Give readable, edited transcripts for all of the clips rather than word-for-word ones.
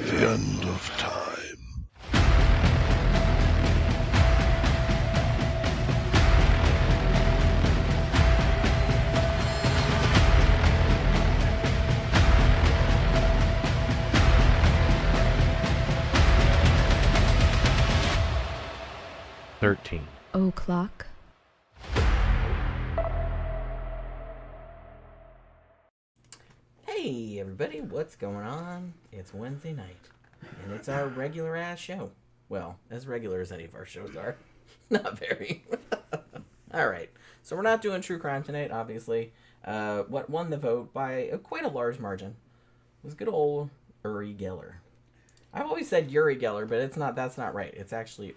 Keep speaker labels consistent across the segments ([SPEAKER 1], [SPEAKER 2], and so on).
[SPEAKER 1] The end of time.
[SPEAKER 2] O'clock.
[SPEAKER 3] Hey everybody, what's going on? It's Wednesday night, and it's our regular ass show. Well, as regular as any of our shows are. Not very. Alright, so we're not doing true crime tonight, obviously. What won the vote by quite a large margin was good old Uri Geller. I've always said Uri Geller, but that's not right. It's actually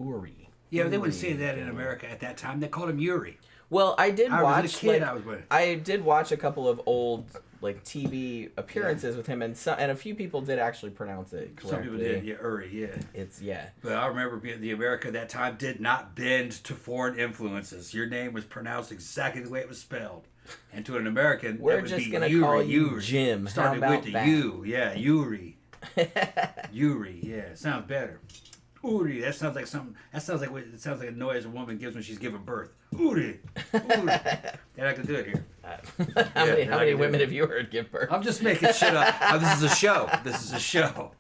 [SPEAKER 3] Uri.
[SPEAKER 4] Yeah, they wouldn't say that in America at that time. They called him Uri.
[SPEAKER 3] Well, I did watch.
[SPEAKER 4] Was a kid, I was with.
[SPEAKER 3] I did watch a couple of old TV appearances with him, and a few people did actually pronounce it correctly.
[SPEAKER 4] Some people did, yeah, Uri, yeah.
[SPEAKER 3] It's
[SPEAKER 4] But I remember the America at that time did not bend to foreign influences. Your name was pronounced exactly the way it was spelled. And to an American,
[SPEAKER 3] we're
[SPEAKER 4] that would
[SPEAKER 3] just
[SPEAKER 4] be
[SPEAKER 3] gonna
[SPEAKER 4] Uri,
[SPEAKER 3] call you
[SPEAKER 4] Uri.
[SPEAKER 3] Jim.
[SPEAKER 4] Started
[SPEAKER 3] How about
[SPEAKER 4] with the
[SPEAKER 3] that?
[SPEAKER 4] U, yeah, Uri. Uri, yeah, sounds better. Uri, that sounds like something. It sounds like a noise a woman gives when she's giving birth. Uri, Uri. And I can do it here.
[SPEAKER 3] How many women have you heard give birth?
[SPEAKER 4] I'm just making shit up. This is a show.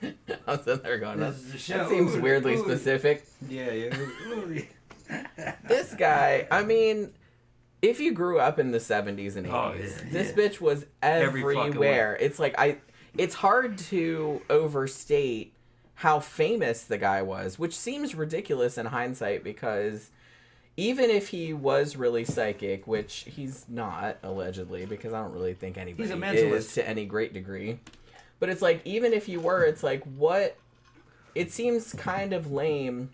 [SPEAKER 3] I'm sitting there going,
[SPEAKER 4] This is a show.
[SPEAKER 3] that seems
[SPEAKER 4] Uri,
[SPEAKER 3] weirdly
[SPEAKER 4] Uri.
[SPEAKER 3] specific.
[SPEAKER 4] Yeah. Uri.
[SPEAKER 3] This guy, I mean, if you grew up in the 70s and 80s, this bitch was everywhere. It's like it's hard to overstate how famous the guy was, which seems ridiculous in hindsight because even if he was really psychic, which he's not, allegedly, because I don't really think anybody is to any great degree. But it's like, even if you were, it's like, what? It seems kind of lame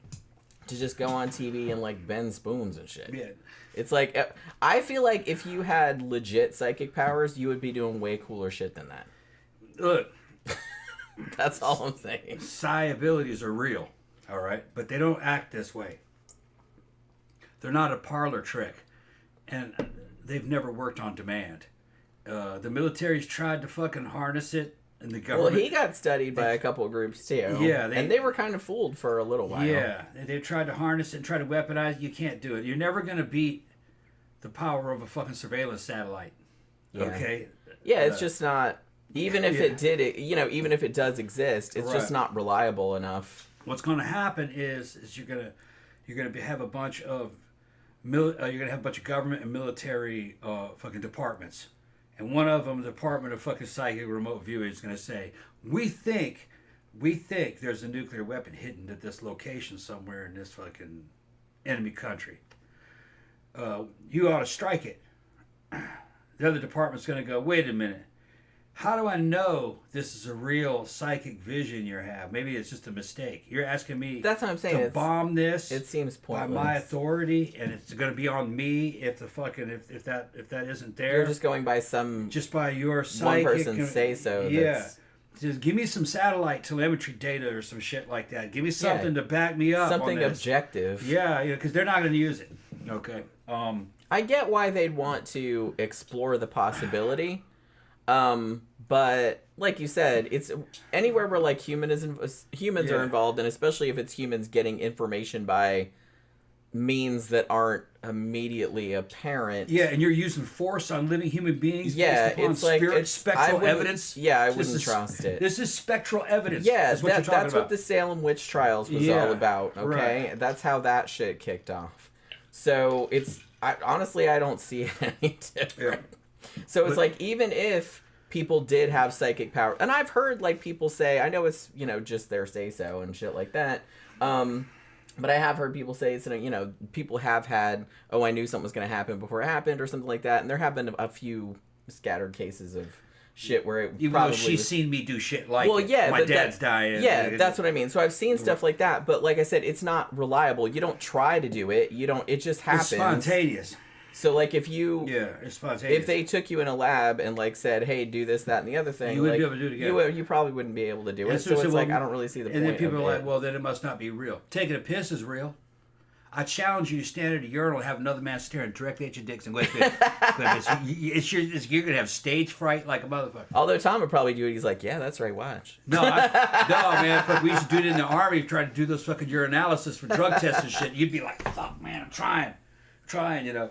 [SPEAKER 3] to just go on TV and, like, bend spoons and shit.
[SPEAKER 4] Yeah.
[SPEAKER 3] It's like, I feel like if you had legit psychic powers, you would be doing way cooler shit than that.
[SPEAKER 4] Look.
[SPEAKER 3] That's all I'm saying.
[SPEAKER 4] Psi abilities are real, all right? But they don't act this way. They're not a parlor trick. And they've never worked on demand. The military's tried to fucking harness it, and the government...
[SPEAKER 3] Well, he got studied by a couple of groups, too.
[SPEAKER 4] Yeah.
[SPEAKER 3] And they were kind of fooled for a little while.
[SPEAKER 4] Yeah. They've tried to harness it and try to weaponize it. You can't do it. You're never going to beat the power of a fucking surveillance satellite.
[SPEAKER 3] Yeah.
[SPEAKER 4] Okay?
[SPEAKER 3] Yeah, it's just not... Even if it did, even if it does exist, it's just not reliable enough.
[SPEAKER 4] What's going to happen is you're gonna have a bunch of government and military fucking departments, and one of them, the Department of fucking Psychic Remote Viewing, is going to say, we think there's a nuclear weapon hidden at this location somewhere in this fucking enemy country. You ought to strike it. The other department's going to go, wait a minute. How do I know this is a real psychic vision you have? Maybe it's just a mistake. You're asking me
[SPEAKER 3] That's what I'm saying.
[SPEAKER 4] to bomb this.
[SPEAKER 3] It seems pointless.
[SPEAKER 4] By my authority, and it's going to be on me if that isn't there.
[SPEAKER 3] You're just going by
[SPEAKER 4] by your psychic
[SPEAKER 3] one person say so.
[SPEAKER 4] Yeah. Just give me some satellite telemetry data or some shit like that. Give me something to back me up.
[SPEAKER 3] Something
[SPEAKER 4] on this.
[SPEAKER 3] Objective.
[SPEAKER 4] Yeah, because they're not going to use it. Okay.
[SPEAKER 3] I get why they'd want to explore the possibility. But like you said, it's anywhere where like humans are involved, and especially if it's humans getting information by means that aren't immediately apparent.
[SPEAKER 4] Yeah, and you're using force on living human beings.
[SPEAKER 3] Yeah,
[SPEAKER 4] based upon
[SPEAKER 3] it's like
[SPEAKER 4] spectral evidence.
[SPEAKER 3] Yeah, I wouldn't trust it.
[SPEAKER 4] This is spectral evidence.
[SPEAKER 3] Yeah,
[SPEAKER 4] that's
[SPEAKER 3] what the Salem witch trials was all about. Okay,
[SPEAKER 4] right.
[SPEAKER 3] That's how that shit kicked off. So honestly, I don't see it any different. Yeah. So it's like, even if people did have psychic power, and I've heard like people say, I know it's just their say so and shit like that, but I have heard people say it's people have had, I knew something was going to happen before it happened or something like that, and there have been a few scattered cases of shit where it
[SPEAKER 4] even
[SPEAKER 3] probably
[SPEAKER 4] though she's seen me do shit like
[SPEAKER 3] my
[SPEAKER 4] dad's dying.
[SPEAKER 3] Yeah, that's what I mean. So I've seen stuff like that, but like I said, it's not reliable. You don't try to do it. It just happens.
[SPEAKER 4] It's spontaneous.
[SPEAKER 3] So, like,
[SPEAKER 4] it's spontaneous.
[SPEAKER 3] If they took you in a lab and, like, said, hey, do this, that, and the other thing,
[SPEAKER 4] you wouldn't be able to do it again.
[SPEAKER 3] You probably wouldn't be able to do it. So it's like, I don't really see the point.
[SPEAKER 4] And then people
[SPEAKER 3] of
[SPEAKER 4] are like, well, then it must not be real. Taking a piss is real. I challenge you to stand at a urinal and have another man staring directly at your dicks and go, you're going to have stage fright like a motherfucker.
[SPEAKER 3] Although Tom would probably do it. He's like, yeah, that's right, watch.
[SPEAKER 4] No, man. Fuck, we used to do it in the Army, trying to do those fucking urinalysis for drug tests and shit. You'd be like, fuck, man, I'm trying,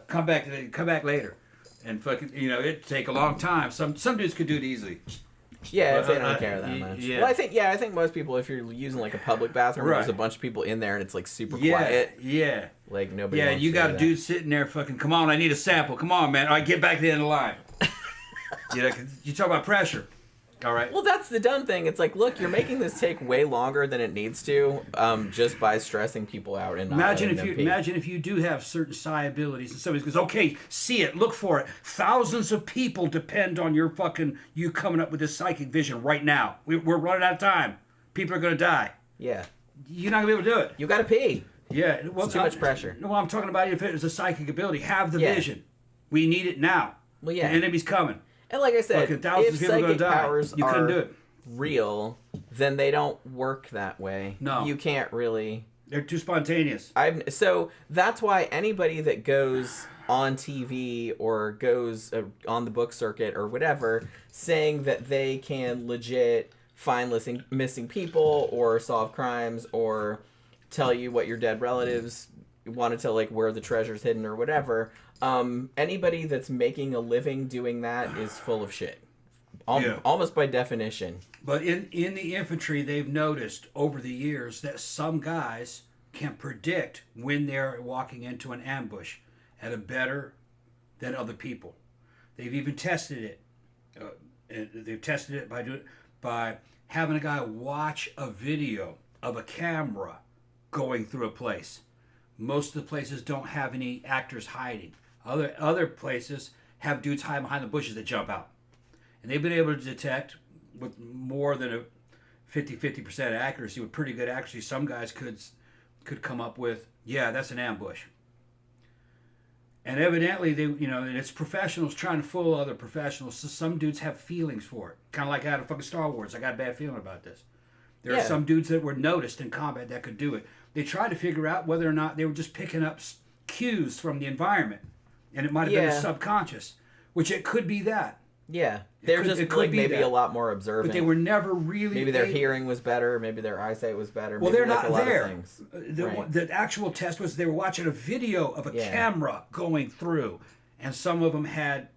[SPEAKER 4] come back later. And fucking, it'd take a long time. Some dudes could do it easily.
[SPEAKER 3] Yeah, if they don't care that much.
[SPEAKER 4] Yeah.
[SPEAKER 3] Well, I think most people, if you're using like a public bathroom,
[SPEAKER 4] Right.
[SPEAKER 3] there's a bunch of people in there and it's like super quiet.
[SPEAKER 4] Yeah.
[SPEAKER 3] Like nobody.
[SPEAKER 4] Yeah,
[SPEAKER 3] wants
[SPEAKER 4] you
[SPEAKER 3] to
[SPEAKER 4] got
[SPEAKER 3] do
[SPEAKER 4] a
[SPEAKER 3] that.
[SPEAKER 4] dude sitting there fucking, come on, I need a sample. Come on, man. All right, get back to the end of the line. 'Cause you talk about pressure. All right.
[SPEAKER 3] Well, that's the dumb thing. It's like, look, you're making this take way longer than it needs to, just by stressing people out and not
[SPEAKER 4] Imagine
[SPEAKER 3] letting them pee.
[SPEAKER 4] imagine if you do have certain psi abilities and somebody goes, okay, see it, look for it. Thousands of people depend on you coming up with this psychic vision right now. We're running out of time. People are going to die.
[SPEAKER 3] Yeah,
[SPEAKER 4] You're not going to be able to do it.
[SPEAKER 3] you gotta pee.
[SPEAKER 4] Yeah. Well,
[SPEAKER 3] It's too much pressure.
[SPEAKER 4] No, I'm talking about if it was a psychic ability. Have the
[SPEAKER 3] Yeah.
[SPEAKER 4] vision. We need it now.
[SPEAKER 3] Well, yeah.
[SPEAKER 4] The enemy's coming.
[SPEAKER 3] And like I said,
[SPEAKER 4] Fucking thousands
[SPEAKER 3] if
[SPEAKER 4] of people are gonna
[SPEAKER 3] psychic
[SPEAKER 4] die.
[SPEAKER 3] powers
[SPEAKER 4] You couldn't
[SPEAKER 3] are
[SPEAKER 4] do it.
[SPEAKER 3] real, then they don't work that way.
[SPEAKER 4] No.
[SPEAKER 3] You can't really.
[SPEAKER 4] They're too spontaneous.
[SPEAKER 3] So that's why anybody that goes on TV or goes on the book circuit or whatever, saying that they can legit find missing people or solve crimes or tell you what your dead relatives wanted to, like, where the treasure's hidden or whatever, anybody that's making a living doing that is full of shit. Almost by definition.
[SPEAKER 4] But in the infantry, they've noticed over the years that some guys can predict when they're walking into an ambush at a better than other people. They've even tested it. And they've tested it by having a guy watch a video of a camera going through a place. Most of the places don't have any actors hiding. Other places have dudes hiding behind the bushes that jump out. And they've been able to detect with more than a 50% accuracy, with pretty good accuracy. Some guys could come up with, yeah, that's an ambush. And evidently, and it's professionals trying to fool other professionals. So some dudes have feelings for it. Kind of like out of fucking Star Wars. I got a bad feeling about this. There are some dudes that were noticed in combat that could do it. They tried to figure out whether or not they were just picking up cues from the environment. And it might have been a subconscious, which it could be that.
[SPEAKER 3] Yeah. They're just like maybe a lot more observant.
[SPEAKER 4] But they were never really...
[SPEAKER 3] Maybe their hearing was better. Maybe their eyesight was better.
[SPEAKER 4] Well,
[SPEAKER 3] maybe
[SPEAKER 4] they're
[SPEAKER 3] like
[SPEAKER 4] not
[SPEAKER 3] a
[SPEAKER 4] there.
[SPEAKER 3] Lot of things.
[SPEAKER 4] Right. The actual test was they were watching a video of a camera going through. And some of them had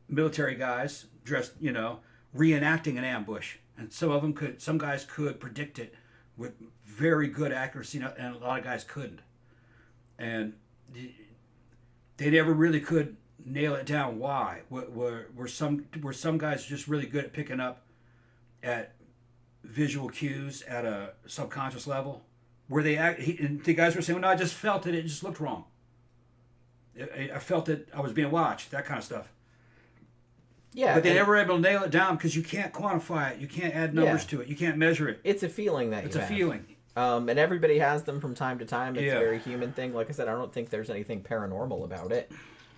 [SPEAKER 4] military guys dressed, reenacting an ambush. And some guys could predict it with very good accuracy, and a lot of guys couldn't. And they never really could nail it down. Why? Were some guys just really good at picking up at visual cues at a subconscious level? Were they? And the guys were saying, "Well, no, I just felt it. It just looked wrong. I felt that I was being watched." That kind of stuff.
[SPEAKER 3] Yeah,
[SPEAKER 4] but they never were able to nail it down because you can't quantify it. You can't add numbers to it. You can't measure it.
[SPEAKER 3] It's a feeling that
[SPEAKER 4] it's
[SPEAKER 3] you
[SPEAKER 4] a
[SPEAKER 3] have.
[SPEAKER 4] feeling.
[SPEAKER 3] And everybody has them from time to time. It's a very human thing. Like I said, I don't think there's anything paranormal about it.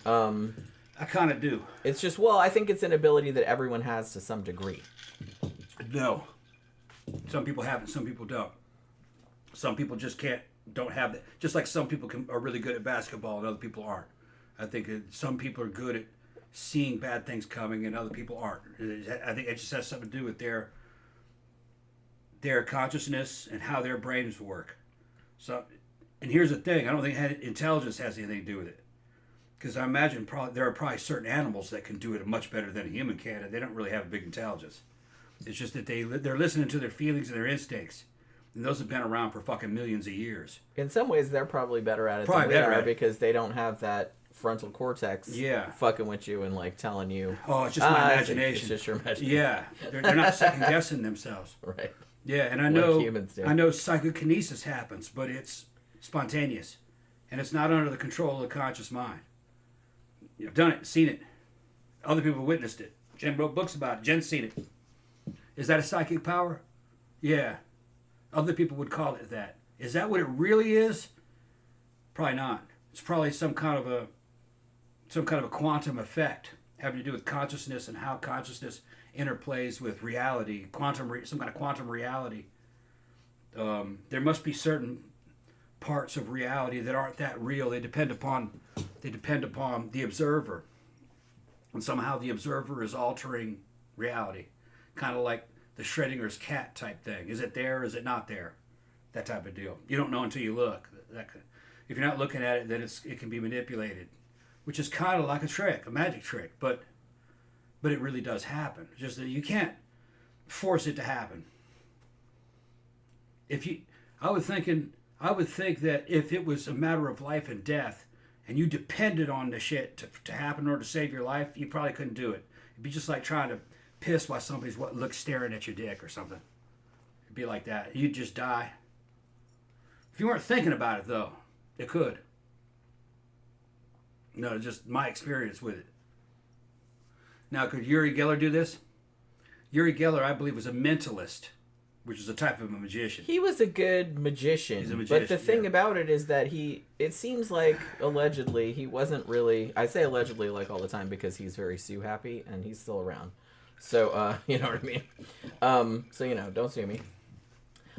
[SPEAKER 4] I kind of do.
[SPEAKER 3] It's just, I think it's an ability that everyone has to some degree.
[SPEAKER 4] No. Some people have it, some people don't. Some people just don't have that. Just like some people are really good at basketball and other people aren't. I think some people are good at seeing bad things coming and other people aren't. I think it just has something to do with their consciousness and how their brains work. So, and here's the thing: I don't think intelligence has anything to do with it, because I imagine there are probably certain animals that can do it much better than a human can, and they don't really have a big intelligence. It's just that they're listening to their feelings and their instincts, and those have been around for fucking millions of years.
[SPEAKER 3] In some ways, they're probably better at it than we are, because they don't have that frontal cortex fucking with you and like telling you,
[SPEAKER 4] oh, it's just my imagination.
[SPEAKER 3] It's just your imagination.
[SPEAKER 4] Yeah, they're not second guessing themselves.
[SPEAKER 3] Right.
[SPEAKER 4] Yeah, and I know psychokinesis happens, but it's spontaneous, and it's not under the control of the conscious mind. You've done it, seen it. Other people have witnessed it. Jen wrote books about it. Jen's seen it. Is that a psychic power? Yeah. Other people would call it that. Is that what it really is? Probably not. It's probably some kind of a quantum effect having to do with consciousness and how consciousness interplays with reality, some kind of quantum reality. There must be certain parts of reality that aren't that real. They depend upon the observer, and somehow the observer is altering reality, kind of like the Schrodinger's cat type thing. Is it there? Is it not there? That type of deal. You don't know until you look. If you're not looking at it, then it can be manipulated, which is kind of like a trick, a magic trick, but it really does happen. Just that you can't force it to happen. I would think that if it was a matter of life and death, and you depended on the shit to happen or to save your life, you probably couldn't do it. It'd be just like trying to piss while somebody's staring at your dick or something. It'd be like that. You'd just die. If you weren't thinking about it, though, it could. No, just my experience with it. Now, could Uri Geller do this? Uri Geller, I believe, was a mentalist, which is a type of a magician.
[SPEAKER 3] He was a good magician.
[SPEAKER 4] He's a magician,
[SPEAKER 3] but the thing about it is that it seems like, allegedly, he wasn't really, I say allegedly like all the time because he's very Sue happy and he's still around. So, you know what I mean? So, don't sue me.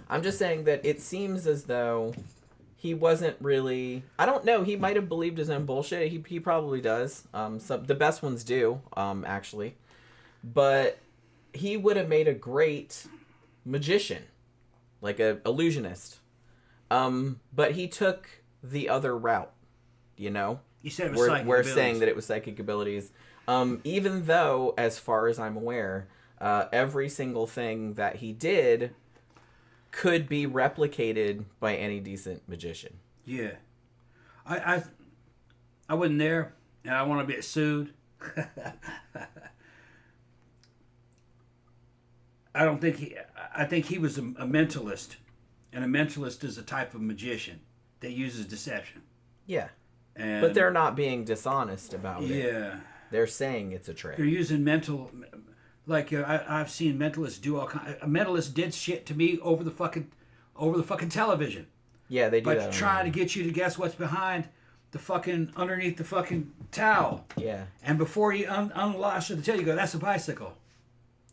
[SPEAKER 3] I'm just saying that it seems as though he wasn't really, I don't know, he might have believed his own bullshit. He probably does. The best ones do, actually. But he would have made a great magician, like a illusionist. But he took the other route, You
[SPEAKER 4] said it was psychic
[SPEAKER 3] we're
[SPEAKER 4] abilities.
[SPEAKER 3] saying that it was psychic abilities. Even though, as far as I'm aware, every single thing that he did could be replicated by any decent magician.
[SPEAKER 4] Yeah. I wasn't there, and I want to get sued. I think he was a mentalist, and a mentalist is a type of magician that uses deception.
[SPEAKER 3] Yeah.
[SPEAKER 4] And
[SPEAKER 3] but they're not being dishonest about it.
[SPEAKER 4] Yeah.
[SPEAKER 3] They're saying it's a trick.
[SPEAKER 4] They're using mental, like I've seen mentalists do all kind. A mentalist did shit to me over the fucking television.
[SPEAKER 3] Yeah, they do
[SPEAKER 4] Like
[SPEAKER 3] that.
[SPEAKER 4] trying to get you to guess what's behind the fucking underneath the fucking towel.
[SPEAKER 3] Yeah.
[SPEAKER 4] And before you unlash the tail, you go, "That's a bicycle."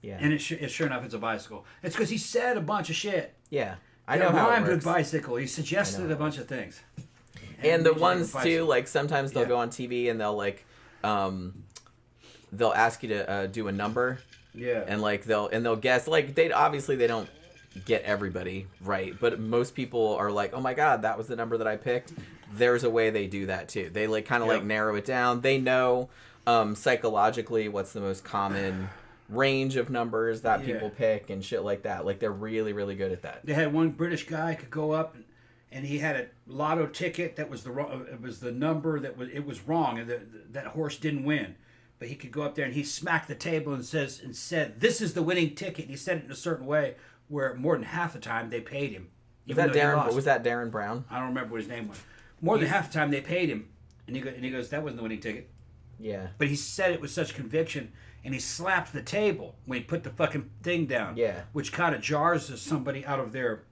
[SPEAKER 3] Yeah.
[SPEAKER 4] And it's sure enough, it's a bicycle. It's because he said a bunch of shit.
[SPEAKER 3] Yeah. I know how it
[SPEAKER 4] rhymed with
[SPEAKER 3] works.
[SPEAKER 4] bicycle. He suggested a bunch of things.
[SPEAKER 3] And the
[SPEAKER 4] he
[SPEAKER 3] ones
[SPEAKER 4] said
[SPEAKER 3] too,
[SPEAKER 4] bicycle.
[SPEAKER 3] like sometimes they'll go on TV and they'll like, they'll ask you to do a number.
[SPEAKER 4] Yeah.
[SPEAKER 3] And like they'll guess, like they don't get everybody right, but most people are like, oh my god, that was the number that I picked. There's a way they do that too. They like kind of like narrow it down. They know psychologically what's the most common range of numbers that people pick and shit like that. Like they're really, really good at that.
[SPEAKER 4] They had one British guy could go up and he had a lotto ticket that was the number it was wrong, and that horse didn't win. But he could go up there and he smacked the table and said, "This is the winning ticket." He said it in a certain way where more than half the time they paid him.
[SPEAKER 3] Was that Darren? Was that Darren Brown?
[SPEAKER 4] I don't remember what his name was. More than half the time they paid him, and he goes, "That wasn't the winning ticket."
[SPEAKER 3] Yeah.
[SPEAKER 4] But he said it with such conviction, and he slapped the table when he put the fucking thing down.
[SPEAKER 3] Yeah.
[SPEAKER 4] Which kind of jars somebody out of their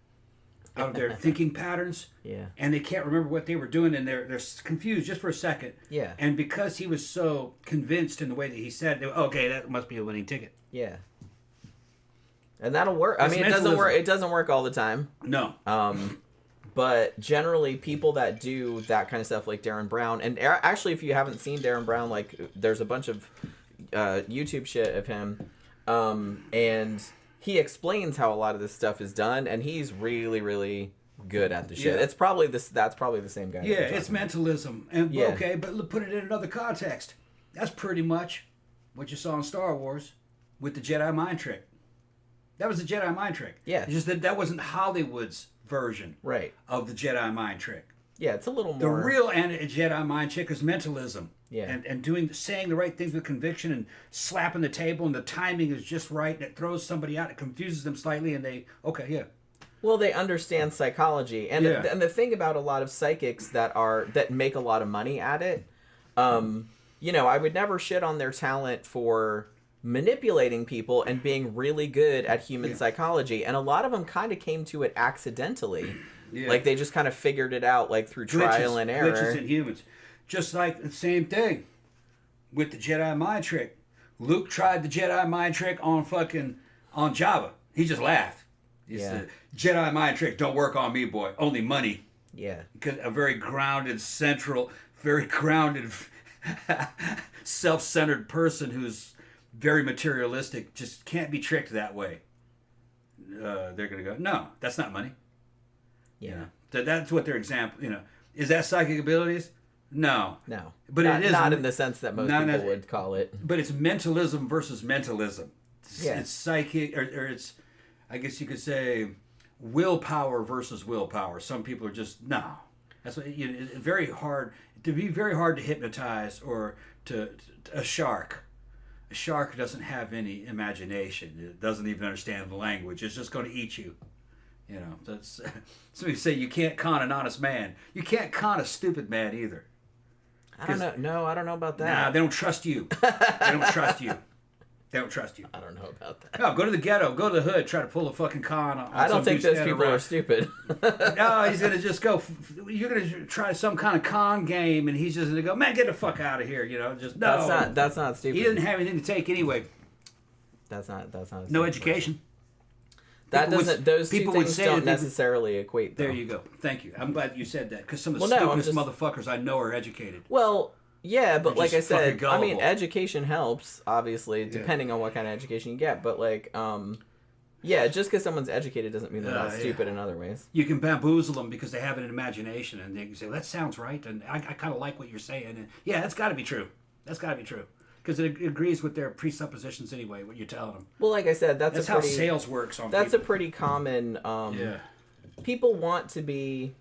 [SPEAKER 4] thinking patterns.
[SPEAKER 3] Yeah.
[SPEAKER 4] And they can't remember what they were doing, and they're confused just for a second.
[SPEAKER 3] Yeah.
[SPEAKER 4] And because he was so convinced in the way that he said, okay, that must be a winning ticket.
[SPEAKER 3] Yeah. And that'll work. I mean, it doesn't work all the time.
[SPEAKER 4] No.
[SPEAKER 3] But generally, people that do that kind of stuff, like Darren Brown, and actually, if you haven't seen Darren Brown, like there's a bunch of YouTube shit of him, and he explains how a lot of this stuff is done, and he's really, really good at the shit.
[SPEAKER 4] Yeah.
[SPEAKER 3] That's probably the same guy.
[SPEAKER 4] Yeah, it's mentalism, and
[SPEAKER 3] Yeah.
[SPEAKER 4] okay, but put it in another context. That's pretty much what you saw in Star Wars with the Jedi mind trick. That was the Jedi mind trick.
[SPEAKER 3] Yeah.
[SPEAKER 4] It's just that wasn't Hollywood's version
[SPEAKER 3] Right.
[SPEAKER 4] of the Jedi mind trick.
[SPEAKER 3] Yeah, it's a little more.
[SPEAKER 4] The real Jedi mind trick is mentalism.
[SPEAKER 3] Yeah.
[SPEAKER 4] And saying the right things with conviction and slapping the table, and the timing is just right, and it throws somebody out, it confuses them slightly, and they, okay, yeah.
[SPEAKER 3] Well, they understand psychology, and and the thing about a lot of psychics that make a lot of money at it, I would never shit on their talent for manipulating people and being really good at human psychology, and a lot of them kind of came to it accidentally. Like they just kind of figured it out like through trial and error.
[SPEAKER 4] Glitches in humans. Just like the same thing with the Jedi mind trick. Luke tried the Jedi mind trick on Jabba. He just laughed. He said, Jedi mind trick don't work on me, boy. Only money.
[SPEAKER 3] Yeah.
[SPEAKER 4] Because a very grounded, central, very grounded, self-centered person who's very materialistic just can't be tricked that way. They're going to go, no, that's not money.
[SPEAKER 3] Yeah.
[SPEAKER 4] You know? That's what their example, you know. Is that psychic abilities? No.
[SPEAKER 3] No.
[SPEAKER 4] But
[SPEAKER 3] not,
[SPEAKER 4] it is
[SPEAKER 3] not in the sense that most people would call it.
[SPEAKER 4] But it's mentalism versus mentalism.
[SPEAKER 3] Yeah.
[SPEAKER 4] It's psychic, or it's, I guess you could say, willpower versus willpower. Some people are just, no. That's what, you know, it's very hard, to be very hard to hypnotize or to a shark. A shark doesn't have any imagination. It doesn't even understand the language. It's just going to eat you. You know, that's, somebody say you can't con an honest man. You can't con a stupid man either.
[SPEAKER 3] I don't know. No, I don't know about that.
[SPEAKER 4] Nah, they don't trust you. They don't trust you. They don't trust you.
[SPEAKER 3] I don't know about that.
[SPEAKER 4] No, go to the ghetto, go to the hood, try to pull a fucking con on
[SPEAKER 3] I don't think those people
[SPEAKER 4] around.
[SPEAKER 3] are stupid.
[SPEAKER 4] No, he's going to just go, you're going to try some kind of con game, and he's just going to go, man, get the fuck out of here, you know, just, no.
[SPEAKER 3] That's not stupid.
[SPEAKER 4] He didn't have anything to take anyway.
[SPEAKER 3] That's not stupid.
[SPEAKER 4] No education.
[SPEAKER 3] That
[SPEAKER 4] People
[SPEAKER 3] doesn't, those two
[SPEAKER 4] people would
[SPEAKER 3] things
[SPEAKER 4] say
[SPEAKER 3] don't
[SPEAKER 4] that
[SPEAKER 3] necessarily equate, though.
[SPEAKER 4] There you go. Thank you. I'm glad you said that, because some of the
[SPEAKER 3] Well, no,
[SPEAKER 4] stupidest motherfuckers I know are educated.
[SPEAKER 3] Well, yeah, but
[SPEAKER 4] They're
[SPEAKER 3] like I
[SPEAKER 4] just fucking
[SPEAKER 3] said, I mean,
[SPEAKER 4] gullible.
[SPEAKER 3] education helps, obviously, depending on what kind of education you get. But, like, yeah, just because someone's educated doesn't mean they're not stupid in other ways.
[SPEAKER 4] You can bamboozle them because they have an imagination, and they can say, well, that sounds right, and I kind of like what you're saying. And yeah, that's got to be true. That's got to be true. Because it agrees with their presuppositions anyway, what you're telling them.
[SPEAKER 3] Well, like I said, that's
[SPEAKER 4] how sales works on
[SPEAKER 3] That's
[SPEAKER 4] people.
[SPEAKER 3] a pretty common... People want to be...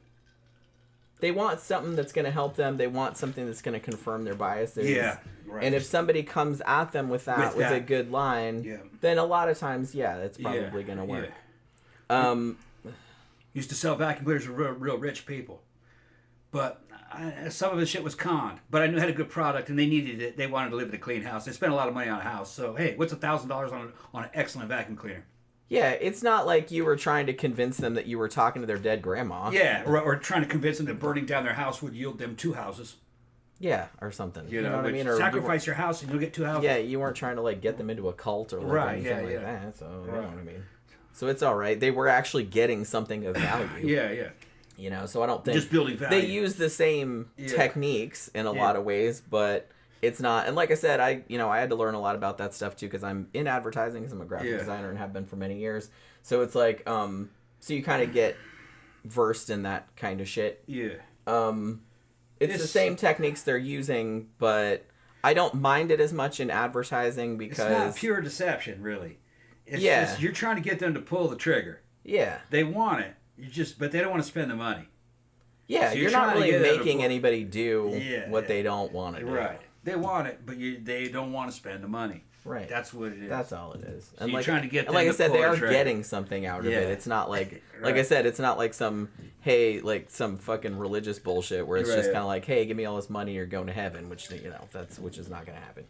[SPEAKER 3] They want something that's going to help them. They want something that's going to confirm their biases.
[SPEAKER 4] Yeah, right.
[SPEAKER 3] And if somebody comes at them with a good line, then a lot of times, that's probably going to work.
[SPEAKER 4] Yeah. Used to sell vacuum cleaners to real rich people. But some of the shit was conned. But I knew I had a good product, and they needed it. They wanted to live in a clean house. They spent a lot of money on a house. So, hey, what's $1,000 on an excellent vacuum cleaner?
[SPEAKER 3] Yeah, it's not like you were trying to convince them that you were talking to their dead grandma.
[SPEAKER 4] Yeah, or trying to convince them that burning down their house would yield them 2 houses.
[SPEAKER 3] Yeah, or something. You know what I mean?
[SPEAKER 4] Or sacrifice your house and you'll get 2 houses.
[SPEAKER 3] Yeah, you weren't trying to like get them into a cult or like anything like that. So you know what I mean. So it's all right. They were actually getting something of value.
[SPEAKER 4] Yeah.
[SPEAKER 3] You know, so I don't think
[SPEAKER 4] just building value.
[SPEAKER 3] They use the same techniques in a lot of ways, but it's not. And like I said, I had to learn a lot about that stuff too because I'm in advertising because I'm a graphic designer and have been for many years. So it's like, so you kind of get versed in that kind of shit.
[SPEAKER 4] Yeah.
[SPEAKER 3] It's the same techniques they're using, but I don't mind it as much in advertising because
[SPEAKER 4] it's not pure deception, really. It's just you're trying to get them to pull the trigger.
[SPEAKER 3] Yeah.
[SPEAKER 4] They want it. But they don't want to spend the money.
[SPEAKER 3] Yeah,
[SPEAKER 4] So
[SPEAKER 3] you're not really making anybody do what they don't want to do.
[SPEAKER 4] Right. They want it, but they don't want to spend the money.
[SPEAKER 3] Right.
[SPEAKER 4] That's what it is.
[SPEAKER 3] That's all it is.
[SPEAKER 4] So you're trying to get them
[SPEAKER 3] like
[SPEAKER 4] to
[SPEAKER 3] I said,
[SPEAKER 4] pull
[SPEAKER 3] they
[SPEAKER 4] the
[SPEAKER 3] are
[SPEAKER 4] trigger.
[SPEAKER 3] getting something out of it. It's not like
[SPEAKER 4] Right.
[SPEAKER 3] I said, it's not like some some fucking religious bullshit where it's just kind of like, hey, give me all this money, you're going to heaven, which which is not going to happen.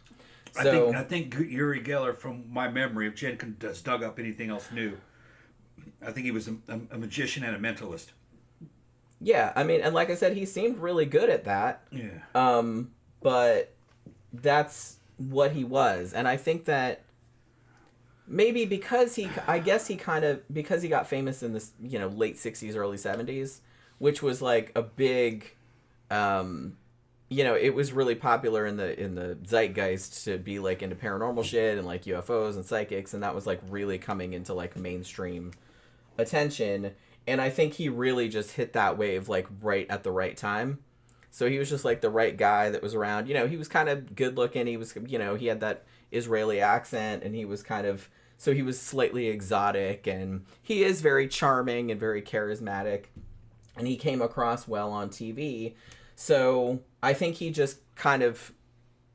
[SPEAKER 3] So
[SPEAKER 4] I think Uri Geller, from my memory, if Jen has dug up anything else new, I think he was a magician and a mentalist.
[SPEAKER 3] Yeah, I mean, and like I said, he seemed really good at that.
[SPEAKER 4] Yeah.
[SPEAKER 3] But that's what he was, and I think that maybe because he got famous in this, late 60s, early 70s, which was like a big, it was really popular in the zeitgeist to be like into paranormal shit and like UFOs and psychics, and that was like really coming into like mainstream attention. And I think he really just hit that wave like right at the right time. So he was just like the right guy that was around. He was kind of good looking. He was, he had that Israeli accent, and he was so he was slightly exotic, and he is very charming and very charismatic, and he came across well on TV. So I think he just kind of,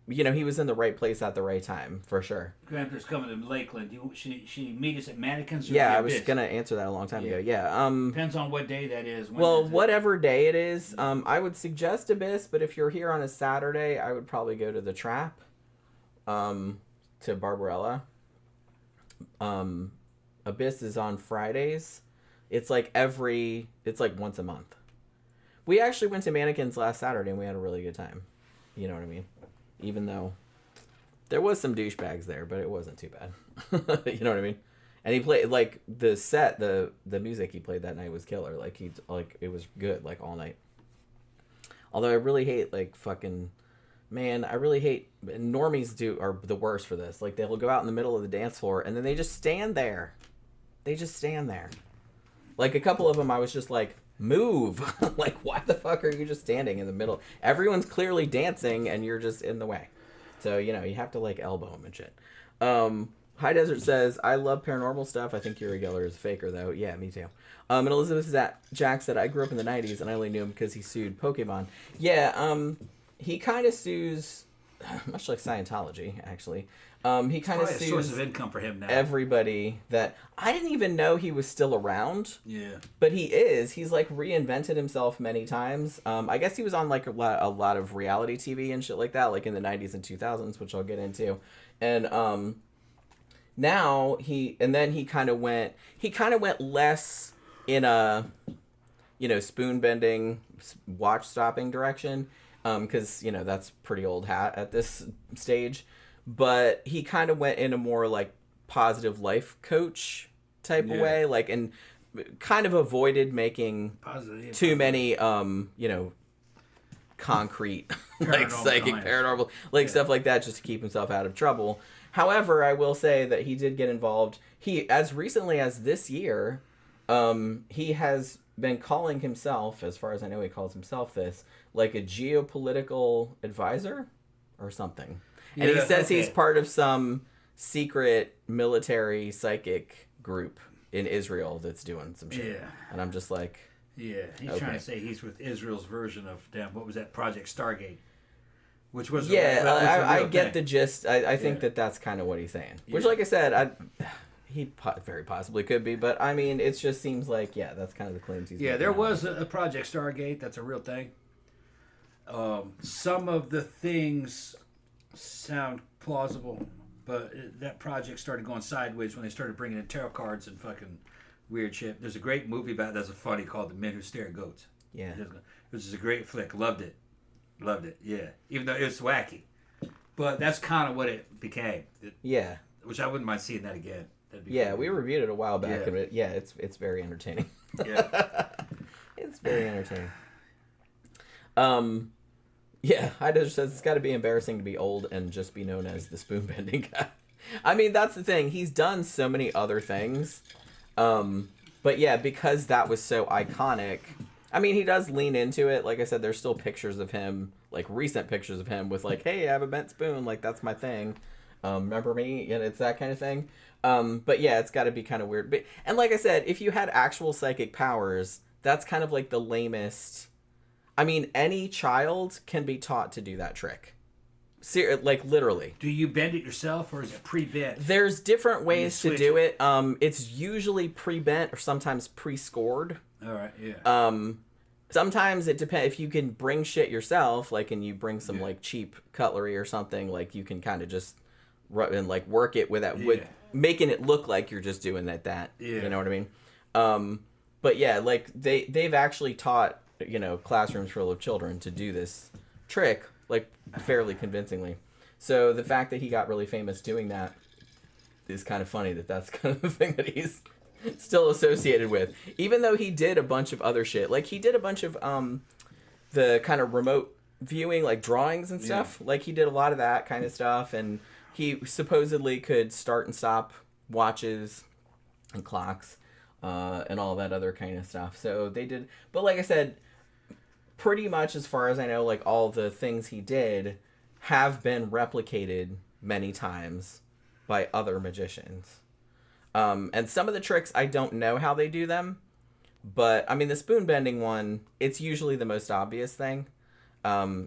[SPEAKER 3] he was in the right place at the right time, for sure.
[SPEAKER 4] Grandpa's coming to Lakeland. She meet us at Mannequins?
[SPEAKER 3] Yeah, I was going to answer that a long time ago. Yeah.
[SPEAKER 4] Depends on what day that is.
[SPEAKER 3] Whatever day it is. I would suggest Abyss, but if you're here on a Saturday, I would probably go to the Trap, to Barbarella. Abyss is on Fridays. It's like once a month. We actually went to Mannequins last Saturday, and we had a really good time. You know what I mean? Even though there was some douchebags there, but it wasn't too bad. You know what I mean? And he played like the music he played that night was killer. Like it was good like all night. Although I really hate like fucking, man, I really hate, normies are the worst for this. Like they'll go out in the middle of the dance floor and then they just stand there. They just stand there. Like a couple of them I was just like, move. Like why the fuck are you just standing in the middle? Everyone's clearly dancing and you're just in the way. So, you have to like elbow them and shit. High Desert says, I love paranormal stuff. I think Uri Geller is a faker, though. Yeah, me too. And Elizabeth Jack said, I grew up in the 90s, and I only knew him because he sued Pokemon. Yeah, he kind of sues, much like Scientology, actually. He kind of sues
[SPEAKER 4] a source of income for him now.
[SPEAKER 3] Everybody that... I didn't even know he was still around.
[SPEAKER 4] Yeah.
[SPEAKER 3] But he is. He's, like, reinvented himself many times. I guess he was on, like, a lot of reality TV and shit like that, like in the 90s and 2000s, which I'll get into. And, now he kind of went less in a, spoon bending, watch stopping direction, because that's pretty old hat at this stage, but he kind of went in a more like positive life coach type of way, like, and kind of avoided making too many concrete like psychic paranormal stuff like that, just to keep himself out of trouble. However, I will say that he did get involved. He, as recently as this year, he has been calling himself, as far as I know he calls himself this, like a geopolitical advisor or something. And he says he's part of some secret military psychic group in Israel that's doing some shit. Yeah. And I'm just like...
[SPEAKER 4] Yeah, he's trying to say he's with Israel's version of, what was that, Project Stargate? Which was
[SPEAKER 3] I get the gist. I think that's kind of what he's saying. Which, like I said, he very possibly could be, but I mean, it just seems like that's kind of the claims he's making.
[SPEAKER 4] There was a Project Stargate. That's a real thing. Some of the things sound plausible, but that project started going sideways when they started bringing in tarot cards and fucking weird shit. There's a great movie about that's funny called The Men Who Stare at Goats.
[SPEAKER 3] Yeah,
[SPEAKER 4] which is a great flick. Loved it. Yeah, even though it was wacky, but that's kind of what it became. Which I wouldn't mind seeing that again.
[SPEAKER 3] Fun. We reviewed it a while back, and it's very entertaining. Yeah, it's very entertaining. Heider says it's got to be embarrassing to be old and just be known as the spoon bending guy. I mean, that's the thing. He's done so many other things, but because that was so iconic. I mean, he does lean into it. Like I said, there's still pictures of him, like recent pictures of him with like, hey, I have a bent spoon. Like, that's my thing. Remember me? And it's that kind of thing. But it's got to be kind of weird. But, and like I said, if you had actual psychic powers, that's kind of like the lamest. I mean, any child can be taught to do that trick. Like, literally.
[SPEAKER 4] Do you bend it yourself, or is it pre-bent?
[SPEAKER 3] There's different ways to do it. It's usually pre-bent or sometimes pre-scored.
[SPEAKER 4] All right, yeah.
[SPEAKER 3] Sometimes it depends. If you can bring shit yourself, like, and you bring some like cheap cutlery or something, like you can kind of just and like work it with making it look like you're just doing that. Yeah. You know what I mean? But like they've actually taught classrooms full of children to do this trick like fairly convincingly. So the fact that he got really famous doing that is kind of funny. That's kind of the thing that he's still associated with, even though he did a bunch of other shit. Like he did a bunch of the kind of remote viewing, like drawings and stuff. Like he did a lot of that kind of stuff, and he supposedly could start and stop watches and clocks and all that other kind of stuff. So they did, but like I said, pretty much as far as I know, like all the things he did have been replicated many times by other magicians. And some of the tricks, I don't know how they do them, but I mean, the spoon bending one, it's usually the most obvious thing,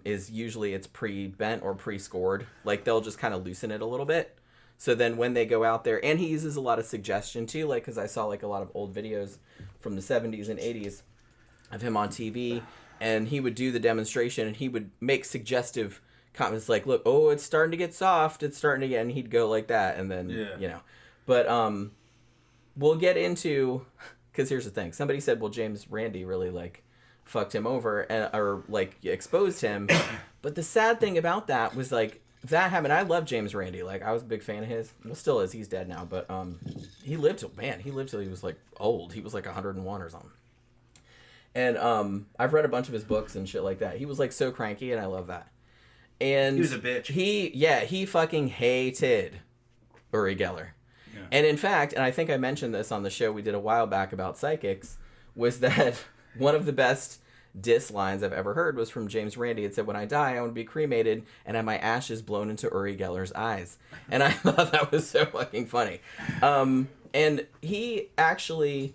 [SPEAKER 3] is usually it's pre-bent or pre-scored. Like they'll just kind of loosen it a little bit. So then when they go out there, and he uses a lot of suggestion too, like, cause I saw like a lot of old videos from the 70s and 80s of him on TV, and he would do the demonstration and he would make suggestive comments like, look, oh, it's starting to get soft. It's starting to get, and he'd go like that. And then, but, we'll get into, because here's the thing. Somebody said, well, James Randi really, like, fucked him over or, like, exposed him. But the sad thing about that was, like, that happened. I love James Randi. Like, I was a big fan of his. Well, still is. He's dead now, but he lived till he was like old. He was like 101 or something. And I've read a bunch of his books and shit like that. He was like so cranky, and I love that. And
[SPEAKER 4] he was a bitch.
[SPEAKER 3] He fucking hated Uri Geller. Yeah. And in fact, and I think I mentioned this on the show we did a while back about psychics, was that one of the best diss lines I've ever heard was from James Randi. It said, "When I die, I want to be cremated and have my ashes blown into Uri Geller's eyes." And I thought that was so fucking funny. And he actually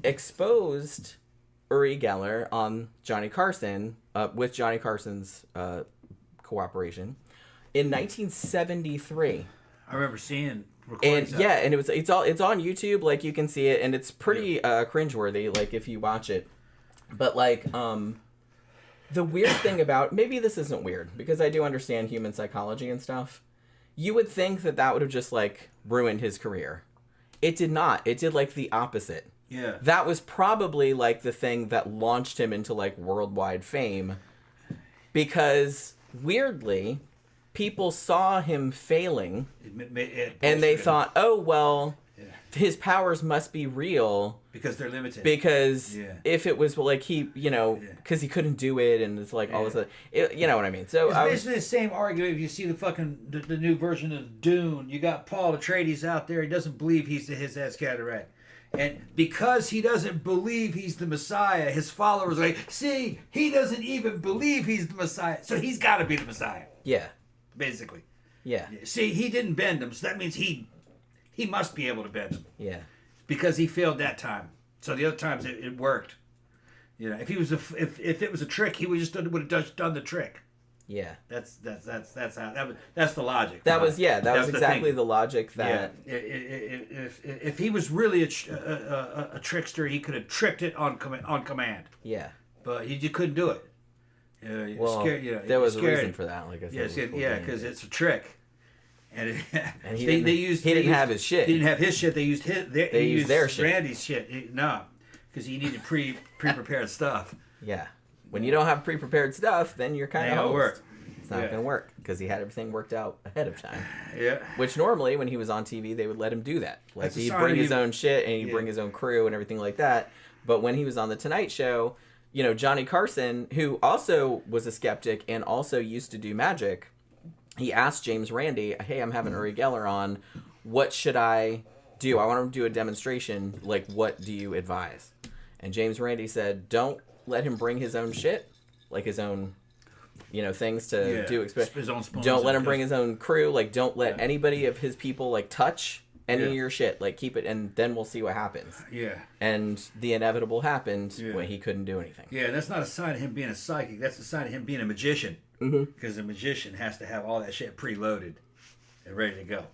[SPEAKER 3] exposed Uri Geller on Johnny Carson, with Johnny Carson's cooperation, in 1973.
[SPEAKER 4] I remember seeing recordings.
[SPEAKER 3] And and it's on YouTube. Like, you can see it, and it's pretty cringeworthy. Like, if you watch it. But, like, the weird thing about... Maybe this isn't weird, because I do understand human psychology and stuff. You would think that would have just, like, ruined his career. It did not. It did, like, the opposite.
[SPEAKER 4] Yeah.
[SPEAKER 3] That was probably, like, the thing that launched him into, like, worldwide fame. Because, weirdly, people saw him failing, and they thought, oh, well... his powers must be real
[SPEAKER 4] because they're limited.
[SPEAKER 3] Because if it was like he, because he couldn't do it, and it's like all this, you know what I mean. So
[SPEAKER 4] it's basically the same argument. If you see the new version of Dune, you got Paul Atreides out there. He doesn't believe he's his ass cataract, and because he doesn't believe he's the Messiah, his followers are like, see, he doesn't even believe he's the Messiah, so he's got to be the Messiah.
[SPEAKER 3] Yeah,
[SPEAKER 4] basically.
[SPEAKER 3] Yeah.
[SPEAKER 4] See, he didn't bend him, so that means he must be able to bend them.
[SPEAKER 3] Yeah.
[SPEAKER 4] Because he failed that time. So the other times it worked. If he was if it was a trick, he would have just done the trick.
[SPEAKER 3] Yeah.
[SPEAKER 4] That's how that's the logic.
[SPEAKER 3] That was exactly the logic that.
[SPEAKER 4] Yeah. If he was really a trickster, he could have tricked it on command.
[SPEAKER 3] Yeah.
[SPEAKER 4] But he just couldn't do it.
[SPEAKER 3] There was a reason for that. Like I said.
[SPEAKER 4] Because it's a trick. And
[SPEAKER 3] he didn't have his shit.
[SPEAKER 4] He didn't have his shit. They used
[SPEAKER 3] their shit.
[SPEAKER 4] Randy's shit. Because he needed pre-prepared stuff.
[SPEAKER 3] Yeah. When you don't have pre-prepared stuff, then you're kind of
[SPEAKER 4] work.
[SPEAKER 3] It's not going to work because he had everything worked out ahead of time.
[SPEAKER 4] Yeah.
[SPEAKER 3] Which normally, when he was on TV, they would let him do that. Like, he'd bring his own shit and he'd bring his own crew and everything like that. But when he was on The Tonight Show, Johnny Carson, who also was a skeptic and also used to do magic, he asked James Randi, "Hey, I'm having Uri Geller on. What should I do? I want to do a demonstration. Like, what do you advise?" And James Randi said, "Don't let him bring his own shit, like his own, things to do.
[SPEAKER 4] His own spoons.
[SPEAKER 3] Don't let him bring his own crew. Like, don't let anybody of his people like touch any of your shit. Like, keep it, and then we'll see what happens."
[SPEAKER 4] Yeah.
[SPEAKER 3] And the inevitable happened when he couldn't do anything.
[SPEAKER 4] Yeah, that's not a sign of him being a psychic. That's a sign of him being a magician. Because a magician has to have all that shit preloaded and ready to go.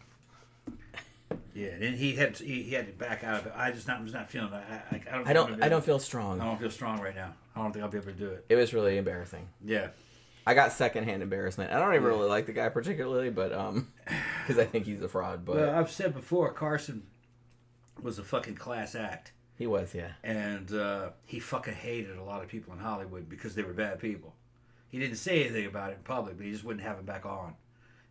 [SPEAKER 4] Yeah, and he had to back out of it. I'm just not feeling it. I
[SPEAKER 3] don't feel strong.
[SPEAKER 4] I don't feel strong right now. I don't think I'll be able to do it.
[SPEAKER 3] It was really embarrassing.
[SPEAKER 4] Yeah.
[SPEAKER 3] I got secondhand embarrassment. I don't even really like the guy particularly, but because I think he's a fraud. But
[SPEAKER 4] well, I've said before, Carson was a fucking class act.
[SPEAKER 3] He was, yeah.
[SPEAKER 4] And he fucking hated a lot of people in Hollywood because they were bad people. He didn't say anything about it in public, but he just wouldn't have him back on.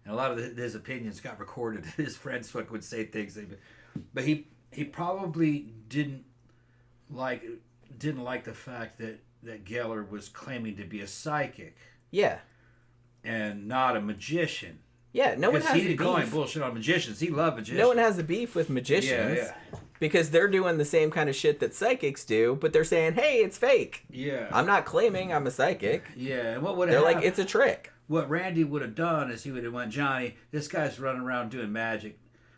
[SPEAKER 4] And a lot of his opinions got recorded. His friends fucking would say things, but he probably didn't like the fact that Geller was claiming to be a psychic.
[SPEAKER 3] Yeah.
[SPEAKER 4] And not a magician.
[SPEAKER 3] Yeah, no one has
[SPEAKER 4] he didn't call him bullshit on magicians. He loved magicians.
[SPEAKER 3] No one has a beef with magicians. Yeah. Because they're doing the same kind of shit that psychics do, but they're saying, "Hey, it's fake."
[SPEAKER 4] Yeah.
[SPEAKER 3] I'm not claiming I'm a psychic.
[SPEAKER 4] Yeah, and what would
[SPEAKER 3] they're like, it's a trick.
[SPEAKER 4] What Randy would have done is he would have went, "Johnny, this guy's running around doing magic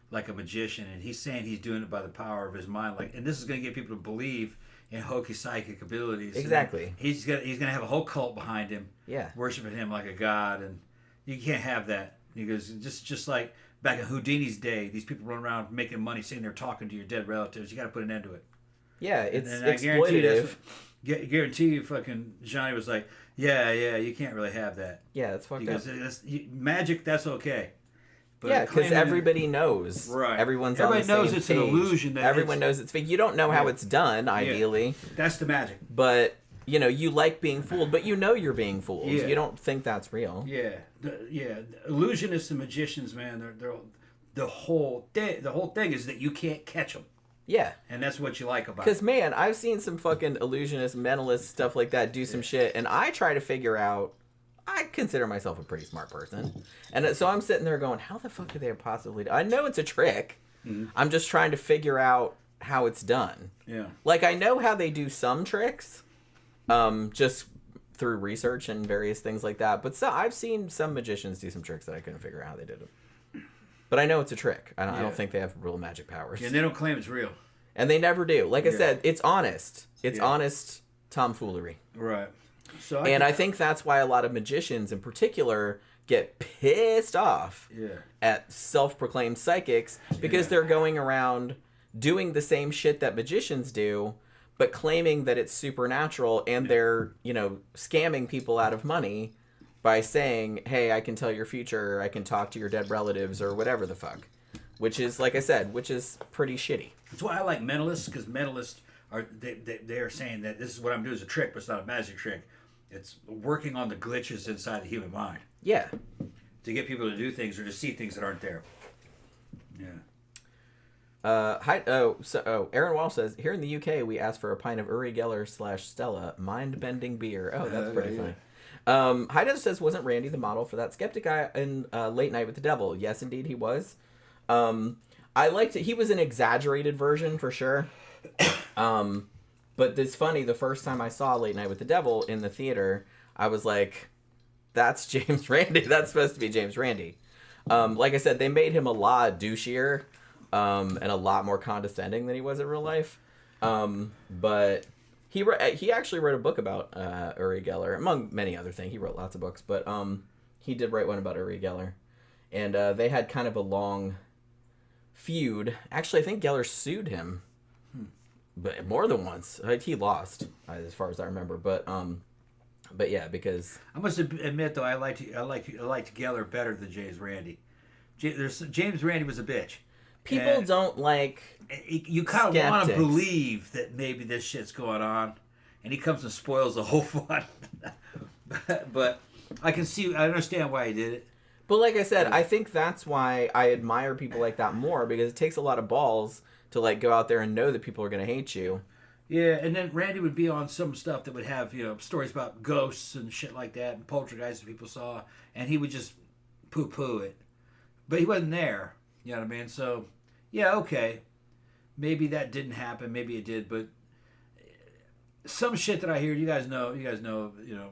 [SPEAKER 4] like a magician, and he's saying he's doing it by the power of his mind, and this is going to get people to believe in hokey psychic abilities."
[SPEAKER 3] Exactly.
[SPEAKER 4] And he's gonna have a whole cult behind him.
[SPEAKER 3] Yeah.
[SPEAKER 4] Worshiping him like a god, and you can't have that. He goes, just like back in Houdini's day, these people run around making money saying they're talking to your dead relatives. You got to put an end to it.
[SPEAKER 3] Yeah, it's exploitative.
[SPEAKER 4] I guarantee you, fucking Johnny was like, yeah, you can't really have that.
[SPEAKER 3] Yeah, that's fucked up.
[SPEAKER 4] Magic, that's okay. But
[SPEAKER 3] yeah, because everybody knows.
[SPEAKER 4] Right.
[SPEAKER 3] Everybody
[SPEAKER 4] knows it's
[SPEAKER 3] page.
[SPEAKER 4] an illusion.
[SPEAKER 3] Everyone knows it's fake. You don't know how it's done, ideally.
[SPEAKER 4] That's the magic.
[SPEAKER 3] But you like being fooled, but you're being fooled.
[SPEAKER 4] Yeah.
[SPEAKER 3] You don't think that's real.
[SPEAKER 4] Yeah, illusionists and magicians, man. They're the whole thing is that you can't catch them.
[SPEAKER 3] Yeah.
[SPEAKER 4] And that's what you like about it.
[SPEAKER 3] Because, man, I've seen some fucking illusionist, mentalist, stuff like that do some shit, and I try to figure out, I consider myself a pretty smart person. And so I'm sitting there going, how the fuck could they possibly do? I know it's a trick. Mm-hmm. I'm just trying to figure out how it's done.
[SPEAKER 4] Yeah.
[SPEAKER 3] Like, I know how they do some tricks, just through research and various things like that. But I've seen some magicians do some tricks that I couldn't figure out how they did them. But I know it's a trick. I don't think they have real magic powers.
[SPEAKER 4] Yeah, and they don't claim it's real.
[SPEAKER 3] And they never do. Like I said, it's honest. It's honest tomfoolery.
[SPEAKER 4] Right. So
[SPEAKER 3] I think that's why a lot of magicians in particular get pissed off at self-proclaimed psychics because they're going around doing the same shit that magicians do, but claiming that it's supernatural, and they're, scamming people out of money by saying, hey, I can tell your future, I can talk to your dead relatives, or whatever the fuck. Which is, like I said, pretty shitty.
[SPEAKER 4] That's why I like mentalists, because mentalists they're saying that this is what I'm doing is a trick, but it's not a magic trick. It's working on the glitches inside the human mind.
[SPEAKER 3] Yeah.
[SPEAKER 4] To get people to do things or to see things that aren't there. Yeah.
[SPEAKER 3] Aaron Walsh says, here in the UK, we asked for a pint of Uri Geller / Stella mind-bending beer. Oh, that's pretty funny. Haida says, wasn't Randy the model for that skeptic guy in Late Night with the Devil? Yes, indeed, he was. I liked it. He was an exaggerated version for sure. But it's funny, the first time I saw Late Night with the Devil in the theater, I was like, that's James Randi. That's supposed to be James Randi. Like I said, they made him a lot douchier and a lot more condescending than he was in real life. But he actually wrote a book about Uri Geller, among many other things. He wrote lots of books, but he did write one about Uri Geller. And they had kind of a long feud. Actually, I think Geller sued him, but more than once. He lost, as far as I remember. But yeah, because
[SPEAKER 4] I must admit though, I liked Geller better than James Randi. James Randi was a bitch.
[SPEAKER 3] People don't like.
[SPEAKER 4] You kind of want to believe that maybe this shit's going on, and he comes and spoils the whole fun. but I understand why he did it.
[SPEAKER 3] But like I said, I think that's why I admire people like that more, because it takes a lot of balls to like go out there and know that people are going to hate you.
[SPEAKER 4] Yeah, and then Randy would be on some stuff that would have, stories about ghosts and shit like that, and poltergeists that people saw, and he would just poo-poo it. But he wasn't there, you know what I mean? So, yeah, okay. Maybe that didn't happen, maybe it did, but some shit that I hear, you guys know,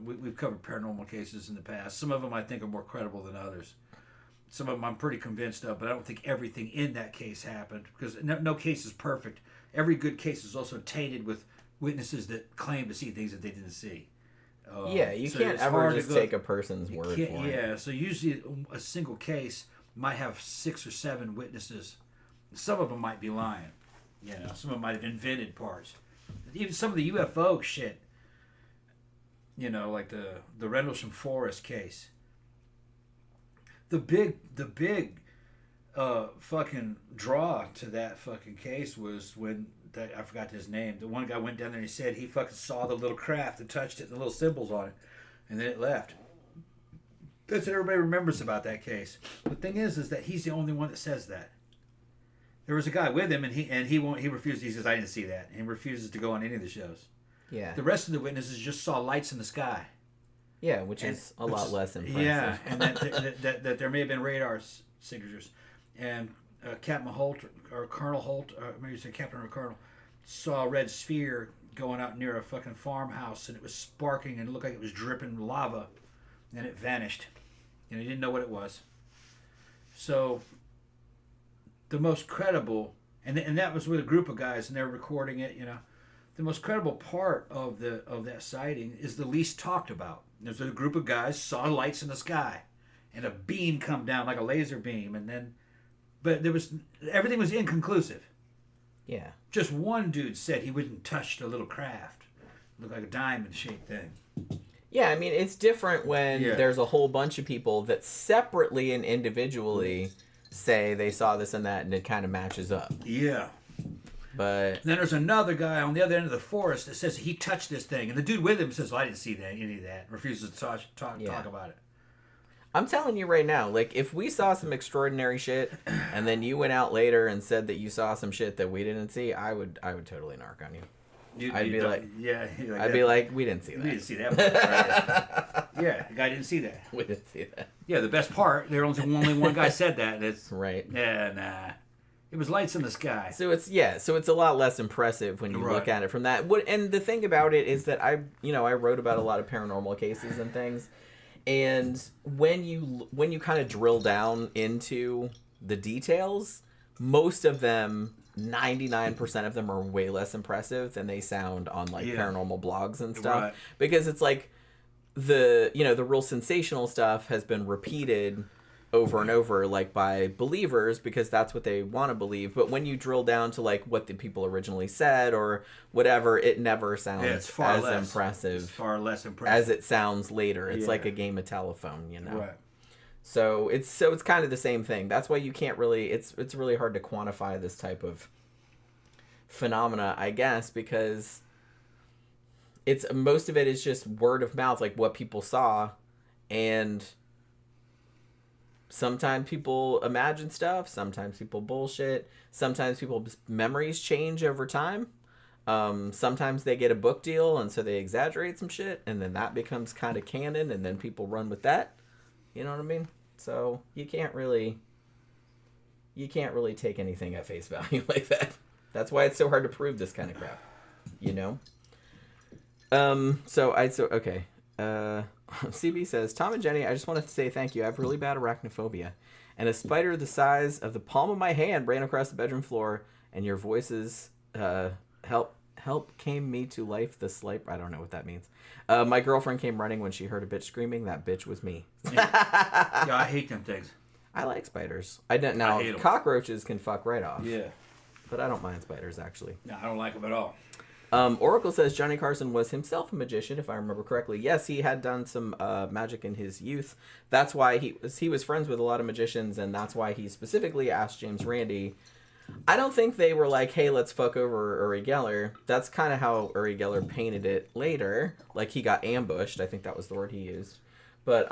[SPEAKER 4] we've covered paranormal cases in the past. Some of them I think are more credible than others. Some of them I'm pretty convinced of, but I don't think everything in that case happened, because no case is perfect. Every good case is also tainted with witnesses that claim to see things that they didn't see.
[SPEAKER 3] You can't ever just take a person's word for it.
[SPEAKER 4] Yeah, so usually a single case might have 6 or 7 witnesses. Some of them might be lying. Some of them might have invented parts. Even some of the UFO shit, like the Rendlesham Forest case. The big fucking draw to that fucking case was when I forgot his name. The one guy went down there and he said he fucking saw the little craft and touched it and the little symbols on it, and then it left. That's what everybody remembers about that case. The thing is that he's the only one that says that. There was a guy with him, and he refused. He says, "I didn't see that," and he refuses to go on any of the shows. Yeah. The rest of the witnesses just saw lights in the sky.
[SPEAKER 3] Yeah, which is a lot less impressive.
[SPEAKER 4] Yeah, and that there may have been radar signatures, and Captain Holt or Colonel Holt, or maybe you say Captain or Colonel, saw a red sphere going out near a fucking farmhouse, and it was sparking and it looked like it was dripping lava, and it vanished. He didn't know what it was. So the most credible, and that was with a group of guys, and they're recording it. The most credible part of that sighting is the least talked about. There's a group of guys saw lights in the sky, and a beam come down like a laser beam, but everything was inconclusive. Yeah. Just one dude said he wouldn't touch the little craft. It looked like a diamond-shaped thing.
[SPEAKER 3] Yeah, I mean, it's different when there's a whole bunch of people that separately and individually say they saw this and that, and it kind of matches up.
[SPEAKER 4] Yeah.
[SPEAKER 3] But
[SPEAKER 4] then there's another guy on the other end of the forest that says he touched this thing, and the dude with him says, well, "I didn't see that, any of that." Refuses to talk about it.
[SPEAKER 3] I'm telling you right now, like, if we saw some extraordinary shit, and then you went out later and said that you saw some shit that we didn't see, I would totally narc on you. I'd be like, we didn't see that.
[SPEAKER 4] We didn't see that. Right? Yeah, the guy didn't see that.
[SPEAKER 3] We didn't see that.
[SPEAKER 4] Yeah, the best part, there only one guy said that. It's
[SPEAKER 3] right.
[SPEAKER 4] Yeah, nah. It was lights in the sky.
[SPEAKER 3] So it's a lot less impressive when you look at it from that. And the thing about it is that I wrote about a lot of paranormal cases and things. And when you kind of drill down into the details, most of them, 99% of them, are way less impressive than they sound on like paranormal blogs and stuff. Right. Because it's like the real sensational stuff has been repeated over and over, like, by believers, because that's what they want to believe. But when you drill down to like what the people originally said or whatever, it never sounds impressive.
[SPEAKER 4] It's far less impressive
[SPEAKER 3] as it sounds later. It's like a game of telephone, Right. So it's kind of the same thing. That's why you can't really. It's really hard to quantify this type of phenomena, I guess, because it's most of it is just word of mouth, like what people saw, and sometimes people imagine stuff, sometimes people bullshit, sometimes people's memories change over time. Sometimes they get a book deal and so they exaggerate some shit, and then that becomes kind of canon, and then people run with that. You know what I mean? So you can't really take anything at face value like that. That's why it's so hard to prove this kind of crap. Okay. CB says, Tom and Jenny, I just want to say thank you. I have really bad arachnophobia, and a spider the size of the palm of my hand ran across the bedroom floor, and your voices help came me to life. The slight, I don't know what that means. My girlfriend came running when she heard a bitch screaming. That bitch was me.
[SPEAKER 4] Yeah, I hate them things.
[SPEAKER 3] I like spiders. I hate cockroaches can fuck right off.
[SPEAKER 4] Yeah,
[SPEAKER 3] but I don't mind spiders, actually.
[SPEAKER 4] No, I don't like them at all.
[SPEAKER 3] Oracle says Johnny Carson was himself a magician, if I remember correctly. Yes, he had done some magic in his youth. That's why he was friends with a lot of magicians, and that's why he specifically asked James Randi. I don't think they were like, hey, let's fuck over Uri Geller. That's kind of how Uri Geller painted it later. Like, he got ambushed. I think that was the word he used. But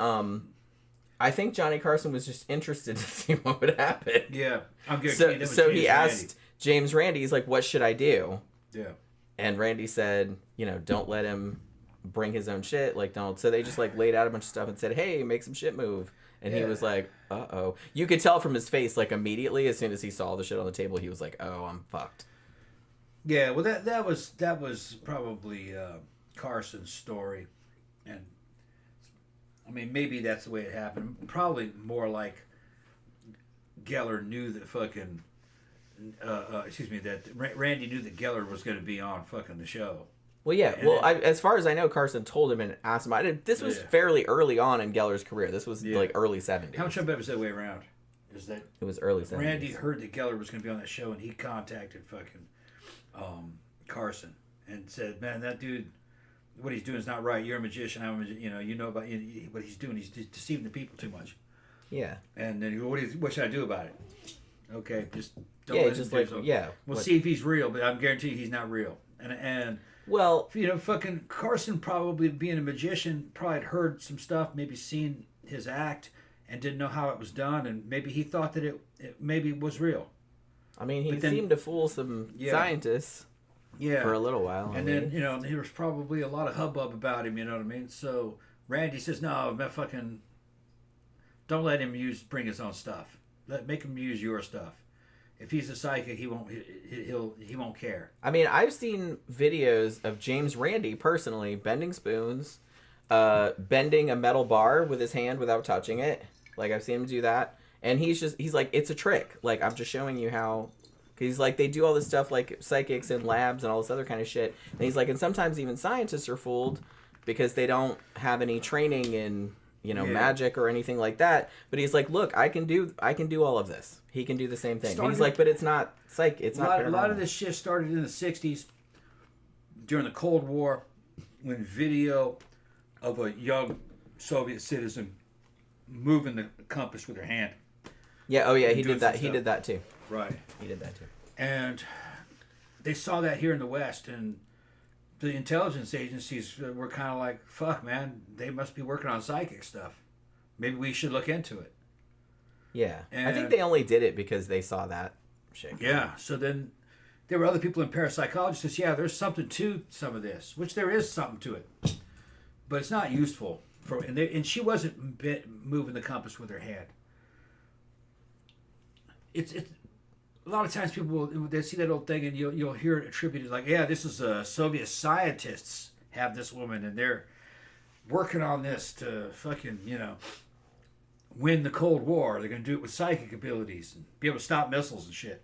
[SPEAKER 3] I think Johnny Carson was just interested to see what would happen.
[SPEAKER 4] Yeah. I'm good.
[SPEAKER 3] So he asked James Randi, he's like, what should I do?
[SPEAKER 4] Yeah.
[SPEAKER 3] And Randi said, don't let him bring his own shit. Like, don't. So they just like laid out a bunch of stuff and said, hey, make some shit move. And he was like, uh-oh. You could tell from his face, like, immediately, as soon as he saw the shit on the table, he was like, oh, I'm fucked.
[SPEAKER 4] Yeah, well, that was probably Carson's story. And, I mean, maybe that's the way it happened. Probably more like Geller knew that fucking... that Randi knew that Geller was going to be on fucking the show.
[SPEAKER 3] Well, yeah. As far as I know, Carson told him and asked him. This was fairly early on in Geller's career. This was like early 70s.
[SPEAKER 4] How much of it was that way around? Is that
[SPEAKER 3] it was early 70s.
[SPEAKER 4] Randi heard that Geller was going to be on that show, and he contacted fucking Carson and said, "Man, that dude, what he's doing is not right. You're a magician. I'm a magician. You know about what he's doing. He's deceiving the people too much." Yeah. And then what should I do about it? Okay, just don't let him do so. We'll see if he's real, but I'm guaranteed he's not real. And
[SPEAKER 3] well,
[SPEAKER 4] fucking Carson, probably being a magician, probably had heard some stuff, maybe seen his act, and didn't know how it was done, and maybe he thought that it maybe was real.
[SPEAKER 3] I mean, he seemed to fool some scientists for a little while.
[SPEAKER 4] And then, there was probably a lot of hubbub about him, you know what I mean? So Randi says, no, fucking, don't let him bring his own stuff. Make him use your stuff. If he's a psychic, he won't care.
[SPEAKER 3] I mean, I've seen videos of James Randi personally bending spoons, bending a metal bar with his hand without touching it. Like, I've seen him do that, and he's like, it's a trick. Like, I'm just showing you how. Cause he's like, they do all this stuff like psychics in labs and all this other kind of shit. And he's like, and sometimes even scientists are fooled because they don't have any training in magic or anything like that. But he's like, look, I can do all of this. He can do the same thing. He's like, but it's not psych. It's not.
[SPEAKER 4] A lot of this shit started in the '60s during the Cold War, when video of a young Soviet citizen moving the compass with her hand.
[SPEAKER 3] Yeah. Oh yeah. He did that. He did that too.
[SPEAKER 4] Right.
[SPEAKER 3] He did that too.
[SPEAKER 4] And they saw that here in the West, and the intelligence agencies were kind of like, fuck, man, they must be working on psychic stuff. Maybe we should look into it.
[SPEAKER 3] Yeah.
[SPEAKER 4] And
[SPEAKER 3] I think they only did it because they saw that shit.
[SPEAKER 4] Yeah. So then there were other people in parapsychology who says, yeah, there's something to some of this, which there is something to it. But it's not useful. And she wasn't moving the compass with her head. It's a lot of times people they see that old thing and you'll hear it attributed like, yeah, this is Soviet scientists have this woman and they're working on this to fucking, win the Cold War. They're going to do it with psychic abilities and be able to stop missiles and shit.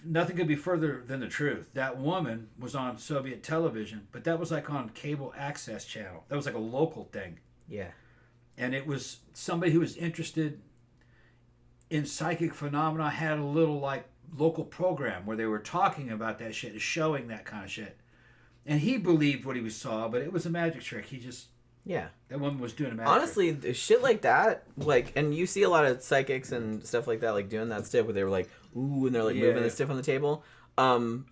[SPEAKER 4] Nothing could be further than the truth. That woman was on Soviet television, but that was like on cable access channel. That was like a local thing.
[SPEAKER 3] Yeah.
[SPEAKER 4] And it was somebody who was interested in psychic phenomena, had a little like local program where they were talking about that shit, showing that kind of shit. And he believed what he saw, but it was a magic trick. He just...
[SPEAKER 3] Yeah.
[SPEAKER 4] That woman was doing a magic
[SPEAKER 3] Honestly,
[SPEAKER 4] trick.
[SPEAKER 3] shit like that, like, and you see a lot of psychics and stuff like that, like, doing that stuff where they were like, ooh, and they're, like, moving the stuff on the table.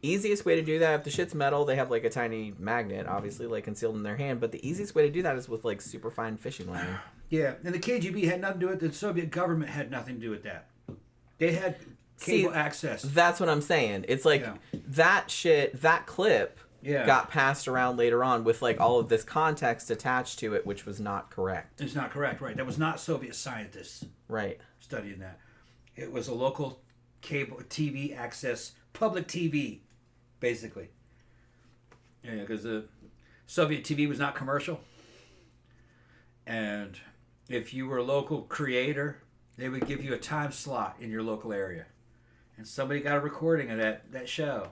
[SPEAKER 3] Easiest way to do that, if the shit's metal, they have, like, a tiny magnet, obviously, like, concealed in their hand, but the easiest way to do that is with, like, super fine fishing line.
[SPEAKER 4] Yeah, and the KGB had nothing to do with it. The Soviet government had nothing to do with that. They had cable access.
[SPEAKER 3] That's what I'm saying. It's like, that shit, that clip...
[SPEAKER 4] Yeah.
[SPEAKER 3] got passed around later on with like all of this context attached to it, which was not correct.
[SPEAKER 4] It's not correct, right? That was not Soviet scientists,
[SPEAKER 3] right,
[SPEAKER 4] studying that. It was a local cable TV access, public TV, basically. Yeah, because the Soviet TV was not commercial, and if you were a local creator, they would give you a time slot in your local area, and somebody got a recording of that show,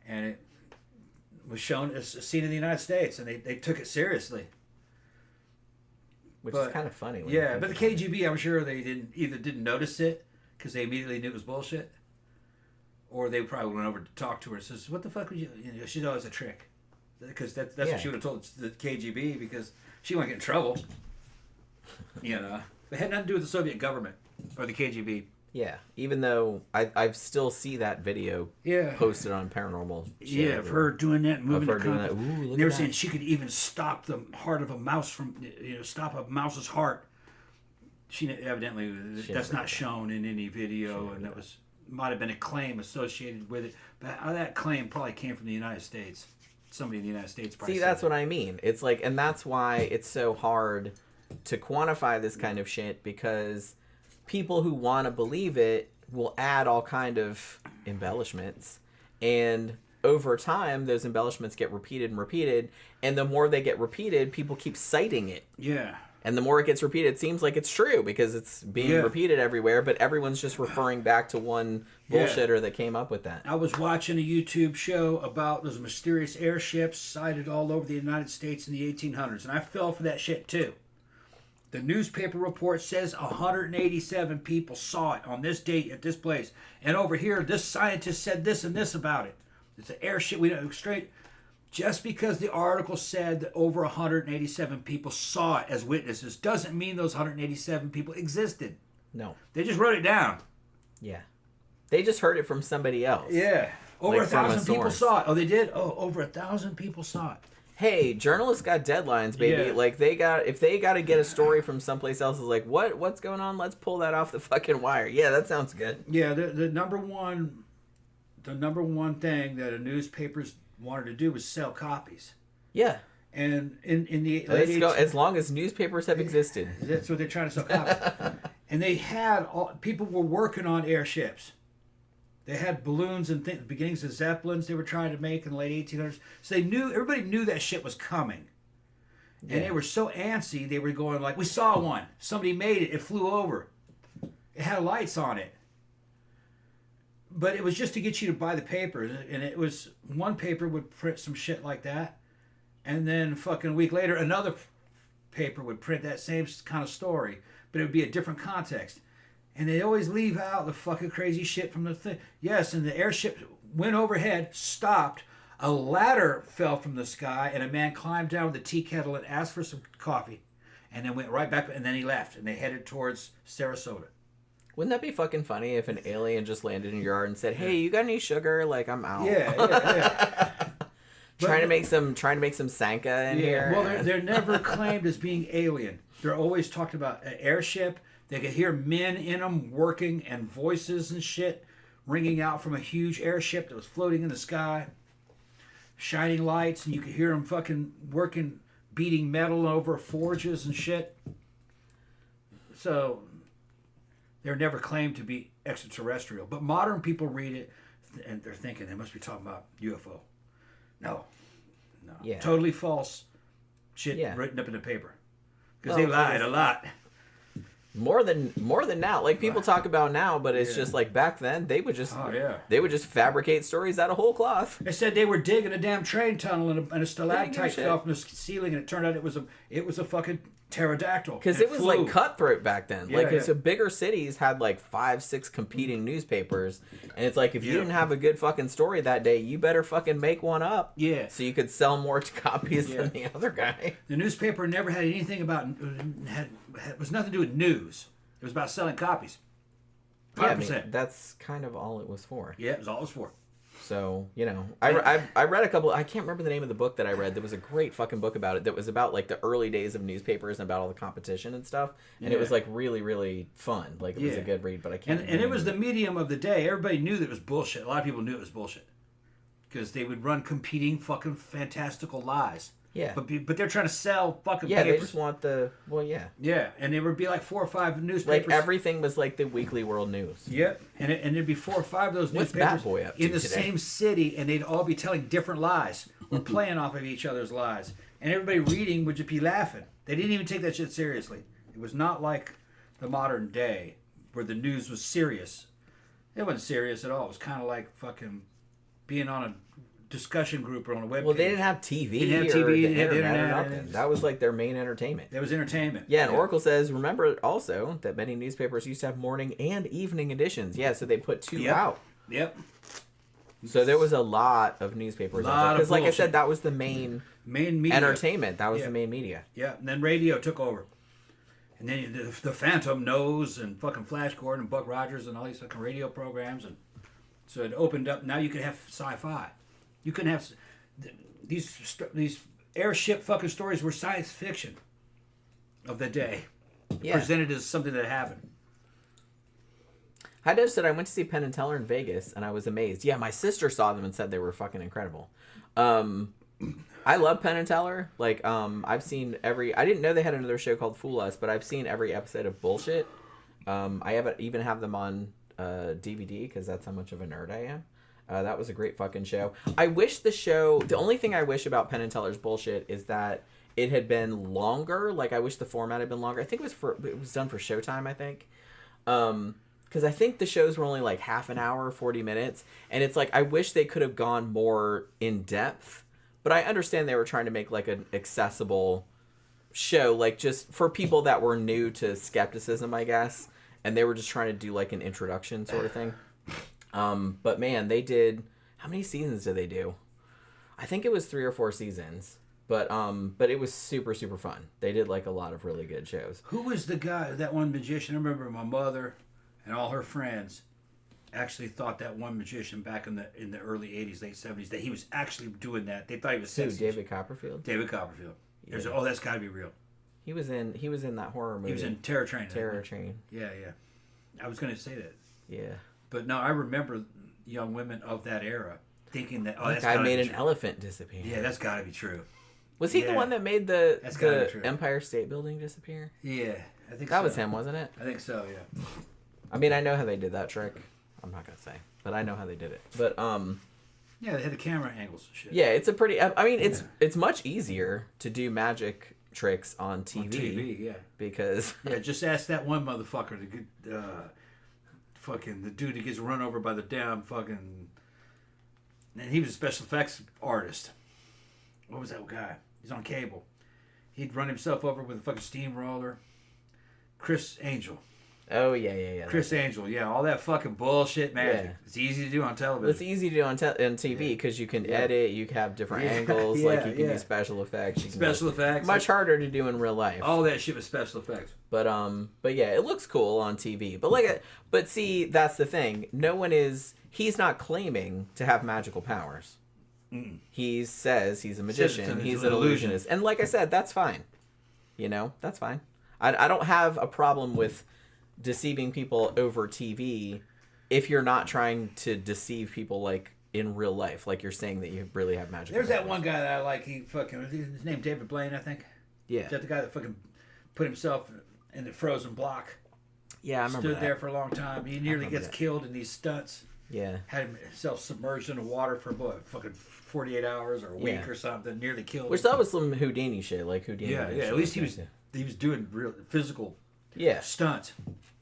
[SPEAKER 4] and it was shown as seen in the United States, and they took it seriously.
[SPEAKER 3] Which is kind of funny.
[SPEAKER 4] Yeah, but the KGB, I'm sure they didn't notice it because they immediately knew it was bullshit, or they probably went over to talk to her and says, "What the fuck would you?" She knows it's a trick, because that's what she would have told the KGB because she wouldn't get in trouble. It had nothing to do with the Soviet government or the KGB.
[SPEAKER 3] Yeah, even though I still see that video posted on Paranormal.
[SPEAKER 4] Yeah, of her doing that, moving the compass. They were saying
[SPEAKER 3] that.
[SPEAKER 4] she could even stop the heart of a mouse from, stop a mouse's heart. That's not shown in any video, and that might have been a claim associated with it. But that claim probably came from the United States. Somebody in the United States probably
[SPEAKER 3] See, that's what I mean. It's like, and that's why it's so hard to quantify this kind of shit, because people who want to believe it will add all kind of embellishments, and over time those embellishments get repeated and repeated, and the more they get repeated, people keep citing it.
[SPEAKER 4] Yeah.
[SPEAKER 3] And the more it gets repeated, it seems like it's true because it's being repeated everywhere, but everyone's just referring back to one bullshitter that came up with that.
[SPEAKER 4] I was watching a YouTube show about those mysterious airships sighted all over the United States in the 1800s, and I fell for that shit too. The newspaper report says 187 people saw it on this date at this place. And over here, this scientist said this and this about it. It's an airship. We don't straight. Just because the article said that over 187 people saw it as witnesses doesn't mean those 187 people existed.
[SPEAKER 3] No.
[SPEAKER 4] They just wrote it down.
[SPEAKER 3] Yeah. They just heard it from somebody else.
[SPEAKER 4] Yeah. Over 1,000 people saw it. Oh, they did? Oh, over 1,000 people saw it.
[SPEAKER 3] Hey, journalists got deadlines, baby.
[SPEAKER 4] Yeah.
[SPEAKER 3] Like if they got to get a story from someplace else, is like, what's going on? Let's pull that off the fucking wire. Yeah, that sounds good.
[SPEAKER 4] Yeah, the number one thing that a newspapers wanted to do was sell copies.
[SPEAKER 3] Yeah.
[SPEAKER 4] And in the late
[SPEAKER 3] as long as newspapers have existed,
[SPEAKER 4] that's what they're trying to sell copies. And they had people were working on airships. They had balloons and beginnings of Zeppelins they were trying to make in the late 1800s. So everybody knew that shit was coming. Yeah. And they were so antsy, they were going like, we saw one. Somebody made it. It flew over. It had lights on it. But it was just to get you to buy the paper. And it was, one paper would print some shit like that. And then fucking a week later, another paper would print that same kind of story. But it would be a different context. And they always leave out the fucking crazy shit from the thing. Yes, and the airship went overhead, stopped. A ladder fell from the sky, and a man climbed down with a tea kettle and asked for some coffee. And then went right back, and then he left. And they headed towards Sarasota.
[SPEAKER 3] Wouldn't that be fucking funny if an alien just landed in your yard and said, "Hey, you got any sugar? Like, I'm out."
[SPEAKER 4] Yeah.
[SPEAKER 3] trying to make some Sanka in here.
[SPEAKER 4] Well, they're never claimed as being alien. They're always talked about an airship. They could hear men in them working and voices and shit ringing out from a huge airship that was floating in the sky. Shining lights, and you could hear them fucking working, beating metal over forges and shit. So, they're never claimed to be extraterrestrial. But modern people read it, and they're thinking they must be talking about UFO. No.
[SPEAKER 3] Yeah.
[SPEAKER 4] Totally false shit written up in the paper. Because
[SPEAKER 3] Well,
[SPEAKER 4] they lied a lot.
[SPEAKER 3] More than now. Like, people talk about now, but it's just like back then they would just fabricate stories out of whole cloth.
[SPEAKER 4] They said they were digging a damn train tunnel and a stalactite fell from the ceiling, and it turned out it was a fucking pterodactyl.
[SPEAKER 3] Because it was like cutthroat back then.
[SPEAKER 4] Yeah,
[SPEAKER 3] like, so bigger cities had like 5-6 competing newspapers, and it's like if you didn't have a good fucking story that day, you better fucking make one up.
[SPEAKER 4] Yeah.
[SPEAKER 3] So you could sell more copies than the other guy.
[SPEAKER 4] The newspaper never had anything about it was nothing to do with news. It was about selling copies. 100%.
[SPEAKER 3] Yeah, I mean, that's kind of all it was for.
[SPEAKER 4] Yeah, it was all it was for.
[SPEAKER 3] So, you know, I read a couple, I can't remember the name of the book that I read. There was a great fucking book about it that was about like the early days of newspapers and about all the competition and stuff. And it was like really, really fun. Like, it was a good read, but I can't
[SPEAKER 4] And it was the medium of the day. Everybody knew that it was bullshit. A lot of people knew it was bullshit. Because they would run competing fucking fantastical lies.
[SPEAKER 3] Yeah.
[SPEAKER 4] But they're trying to sell fucking
[SPEAKER 3] papers.
[SPEAKER 4] papers.
[SPEAKER 3] They just want the,
[SPEAKER 4] Yeah, and there would be like 4 or 5 newspapers.
[SPEAKER 3] Like, everything was like the Weekly World News.
[SPEAKER 4] Yep, and there'd be 4 or 5 of those
[SPEAKER 3] What's
[SPEAKER 4] newspapers
[SPEAKER 3] Bat Boy up to
[SPEAKER 4] in the
[SPEAKER 3] today?
[SPEAKER 4] same city, and they'd all be telling different lies or playing off of each other's lies. And everybody reading would just be laughing. They didn't even take that shit seriously. It was not like the modern day where the news was serious. It wasn't serious at all. It was kind of like fucking being on a discussion group or on a web
[SPEAKER 3] Well,
[SPEAKER 4] page.
[SPEAKER 3] they didn't have TV.
[SPEAKER 4] They didn't have TV,
[SPEAKER 3] or
[SPEAKER 4] they
[SPEAKER 3] the
[SPEAKER 4] didn't have
[SPEAKER 3] internet or
[SPEAKER 4] internet.
[SPEAKER 3] nothing. That was like their main entertainment.
[SPEAKER 4] That was entertainment.
[SPEAKER 3] Yeah, and Oracle says, remember also that many newspapers used to have morning and evening editions. Yeah, so they put 2 out.
[SPEAKER 4] Yep.
[SPEAKER 3] So there was a lot of newspapers out there. Because like I said, that was the main
[SPEAKER 4] media.
[SPEAKER 3] entertainment. That was the main media.
[SPEAKER 4] Yeah, and then radio took over. And then the Phantom Nose and fucking Flash Gordon and Buck Rogers and all these fucking radio programs. And so it opened up. Now you could have sci-fi. You couldn't have... These airship fucking stories were science fiction of the day.
[SPEAKER 3] Yeah.
[SPEAKER 4] Presented as something that happened.
[SPEAKER 3] I just said I went to see Penn and Teller in Vegas, and I was amazed. Yeah, my sister saw them and said they were fucking incredible. I love Penn and Teller. Like, I've seen I didn't know they had another show called Fool Us, but I've seen every episode of Bullshit. I even have them on DVD because that's how much of a nerd I am. That was a great fucking show. I wish the only thing I wish about Penn and Teller's Bullshit is that it had been longer. Like, I wish the format had been longer. I think it was done for Showtime, I think. Because I think the shows were only like half an hour, 40 minutes. And it's like, I wish they could have gone more in depth. But I understand they were trying to make like an accessible show, like just for people that were new to skepticism, I guess. And they were just trying to do like an introduction sort of thing. But man, they did, how many seasons did they do? I think it was 3 or 4 seasons, but it was super, super fun. They did like a lot of really good shows.
[SPEAKER 4] Who was the guy, that one magician? I remember my mother and all her friends actually thought that one magician back in the early 80s, late 70s, that he was actually doing that. They thought he was sexy.
[SPEAKER 3] David Copperfield?
[SPEAKER 4] David Copperfield.
[SPEAKER 3] Yeah.
[SPEAKER 4] That's got to be real.
[SPEAKER 3] He was in that horror movie.
[SPEAKER 4] He was in Terror Train.
[SPEAKER 3] Terror Train.
[SPEAKER 4] Yeah. I was going to say that.
[SPEAKER 3] Yeah.
[SPEAKER 4] But no, I remember young women of that era thinking that,
[SPEAKER 3] that guy made an elephant disappear.
[SPEAKER 4] Yeah, that's got to be true.
[SPEAKER 3] Was he the one that made the Empire State Building disappear?
[SPEAKER 4] Yeah, I think
[SPEAKER 3] that was him, wasn't it?
[SPEAKER 4] I think so, yeah.
[SPEAKER 3] I mean, I know how they did that trick. I'm not going to say, but I know how they did it. But,
[SPEAKER 4] yeah, they had the camera angles and shit.
[SPEAKER 3] Yeah, it's a pretty, I mean, it's much easier to do magic tricks on TV.
[SPEAKER 4] On TV, yeah.
[SPEAKER 3] Because...
[SPEAKER 4] Yeah, just ask that one motherfucker to get, fucking, the dude that gets run over by the damn fucking... And he was a special effects artist. What was that guy? He's on cable. He'd run himself over with a fucking steamroller. Chris Angel.
[SPEAKER 3] Oh, yeah.
[SPEAKER 4] Chris Angel, all that fucking bullshit magic.
[SPEAKER 3] Yeah.
[SPEAKER 4] It's easy to do on television.
[SPEAKER 3] It's easy to do on TV because you can edit, you can have different angles, you can do special effects.
[SPEAKER 4] Special effects.
[SPEAKER 3] Much harder to do in real life.
[SPEAKER 4] All that shit was special effects.
[SPEAKER 3] But yeah, it looks cool on TV. But see, that's the thing. He's not claiming to have magical powers. Mm. He says he's a magician. He's an illusionist. And like I said, that's fine. That's fine. I don't have a problem with deceiving people over TV if you're not trying to deceive people like in real life, like you're saying that you really have magic.
[SPEAKER 4] There's that one guy that I like. His name David Blaine, I think.
[SPEAKER 3] Yeah.
[SPEAKER 4] Is that the guy that fucking put himself in the frozen block?
[SPEAKER 3] Yeah, I remember
[SPEAKER 4] Stood there for a long time. He nearly gets killed in these stunts.
[SPEAKER 3] Yeah.
[SPEAKER 4] Had himself submerged in the water for fucking 48 hours or a week or something. Nearly killed.
[SPEAKER 3] Which that was some Houdini shit, like Houdini.
[SPEAKER 4] Yeah. At least he was doing real physical stunts.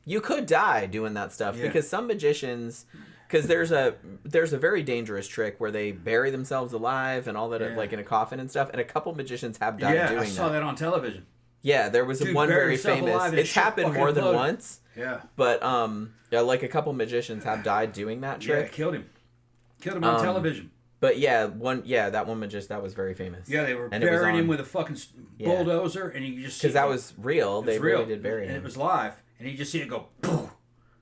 [SPEAKER 3] You could die doing that stuff because some magicians, because there's a very dangerous trick where they bury themselves alive and all that, like in a coffin and stuff, and a couple magicians have died doing that.
[SPEAKER 4] I saw that on television.
[SPEAKER 3] Yeah, there was one very famous. It's happened more than once.
[SPEAKER 4] Yeah.
[SPEAKER 3] But like a couple magicians have died doing that trick.
[SPEAKER 4] Yeah, killed him on television.
[SPEAKER 3] But that one magician, that was very famous.
[SPEAKER 4] Yeah, they were burying him with a fucking bulldozer, and you just
[SPEAKER 3] because that was real. They really did bury him,
[SPEAKER 4] and it was live, and you just see it go, poof.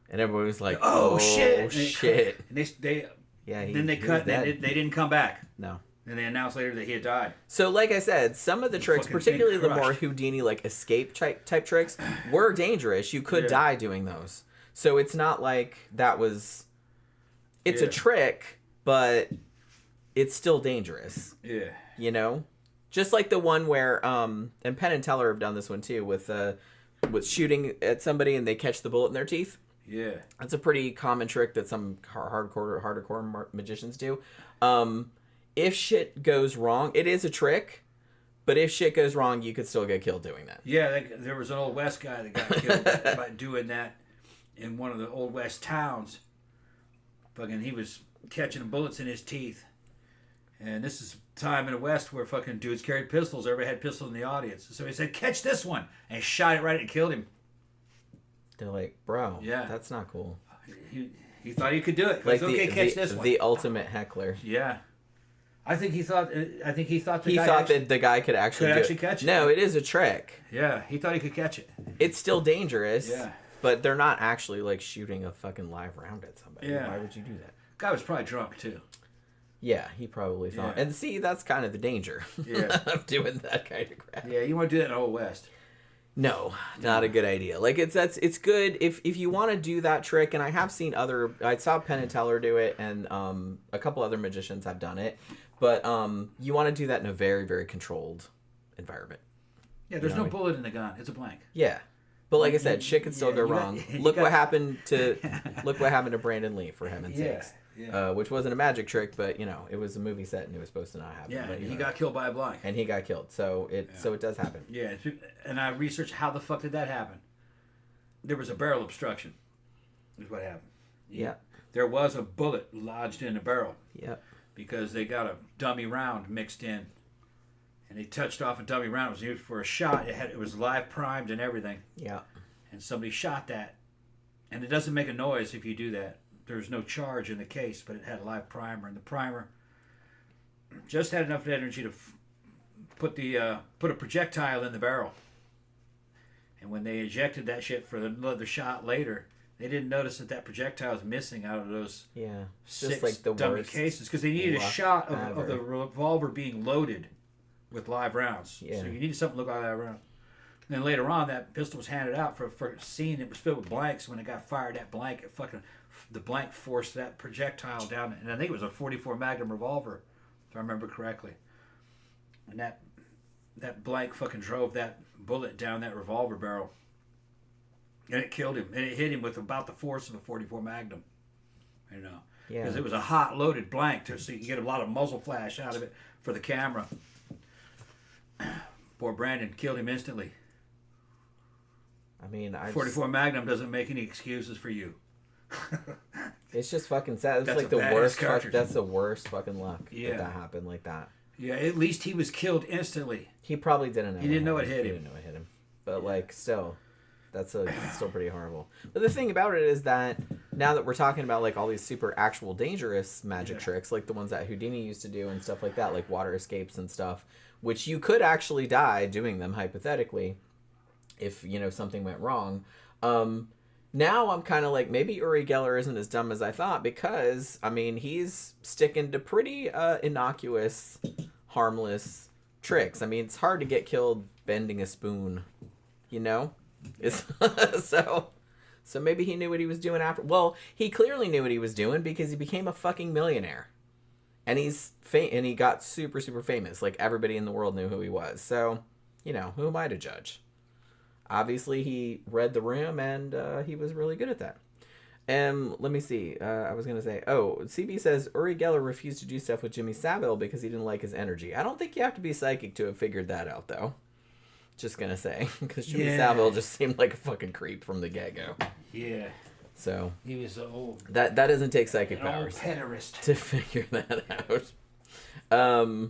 [SPEAKER 3] And everyone was like,
[SPEAKER 4] "Oh shit!"
[SPEAKER 3] And
[SPEAKER 4] then they cut, and they didn't come back.
[SPEAKER 3] No.
[SPEAKER 4] And they announced later that he had died.
[SPEAKER 3] So, like I said, some of the tricks, particularly the more Houdini like escape type tricks, were dangerous. You could die doing those. So it's not like that was. It's a trick, but it's still dangerous.
[SPEAKER 4] Yeah.
[SPEAKER 3] Just like the one where and Penn and Teller have done this one too with shooting at somebody and they catch the bullet in their teeth.
[SPEAKER 4] Yeah.
[SPEAKER 3] That's a pretty common trick that some hardcore magicians do. If shit goes wrong, it is a trick, but if shit goes wrong, you could still get killed doing that.
[SPEAKER 4] Yeah, there was an Old West guy that got killed by doing that in one of the Old West towns. Fucking, he was catching bullets in his teeth. And this is time in the West where fucking dudes carried pistols. Everybody had pistols in the audience. So he said, "Catch this one." And he shot it right and killed him.
[SPEAKER 3] They're like, bro, that's not cool.
[SPEAKER 4] He thought he could do it. Like, okay, catch this one.
[SPEAKER 3] The ultimate heckler.
[SPEAKER 4] Yeah. I think he thought
[SPEAKER 3] that the guy could actually
[SPEAKER 4] catch it.
[SPEAKER 3] No, it is a trick.
[SPEAKER 4] Yeah, he thought he could catch it.
[SPEAKER 3] It's still dangerous.
[SPEAKER 4] Yeah.
[SPEAKER 3] But they're not actually like shooting a fucking live round at somebody.
[SPEAKER 4] Yeah.
[SPEAKER 3] Why would you do that?
[SPEAKER 4] Guy was probably drunk too.
[SPEAKER 3] Yeah, he probably thought.
[SPEAKER 4] Yeah.
[SPEAKER 3] And see, that's kind of the danger of doing that kind of crap.
[SPEAKER 4] Yeah, you want to do that in the Old West.
[SPEAKER 3] No, not a good idea. Like it's good if you want to do that trick, and I saw Penn and Teller do it, and a couple other magicians have done it, but you want to do that in a very, very controlled environment.
[SPEAKER 4] Yeah, there's no bullet in the gun; it's a blank.
[SPEAKER 3] Yeah, but like I said, shit can still go wrong. Look what happened to Brandon Lee, for heaven's sakes. Yeah. Which wasn't a magic trick, but it was a movie set and it was supposed to not happen.
[SPEAKER 4] Yeah,
[SPEAKER 3] but,
[SPEAKER 4] he got killed by a blank.
[SPEAKER 3] And he got killed, so it does happen.
[SPEAKER 4] Yeah, and I researched how the fuck did that happen. There was a barrel obstruction. Is what happened.
[SPEAKER 3] Yeah.
[SPEAKER 4] There was a bullet lodged in the barrel.
[SPEAKER 3] Yeah.
[SPEAKER 4] Because they got a dummy round mixed in, and they touched off a dummy round. It was used for a shot. It was live primed and everything.
[SPEAKER 3] Yeah.
[SPEAKER 4] And somebody shot that, and it doesn't make a noise if you do that. There's no charge in the case, but it had a live primer, and the primer just had enough energy to put a projectile in the barrel. And when they ejected that shit for another shot later, they didn't notice that projectile was missing out of those six
[SPEAKER 3] like the
[SPEAKER 4] dummy
[SPEAKER 3] worst
[SPEAKER 4] cases because they needed a shot of the revolver being loaded with live rounds.
[SPEAKER 3] Yeah.
[SPEAKER 4] So you needed something to look like live rounds. And then later on, that pistol was handed out for a scene that was filled with blanks. When it got fired, that blank, the blank forced that projectile down. And I think it was a .44 Magnum revolver, if I remember correctly. And that blank fucking drove that bullet down that revolver barrel. And it killed him. And it hit him with about the force of a .44 Magnum. Because it was a hot loaded blank, so you could get a lot of muzzle flash out of it for the camera. Poor Brandon killed him instantly.
[SPEAKER 3] I mean,
[SPEAKER 4] 44 Magnum doesn't make any excuses for you.
[SPEAKER 3] It's just fucking sad. It's like the worst. That's the worst fucking luck that happened like that.
[SPEAKER 4] Yeah, at least he was killed instantly.
[SPEAKER 3] He probably didn't know.
[SPEAKER 4] He didn't know it hit him.
[SPEAKER 3] He didn't know it hit him. But like, still. That's still pretty horrible. But the thing about it is that now that we're talking about like all these super actual dangerous magic tricks, like the ones that Houdini used to do and stuff like that, like water escapes and stuff, which you could actually die doing them hypothetically if, you know, something went wrong. Now I'm kind of like, maybe Uri Geller isn't as dumb as I thought, because, I mean, he's sticking to pretty innocuous, harmless tricks. I mean, it's hard to get killed bending a spoon, you know? It's so maybe he knew what he was doing after. Well, he clearly knew what he was doing because he became a fucking millionaire. And and he got super, super famous. Like, everybody in the world knew who he was. So, you know, who am I to judge? Obviously, he read the room, and he was really good at that. And let me see. I was going to say, CB says, Uri Geller refused to do stuff with Jimmy Savile because he didn't like his energy. I don't think you have to be psychic to have figured that out, though. Just going to say. Because Jimmy Savile just seemed like a fucking creep from the get-go.
[SPEAKER 4] Yeah.
[SPEAKER 3] So.
[SPEAKER 4] He was an old...
[SPEAKER 3] That doesn't take psychic powers.
[SPEAKER 4] Old pederast.
[SPEAKER 3] To figure that out.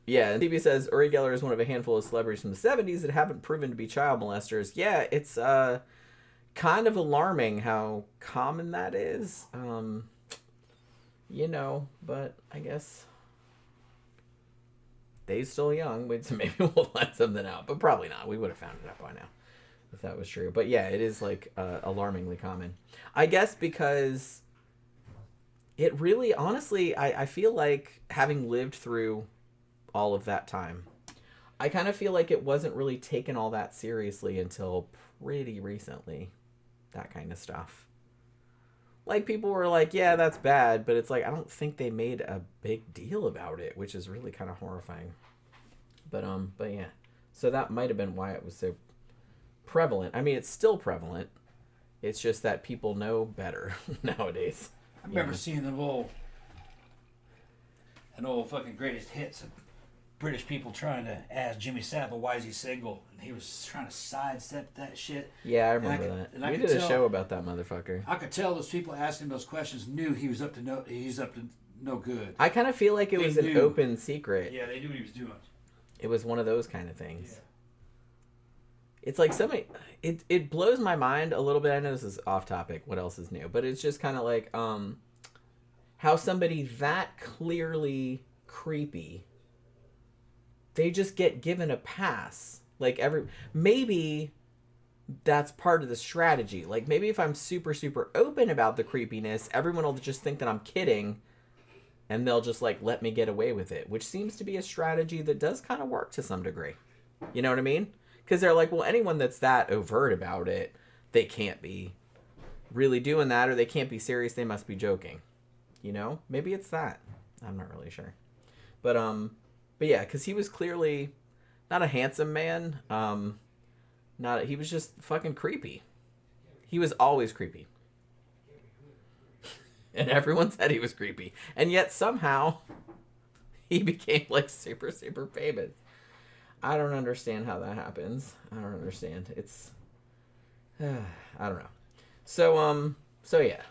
[SPEAKER 3] Yeah, and CB says, Uri Geller is one of a handful of celebrities from the 70s that haven't proven to be child molesters. Yeah, it's kind of alarming how common that is. You know, but I guess they're still young, so maybe we'll find something out. But probably not. We would have found it out by now if that was true. But yeah, it is like alarmingly common. I guess because it really, honestly, I feel like having lived through all of that time, I kind of feel like it wasn't really taken all that seriously until pretty recently, that kind of stuff. Like, people were like, yeah, that's bad, but it's like, I don't think they made a big deal about it, which is really kind of horrifying. But yeah, so that might have been why it was so prevalent. I mean, it's still prevalent, it's just that people know better nowadays.
[SPEAKER 4] I remember seeing an old fucking greatest hits of British people trying to ask Jimmy Savile why is he single, and he was trying to sidestep that shit.
[SPEAKER 3] Yeah, I remember that. We did a show about that motherfucker.
[SPEAKER 4] I could tell those people asking him those questions knew he's up to no good.
[SPEAKER 3] I kind of feel like it was an open secret.
[SPEAKER 4] Yeah, they knew what he was doing.
[SPEAKER 3] It was one of those kind of things. Yeah. It's like it blows my mind a little bit. I know this is off topic. What else is new? But it's just kind of like how somebody that clearly creepy, they just get given a pass. Like, maybe that's part of the strategy. Like, maybe if I'm super, super open about the creepiness, everyone will just think that I'm kidding, and they'll just, like, let me get away with it, which seems to be a strategy that does kind of work to some degree. You know what I mean? Because they're like, well, anyone that's that overt about it, they can't be really doing that, or they can't be serious, they must be joking. You know? Maybe it's that. I'm not really sure. But yeah, because he was clearly not a handsome man. He was just fucking creepy. He was always creepy. And everyone said he was creepy. And yet somehow he became like super, super famous. I don't understand how that happens. I don't understand. It's I don't know. So yeah.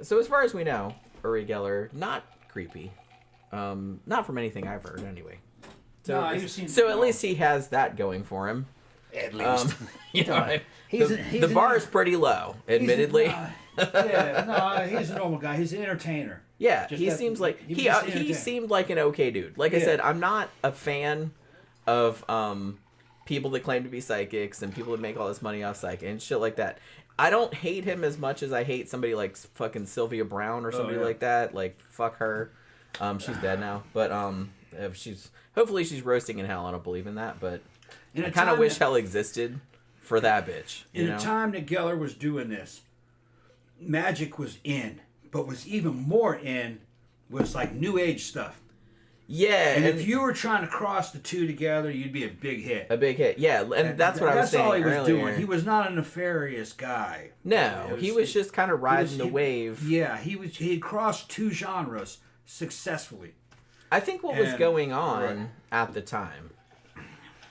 [SPEAKER 3] So as far as we know, Uri Geller, not creepy. Not from anything I've heard, anyway. So, at least he has that going for him.
[SPEAKER 4] At least.
[SPEAKER 3] You know, the bar is pretty low, admittedly.
[SPEAKER 4] He's a normal guy. He's an entertainer.
[SPEAKER 3] Yeah, he seemed like an okay dude. Like I said, I'm not a fan of people that claim to be psychics and people that make all this money off psychic and shit like that. I don't hate him as much as I hate somebody like fucking Sylvia Brown or somebody like that. Like, fuck her. She's dead now, but hopefully she's roasting in hell. I don't believe in that, but I kind of wish hell existed for that bitch.
[SPEAKER 4] In the time that Geller was doing this, magic was in, but was even more in was like new age stuff.
[SPEAKER 3] Yeah,
[SPEAKER 4] and if you were trying to cross the two together, you'd be a big hit.
[SPEAKER 3] A big hit, yeah, and that's what I was saying earlier. That's all he was doing.
[SPEAKER 4] He was not a nefarious guy.
[SPEAKER 3] No, he was just kind of riding the wave.
[SPEAKER 4] Yeah, he had crossed two genres successfully.
[SPEAKER 3] I think what was going on at the time,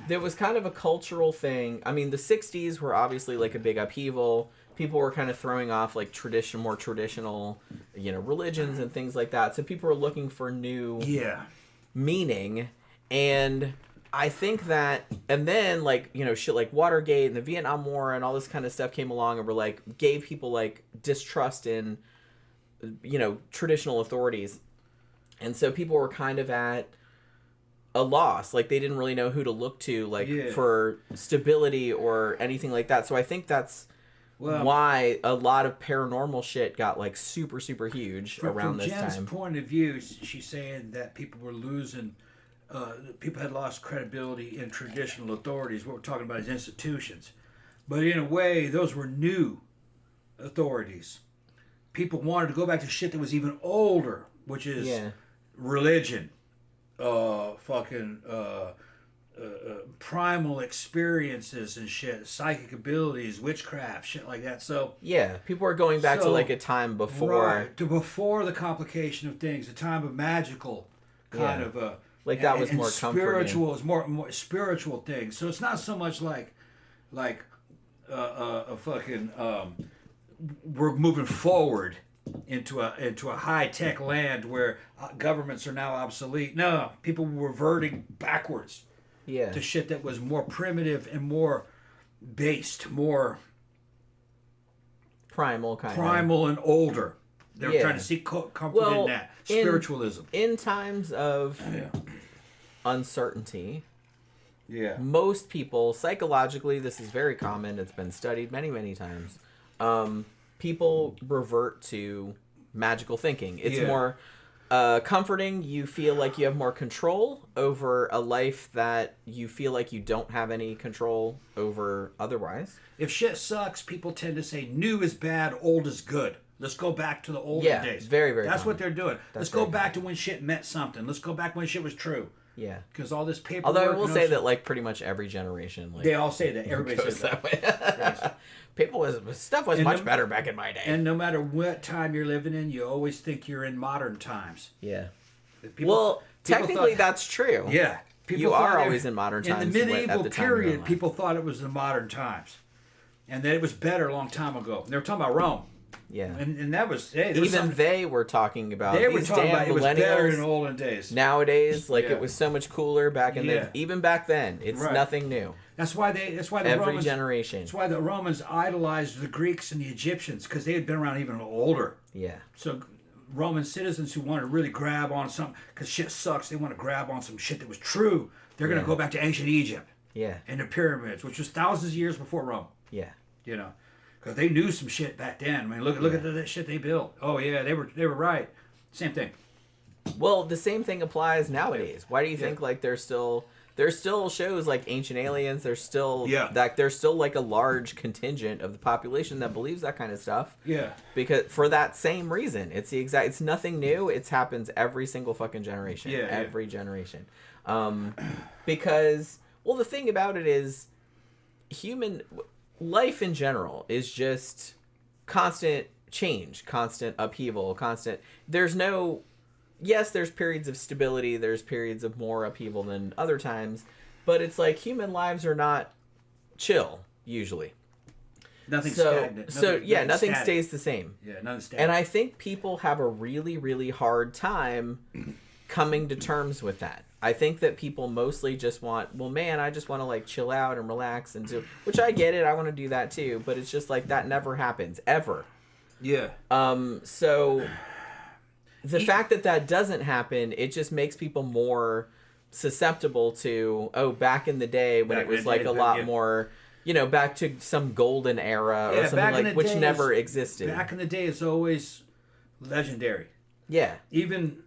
[SPEAKER 3] there was kind of a cultural thing. I mean, the 60s were obviously like a big upheaval. People were kind of throwing off like more traditional, religions and things like that. So people were looking for new meaning. And I think that, and then, like, you know, shit like Watergate and the Vietnam War and all this kind of stuff came along and were like, gave people like distrust in, you know, traditional authorities. And so people were kind of at a loss. Like, they didn't really know who to look to, like, for stability or anything like that. So I think that's why a lot of paranormal shit got, like, super, super huge around this time. From
[SPEAKER 4] Jen's point of view, she's saying that people were losing... people had lost credibility in traditional authorities. What we're talking about is institutions. But in a way, those were new authorities. People wanted to go back to shit that was even older, which is religion, primal experiences and shit, psychic abilities, witchcraft, shit like that. So
[SPEAKER 3] yeah, people are going back to like a time before,
[SPEAKER 4] to before the complication of things, a time of magical kind of
[SPEAKER 3] like that was more
[SPEAKER 4] spiritual. It's more spiritual things. So it's not so much like a fucking we're moving forward into a high tech land where governments are now obsolete. No, people were reverting backwards.
[SPEAKER 3] Yeah.
[SPEAKER 4] To shit that was more primitive and more based, more
[SPEAKER 3] primal
[SPEAKER 4] and older. They were trying to seek comfort in that spiritualism.
[SPEAKER 3] In times of uncertainty,
[SPEAKER 4] yeah,
[SPEAKER 3] most people psychologically, this is very common. It's been studied many, many times. People revert to magical thinking. It's more comforting. You feel like you have more control over a life that you feel like you don't have any control over otherwise.
[SPEAKER 4] If shit sucks, people tend to say new is bad, old is good. Let's go back to the olden days.
[SPEAKER 3] Very, very
[SPEAKER 4] That's
[SPEAKER 3] common.
[SPEAKER 4] what they're doing. Let's go back to when shit meant something. Let's go back when shit was true.
[SPEAKER 3] Yeah.
[SPEAKER 4] Because all this paperwork...
[SPEAKER 3] Although I will say that, like, pretty much every generation... Like,
[SPEAKER 4] they all say that. Everybody says that.
[SPEAKER 3] way. Stuff was much better back in my day.
[SPEAKER 4] And no matter what time you're living in, you always think you're in modern times.
[SPEAKER 3] Yeah.
[SPEAKER 4] People
[SPEAKER 3] technically
[SPEAKER 4] thought,
[SPEAKER 3] that's true.
[SPEAKER 4] Yeah.
[SPEAKER 3] You are always in modern times.
[SPEAKER 4] In the medieval period, people thought it was the modern times. And that it was better a long time ago. And they were talking about Rome.
[SPEAKER 3] Yeah.
[SPEAKER 4] And that was... Hey,
[SPEAKER 3] even they were talking about...
[SPEAKER 4] They were talking about it was better in olden days.
[SPEAKER 3] Nowadays, like, it was so much cooler back in the... Even back then, it's nothing new.
[SPEAKER 4] That's why the
[SPEAKER 3] every
[SPEAKER 4] Romans,
[SPEAKER 3] generation.
[SPEAKER 4] That's why the Romans idolized the Greeks and the Egyptians, because they had been around even older.
[SPEAKER 3] Yeah.
[SPEAKER 4] So Roman citizens who want to really grab on something, because shit sucks, they want to grab on some shit that was true. They're going to go back to ancient Egypt.
[SPEAKER 3] Yeah.
[SPEAKER 4] And the pyramids, which was thousands of years before Rome.
[SPEAKER 3] Yeah.
[SPEAKER 4] You know, because they knew some shit back then. I mean, look at that shit they built. Oh yeah, they were right. Same thing.
[SPEAKER 3] Well, the same thing applies nowadays. Why do you think like there's still shows like Ancient Aliens? There's still there's still like a large contingent of the population that believes that kind of stuff.
[SPEAKER 4] Yeah.
[SPEAKER 3] Because for that same reason, it's nothing new. It happens every single fucking generation.
[SPEAKER 4] Yeah.
[SPEAKER 3] Every generation. Because the thing about it is human life in general is just constant change, constant upheaval, constant. There's periods of stability, there's periods of more upheaval than other times, but it's like human lives are not chill usually.
[SPEAKER 4] Nothing's stagnant.
[SPEAKER 3] Nothing stays the same.
[SPEAKER 4] Yeah, nothing's stagnant.
[SPEAKER 3] And I think people have a really, really hard time coming to terms with that. I think that people mostly just want, I just want to like chill out and relax and do, which I get it. I want to do that too, but it's just like that never happens ever.
[SPEAKER 4] Yeah.
[SPEAKER 3] So the fact that doesn't happen, it just makes people more susceptible to, back in the day when it was like a lot more, back to some golden era or something like, which never existed.
[SPEAKER 4] Back in the day, it's always legendary.
[SPEAKER 3] Yeah.
[SPEAKER 4] Even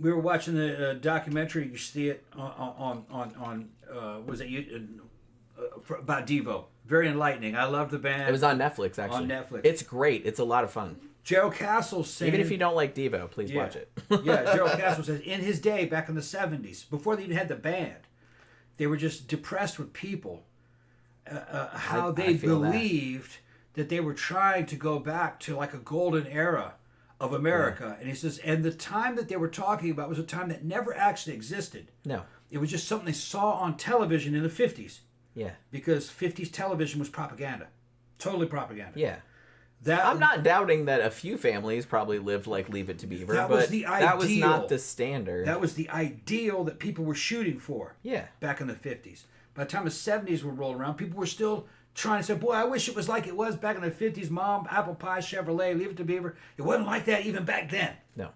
[SPEAKER 4] we were watching the documentary. You see it on was it about Devo? Very enlightening. I love the band.
[SPEAKER 3] It was on Netflix actually.
[SPEAKER 4] On Netflix.
[SPEAKER 3] It's great. It's a lot of fun.
[SPEAKER 4] Gerald Castle saying,
[SPEAKER 3] even if you don't like Devo, please watch it.
[SPEAKER 4] Gerald Castle says in his day back in the 70s, before they even had the band, they were just depressed with people. How they believed that they were trying to go back to like a golden era of America. And he says, and the time that they were talking about was a time that never actually existed.
[SPEAKER 3] No.
[SPEAKER 4] It was just something they saw on television in the 50s.
[SPEAKER 3] Yeah.
[SPEAKER 4] Because 50s television was propaganda. Totally propaganda.
[SPEAKER 3] Yeah. I'm not doubting that a few families probably lived like Leave It to Beaver, but that was not the standard.
[SPEAKER 4] That was the ideal that people were shooting for.
[SPEAKER 3] Yeah.
[SPEAKER 4] Back in the 50s. By the time the 70s were rolling around, people were still trying to say, boy, I wish it was like it was back in the 50s. Mom, apple pie, Chevrolet, Leave It to Beaver. It wasn't like that even back then.
[SPEAKER 3] No.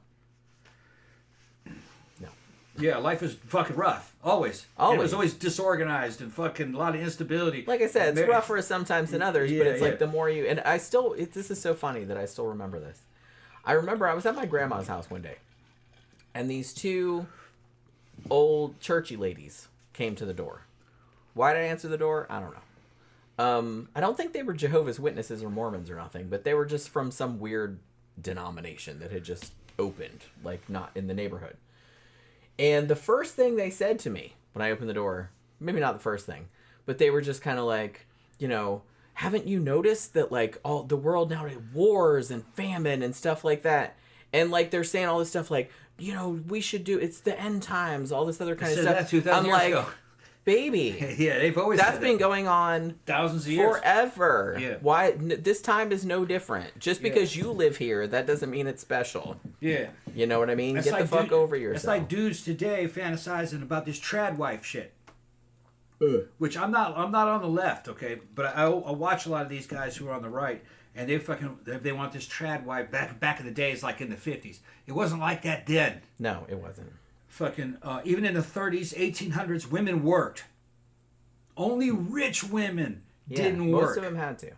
[SPEAKER 4] Yeah, life is fucking rough. Always. It was always disorganized and fucking a lot of instability.
[SPEAKER 3] Like I said, it's rougher sometimes than others, but it's like the more you... And I still... this is so funny that I still remember this. I remember I was at my grandma's house one day, and these two old churchy ladies came to the door. Why did I answer the door? I don't know. I don't think they were Jehovah's Witnesses or Mormons or nothing, but they were just from some weird denomination that had just opened, like not in the neighborhood. And the first thing they said to me when I opened the door, maybe not the first thing, but they were just kind of like, you know, haven't you noticed that like all the world now, wars and famine and stuff like that? And like they're saying all this stuff like, you know, we should do, it's the end times, all this other kind of stuff.
[SPEAKER 4] That 2,000 years ago.
[SPEAKER 3] Baby.
[SPEAKER 4] Yeah, they've always
[SPEAKER 3] that's been going on
[SPEAKER 4] thousands of years.
[SPEAKER 3] Forever.
[SPEAKER 4] Yeah.
[SPEAKER 3] Why this time is no different. Just because you live here, that doesn't mean it's special.
[SPEAKER 4] Yeah.
[SPEAKER 3] You know what I mean?
[SPEAKER 4] That's
[SPEAKER 3] Get
[SPEAKER 4] like
[SPEAKER 3] the fuck over yourself.
[SPEAKER 4] It's like dudes today fantasizing about this trad wife shit. Which I'm not on the left, okay? But I watch a lot of these guys who are on the right, and they want this trad wife back in the days, like in the 50s. It wasn't like that then.
[SPEAKER 3] No, it wasn't.
[SPEAKER 4] Fucking even in the 30s, 1800s, women worked. Only rich women didn't work.
[SPEAKER 3] Most of them had to.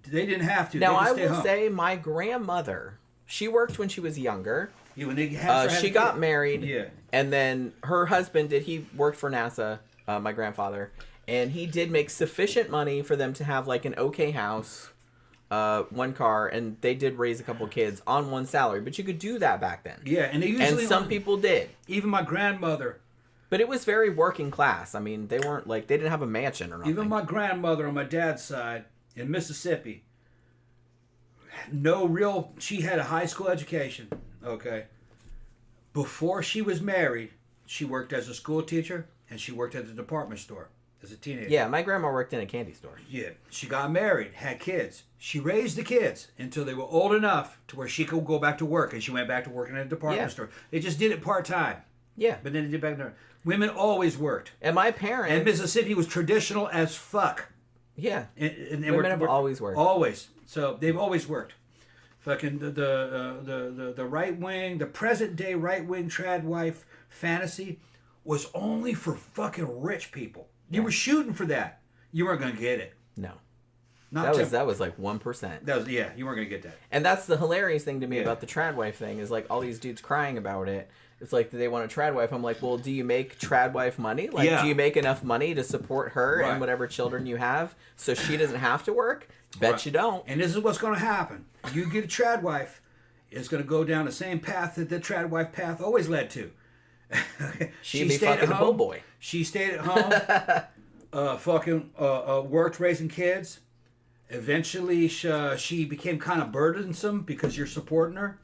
[SPEAKER 4] They didn't have to.
[SPEAKER 3] Now I will say, my grandmother, she worked when she was younger.
[SPEAKER 4] Yeah, when they had
[SPEAKER 3] she got married.
[SPEAKER 4] Yeah.
[SPEAKER 3] And then her husband he worked for NASA, my grandfather, and he did make sufficient money for them to have like an okay house, one car, and they did raise a couple of kids on one salary. But you could do that back then.
[SPEAKER 4] Yeah, and they usually
[SPEAKER 3] some people did.
[SPEAKER 4] Even my grandmother.
[SPEAKER 3] But it was very working class. I mean, they weren't like they didn't have a mansion or nothing.
[SPEAKER 4] Even my grandmother on my dad's side in Mississippi. She had a high school education. Okay. Before she was married, she worked as a school teacher and she worked at the department store as a teenager.
[SPEAKER 3] Yeah, my grandma worked in a candy store.
[SPEAKER 4] Yeah. She got married, had kids. She raised the kids until they were old enough to where she could go back to work, and she went back to working at a department store. They just did it part-time.
[SPEAKER 3] Yeah.
[SPEAKER 4] But then they did back there. Women always worked.
[SPEAKER 3] And my parents...
[SPEAKER 4] And Mississippi was traditional as fuck.
[SPEAKER 3] Yeah.
[SPEAKER 4] And
[SPEAKER 3] women have always worked.
[SPEAKER 4] Always. So they've always worked. Fucking the right wing, the present day right wing trad wife fantasy was only for fucking rich people. You were shooting for that. You weren't gonna get it.
[SPEAKER 3] No.
[SPEAKER 4] That
[SPEAKER 3] was like 1%.
[SPEAKER 4] You weren't gonna get that.
[SPEAKER 3] And that's the hilarious thing to me about the trad wife thing is like all these dudes crying about it. It's like they want a trad wife. I'm like, well, do you make trad wife money? Like, do you make enough money to support her and whatever children you have so she doesn't have to work? Bet you don't.
[SPEAKER 4] And this is what's going to happen. You get a trad wife, it's going to go down the same path that the trad wife path always led to.
[SPEAKER 3] She be fucking the po' boy.
[SPEAKER 4] She stayed at home, worked raising kids. Eventually, she became kind of burdensome because you're supporting her.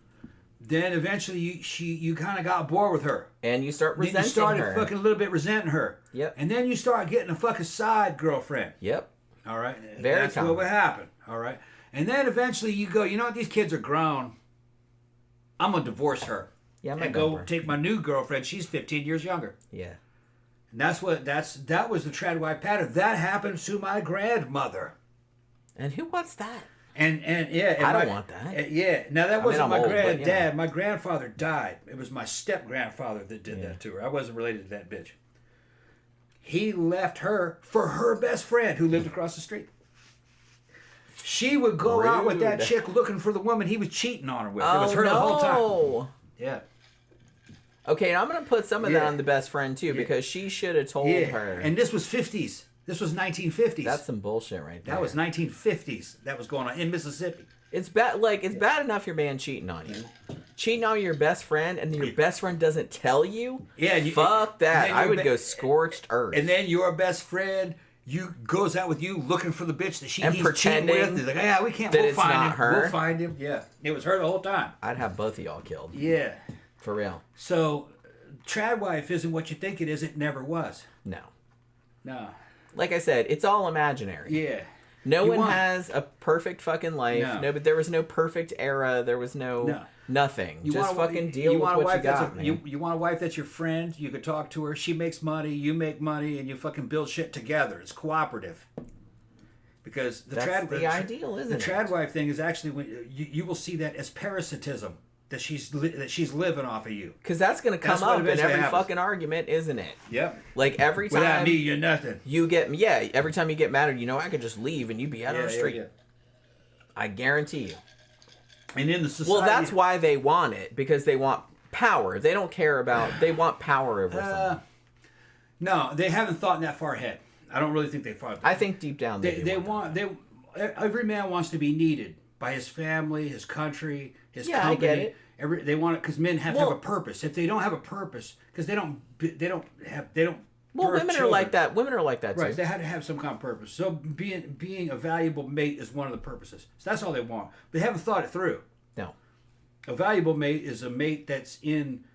[SPEAKER 4] Then eventually you kind of got bored with her.
[SPEAKER 3] And you start resenting her.
[SPEAKER 4] Then you started fucking a little bit resenting her.
[SPEAKER 3] Yep.
[SPEAKER 4] And then you start getting a fucking side girlfriend.
[SPEAKER 3] Yep.
[SPEAKER 4] All right?
[SPEAKER 3] That's
[SPEAKER 4] common. What would happen. All right? And then eventually you go, you know what? These kids are grown. I'm going to divorce her.
[SPEAKER 3] Yeah,
[SPEAKER 4] and go take my new girlfriend. She's 15 years younger.
[SPEAKER 3] Yeah.
[SPEAKER 4] And that was the trad wife pattern. That happened to my grandmother.
[SPEAKER 3] And who wants that?
[SPEAKER 4] And
[SPEAKER 3] I don't want that.
[SPEAKER 4] Yeah. Now that wasn't my granddad.
[SPEAKER 3] Yeah.
[SPEAKER 4] My grandfather died. It was my step grandfather that did that to her. I wasn't related to that bitch. He left her for her best friend who lived across the street. She would go out with that chick looking for the woman he was cheating on her with. It was her the whole time. Yeah.
[SPEAKER 3] Okay, and I'm going to put some of that on the best friend too because she should have told her.
[SPEAKER 4] And this was 50s. This was 1950s.
[SPEAKER 3] That's some bullshit right there.
[SPEAKER 4] That was 1950s. That was going on in Mississippi.
[SPEAKER 3] It's bad. Like it's bad enough your man cheating on you, cheating on your best friend, and then your best friend doesn't tell you.
[SPEAKER 4] Yeah,
[SPEAKER 3] fuck that. I would go scorched earth.
[SPEAKER 4] And then your best friend goes out with you looking for the bitch that he's
[SPEAKER 3] pretending
[SPEAKER 4] cheating with. He's like, yeah, we can't.
[SPEAKER 3] We'll find him.
[SPEAKER 4] We'll find him. Yeah, it was her the whole time.
[SPEAKER 3] I'd have both of y'all killed.
[SPEAKER 4] Yeah,
[SPEAKER 3] for real.
[SPEAKER 4] So, trad wife isn't what you think it is. It never was.
[SPEAKER 3] No.
[SPEAKER 4] No.
[SPEAKER 3] Like I said, it's all imaginary.
[SPEAKER 4] Yeah.
[SPEAKER 3] No one has a perfect fucking life. No, but there was no perfect era. There was nothing. Just fucking deal with what you got, man.
[SPEAKER 4] You want a wife that's your friend. You could talk to her. She makes money. You make money, and you fucking build shit together. It's cooperative. Because
[SPEAKER 3] that's the ideal, isn't it?
[SPEAKER 4] The trad wife thing is actually when you will see that as parasitism. That she's living off of you.
[SPEAKER 3] Because that's going to come up in every fucking argument, isn't it?
[SPEAKER 4] Yep.
[SPEAKER 3] Like every time.
[SPEAKER 4] Without me, you're nothing.
[SPEAKER 3] Every time you get mad at I could just leave and you'd be out on the street. Yeah. I guarantee you.
[SPEAKER 4] And in the society.
[SPEAKER 3] Well, that's why they want it, because they want power. They don't care about. They want power over someone.
[SPEAKER 4] No, they haven't thought that far ahead. I don't really think they thought that.
[SPEAKER 3] I think deep down they
[SPEAKER 4] want. Every man wants to be needed by his family, his country, his company.
[SPEAKER 3] I get it.
[SPEAKER 4] They want it because men have to have a purpose. If they don't have a purpose, because they don't.
[SPEAKER 3] Well, women are like that. Women are like that too.
[SPEAKER 4] Right, they had to have some kind of purpose. So being a valuable mate is one of the purposes. So that's all they want. They haven't thought it through.
[SPEAKER 3] No.
[SPEAKER 4] A valuable mate is a mate that's in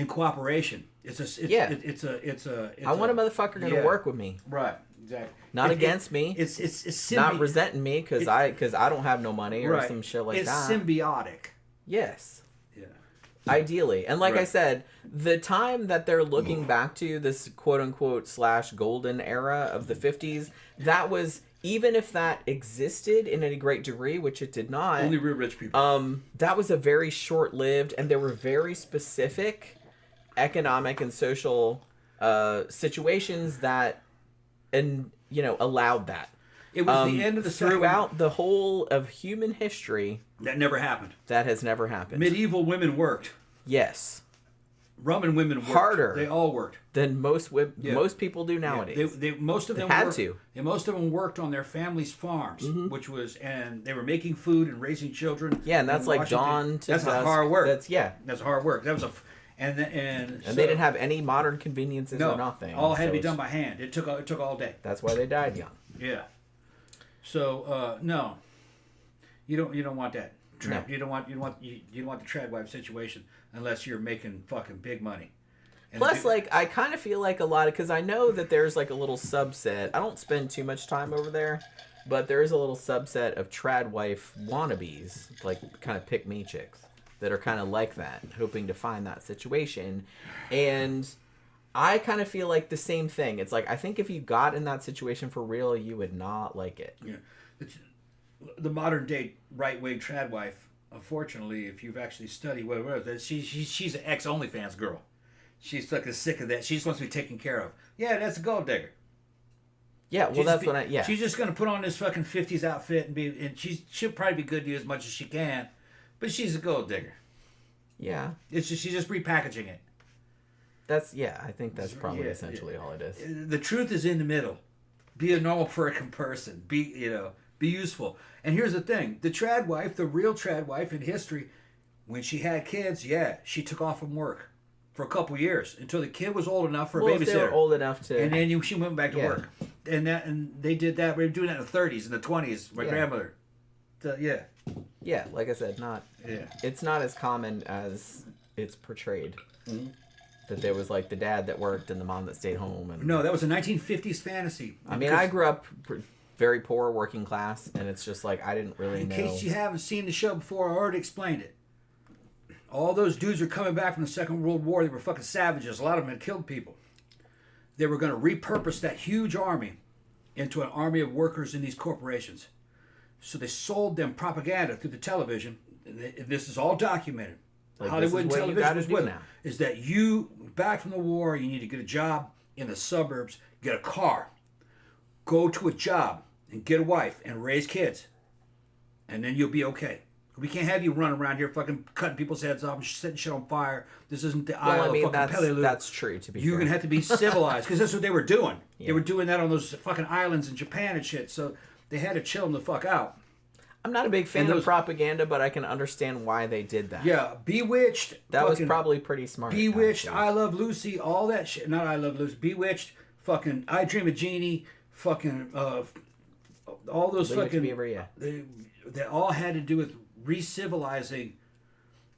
[SPEAKER 4] cooperation. I
[SPEAKER 3] want a motherfucker going to work with me.
[SPEAKER 4] Right. Exactly.
[SPEAKER 3] Not against me.
[SPEAKER 4] It's
[SPEAKER 3] not resenting me because I don't have no money or some shit like that.
[SPEAKER 4] It's symbiotic.
[SPEAKER 3] Yes.
[SPEAKER 4] Yeah.
[SPEAKER 3] Ideally. And like I said, the time that they're looking back to, this quote unquote / golden era of the 50s, that was, even if that existed in any great degree, which it did not.
[SPEAKER 4] Only real rich people.
[SPEAKER 3] That was a very short lived, and there were very specific economic and social situations that allowed that.
[SPEAKER 4] It was the end of the
[SPEAKER 3] throughout the whole of human history.
[SPEAKER 4] That never happened.
[SPEAKER 3] That has never happened.
[SPEAKER 4] Medieval women worked.
[SPEAKER 3] Yes.
[SPEAKER 4] Roman women worked.
[SPEAKER 3] Harder.
[SPEAKER 4] They all worked.
[SPEAKER 3] Than most people do nowadays.
[SPEAKER 4] Most of them
[SPEAKER 3] had to.
[SPEAKER 4] Most of them worked on their families' farms, and they were making food and raising children.
[SPEAKER 3] Yeah, and that's like dawn to
[SPEAKER 4] dusk. That's hard work. That's hard work. That was and they
[SPEAKER 3] didn't have any modern conveniences or nothing.
[SPEAKER 4] All had to be done by hand. It took all day.
[SPEAKER 3] That's why they died young.
[SPEAKER 4] Yeah. So no, you don't want that.
[SPEAKER 3] No.
[SPEAKER 4] You don't want the trad wife situation unless you're making fucking big money. And
[SPEAKER 3] plus, I kind of feel like a lot of, because I know that there's like a little subset. I don't spend too much time over there, but there is a little subset of trad wife wannabes, like kind of pick me chicks that are kind of like that, hoping to find that situation. And I kind of feel like the same thing. It's like, I think if you got in that situation for real, you would not like it.
[SPEAKER 4] Yeah. The modern day right wing trad wife, unfortunately, if you've actually studied she's an ex OnlyFans girl. She's fucking sick of that. She just wants to be taken care of. Yeah, that's a gold digger.
[SPEAKER 3] Yeah, well,
[SPEAKER 4] she's just gonna put on this fucking 50s outfit and she'll probably be good to you as much as she can, but she's a gold digger.
[SPEAKER 3] Yeah.
[SPEAKER 4] It's just she's just repackaging it.
[SPEAKER 3] I think that's probably essentially all it is.
[SPEAKER 4] The truth is in the middle. Be a normal freaking person. Be useful. And here's the thing: the trad wife, the real trad wife in history, when she had kids, she took off from work for a couple years until the kid was old enough for a babysitter.
[SPEAKER 3] If they were old enough to,
[SPEAKER 4] and then she went back to work. And they did that. We were doing that in the 30s and the 20s. My grandmother.
[SPEAKER 3] Yeah, like I said, it's not as common as it's portrayed. Mm-hmm. That there was like the dad that worked and the mom that stayed home.
[SPEAKER 4] No, that was a 1950s fantasy.
[SPEAKER 3] I mean, I grew up very poor, working class, and it's just like I didn't really know.
[SPEAKER 4] In case you haven't seen the show before, I already explained it. All those dudes are coming back from the Second World War. They were fucking savages. A lot of them had killed people. They were going to repurpose that huge army into an army of workers in these corporations. So they sold them propaganda through the television. This is all documented.
[SPEAKER 3] Like,
[SPEAKER 4] Hollywood and television is with
[SPEAKER 3] now.
[SPEAKER 4] Is that you, back from the war, you need to get a job in the suburbs, get a car, go to a job, and get a wife, and raise kids. And then you'll be okay. We can't have you running around here fucking cutting people's heads off and setting shit on fire. This isn't the Isle of fucking Peleliu.
[SPEAKER 3] That's true, to be fair.
[SPEAKER 4] You're going to have to be civilized, because that's what they were doing. Yeah. They were doing that on those fucking islands in Japan and shit, so they had to chill them the fuck out.
[SPEAKER 3] I'm not a big fan of propaganda, but I can understand why they did that.
[SPEAKER 4] Yeah, Bewitched.
[SPEAKER 3] That was probably pretty smart.
[SPEAKER 4] Bewitched, actually. I Love Lucy, all that shit. Not I Love Lucy. Bewitched, fucking I Dream of Jeannie, fucking all those fucking. They all had to do with re-civilizing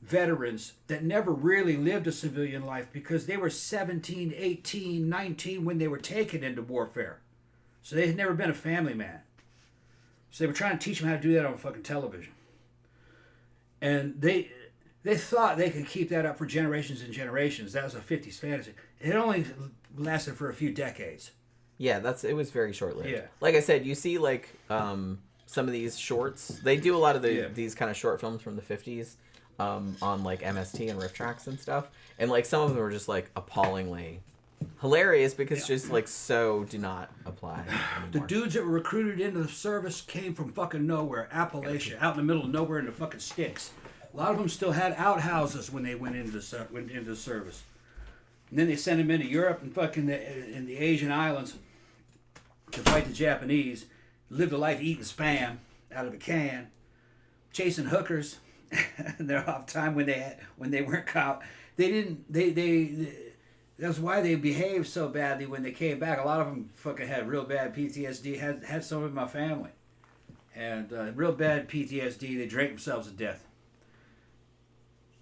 [SPEAKER 4] veterans that never really lived a civilian life because they were 17, 18, 19 when they were taken into warfare. So they had never been a family man. So they were trying to teach them how to do that on fucking television. And they thought they could keep that up for generations and generations. That was a 50s fantasy. It only lasted for a few decades.
[SPEAKER 3] Yeah, it was very short-lived.
[SPEAKER 4] Yeah.
[SPEAKER 3] Like I said, you see like some of these shorts. They do a lot of these kind of short films from the 50s on like MST and Riff Tracks and stuff. And like some of them are just like appallingly hilarious because just like so do not apply anymore.
[SPEAKER 4] The dudes that were recruited into the service came from fucking nowhere, Appalachia, out in the middle of nowhere in the fucking sticks. A lot of them still had outhouses when they went into the service. And then they sent them into Europe and fucking in the Asian islands to fight the Japanese. Lived a life eating Spam out of a can, chasing hookers. And they're off time when they weren't caught. That's why they behaved so badly when they came back. A lot of them fucking had real bad PTSD. Had some in my family, and real bad PTSD. They drank themselves to death.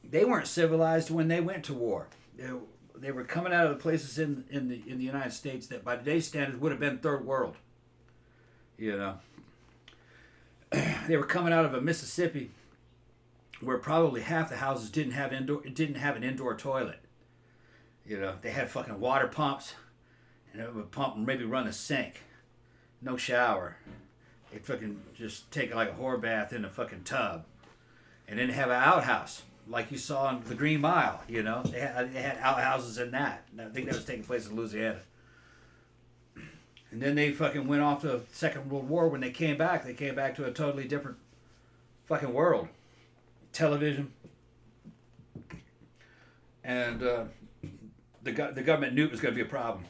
[SPEAKER 4] They weren't civilized when they went to war. They were coming out of the places in the United States that by today's standards would have been third world. You know, they were coming out of a Mississippi where probably half the houses didn't have an indoor toilet. You know, they had fucking water pumps, and it would pump and maybe run a sink. No shower. They'd fucking just take like a whore bath in a fucking tub, and then have an outhouse like you saw in the Green Mile. You know, they had outhouses in that. And I think that was taking place in Louisiana. And then they fucking went off to the Second World War. When they came back to a totally different fucking world. Television. And the government knew it was going to be a problem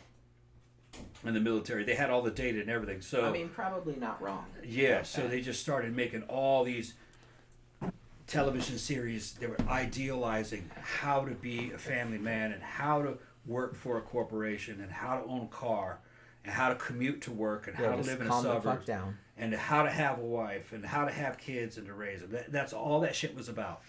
[SPEAKER 4] in the military. They had all the data and everything. So
[SPEAKER 3] I mean, probably not wrong.
[SPEAKER 4] Yeah, so they just started making all these television series. They were idealizing how to be a family man and how to work for a corporation and how to own a car and how to commute to work and how to live in a suburb and how to have a wife and how to have kids and to raise them. That's all that shit was about.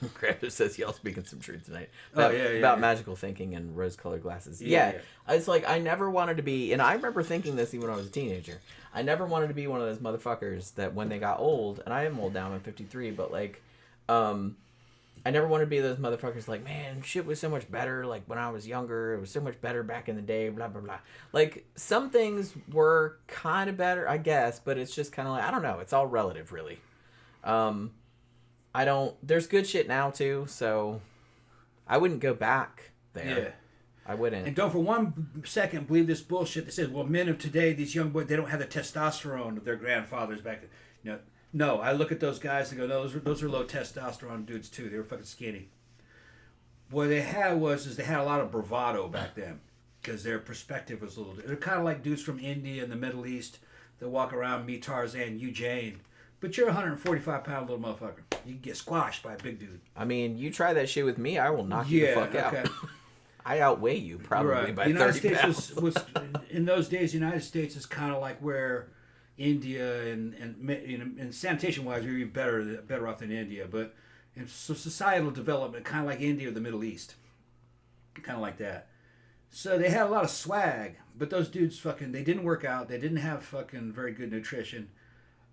[SPEAKER 3] Crafter says y'all speaking some truth tonight about magical thinking and rose-colored glasses. Yeah, it's like I never wanted to be, and I remember thinking this even when I was a teenager. I never wanted to be one of those motherfuckers that when they got old, and I am old now, I'm 53, but like, I never wanted to be those motherfuckers like, man, shit was so much better. Like when I was younger, it was so much better back in the day. Blah blah blah. Like some things were kind of better, I guess, but it's just kind of like I don't know. It's all relative, really. There's good shit now too, so I wouldn't go back there. Yeah. I wouldn't.
[SPEAKER 4] And don't for one second believe this bullshit that says, well, men of today, these young boys, they don't have the testosterone of their grandfathers back then. You know, no, I look at those guys and go, no, those are low testosterone dudes too. They were fucking skinny. What they had they had a lot of bravado back then because their perspective was a little, they're kind of like dudes from India and the Middle East that walk around, me Tarzan, you Jane. But you're a 145-pound little motherfucker. You can get squashed by a big dude.
[SPEAKER 3] I mean, you try that shit with me, I will knock you the fuck out. I outweigh you probably by 30 pounds.
[SPEAKER 4] Was in those days, the United States is kind of like where India and sanitation-wise, we were better off than India. But in societal development, kind of like India or the Middle East. Kind of like that. So they had a lot of swag, but those dudes they didn't work out. They didn't have fucking very good nutrition.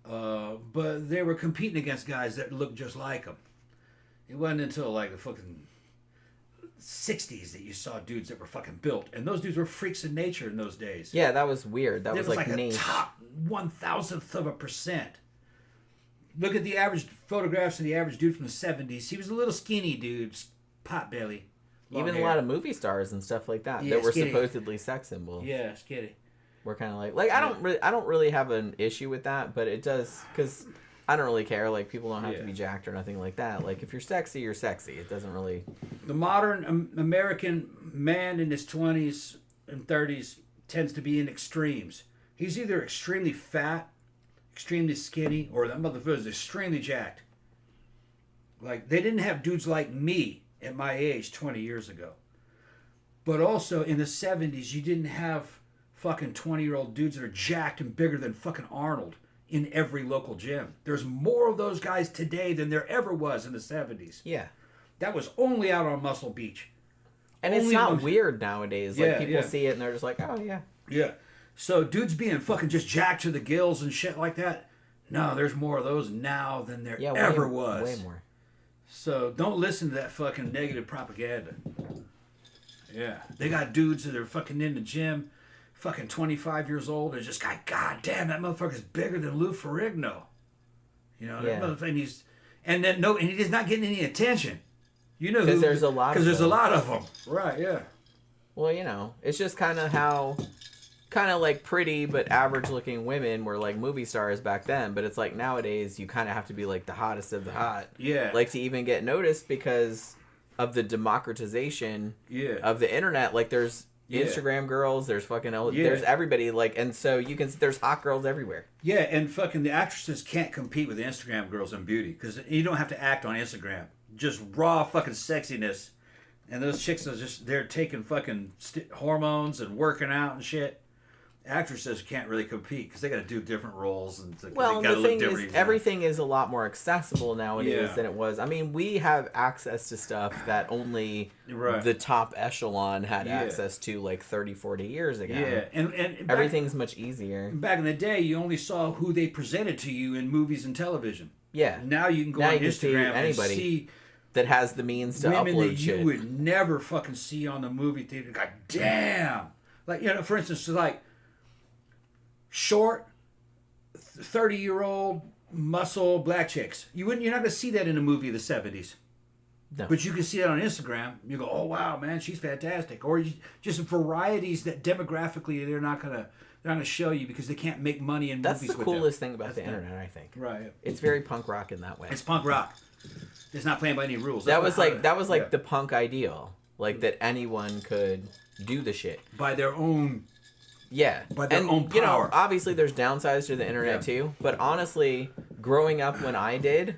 [SPEAKER 4] But they were competing against guys that looked just like them. It wasn't until like the fucking 60s that you saw dudes that were fucking built, and those dudes were freaks in nature in those days.
[SPEAKER 3] Yeah, that was weird. That was like
[SPEAKER 4] a top 1,000th%. Look at the average photographs of the average dude from the 70s. He was a little skinny dude, pot belly.
[SPEAKER 3] Even hair. A lot of movie stars and stuff like that that were skinny. Supposedly sex symbols.
[SPEAKER 4] Yeah, skinny.
[SPEAKER 3] We're kind of like I don't really have an issue with that, but it does because I don't really care. Like people don't have to be jacked or nothing like that. Like if you're sexy, you're sexy. It doesn't really.
[SPEAKER 4] The modern American man in his 20s and 30s tends to be in extremes. He's either extremely fat, extremely skinny, or that motherfucker is extremely jacked. Like they didn't have dudes like me at my age 20 years ago, but also in the 70s you didn't have fucking 20-year-old dudes that are jacked and bigger than fucking Arnold in every local gym. There's more of those guys today than there ever was in the 70s.
[SPEAKER 3] Yeah.
[SPEAKER 4] That was only out on Muscle Beach.
[SPEAKER 3] And it's not weird nowadays. Like people see it and they're just like, oh yeah.
[SPEAKER 4] Yeah. So dudes being fucking just jacked to the gills and shit like that. No, there's more of those now than there ever was.
[SPEAKER 3] Way more.
[SPEAKER 4] So don't listen to that fucking negative propaganda. Yeah. They got dudes that are fucking in the gym, fucking 25 years old, and just got, God damn, that motherfucker's bigger than Lou Ferrigno. You know, that motherfucker, and he's not getting any attention. You know who?
[SPEAKER 3] Because there's a lot
[SPEAKER 4] of them. Right, yeah.
[SPEAKER 3] Well, you know, it's just kind of how, kind of like pretty but average looking women were like movie stars back then. But it's like nowadays you kind of have to be like the hottest of the hot.
[SPEAKER 4] Yeah.
[SPEAKER 3] Like to even get noticed because of the democratization of the internet. Like there's Instagram girls, there's fucking, there's everybody. Like, and so there's hot girls everywhere. Yeah, and fucking the actresses can't compete with the Instagram girls in beauty because you don't have to act on Instagram. Just raw fucking sexiness. And those chicks are just, they're taking fucking hormones and working out and shit. Actresses can't really compete because they got to do different roles. And well, the thing is, everything is a lot more accessible nowadays than it was. I mean, we have access to stuff that only the top echelon had access to like 30, 40 years ago. Yeah, and everything's much easier. Back in the day, you only saw who they presented to you in movies and television. Yeah. Now you can go on Instagram and see that has the means to
[SPEAKER 5] women
[SPEAKER 3] upload
[SPEAKER 5] that
[SPEAKER 3] shit.
[SPEAKER 5] You would never fucking see on the movie theater. God damn! Like, you know, for instance, like short, 30-year-old muscle black chicks. You're not gonna see that in a movie of the 70s. No. But you can see it on Instagram. You go, oh wow, man, she's fantastic. Or just varieties that demographically they're not gonna show you because they can't make money in movies.
[SPEAKER 3] That's the coolest thing about the internet, I think.
[SPEAKER 5] Right.
[SPEAKER 3] It's very punk rock in that way.
[SPEAKER 5] It's punk rock. It's not playing by any rules.
[SPEAKER 3] That was like the punk ideal, like that anyone could do the shit
[SPEAKER 5] by their own.
[SPEAKER 3] Yeah,
[SPEAKER 5] by their own power.
[SPEAKER 3] You know, obviously there's downsides to the internet too, but honestly, growing up when I did,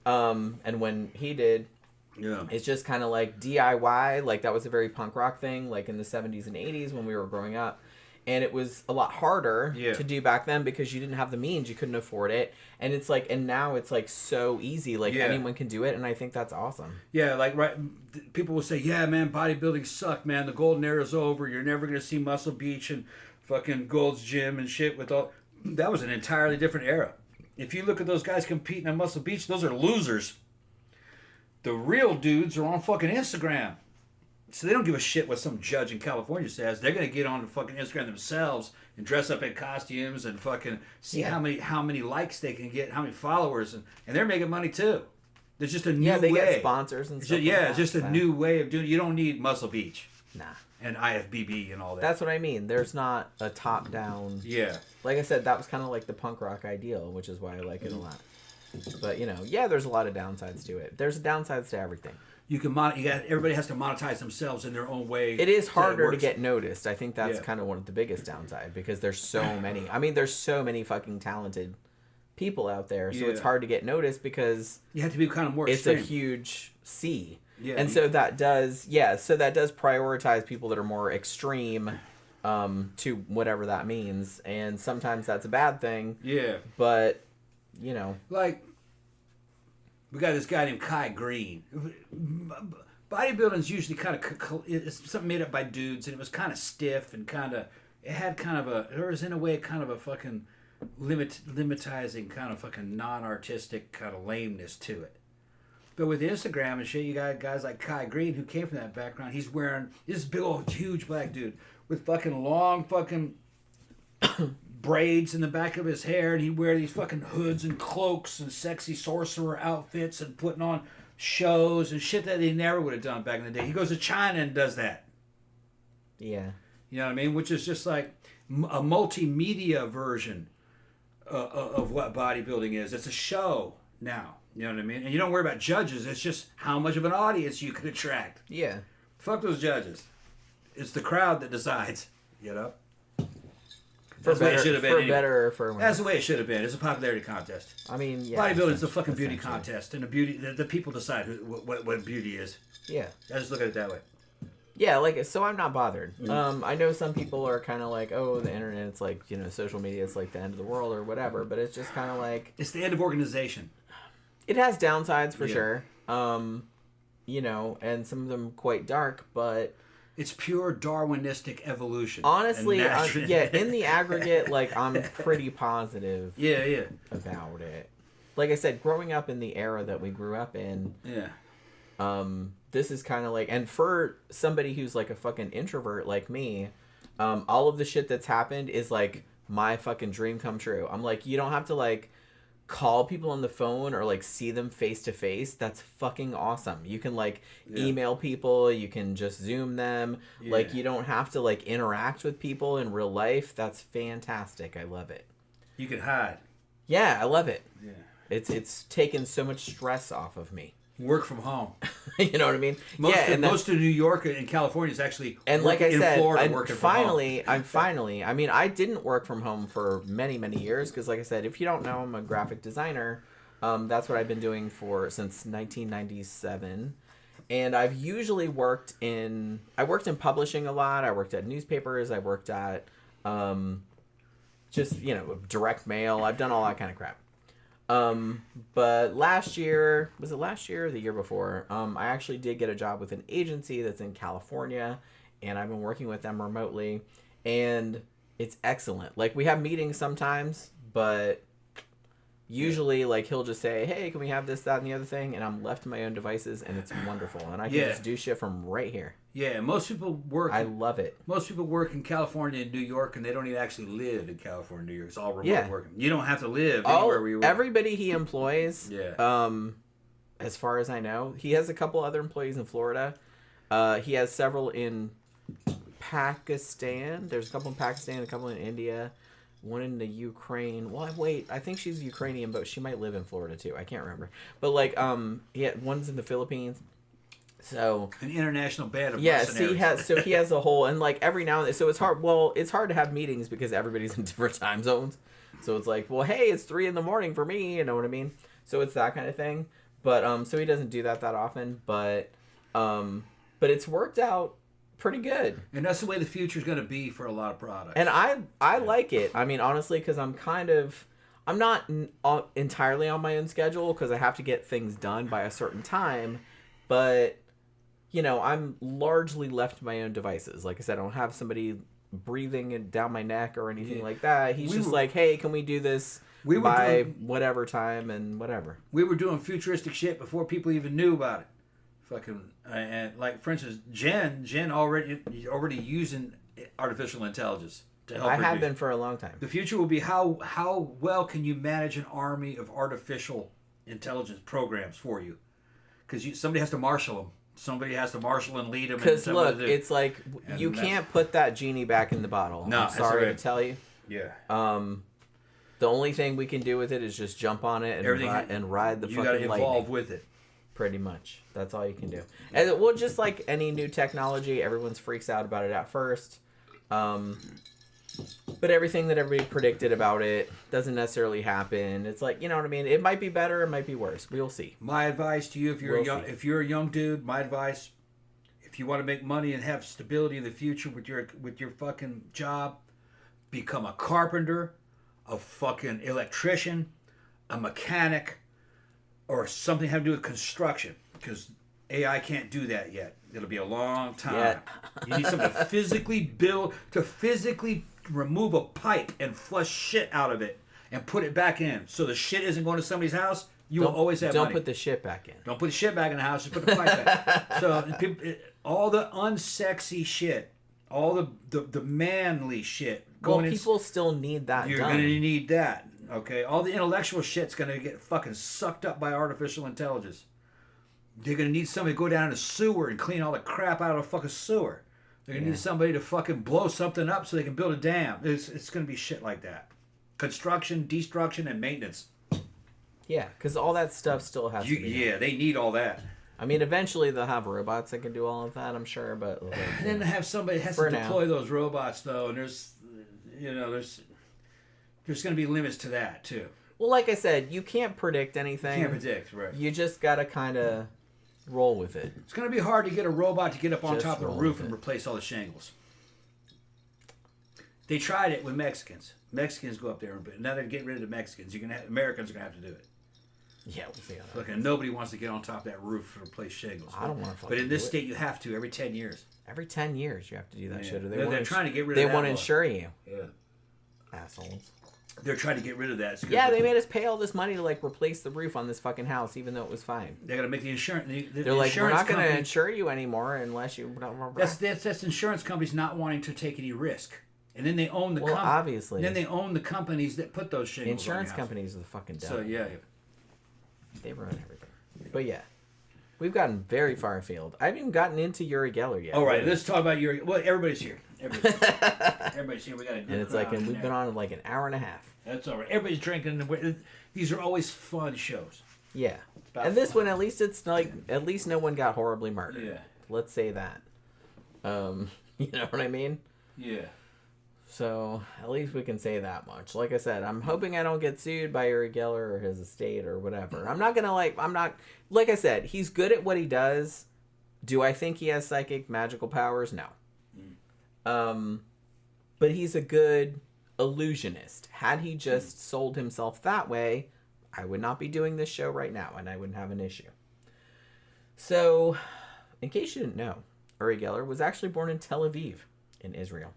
[SPEAKER 3] and when he did, it's just kind of like DIY. Like that was a very punk rock thing, like in the 70s and 80s when we were growing up. And it was a lot harder to do back then because you didn't have the means, you couldn't afford it. And it's like, and now it's like so easy, like anyone can do it. And I think that's awesome.
[SPEAKER 5] Yeah, like people will say, yeah, man, bodybuilding sucked, man. The golden era's over. You're never going to see Muscle Beach and fucking Gold's Gym and shit with all. That was an entirely different era. If you look at those guys competing on Muscle Beach, those are losers. The real dudes are on fucking Instagram. So they don't give a shit what some judge in California says. They're gonna get on the fucking Instagram themselves and dress up in costumes and fucking see how many likes they can get, how many followers, and they're making money too. There's just a new way.
[SPEAKER 3] Yeah, they get sponsors and stuff.
[SPEAKER 5] It's just a new way of doing. You don't need Muscle Beach.
[SPEAKER 3] Nah.
[SPEAKER 5] And IFBB and all that.
[SPEAKER 3] That's what I mean. There's not a top down.
[SPEAKER 5] Yeah.
[SPEAKER 3] Like I said, that was kind of like the punk rock ideal, which is why I like it a lot. But you know, there's a lot of downsides to it. There's downsides to everything.
[SPEAKER 5] Everybody has to monetize themselves in their own way.
[SPEAKER 3] It is harder to get noticed. I think that's kind of one of the biggest downsides because there's so many. I mean, there's so many fucking talented people out there, so it's hard to get noticed because
[SPEAKER 5] you have to be kind of more extreme.
[SPEAKER 3] It's a huge sea. Yeah. And so that does prioritize people that are more extreme to whatever that means, and sometimes that's a bad thing.
[SPEAKER 5] Yeah.
[SPEAKER 3] But, you know,
[SPEAKER 5] like we got this guy named Kai Green. Bodybuilding's usually kind of it's something made up by dudes, and it was kind of stiff and there was in a way kind of a fucking limitizing kind of fucking non-artistic kind of lameness to it. But with Instagram and shit, you got guys like Kai Green who came from that background. He's wearing this big old huge black dude with fucking long fucking braids in the back of his hair, and he'd wear these fucking hoods and cloaks and sexy sorcerer outfits and putting on shows and shit that he never would have done back in the day. He goes to China and does that.
[SPEAKER 3] Yeah.
[SPEAKER 5] You know what I mean? Which is just like a multimedia version of what bodybuilding is. It's a show now. You know what I mean? And you don't worry about judges. It's just how much of an audience you can attract.
[SPEAKER 3] Yeah.
[SPEAKER 5] Fuck those judges. It's the crowd that decides. You know?
[SPEAKER 3] That's the way it should have been. Better or for worse.
[SPEAKER 5] That's the way it should have been. It's a popularity contest.
[SPEAKER 3] I mean,
[SPEAKER 5] bodybuilding's a fucking beauty contest, and the people decide what beauty is.
[SPEAKER 3] Yeah.
[SPEAKER 5] I just look at it that way.
[SPEAKER 3] Yeah, so I'm not bothered. I know some people are kind of like, oh, the internet, it's like, you know, social media, it's like the end of the world or whatever, but it's just kind of like...
[SPEAKER 5] It's the end of organization.
[SPEAKER 3] It has downsides for sure. You know, and some of them quite dark, but...
[SPEAKER 5] It's pure Darwinistic evolution.
[SPEAKER 3] Honestly, in the aggregate, like, I'm pretty positive
[SPEAKER 5] yeah.
[SPEAKER 3] about it. Like I said, growing up in the era that we grew up in, this is kind of like, and for somebody who's like a fucking introvert like me, all of the shit that's happened is like my fucking dream come true. I'm like, you don't have to like call people on the phone or like see them face to face. That's fucking awesome. You can like email people, you can just Zoom them. Like, you don't have to like interact with people in real life. That's fantastic. I love it.
[SPEAKER 5] You can hide.
[SPEAKER 3] Yeah, I love it.
[SPEAKER 5] Yeah.
[SPEAKER 3] It's taken so much stress off of me.
[SPEAKER 5] Work from home.
[SPEAKER 3] You know what I mean?
[SPEAKER 5] Most of New York and California is actually
[SPEAKER 3] and like I said,
[SPEAKER 5] Florida,
[SPEAKER 3] I'm finally. I mean, I didn't work from home for many years because, like I said, if you don't know, I'm a graphic designer. That's what I've been doing since 1997, and I've usually worked in publishing a lot. I worked at newspapers. I worked at just direct mail. I've done all that kind of crap. But last year, was it last year or the year before? I actually did get a job with an agency that's in California, and I've been working with them remotely, and it's excellent. Like, we have meetings sometimes, but usually, like, he'll just say, hey, can we have this, that, and the other thing? And I'm left to my own devices, and it's wonderful. And I can just do shit from right here.
[SPEAKER 5] Yeah, most people work.
[SPEAKER 3] I love it.
[SPEAKER 5] Most people work in California and New York, and they don't even actually live in California and New York. It's all remote working. You don't have to live anywhere where you work.
[SPEAKER 3] Everybody he employs, as far as I know, he has a couple other employees in Florida. He has several in Pakistan. There's a couple in Pakistan, a couple in India, one in the Ukraine. Well, wait, I think she's Ukrainian, but she might live in Florida too. I can't remember. But like, one's in the Philippines. So
[SPEAKER 5] an international band of
[SPEAKER 3] mercenaries. He has a whole, and like every now and then, so it's hard. Well, it's hard to have meetings because everybody's in different time zones. So it's like, well, hey, it's 3 a.m. for me. You know what I mean? So it's that kind of thing. But so he doesn't do that I'm but it's worked out pretty good.
[SPEAKER 5] And that's the way the future is going to be for a lot of products.
[SPEAKER 3] And I like it. I mean, honestly, because I'm not entirely on my own schedule because I have to get things done by a certain time, but I'm largely left to my own devices. Like I said, I don't have somebody breathing down my neck or anything like that. He's just like, hey, can we do this by whatever time and whatever.
[SPEAKER 5] We were doing futuristic shit before people even knew about it. Fucking, and like, for instance, Jen already using artificial intelligence to help
[SPEAKER 3] I have been for a long time.
[SPEAKER 5] The future will be how well can you manage an army of artificial intelligence programs for you? Because somebody has to marshal them. Somebody has to marshal and lead them.
[SPEAKER 3] Because look, it's like you can't put that genie back in the bottle.
[SPEAKER 5] No,
[SPEAKER 3] I'm sorry to tell you.
[SPEAKER 5] Yeah.
[SPEAKER 3] The only thing we can do with it is just jump on it and ride the fucking lightning. You gotta
[SPEAKER 5] evolve with it.
[SPEAKER 3] Pretty much. That's all you can do. And well, just like any new technology, everyone's freaks out about it at first. But everything that everybody predicted about it doesn't necessarily happen. It's like, you know what I mean? It might be better, it might be worse. We'll see.
[SPEAKER 5] My advice to you, if you're a young dude, my advice, if you want to make money and have stability in the future with your fucking job, become a carpenter, a fucking electrician, a mechanic, or something having to do with construction, because AI can't do that yet. It'll be a long time. You need something to physically remove a pipe and flush shit out of it and put it back in. So the shit isn't going to somebody's house. Will always have money.
[SPEAKER 3] Don't put the shit back in.
[SPEAKER 5] Don't put the shit back in the house. Just put the pipe back. So all the unsexy shit, all the manly shit.
[SPEAKER 3] People still need that.
[SPEAKER 5] You're going to need that. Okay, all the intellectual shit's going to get fucking sucked up by artificial intelligence. They're going to need somebody to go down in a sewer and clean all the crap out of a fucking sewer. They're going to need somebody to fucking blow something up so they can build a dam. It's going to be shit like that. Construction, destruction, and maintenance.
[SPEAKER 3] Yeah, because all that stuff still has to be
[SPEAKER 5] done. They need all that.
[SPEAKER 3] I mean, eventually they'll have robots that can do all of that, I'm sure, but...
[SPEAKER 5] And then have somebody has to deploy those robots, though, and there's going to be limits to that, too.
[SPEAKER 3] Well, like I said, you can't predict anything.
[SPEAKER 5] You can't predict, right.
[SPEAKER 3] You just got to kind of roll with it.
[SPEAKER 5] It's going to be hard to get a robot to get up on top of the roof and replace all the shingles. They tried it with Mexicans. Mexicans go up there, but now they're getting rid of the Mexicans. Americans are going to have to do it.
[SPEAKER 3] Yeah, we'll see how that
[SPEAKER 5] Fucking nobody wants to get on top of that roof to play shingles.
[SPEAKER 3] I don't want to.
[SPEAKER 5] But in this state, you have to every 10 years.
[SPEAKER 3] Every 10 years, you have to do that shit. Or
[SPEAKER 5] they're trying to get rid of that.
[SPEAKER 3] They want to insure you.
[SPEAKER 5] Yeah.
[SPEAKER 3] Assholes.
[SPEAKER 5] They're trying to get rid of that.
[SPEAKER 3] Yeah, they made us pay all this money to like replace the roof on this fucking house, even though it was fine.
[SPEAKER 5] They got to make the insurance.
[SPEAKER 3] They're like, we're not going to insure you anymore unless you. Blah, blah, blah.
[SPEAKER 5] That's insurance companies not wanting to take any risk, and then they own the.
[SPEAKER 3] Obviously.
[SPEAKER 5] Then they own the companies that put those shingles.
[SPEAKER 3] Insurance companies are the fucking devil.
[SPEAKER 5] So yeah.
[SPEAKER 3] They run everything. But yeah, we've gotten very far afield. I haven't even gotten into Uri Geller yet.
[SPEAKER 5] All right, let's talk about Uri. Well, everybody's here. Everybody's here. We got a good
[SPEAKER 3] and it's like, and we've been on like an hour and a half.
[SPEAKER 5] That's all right. Everybody's drinking. These are always fun shows.
[SPEAKER 3] Yeah. And this one, at least it's like, at least no one got horribly murdered.
[SPEAKER 5] Yeah.
[SPEAKER 3] Let's say that. You know what I mean?
[SPEAKER 5] Yeah.
[SPEAKER 3] So at least we can say that much. Like I said, I'm hoping I don't get sued by Uri Geller or his estate or whatever. I'm not like I said, he's good at what he does. Do I think he has psychic magical powers? No. But he's a good illusionist. Had he just sold himself that way, I would not be doing this show right now and I wouldn't have an issue. So, in case you didn't know, Uri Geller was actually born in Tel Aviv in Israel.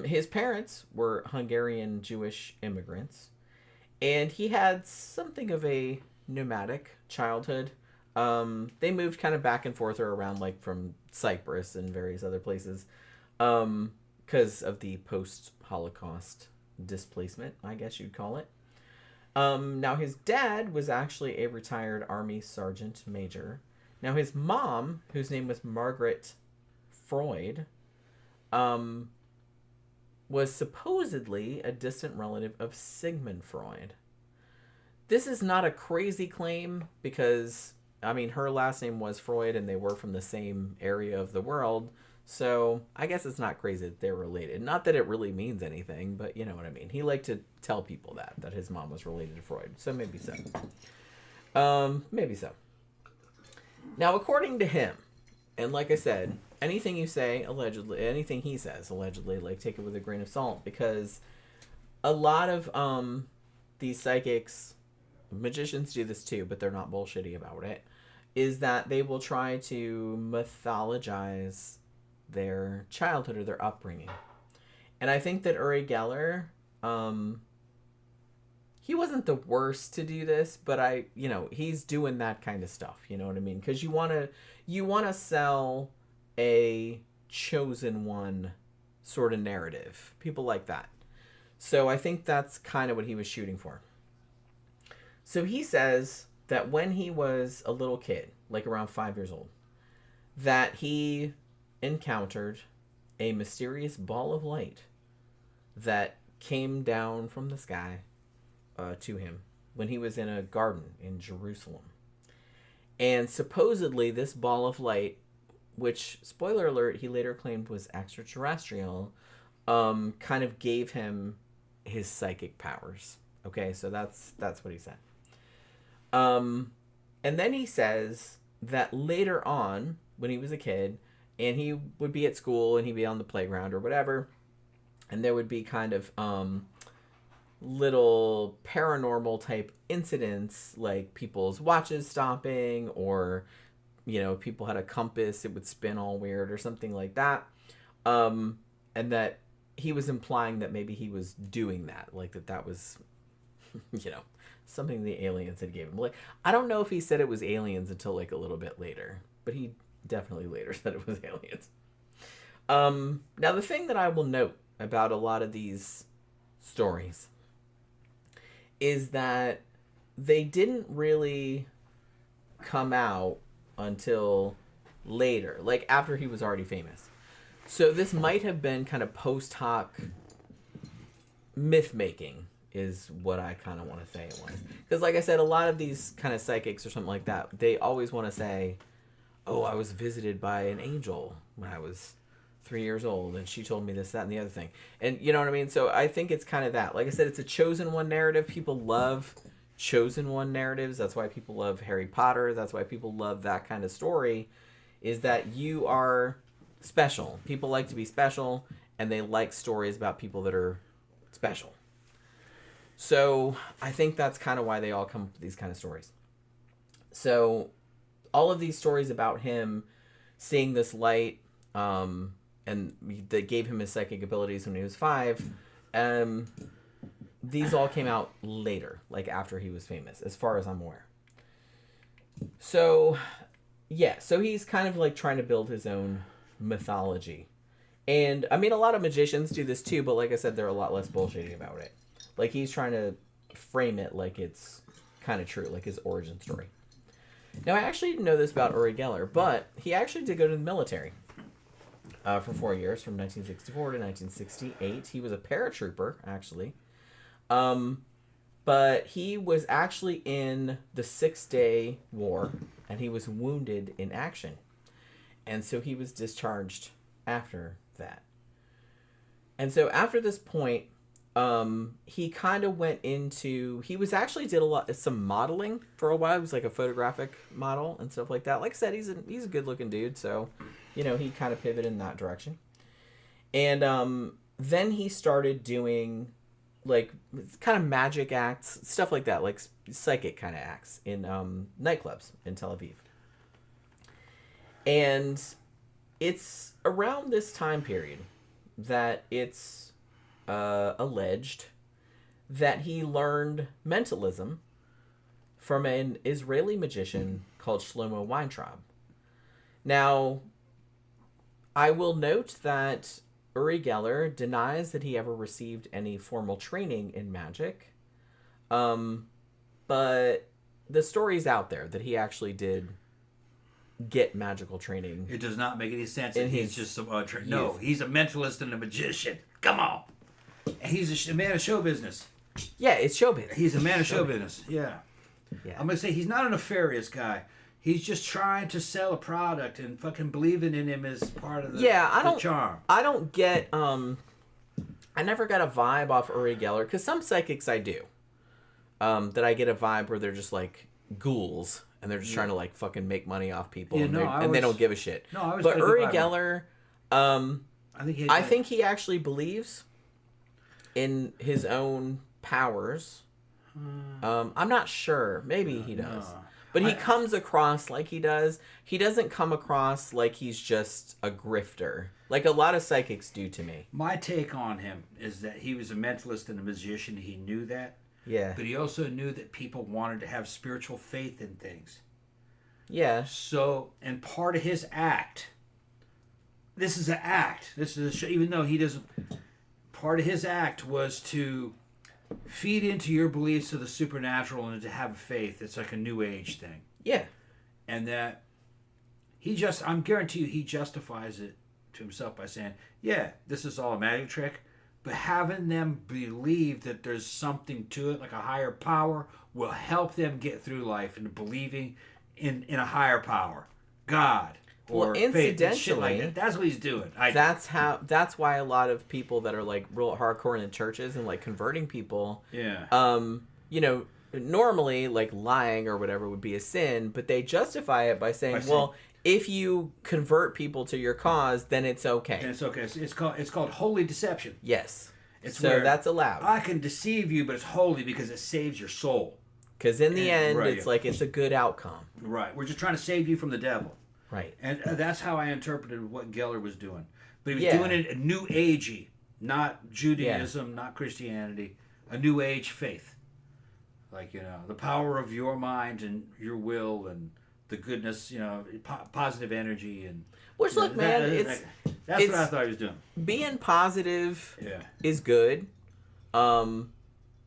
[SPEAKER 3] His parents were Hungarian Jewish immigrants, and he had something of a nomadic childhood. They moved kind of back and forth or around, like from Cyprus and various other places, because of the post-Holocaust displacement, I guess you'd call it. Now his dad was actually a retired Army sergeant major. Now his mom, whose name was Margaret Freud, was supposedly a distant relative of Sigmund Freud. This is not a crazy claim because, I mean, her last name was Freud and they were from the same area of the world. So I guess it's not crazy that they're related. Not that it really means anything, but you know what I mean. He liked to tell people that his mom was related to Freud. So maybe so. Maybe so. Now, according to him, and like I said, anything you say, allegedly, anything he says, allegedly, like, take it with a grain of salt, because a lot of these psychics, magicians do this too, but they're not bullshitty about it, is that they will try to mythologize their childhood or their upbringing. And I think that Uri Geller, he wasn't the worst to do this, but he's doing that kind of stuff, you know what I mean? Because you want to sell a chosen one sort of narrative. People like that. So I think that's kind of what he was shooting for. So he says that when he was a little kid, like around 5 years old, that he encountered a mysterious ball of light that came down from the sky to him when he was in a garden in Jerusalem. And supposedly this ball of light, which, spoiler alert, he later claimed was extraterrestrial, kind of gave him his psychic powers. Okay, so that's what he said. And then he says that later on, when he was a kid, and he would be at school and he'd be on the playground or whatever, and there would be kind of little paranormal type incidents, like people's watches stopping, or people had a compass, it would spin all weird or something like that. And that he was implying that maybe he was doing that, like that was, something the aliens had gave him. Like, I don't know if he said it was aliens until like a little bit later, but he definitely later said it was aliens. Now the thing that I will note about a lot of these stories is that they didn't really come out until later, like after he was already famous. So this might have been kind of post hoc myth making is what I kind of want to say it was. Because like I said, a lot of these kind of psychics or something like that, they always want to say, oh, I was visited by an angel when I was 3 years old and she told me this, that, and the other thing. And you know what I mean? So I think it's kind of that. Like I said, it's a chosen one narrative. People love chosen one narratives. That's why people love Harry Potter. That's why people love that kind of story, is that you are special. People like to be special, and they like stories about people that are special. So I think that's kind of why they all come up with these kind of stories. So all of these stories about him seeing this light, and that gave him his psychic abilities when he was 5, these all came out later, like after he was famous, as far as I'm aware. So, yeah, so he's kind of like trying to build his own mythology. And, I mean, a lot of magicians do this too, but like I said, they're a lot less bullshitty about it. Like, he's trying to frame it like it's kind of true, like his origin story. Now, I actually didn't know this about Uri Geller, but he actually did go to the military for 4 years, from 1964 to 1968. He was a paratrooper, actually. But he was actually in the 6-Day War, and he was wounded in action. And so he was discharged after that. And so after this point, he kind of went into, he was actually did some modeling for a while. He was like a photographic model and stuff like that. Like I said, he's a good looking dude. So, you know, he kind of pivoted in that direction. And, then he started doing like kind of magic acts, stuff like that, like psychic kind of acts in, nightclubs in Tel Aviv. And it's around this time period that it's alleged that he learned mentalism from an Israeli magician called Shlomo Weintraub. Now, I will note that Uri Geller denies that he ever received any formal training in magic, but the story's out there that he actually did get magical training.
[SPEAKER 5] It does not make any sense that he's just some no, he's a mentalist and a magician. Come on. He's a man of show business.
[SPEAKER 3] Yeah, it's show business.
[SPEAKER 5] He's a man of show business. Yeah. I'm going to say he's not a nefarious guy. He's just trying to sell a product and fucking believing in him as part of the charm.
[SPEAKER 3] I don't get, I never got a vibe off Uri Geller, because some psychics I do. That I get a vibe where they're just like ghouls, and they're just trying to like fucking make money off people, and they don't give a shit.
[SPEAKER 5] No,
[SPEAKER 3] but Uri Geller, I think he actually believes in his own powers. I'm not sure. Maybe he does. No. But he comes across like he does. He doesn't come across like he's just a grifter, like a lot of psychics do to me.
[SPEAKER 5] My take on him is that he was a mentalist and a magician. He knew that.
[SPEAKER 3] Yeah.
[SPEAKER 5] But he also knew that people wanted to have spiritual faith in things.
[SPEAKER 3] Yeah.
[SPEAKER 5] So, and part of his act, this is an act. This is a show, even though he doesn't. Part of his act was to feed into your beliefs of the supernatural and to have faith. It's like a new age thing.
[SPEAKER 3] Yeah.
[SPEAKER 5] And that I'm guarantee you he justifies it to himself by saying, yeah, this is all a magic trick, but having them believe that there's something to it, like a higher power, will help them get through life and believing in a higher power. God. Or
[SPEAKER 3] incidentally,
[SPEAKER 5] shit like that. That's what he's doing.
[SPEAKER 3] That's why a lot of people that are like real hardcore in the churches and like converting people, you know, normally like lying or whatever would be a sin, but they justify it by saying, well, if you convert people to your cause, then it's okay.
[SPEAKER 5] And it's okay. It's called holy deception.
[SPEAKER 3] Yes.
[SPEAKER 5] So
[SPEAKER 3] that's allowed.
[SPEAKER 5] I can deceive you, but it's holy because it saves your soul.
[SPEAKER 3] Because in the end, it's like it's a good outcome.
[SPEAKER 5] Right. We're just trying to save you from the devil.
[SPEAKER 3] Right.
[SPEAKER 5] And that's how I interpreted what Geller was doing. But he was doing it a new agey, not Judaism, not Christianity, a new age faith. Like, you know, the power of your mind and your will and the goodness, you know, positive energy. And
[SPEAKER 3] which, look, man,
[SPEAKER 5] that's what I thought he was doing.
[SPEAKER 3] Being positive is good. You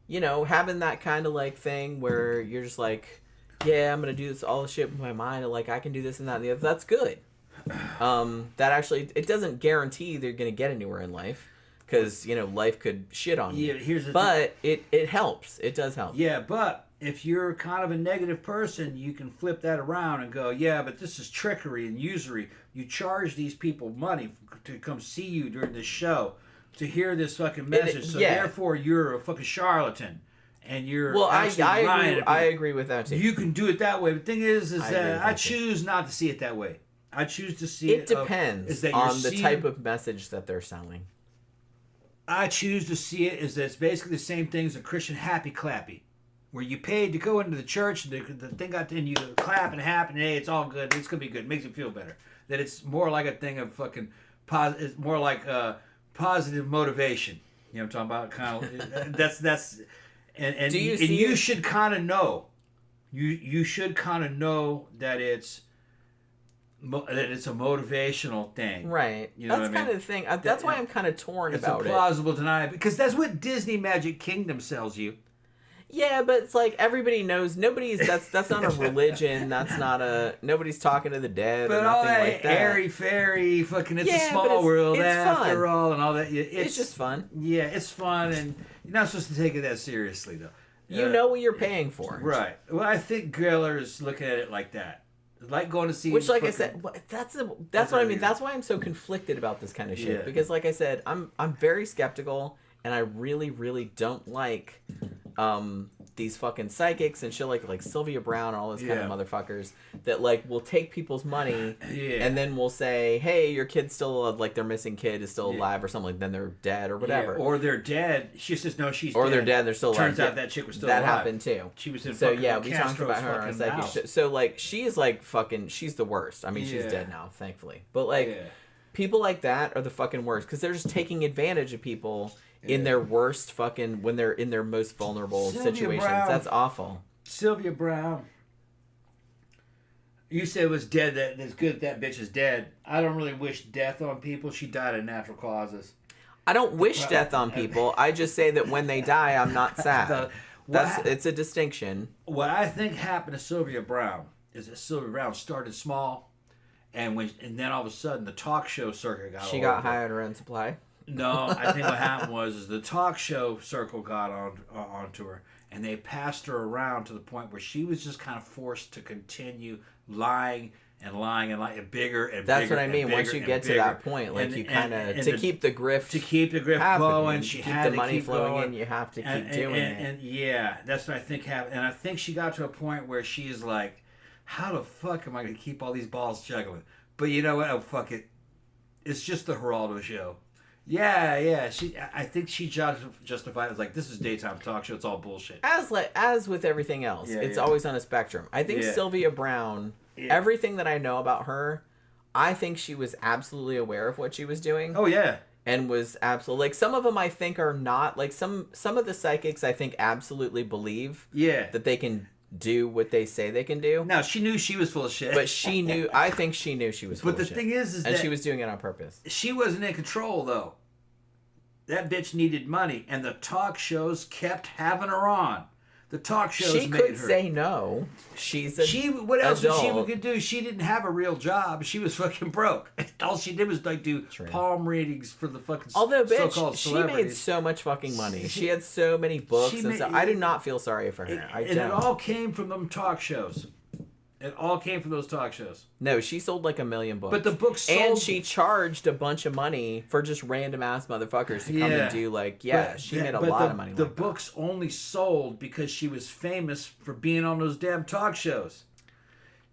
[SPEAKER 3] know, having that kind of like thing where you're just like, yeah, I'm going to do this all the shit with my mind, and like I can do this and that and the other. That's good. That actually, it doesn't guarantee they're going to get anywhere in life, because, you know, life could shit on you. But it helps. It does help.
[SPEAKER 5] Yeah, but if you're kind of a negative person, you can flip that around and go, yeah, but this is trickery and usury. You charge these people money to come see you during this show to hear this fucking message, so therefore you're a fucking charlatan. And you're
[SPEAKER 3] I agree with that too.
[SPEAKER 5] You can do it that way. But the thing is that I choose not to see it that way. I choose to see it.
[SPEAKER 3] It depends on the type of message that they're selling.
[SPEAKER 5] I choose to see it as that it's basically the same thing as a Christian happy clappy, where you paid to go into the church and the thing got and you clap and happen and hey, it's all good, it's gonna be good, it makes you feel better. That it's more like a thing of fucking it's more like positive motivation. You know what I'm talking about? Kind of that's and you should kind of know. You should kind of know that it's a motivational thing,
[SPEAKER 3] right?
[SPEAKER 5] You know
[SPEAKER 3] that's kind of the thing. That's why I'm kind of torn about it.
[SPEAKER 5] It's a plausible denial because that's what Disney Magic Kingdom sells you.
[SPEAKER 3] Yeah, but it's like everybody knows that's not a religion. That's not nobody's talking to the dead
[SPEAKER 5] but
[SPEAKER 3] or nothing
[SPEAKER 5] all that
[SPEAKER 3] like that.
[SPEAKER 5] Airy fairy fucking it's a small world
[SPEAKER 3] it's
[SPEAKER 5] after
[SPEAKER 3] fun.
[SPEAKER 5] all and all that.
[SPEAKER 3] It's just fun.
[SPEAKER 5] Yeah, it's fun and you're not supposed to take it that seriously though.
[SPEAKER 3] You know what you're paying for.
[SPEAKER 5] Right. Well, I think Geller's looking at it like that. Like going to see
[SPEAKER 3] which like I said that's what I mean. That's why I'm so conflicted about this kind of shit because like I said I'm very skeptical and I really really don't like these fucking psychics and shit like Sylvia Brown and all those kind of motherfuckers that like will take people's money and then will say, hey, your kid's still alive, like their missing kid is still alive or something, like then they're dead or whatever.
[SPEAKER 5] Or they're dead. She says no, she's
[SPEAKER 3] or
[SPEAKER 5] dead.
[SPEAKER 3] They're dead. They're still alive.
[SPEAKER 5] Turns out that chick was still
[SPEAKER 3] that
[SPEAKER 5] alive.
[SPEAKER 3] happened too.
[SPEAKER 5] She was in
[SPEAKER 3] so
[SPEAKER 5] fucking
[SPEAKER 3] we talked about her on a psychic shit. So like she's like fucking she's the worst. I mean she's dead now, thankfully. But like people like that are the fucking worst because they're just taking advantage of people. In their worst fucking when they're in their most vulnerable situations. That's awful.
[SPEAKER 5] Sylvia Brown. You said it was dead. That's good that bitch is dead. I don't really wish death on people. She died of natural causes.
[SPEAKER 3] I don't wish death on people. I just say that when they die, I'm not sad. It's a distinction.
[SPEAKER 5] What I think happened to Sylvia Brown is that Sylvia Brown started small, and then all of a sudden the talk show circuit got.
[SPEAKER 3] She got high on her own supply.
[SPEAKER 5] No, I think what happened was the talk show circle got onto her, and they passed her around to the point where she was just kind of forced to continue lying and lying and lying bigger and
[SPEAKER 3] That's
[SPEAKER 5] bigger.
[SPEAKER 3] That's what I mean. Once you get to that point, like you kind of to keep the grift
[SPEAKER 5] going, she had
[SPEAKER 3] the
[SPEAKER 5] to
[SPEAKER 3] money
[SPEAKER 5] keep
[SPEAKER 3] flowing
[SPEAKER 5] going.
[SPEAKER 3] in. You have to keep doing it.
[SPEAKER 5] And yeah, that's what I think happened. And I think she got to a point where she's like, "How the fuck am I going to keep all these balls juggling?" But you know what? Oh fuck it, it's just the Geraldo show. Yeah. I think she justified it as like, this is daytime talk show. It's all bullshit.
[SPEAKER 3] As with everything else, it's always on a spectrum. I think Sylvia Brown, everything that I know about her, I think she was absolutely aware of what she was doing.
[SPEAKER 5] Oh yeah,
[SPEAKER 3] and was absolutely like some of them I think are not like some of the psychics I think absolutely believe that they can do what they say they can do.
[SPEAKER 5] Now she knew she was full of shit,
[SPEAKER 3] but I think she knew she was full of shit.
[SPEAKER 5] But the thing is
[SPEAKER 3] and
[SPEAKER 5] that
[SPEAKER 3] she was doing it on purpose.
[SPEAKER 5] She wasn't in control though. That bitch needed money, and the talk shows kept having her on. The talk shows
[SPEAKER 3] she
[SPEAKER 5] made
[SPEAKER 3] could
[SPEAKER 5] her
[SPEAKER 3] say no.
[SPEAKER 5] What else would she could do? She didn't have a real job. She was fucking broke. All she did was like do palm readings for the fucking so-called celebrities.
[SPEAKER 3] She made so much fucking money. She had so many books and stuff. I do not feel sorry for her.
[SPEAKER 5] It all came from them talk shows. It all came from those talk shows.
[SPEAKER 3] No, she sold like 1 million books.
[SPEAKER 5] But the books sold...
[SPEAKER 3] And she charged a bunch of money for just random ass motherfuckers to come and do like, she made a lot of money.
[SPEAKER 5] The books only sold because she was famous for being on those damn talk shows.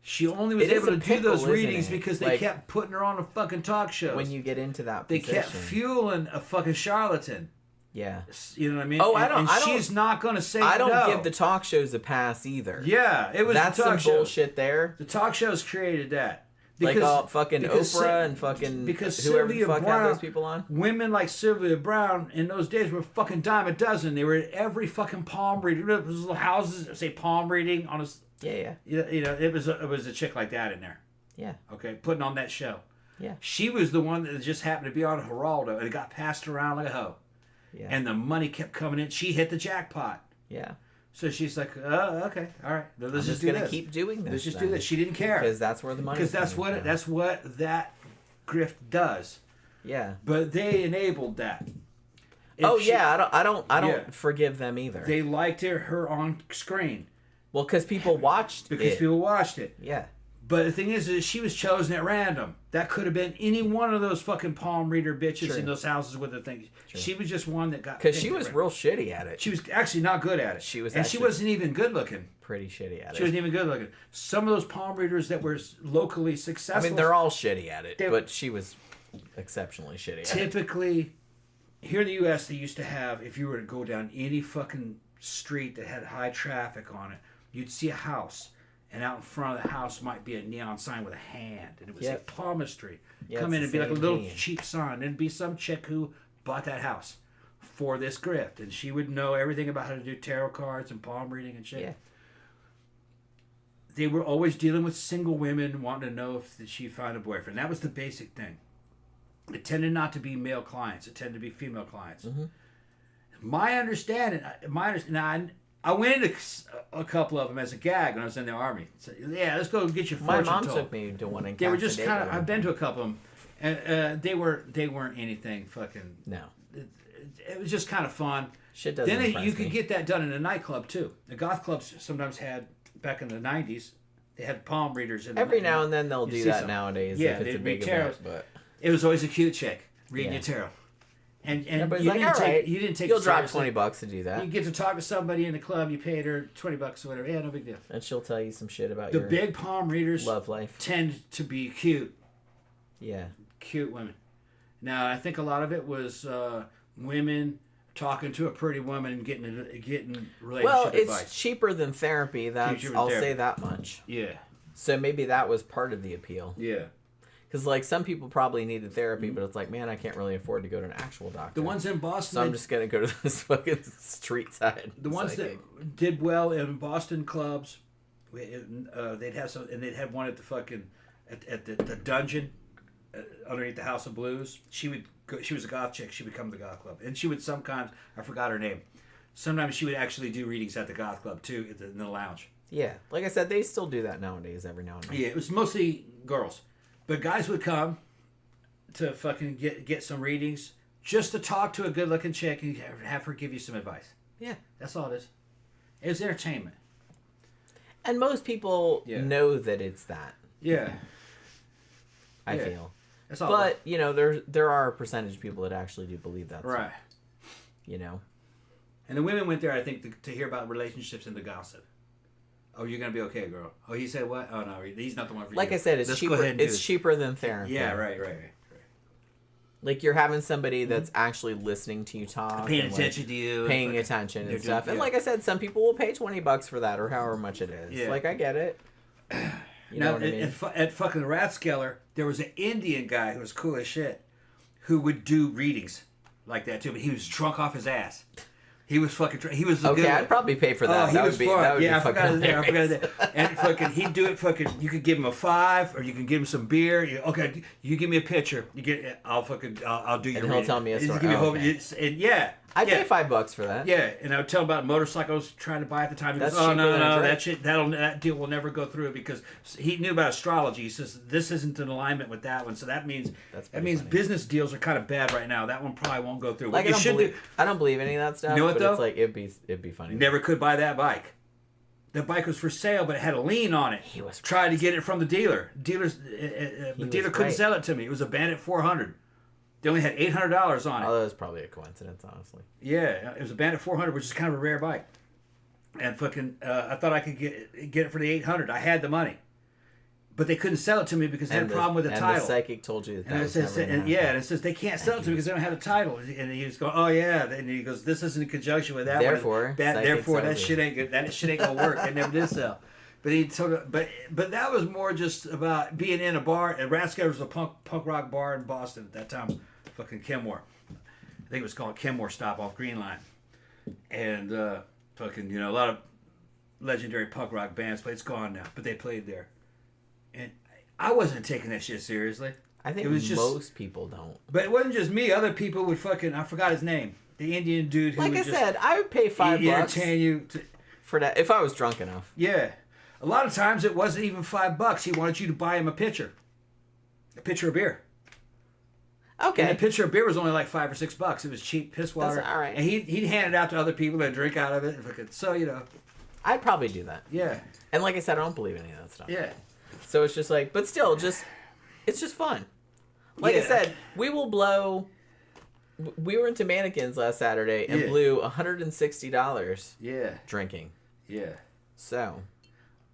[SPEAKER 5] She only was able to do those readings because they kept putting her on a fucking talk shows.
[SPEAKER 3] When you get into that
[SPEAKER 5] position. They kept fueling a fucking charlatan.
[SPEAKER 3] Yeah.
[SPEAKER 5] You know what I mean?
[SPEAKER 3] Oh,
[SPEAKER 5] she's not going to say
[SPEAKER 3] I don't give the talk shows a pass either.
[SPEAKER 5] Yeah, it was
[SPEAKER 3] That's
[SPEAKER 5] the talk
[SPEAKER 3] some bullshit there.
[SPEAKER 5] The talk shows created that.
[SPEAKER 3] Because, like fucking Oprah and fucking whoever the fuck had those people on.
[SPEAKER 5] Women like Sylvia Brown in those days were fucking dime a dozen. They were at every fucking palm reading. Those little houses say palm reading on a...
[SPEAKER 3] Yeah.
[SPEAKER 5] You know, it was a chick like that in there.
[SPEAKER 3] Yeah.
[SPEAKER 5] Okay, putting on that show.
[SPEAKER 3] Yeah.
[SPEAKER 5] She was the one that just happened to be on Geraldo, and it got passed around like a hoe.
[SPEAKER 3] Yeah.
[SPEAKER 5] And the money kept coming in. She hit the jackpot.
[SPEAKER 3] Yeah.
[SPEAKER 5] So she's like, oh, okay, all right. Let's just do this.
[SPEAKER 3] Gonna keep doing this.
[SPEAKER 5] Let's just do this. She didn't care
[SPEAKER 3] because that's where the money.
[SPEAKER 5] Because that's what that grift does.
[SPEAKER 3] Yeah.
[SPEAKER 5] But they enabled that.
[SPEAKER 3] I don't forgive them either.
[SPEAKER 5] They liked her on screen.
[SPEAKER 3] Well, because people watched it.
[SPEAKER 5] People watched it.
[SPEAKER 3] Yeah.
[SPEAKER 5] But the thing is she was chosen at random. That could have been any one of those fucking palm reader bitches in those houses with the things. She was just one that got...
[SPEAKER 3] Because she was real shitty at it.
[SPEAKER 5] She was actually not good at it. She wasn't even good looking.
[SPEAKER 3] Pretty shitty at it.
[SPEAKER 5] She wasn't even good looking. Some of those palm readers that were locally successful...
[SPEAKER 3] I mean, they're all shitty at it, but she was exceptionally shitty at it.
[SPEAKER 5] Typically, here in the U.S., they used to have, if you were to go down any fucking street that had high traffic on it, you'd see a house, and out in front of the house might be a neon sign with a hand, and it would say palmistry. Come in and be like a little cheap sign, and it'd be some chick who bought that house for this grift, and she would know everything about how to do tarot cards and palm reading and shit.
[SPEAKER 3] Yeah.
[SPEAKER 5] They were always dealing with single women wanting to know if she'd find a boyfriend. That was the basic thing. It tended not to be male clients. It tended to be female clients.
[SPEAKER 3] Mm-hmm.
[SPEAKER 5] My understanding, I went into a couple of them as a gag when I was in the Army. So, yeah, let's go get your fortune
[SPEAKER 3] My mom
[SPEAKER 5] told.
[SPEAKER 3] took me to one in
[SPEAKER 5] They were just
[SPEAKER 3] Casablanca.
[SPEAKER 5] kind of. I've been to a couple of them, and they weren't anything fucking.
[SPEAKER 3] No.
[SPEAKER 5] It was just kind of fun.
[SPEAKER 3] Shit doesn't impress
[SPEAKER 5] you could
[SPEAKER 3] me.
[SPEAKER 5] get that done in a nightclub too. The goth clubs sometimes had, back in the 90s, they had palm readers.
[SPEAKER 3] Every now and then they'll do that nowadays
[SPEAKER 5] Yeah,
[SPEAKER 3] if it's a
[SPEAKER 5] they'd
[SPEAKER 3] big
[SPEAKER 5] read tarots.
[SPEAKER 3] event. But
[SPEAKER 5] It was always a cute chick reading your tarot. And
[SPEAKER 3] everybody's
[SPEAKER 5] you
[SPEAKER 3] like,
[SPEAKER 5] didn't
[SPEAKER 3] all right,
[SPEAKER 5] you didn't take
[SPEAKER 3] you'll
[SPEAKER 5] it
[SPEAKER 3] drop
[SPEAKER 5] seriously.
[SPEAKER 3] $20 to do that.
[SPEAKER 5] You get to talk to somebody in the club, you paid her $20 or whatever. Yeah, no big deal.
[SPEAKER 3] And she'll tell you some shit about
[SPEAKER 5] The
[SPEAKER 3] your
[SPEAKER 5] big palm readers
[SPEAKER 3] love life.
[SPEAKER 5] tend to be cute.
[SPEAKER 3] Yeah.
[SPEAKER 5] Cute women. Now, I think a lot of it was women talking to a pretty woman and getting relationship
[SPEAKER 3] Well, it's
[SPEAKER 5] advice.
[SPEAKER 3] cheaper than therapy. I'll say that much.
[SPEAKER 5] Yeah.
[SPEAKER 3] So maybe that was part of the appeal.
[SPEAKER 5] Yeah.
[SPEAKER 3] Because like some people probably needed therapy, but it's like, man, I can't really afford to go to an actual doctor.
[SPEAKER 5] The ones in Boston.
[SPEAKER 3] So I'm just gonna go to this fucking street side.
[SPEAKER 5] The ones that did well in Boston clubs, they'd have some, and they'd have one at the fucking at the dungeon underneath the House of Blues. She was a goth chick. She would come to the goth club, and she would sometimes, I forgot her name. Sometimes she would actually do readings at the goth club too, in the lounge.
[SPEAKER 3] Yeah, like I said, they still do that nowadays every now and then.
[SPEAKER 5] Yeah, it was mostly girls, but guys would come to fucking get some readings just to talk to a good-looking chick and have her give you some advice.
[SPEAKER 3] Yeah,
[SPEAKER 5] that's all it is. It was entertainment.
[SPEAKER 3] And most people know that it's that.
[SPEAKER 5] Yeah.
[SPEAKER 3] I feel.
[SPEAKER 5] That's all.
[SPEAKER 3] But, you know, there are a percentage of people that actually do believe that.
[SPEAKER 5] Right.
[SPEAKER 3] You know.
[SPEAKER 5] And the women went there, I think, to hear about relationships and the gossip. Oh, you're going to be okay, girl. Oh, he said what? Oh, no, he's not the one for you.
[SPEAKER 3] Like I said, it's cheaper. It's cheaper than therapy.
[SPEAKER 5] Yeah, right.
[SPEAKER 3] Like you're having somebody that's actually listening to you talk,
[SPEAKER 5] paying attention to you,
[SPEAKER 3] paying attention and stuff. And like I said, some people will pay $20 for that or however much it is. Yeah. Like I get it. You know what I mean?
[SPEAKER 5] At fucking Rathskeller, there was an Indian guy who was cool as shit, who would do readings like that too. But he was drunk off his ass. He was fucking. He was
[SPEAKER 3] okay. I'd probably pay for that.
[SPEAKER 5] Oh,
[SPEAKER 3] that would be.
[SPEAKER 5] Fun.
[SPEAKER 3] That would
[SPEAKER 5] yeah,
[SPEAKER 3] be
[SPEAKER 5] I forgot his name. I forgot his name. And fucking, he'd do it. Fucking, you could give him a $5, or you can give him some beer. Okay, you give me a pitcher. You get. I'll do your.
[SPEAKER 3] And he'll tell me a story.
[SPEAKER 5] Yeah.
[SPEAKER 3] I'd pay $5 for that.
[SPEAKER 5] Yeah, and I would tell him about motorcycles trying to buy at the time. He goes, "Oh no, that deal will never go through," because he knew about astrology. He says this isn't in alignment with that one, so that means business deals are kind of bad right now. That one probably won't go through.
[SPEAKER 3] Like I don't believe any of that stuff.
[SPEAKER 5] You know what,
[SPEAKER 3] but
[SPEAKER 5] though?
[SPEAKER 3] It's like it'd be funny.
[SPEAKER 5] You never could buy that bike. The bike was for sale, but it had a lien on it.
[SPEAKER 3] He was
[SPEAKER 5] tried to get it from the dealer. The dealer couldn't sell it to me. It was a Bandit 400. They only had $800 on it.
[SPEAKER 3] Oh, that was probably a coincidence, honestly.
[SPEAKER 5] Yeah, it was a Bandit 400, which is kind of a rare bike. And fucking, I thought I could get it for the $800. I had the money, but they couldn't sell it to me because they had a problem with the title.
[SPEAKER 3] And the psychic told you that.
[SPEAKER 5] And it says they can't sell it to me because they don't have the title. And he was going, oh yeah, and he goes, this isn't in conjunction with that.
[SPEAKER 3] Therefore,
[SPEAKER 5] that shit ain't good. That shit ain't gonna work. It never did sell. But he told her, but that was more just about being in a bar. And Rathskeller was a punk rock bar in Boston at that time, fucking Kenmore. I think it was called Kenmore Stop off Green Line. And fucking, a lot of legendary punk rock bands played. It's gone now, but they played there. And I wasn't taking that shit seriously.
[SPEAKER 3] I think most people don't.
[SPEAKER 5] But it wasn't just me. Other people would fucking, I forgot his name. The Indian dude who
[SPEAKER 3] I said, I would pay $5
[SPEAKER 5] entertain you
[SPEAKER 3] for that if I was drunk enough.
[SPEAKER 5] Yeah. A lot of times it wasn't even $5. He wanted you to buy him a pitcher of beer.
[SPEAKER 3] Okay.
[SPEAKER 5] And a pitcher of beer was only like $5 or $6. It was cheap piss water.
[SPEAKER 3] That's all right.
[SPEAKER 5] And he'd hand it out to other people that drink out of it. So,
[SPEAKER 3] I'd probably do that.
[SPEAKER 5] Yeah.
[SPEAKER 3] And like I said, I don't believe any of that stuff.
[SPEAKER 5] Yeah.
[SPEAKER 3] So it's just like, but still, it's just fun. Like I said, we will blow. We were into mannequins last Saturday and blew $160.
[SPEAKER 5] Yeah.
[SPEAKER 3] Drinking.
[SPEAKER 5] Yeah.
[SPEAKER 3] So.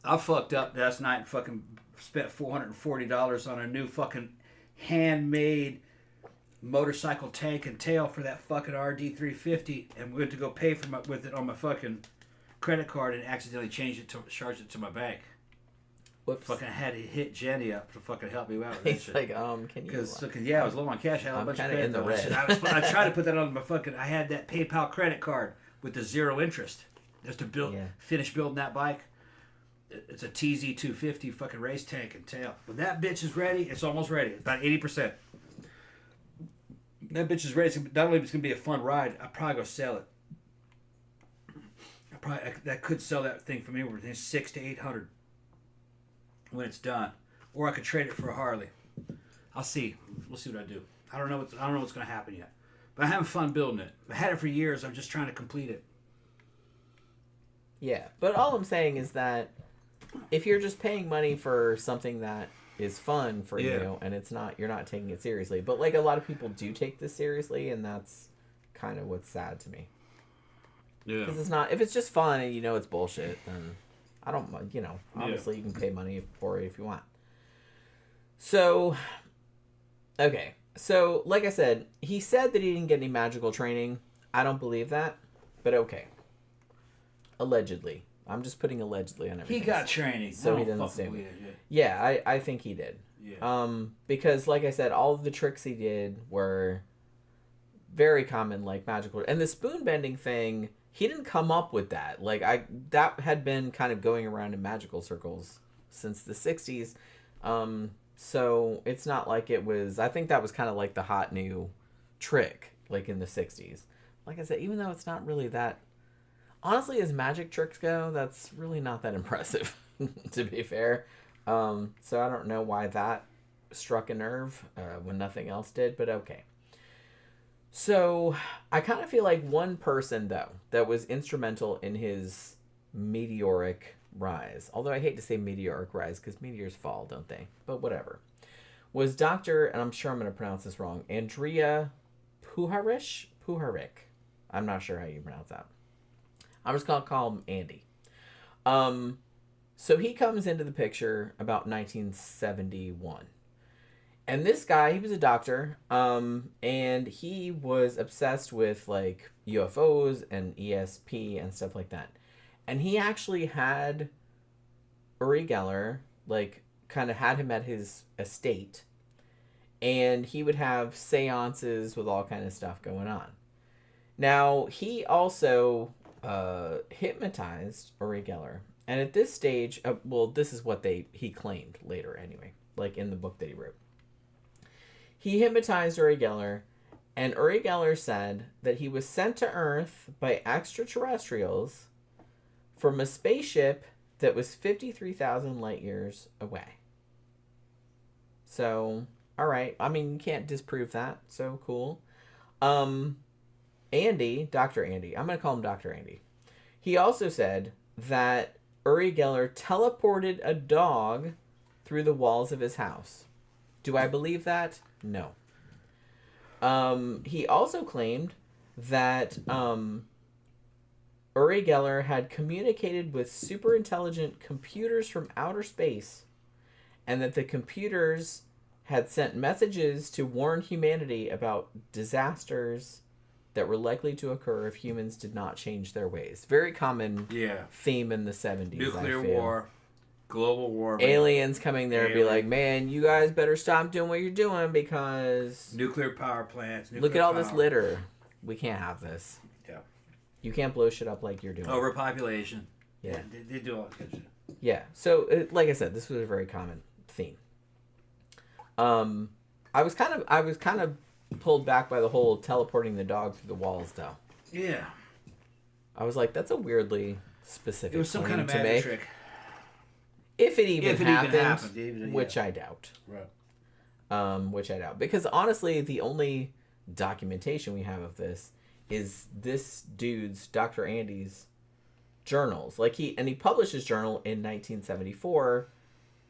[SPEAKER 5] I fucked up last night and fucking spent $440 on a new fucking handmade motorcycle tank and tail for that fucking RD350, and went to go pay with it on my fucking credit card and accidentally charged it to my bank.
[SPEAKER 3] Whoops.
[SPEAKER 5] Fucking had to hit Jenny up to fucking help me out with
[SPEAKER 3] He's
[SPEAKER 5] that
[SPEAKER 3] like,
[SPEAKER 5] shit.
[SPEAKER 3] can you?
[SPEAKER 5] Because I was low on cash. I had a bunch of credit
[SPEAKER 3] in the red.
[SPEAKER 5] I tried to put that on my fucking. I had that PayPal credit card with the 0 interest, just to finish building that bike. It's a TZ250 fucking race tank and tail. When that bitch is ready, it's almost ready. It's about 80%. That bitch is ready. Not only it's gonna be a fun ride, I'll probably go sell it. That could sell that thing for me within $600 to $800 when it's done, or I could trade it for a Harley. I'll see. We'll see what I do. I don't know what's gonna happen yet, but I'm having fun building it. I had it for years. I'm just trying to complete it.
[SPEAKER 3] Yeah, but all I'm saying is that if you're just paying money for something that is fun for you, and you're not taking it seriously. But like a lot of people do take this seriously, and that's kind of what's sad to me. Yeah. Because if it's just fun and it's bullshit, then I don't, obviously you can pay money for it if you want. So, okay. So, like I said, he said that he didn't get any magical training. I don't believe that, but okay. Allegedly. I'm just putting allegedly on everything.
[SPEAKER 5] He got training.
[SPEAKER 3] So he doesn't say it. Yeah, I think he did. Yeah. Because, like I said, all of the tricks he did were very common, like magical. And the spoon bending thing, he didn't come up with that. That had been kind of going around in magical circles since the 60s. So it's not like it was... I think that was kind of like the hot new trick, like in the 60s. Like I said, even though it's not really that... Honestly, as magic tricks go, that's really not that impressive, to be fair. So I don't know why that struck a nerve when nothing else did, but okay. So I kind of feel like one person, though, that was instrumental in his meteoric rise, although I hate to say meteoric rise because meteors fall, don't they? But whatever. Was Dr., and I'm sure I'm going to pronounce this wrong, Andrea Puharich. I'm not sure how you pronounce that. I'm just going to call him Andy. So he comes into the picture about 1971. And this guy, he was a doctor, and he was obsessed with, like, UFOs and ESP and stuff like that. And he actually had Uri Geller, like, kind of had him at his estate. And he would have seances with all kind of stuff going on. Now, he also... hypnotized Uri Geller, and at this stage, this is what he claimed later anyway, like in the book that he wrote. He hypnotized Uri Geller, and Uri Geller said that he was sent to Earth by extraterrestrials from a spaceship that was 53,000 light years away. So, all right, I mean, you can't disprove that, so cool. Andy, Dr. Andy, I'm going to call him Dr. Andy. He also said that Uri Geller teleported a dog through the walls of his house. Do I believe that? No. He also claimed that Uri Geller had communicated with super intelligent computers from outer space, and that the computers had sent messages to warn humanity about disasters that were likely to occur if humans did not change their ways. Very common theme in the 70s.
[SPEAKER 5] Nuclear war, global warming.
[SPEAKER 3] Aliens coming there and be like, man, you guys better stop doing what you're doing because...
[SPEAKER 5] Nuclear power plants.
[SPEAKER 3] Look at all this litter. We can't have this. Yeah. You can't blow shit up like you're doing.
[SPEAKER 5] Overpopulation.
[SPEAKER 3] Yeah.
[SPEAKER 5] They do all that good shit.
[SPEAKER 3] Yeah. So, like I said, this was a very common theme. I was kind of pulled back by the whole teleporting the dog through the walls, though.
[SPEAKER 5] Yeah.
[SPEAKER 3] I was like, that's a weirdly specific.
[SPEAKER 5] It was some kind of magic trick.
[SPEAKER 3] If it even happened, which I doubt.
[SPEAKER 5] Right.
[SPEAKER 3] Which I doubt. Because honestly, the only documentation we have of this is this dude's, Dr. Andy's, journals. He published his journal in 1974,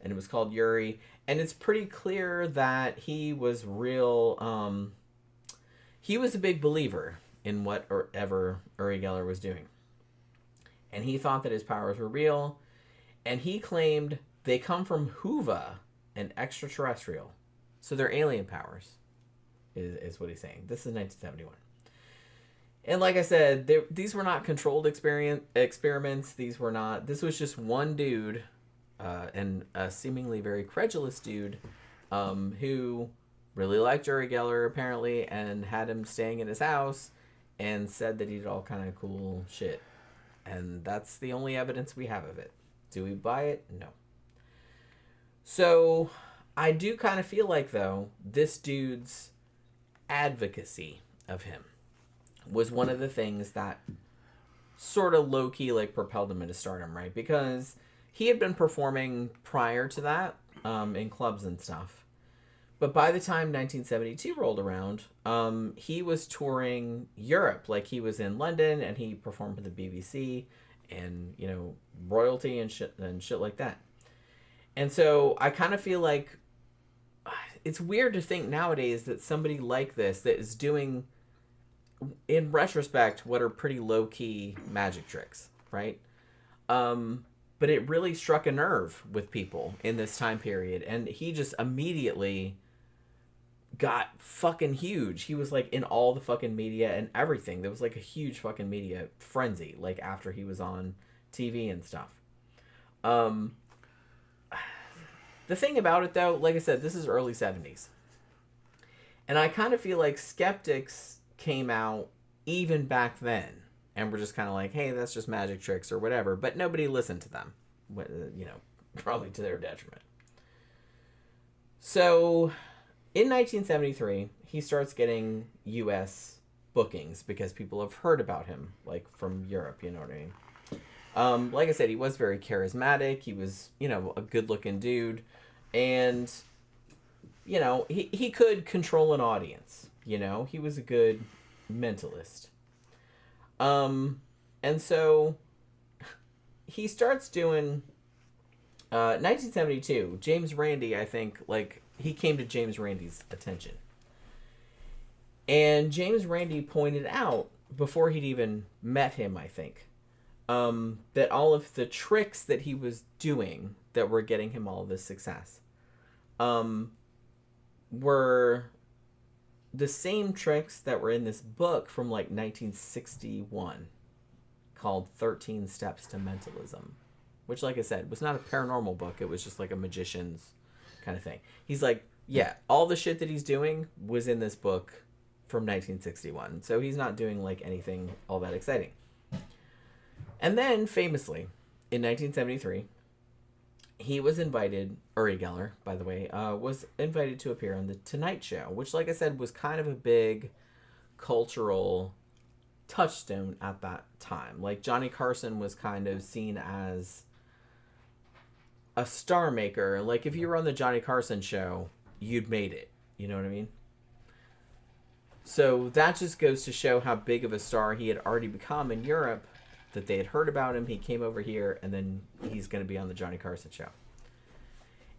[SPEAKER 3] and it was called Uri. And it's pretty clear that he was real, he was a big believer in whatever Uri Geller was doing. And he thought that his powers were real, and he claimed they come from Huva, an extraterrestrial. So they're alien powers. is what he's saying. This is 1971. And like I said, these were not controlled experiments. This was just one dude, and a seemingly very credulous dude, who really liked Uri Geller apparently, and had him staying in his house, and said that he did all kind of cool shit. And that's the only evidence we have of it. Do we buy it? No. So I do kind of feel like, though, this dude's advocacy of him was one of the things that sort of low-key like propelled him into stardom, right? Because he had been performing prior to that in clubs and stuff. But by the time 1972 rolled around, he was touring Europe. Like, he was in London, and he performed with the BBC and, you know, royalty and shit like that. And so I kind of feel like it's weird to think nowadays that somebody like this that is doing, in retrospect, what are pretty low-key magic tricks, right? But it really struck a nerve with people in this time period, and he just immediately got fucking huge. He was like in all the fucking media and everything. There was like a huge fucking media frenzy, like after he was on TV and stuff. The thing about it, though, like I said, this is early 70s. And I kind of feel like skeptics came out even back then and were just kind of like, hey, that's just magic tricks or whatever. But nobody listened to them, you know, probably to their detriment. So in 1973, he starts getting U.S. bookings because people have heard about him, like from Europe, you know what I mean? Like I said, he was very charismatic. He was, you know, a good-looking dude. And, you know, he could control an audience, you know? He was a good mentalist. And so he starts doing... 1972, James Randi, I think, like, he came to James Randi's attention. And James Randi pointed out, before he'd even met him, I think, that all of the tricks that he was doing that were getting him all this success were the same tricks that were in this book from like 1961 called 13 Steps to Mentalism, which, like I said, was not a paranormal book. It was just like a magician's kind of thing. He's like, yeah, all the shit that he's doing was in this book from 1961. So he's not doing like anything all that exciting. And then, famously, in 1973, he was invited, Uri Geller, by the way, was invited to appear on The Tonight Show, which, like I said, was kind of a big cultural touchstone at that time. Like, Johnny Carson was kind of seen as a star maker. Like, if you were on the Johnny Carson show, you'd made it. You know what I mean? So that just goes to show how big of a star he had already become in Europe, that they had heard about him. He came over here, and then he's going to be on the Johnny Carson show.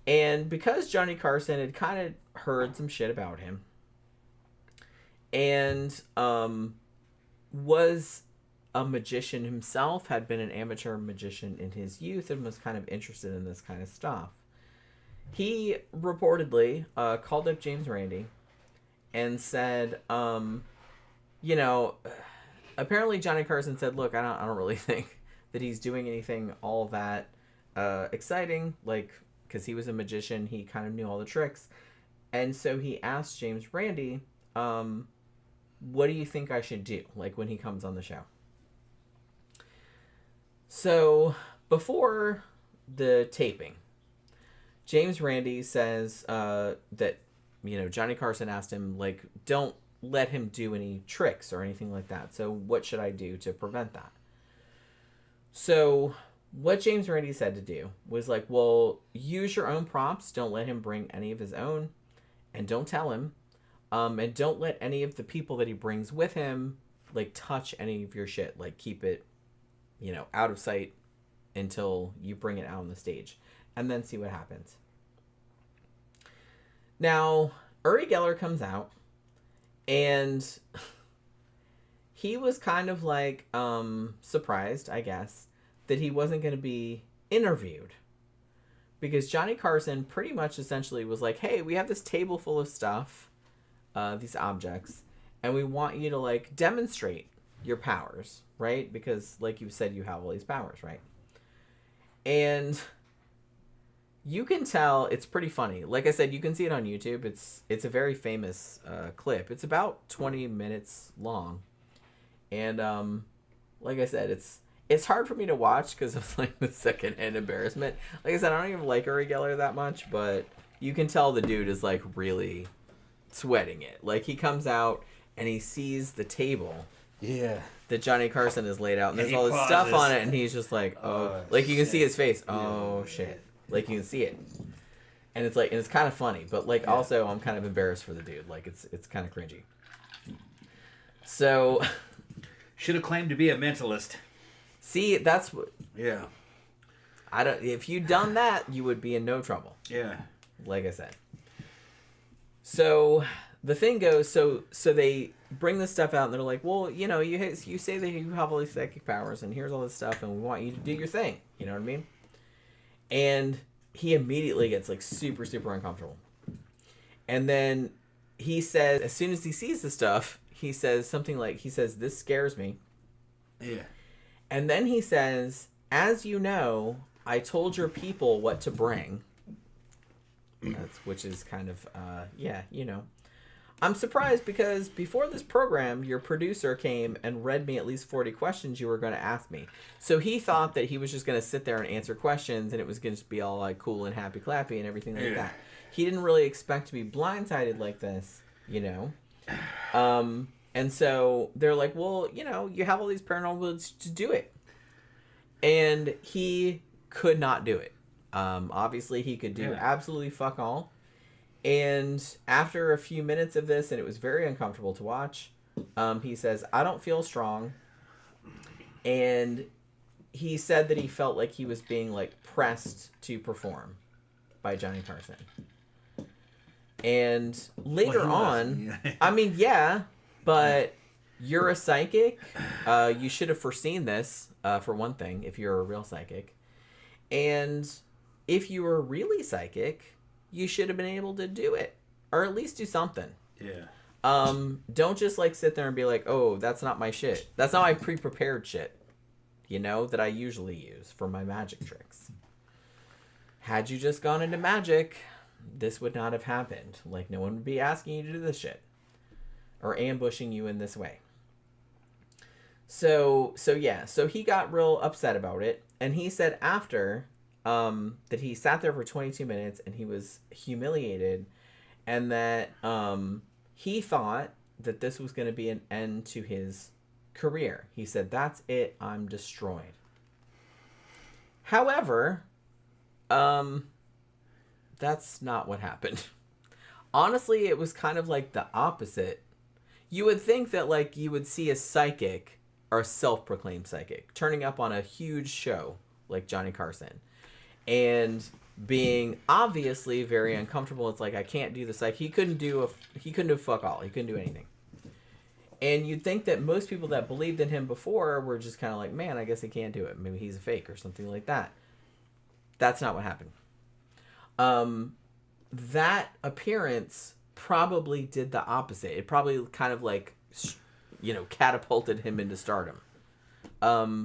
[SPEAKER 3] And because Johnny Carson had kind of heard some shit about him, and was a magician himself, had been an amateur magician in his youth, and was kind of interested in this kind of stuff, he reportedly called up James Randi and said, you know, apparently Johnny Carson said, look, I don't really think that he's doing anything all that exciting, like, because he was a magician, he kind of knew all the tricks. And so he asked James Randi, what do you think I should do, like, when he comes on the show? So before the taping, James Randi says that, you know, Johnny Carson asked him, like, don't let him do any tricks or anything like that. So what should I do to prevent that? So what James Randi said to do was like, well, use your own props. Don't let him bring any of his own, and don't tell him. And don't let any of the people that he brings with him, like, touch any of your shit. Like, keep it, you know, out of sight until you bring it out on the stage, and then see what happens. Now, Uri Geller comes out, and he was kind of like surprised, I guess, that he wasn't going to be interviewed, because Johnny Carson pretty much essentially was like, hey, we have this table full of stuff. these objects, and we want you to like demonstrate your powers, right? Because like you said, you have all these powers, right? And you can tell it's pretty funny. Like I said, you can see it on YouTube. It's a very famous clip. It's about 20 minutes long, and like I said, it's hard for me to watch because of like the secondhand embarrassment. Like I said, I don't even like Uri Geller that much, but you can tell the dude is like really sweating it. Like he comes out and he sees the table.
[SPEAKER 5] Yeah.
[SPEAKER 3] That Johnny Carson has laid out, and there's all this stuff on it, and he's just like, oh, like you can see his face. Oh shit. Like you can see it, and it's like, and it's kind of funny, but like also I'm kind of embarrassed for the dude. Like it's kind of cringy. So,
[SPEAKER 5] should have claimed to be a mentalist.
[SPEAKER 3] See, that's what.
[SPEAKER 5] Yeah.
[SPEAKER 3] I don't. If you'd done that, you would be in no trouble.
[SPEAKER 5] Yeah.
[SPEAKER 3] Like I said. So the thing goes. So they bring this stuff out, and they're like, well, you know, you say that you have all these psychic powers, and here's all this stuff, and we want you to do your thing. You know what I mean? And he immediately gets like super, super uncomfortable. And then he says, as soon as he sees the stuff, he says something like, this scares me.
[SPEAKER 5] Yeah. And
[SPEAKER 3] then he says, as you know, I told your people what to bring. Which is kind of, yeah, you know. I'm surprised because before this program, your producer came and read me at least 40 questions you were going to ask me. So he thought that he was just going to sit there and answer questions and it was going to be all like cool and happy clappy and everything like that. He didn't really expect to be blindsided like this, you know. And so they're like, well, you know, you have all these paranormal abilities to do it. And he could not do it. Obviously, he could do absolutely fuck all. And after a few minutes of this, and it was very uncomfortable to watch, he says, I don't feel strong. And he said that he felt like he was being, like, pressed to perform by Johnny Carson. And later on, I mean, yeah, but you're a psychic. You should have foreseen this, for one thing, if you're a real psychic. And if you were really psychic, you should have been able to do it, or at least do something.
[SPEAKER 5] Yeah.
[SPEAKER 3] Don't just like sit there and be like, oh, that's not my shit. That's not my pre-prepared shit, you know, that I usually use for my magic tricks. Had you just gone into magic, this would not have happened. Like, no one would be asking you to do this shit or ambushing you in this way. So yeah, so he got real upset about it, and he said after that he sat there for 22 minutes and he was humiliated, and that he thought that this was going to be an end to his career. He said, that's it, I'm destroyed. However, that's not what happened. Honestly, it was kind of like the opposite. You would think that like you would see a psychic or a self-proclaimed psychic turning up on a huge show like Johnny Carson and being obviously very uncomfortable. It's like, I can't do this. Like he couldn't do fuck all. He couldn't do anything. And you'd think that most people that believed in him before were just kind of like, man, I guess he can't do it. Maybe he's a fake or something like that. That's not what happened. That appearance probably did the opposite. It probably kind of like, you know, catapulted him into stardom.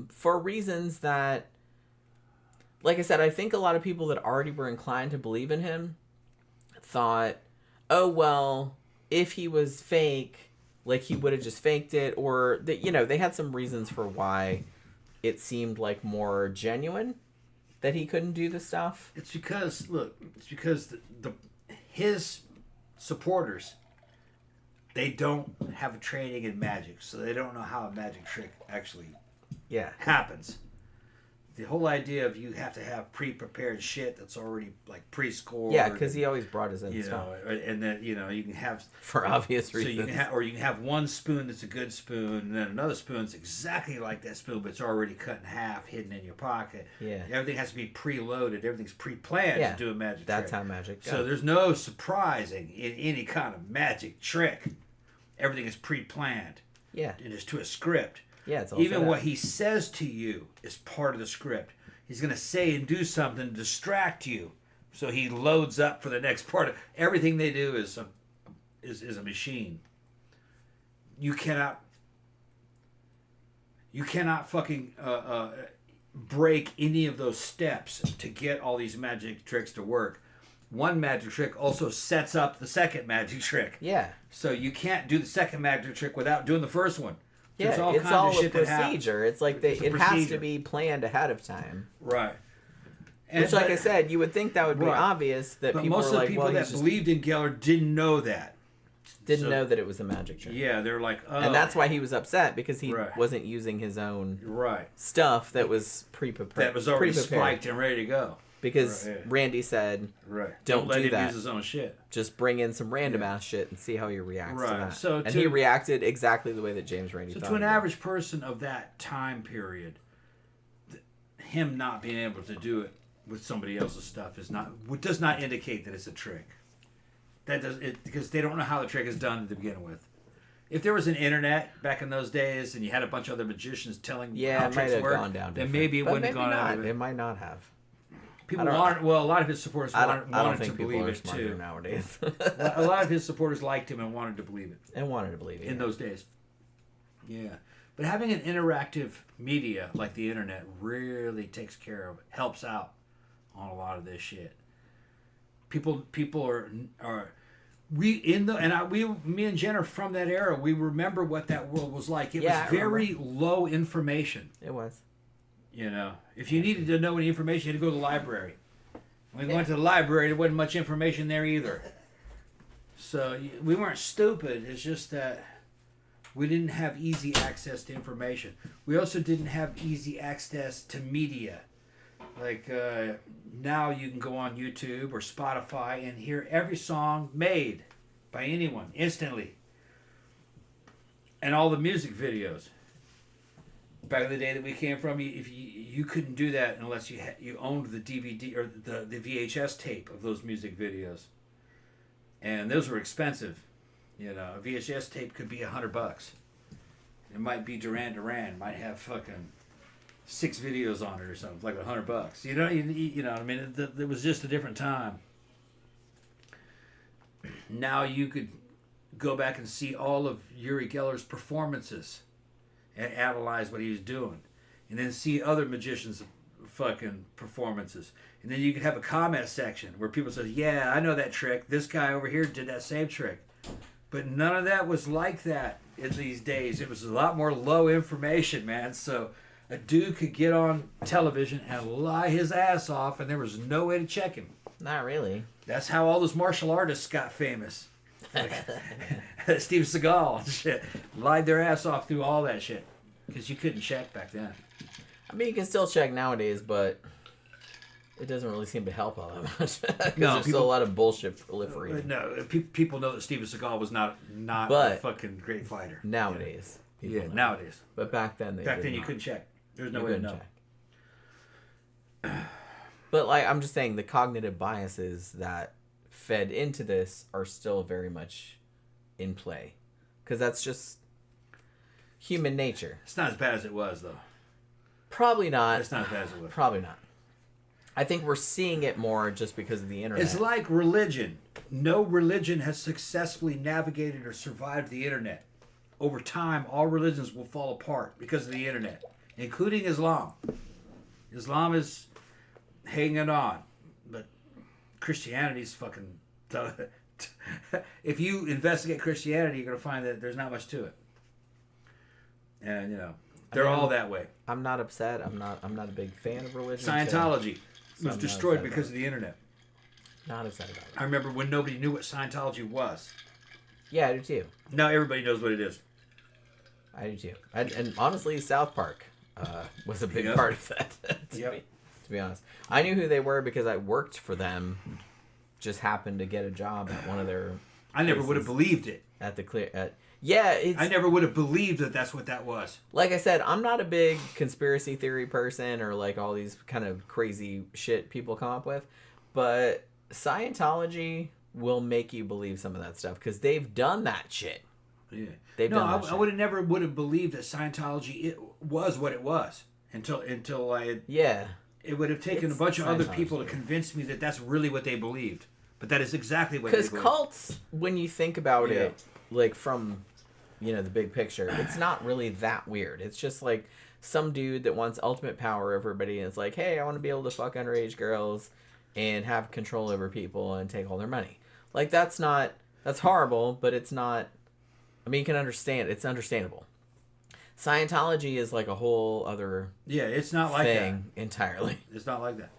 [SPEAKER 3] For reasons that, like I said, I think a lot of people that already were inclined to believe in him thought, oh, well, if he was fake, like he would have just faked it, or that, you know, they had some reasons for why it seemed like more genuine that he couldn't do the stuff.
[SPEAKER 5] It's because his supporters, they don't have a training in magic, so they don't know how a magic trick actually happens. The whole idea of you have to have pre-prepared shit that's already like pre-scored.
[SPEAKER 3] Yeah, because he always brought his own stuff.
[SPEAKER 5] And then you can have
[SPEAKER 3] for obvious reasons.
[SPEAKER 5] So you can have one spoon that's a good spoon, and then another spoon that's exactly like that spoon, but it's already cut in half, hidden in your pocket.
[SPEAKER 3] Yeah,
[SPEAKER 5] everything has to be preloaded. Everything's pre-planned to do a magic trick.
[SPEAKER 3] That's how magic goes.
[SPEAKER 5] So there's no surprising in any kind of magic trick. Everything is pre-planned.
[SPEAKER 3] Yeah,
[SPEAKER 5] it is to a script.
[SPEAKER 3] Yeah, it's all
[SPEAKER 5] even what he says to you is part of the script. He's going to say and do something to distract you, so he loads up for the next part. Everything they do is is a machine. You cannot fucking break any of those steps to get all these magic tricks to work. One magic trick also sets up the second magic trick.
[SPEAKER 3] Yeah.
[SPEAKER 5] So you can't do the second magic trick without doing the first one.
[SPEAKER 3] Yeah,
[SPEAKER 5] There's all
[SPEAKER 3] it's
[SPEAKER 5] kinds
[SPEAKER 3] all
[SPEAKER 5] of
[SPEAKER 3] a
[SPEAKER 5] shit that happens.
[SPEAKER 3] procedure. It's like it has to be planned ahead of time.
[SPEAKER 5] Right.
[SPEAKER 3] Which, like I said, you would think that would be obvious that
[SPEAKER 5] but
[SPEAKER 3] people
[SPEAKER 5] most
[SPEAKER 3] were
[SPEAKER 5] of the
[SPEAKER 3] like,
[SPEAKER 5] people
[SPEAKER 3] well,
[SPEAKER 5] that believed in Geller didn't know that.
[SPEAKER 3] Didn't know that it was a magic trick.
[SPEAKER 5] Yeah, they're like, oh.
[SPEAKER 3] And that's why he was upset, because he wasn't using his own stuff that was pre-prepared.
[SPEAKER 5] That was already spiked and ready to go.
[SPEAKER 3] Because Randy said, don't
[SPEAKER 5] let
[SPEAKER 3] do
[SPEAKER 5] him
[SPEAKER 3] that.
[SPEAKER 5] Use his own shit.
[SPEAKER 3] Just bring in some random ass shit and see how he reacts to that.
[SPEAKER 5] So
[SPEAKER 3] and he reacted exactly the way that James Randi thought.
[SPEAKER 5] So to an average person of that time period, him not being able to do it with somebody else's stuff does not indicate that it's a trick. That does it, because they don't know how the trick is done to begin with. If there was an internet back in those days and you had a bunch of other magicians telling how tricks work, then maybe it wouldn't have gone out of it.
[SPEAKER 3] It might not have.
[SPEAKER 5] People wanted, well, a lot of his supporters wanted to believe it too.
[SPEAKER 3] Nowadays.
[SPEAKER 5] A lot of his supporters liked him and wanted to believe it.
[SPEAKER 3] In
[SPEAKER 5] those days. Yeah. But having an interactive media like the internet really takes care of it, helps out on a lot of this shit. People are me and Jen are from that era. We remember what that world was like. It was very low information.
[SPEAKER 3] It was.
[SPEAKER 5] You know, if you needed to know any information, you had to go to the library. When we went to the library, there wasn't much information there either. So we weren't stupid. It's just that we didn't have easy access to information. We also didn't have easy access to media. Like now you can go on YouTube or Spotify and hear every song made by anyone instantly. And all the music videos. Back in the day that we came from, you couldn't do that unless you owned the DVD or the VHS tape of those music videos, and those were expensive. You know, a VHS tape could be $100. It might be Duran might have fucking 6 videos on it or something, like $100. You know. I mean, it was just a different time. Now you could go back and see all of Uri Geller's performances and analyze what he was doing, and then see other magicians' fucking performances, and then you could have a comment section where people say, "Yeah, I know that trick. This guy over here did that same trick," but none of that was like that in these days. It was a lot more low information, man. So a dude could get on television and lie his ass off, and there was no way to check him.
[SPEAKER 3] Not really.
[SPEAKER 5] That's how all those martial artists got famous. Like, Steve Seagal and shit lied their ass off through all that shit because you couldn't check back then.
[SPEAKER 3] I mean, you can still check nowadays, but it doesn't really seem to help all that much.
[SPEAKER 5] No,
[SPEAKER 3] there's still a lot of bullshit proliferating.
[SPEAKER 5] No, people know that Steven Seagal was not a fucking great fighter
[SPEAKER 3] Nowadays,
[SPEAKER 5] nowadays.
[SPEAKER 3] But back then,
[SPEAKER 5] you couldn't check. There's no way to know.
[SPEAKER 3] But like I'm just saying, the cognitive biases that fed into this are still very much in play, because that's just human nature.
[SPEAKER 5] It's not as bad as it was, though.
[SPEAKER 3] Probably not.
[SPEAKER 5] It's not as bad as it was.
[SPEAKER 3] Probably not. I think we're seeing it more just because of the internet.
[SPEAKER 5] It's like religion. No religion has successfully navigated or survived the internet. Over time, all religions will fall apart because of the internet, including Islam. Islam is hanging on, but Christianity's fucking... If you investigate Christianity, you're going to find that there's not much to it. And, you know, they're all that way.
[SPEAKER 3] I'm not upset. I'm not a big fan of religion.
[SPEAKER 5] Scientology was destroyed because of the internet.
[SPEAKER 3] Not upset about it.
[SPEAKER 5] I remember when nobody knew what Scientology was.
[SPEAKER 3] Yeah, I do too.
[SPEAKER 5] Now everybody knows what it is.
[SPEAKER 3] I do too. And honestly, South Park was a big part of that. To be honest, I knew who they were because I worked for them. Just happened to get a job at one of their.
[SPEAKER 5] I never would have believed it.
[SPEAKER 3] At the clear. I
[SPEAKER 5] never would have believed that that's what that was.
[SPEAKER 3] Like I said, I'm not a big conspiracy theory person or like all these kind of crazy shit people come up with, but Scientology will make you believe some of that stuff because they've done that shit.
[SPEAKER 5] Yeah,
[SPEAKER 3] I
[SPEAKER 5] would have never believed that Scientology was what it was until I had.
[SPEAKER 3] Yeah.
[SPEAKER 5] It would have taken a bunch of other people to convince me that that's really what they believed. But that is exactly what.
[SPEAKER 3] Because cults, when you think about it, like from, the big picture, it's not really that weird. It's just like some dude that wants ultimate power over everybody, and it's like, hey, I want to be able to fuck underage girls and have control over people and take all their money. Like, that's horrible, but it's not, I mean, you can understand, it's understandable. Scientology is like a whole other
[SPEAKER 5] it's not like
[SPEAKER 3] thing entirely.
[SPEAKER 5] It's not like that.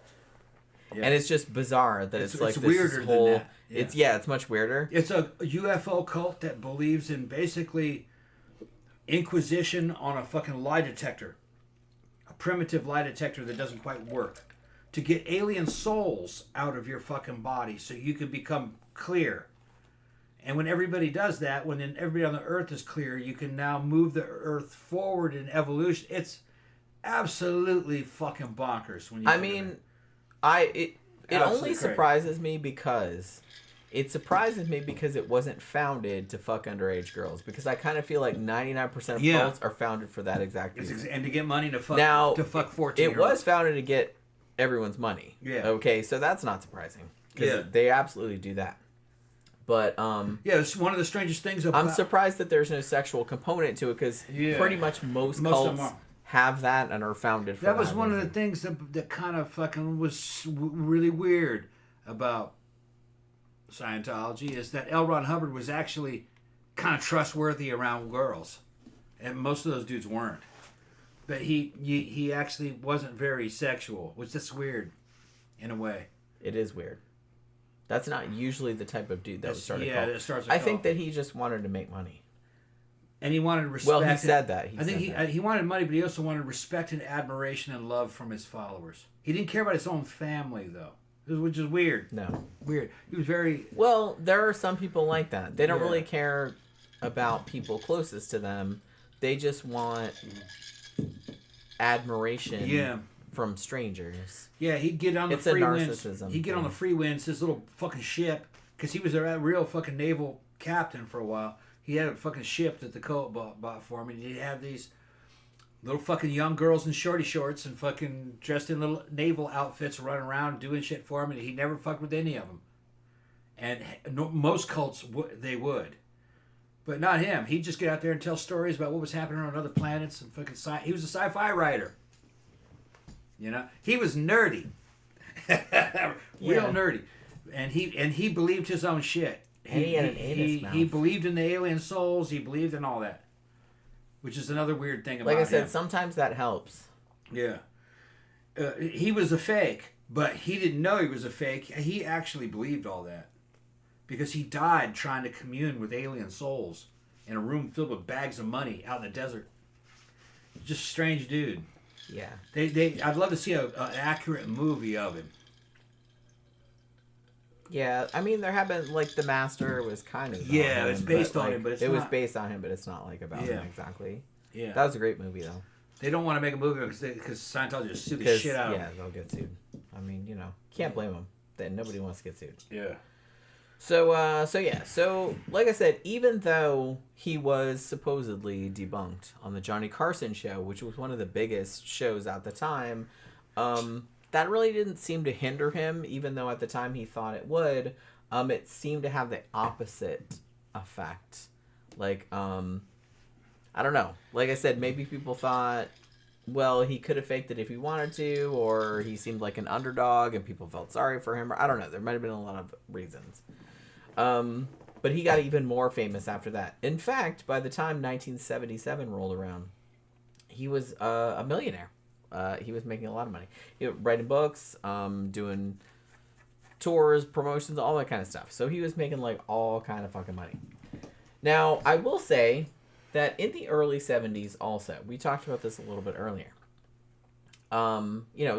[SPEAKER 5] Yeah.
[SPEAKER 3] And it's just bizarre that it's like
[SPEAKER 5] it's
[SPEAKER 3] this
[SPEAKER 5] weirder
[SPEAKER 3] whole,
[SPEAKER 5] than that. Yeah.
[SPEAKER 3] It's much weirder.
[SPEAKER 5] It's a UFO cult that believes in basically Inquisition on a fucking lie detector. A primitive lie detector that doesn't quite work. To get alien souls out of your fucking body so you can become clear. And when everybody does that, when everybody on the earth is clear, you can now move the earth forward in evolution. It's absolutely fucking bonkers when you
[SPEAKER 3] it only surprises me because it wasn't founded to fuck underage girls, because I kind of feel like 99% of cults are founded for that exact reason.
[SPEAKER 5] And to get money to fuck 14-year-olds.
[SPEAKER 3] It was founded to get everyone's money.
[SPEAKER 5] Yeah.
[SPEAKER 3] Okay, so that's not surprising, because they absolutely do that. But
[SPEAKER 5] it's one of the strangest things about.
[SPEAKER 3] I'm surprised that there's no sexual component to it, because pretty much most cults have that and are founded for that.
[SPEAKER 5] That was one of the things that kind of fucking was really weird about Scientology, is that L. Ron Hubbard was actually kind of trustworthy around girls, and most of those dudes weren't. But he actually wasn't very sexual, which is weird, in a way.
[SPEAKER 3] It is weird. That's not usually the type of dude that would start a cult.
[SPEAKER 5] That starts a
[SPEAKER 3] cult.
[SPEAKER 5] cult.
[SPEAKER 3] I think that he just wanted to make money.
[SPEAKER 5] And he wanted respect.
[SPEAKER 3] Well, he said that.
[SPEAKER 5] I think he wanted money, but he also wanted respect and admiration and love from his followers. He didn't care about his own family, though, which is weird.
[SPEAKER 3] No.
[SPEAKER 5] Weird. He was very...
[SPEAKER 3] Well, there are some people like that. They don't really care about people closest to them. They just want admiration from strangers.
[SPEAKER 5] Yeah, he'd get on the
[SPEAKER 3] it's
[SPEAKER 5] free
[SPEAKER 3] a
[SPEAKER 5] winds.
[SPEAKER 3] narcissism
[SPEAKER 5] He'd get on the free winds, his little fucking ship, because he was a real fucking naval captain for a while. He had a fucking ship that the cult bought for him, and he'd have these little fucking young girls in shorty shorts and fucking dressed in little naval outfits running around doing shit for him, and he never fucked with any of them. And most cults, they would. But not him. He'd just get out there and tell stories about what was happening on other planets and fucking he was a sci-fi writer. He was nerdy. Real nerdy. And he believed his own shit.
[SPEAKER 3] He had an anus mouth.
[SPEAKER 5] He believed in the alien souls. He believed in all that. Which is another weird thing about him.
[SPEAKER 3] Like I said, sometimes that helps.
[SPEAKER 5] Yeah. He was a fake, but he didn't know he was a fake. He actually believed all that. Because he died trying to commune with alien souls in a room filled with bags of money out in the desert. Just a strange dude.
[SPEAKER 3] Yeah.
[SPEAKER 5] I'd love to see an accurate movie of him.
[SPEAKER 3] Yeah, I mean, there have been, like, The Master was kind of
[SPEAKER 5] it's based on him, but it's not.
[SPEAKER 3] It was based on him, but it's not, like, about him exactly.
[SPEAKER 5] Yeah.
[SPEAKER 3] That was a great movie, though.
[SPEAKER 5] They don't want to make a movie because Scientology just sue the shit out of them.
[SPEAKER 3] Yeah, they'll get sued. I mean, can't blame them. Then nobody wants to get sued.
[SPEAKER 5] Yeah.
[SPEAKER 3] So, like I said, even though he was supposedly debunked on the Johnny Carson show, which was one of the biggest shows at the time, that really didn't seem to hinder him, even though at the time he thought it would. It seemed to have the opposite effect. Like, I don't know. Like I said, maybe people thought, well, he could have faked it if he wanted to, or he seemed like an underdog and people felt sorry for him, or I don't know. There might have been a lot of reasons. But he got even more famous after that. In fact, by the time 1977 rolled around, he was a millionaire. He was making a lot of money. He was writing books, doing tours, promotions, all that kind of stuff. So he was making like all kind of fucking money. Now, I will say that in the early 70s also, we talked about this a little bit earlier.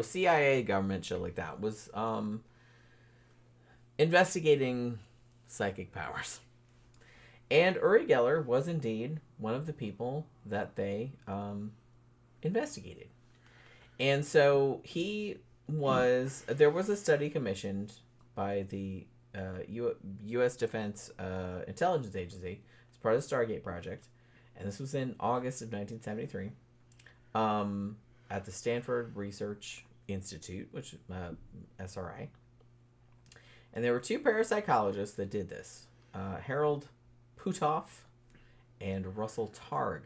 [SPEAKER 3] CIA government shit like that was investigating psychic powers. And Uri Geller was indeed one of the people that they investigated. And so there was a study commissioned by the U.S. Defense Intelligence Agency as part of the Stargate Project. And this was in August of 1973 at the Stanford Research Institute, which SRI. And there were two parapsychologists that did this. Harold Putoff and Russell Targ.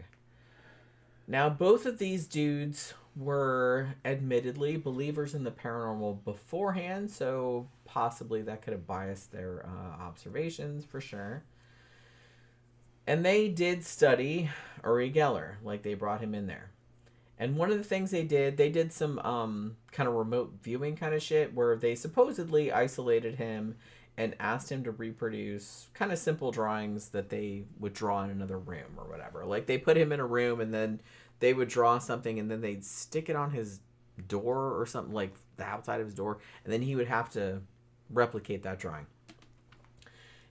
[SPEAKER 3] Now, both of these dudes were admittedly believers in the paranormal beforehand, so possibly that could have biased their observations for sure. And they did study Uri Geller, like they brought him in there. And one of the things they did some kind of remote viewing kind of shit where they supposedly isolated him and asked him to reproduce kind of simple drawings that they would draw in another room or whatever. Like they put him in a room and then they would draw something and then they'd stick it on his door or something, like the outside of his door, and then he would have to replicate that drawing.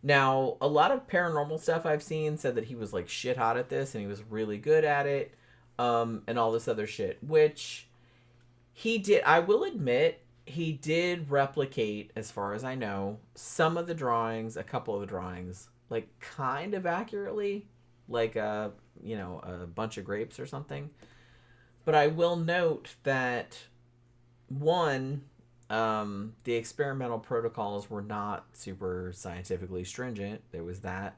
[SPEAKER 3] Now, a lot of paranormal stuff I've seen said that he was like shit hot at this and he was really good at it, and all this other shit, which he did. I will admit, he did replicate, as far as I know, some of the drawings, a couple of the drawings, like kind of accurately, like a bunch of grapes or something. But I will note that one, the experimental protocols were not super scientifically stringent. There was that.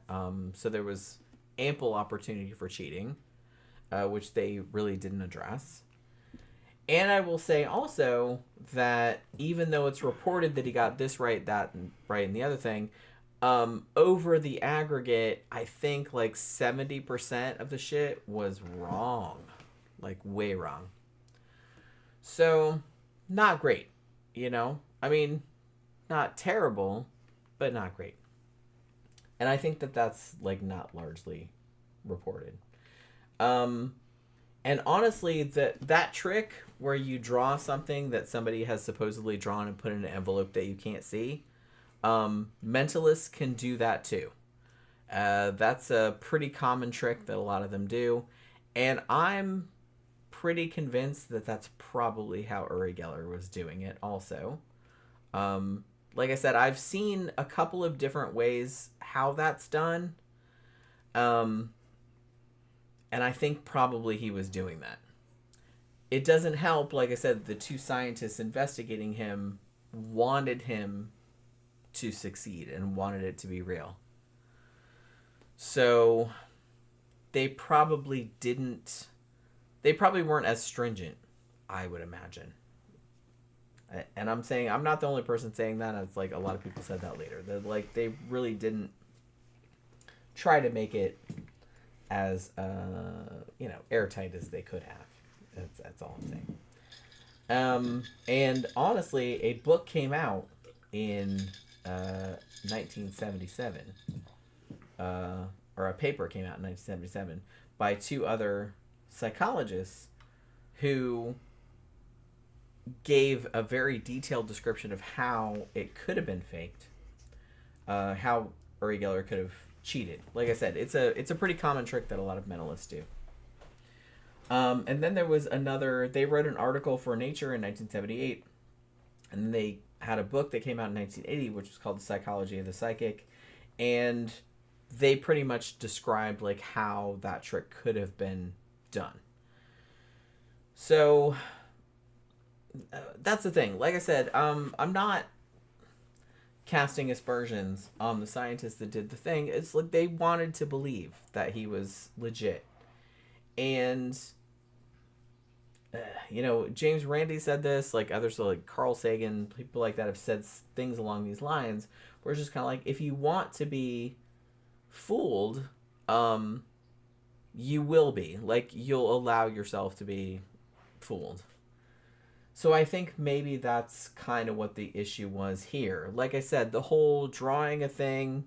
[SPEAKER 3] So there was ample opportunity for cheating, which they really didn't address. And I will say also that even though it's reported that he got this right, that right, and the other thing, over the aggregate, I think like 70% of the shit was wrong. Like way wrong. So, not great, you know? I mean, not terrible, but not great. And I think that that's like not largely reported. And honestly, that trick where you draw something that somebody has supposedly drawn and put in an envelope that you can't see, mentalists can do that too. That's a pretty common trick that a lot of them do. And I'm pretty convinced that that's probably how Uri Geller was doing it also. Like I said, I've seen a couple of different ways how that's done. And I think probably he was doing that. It doesn't help, like I said, the two scientists investigating him wanted him to succeed and wanted it to be real. So they probably weren't as stringent, I would imagine. And I'm not the only person saying that. It's like a lot of people said that later. They really didn't try to make it as airtight as they could have. That's all I'm saying. And honestly, a book came out in 1977, or a paper came out in 1977 by two other psychologists who gave a very detailed description of how it could have been faked, how Uri Geller could have cheated. Like I said, it's a pretty common trick that a lot of mentalists do. And then there was they wrote an article for Nature in 1978, and then they had a book that came out in 1980, which was called The Psychology of the Psychic, and they pretty much described like how that trick could have been done. So that's the thing. Like I said, I'm not casting aspersions on the scientists that did the thing. It's like they wanted to believe that he was legit. And James Randi said this, like others, like Carl Sagan, people like that have said things along these lines, where it's just kind of like, if you want to be fooled, you will be. Like, you'll allow yourself to be fooled. So I think maybe that's kind of what the issue was here. Like I said, the whole drawing a thing,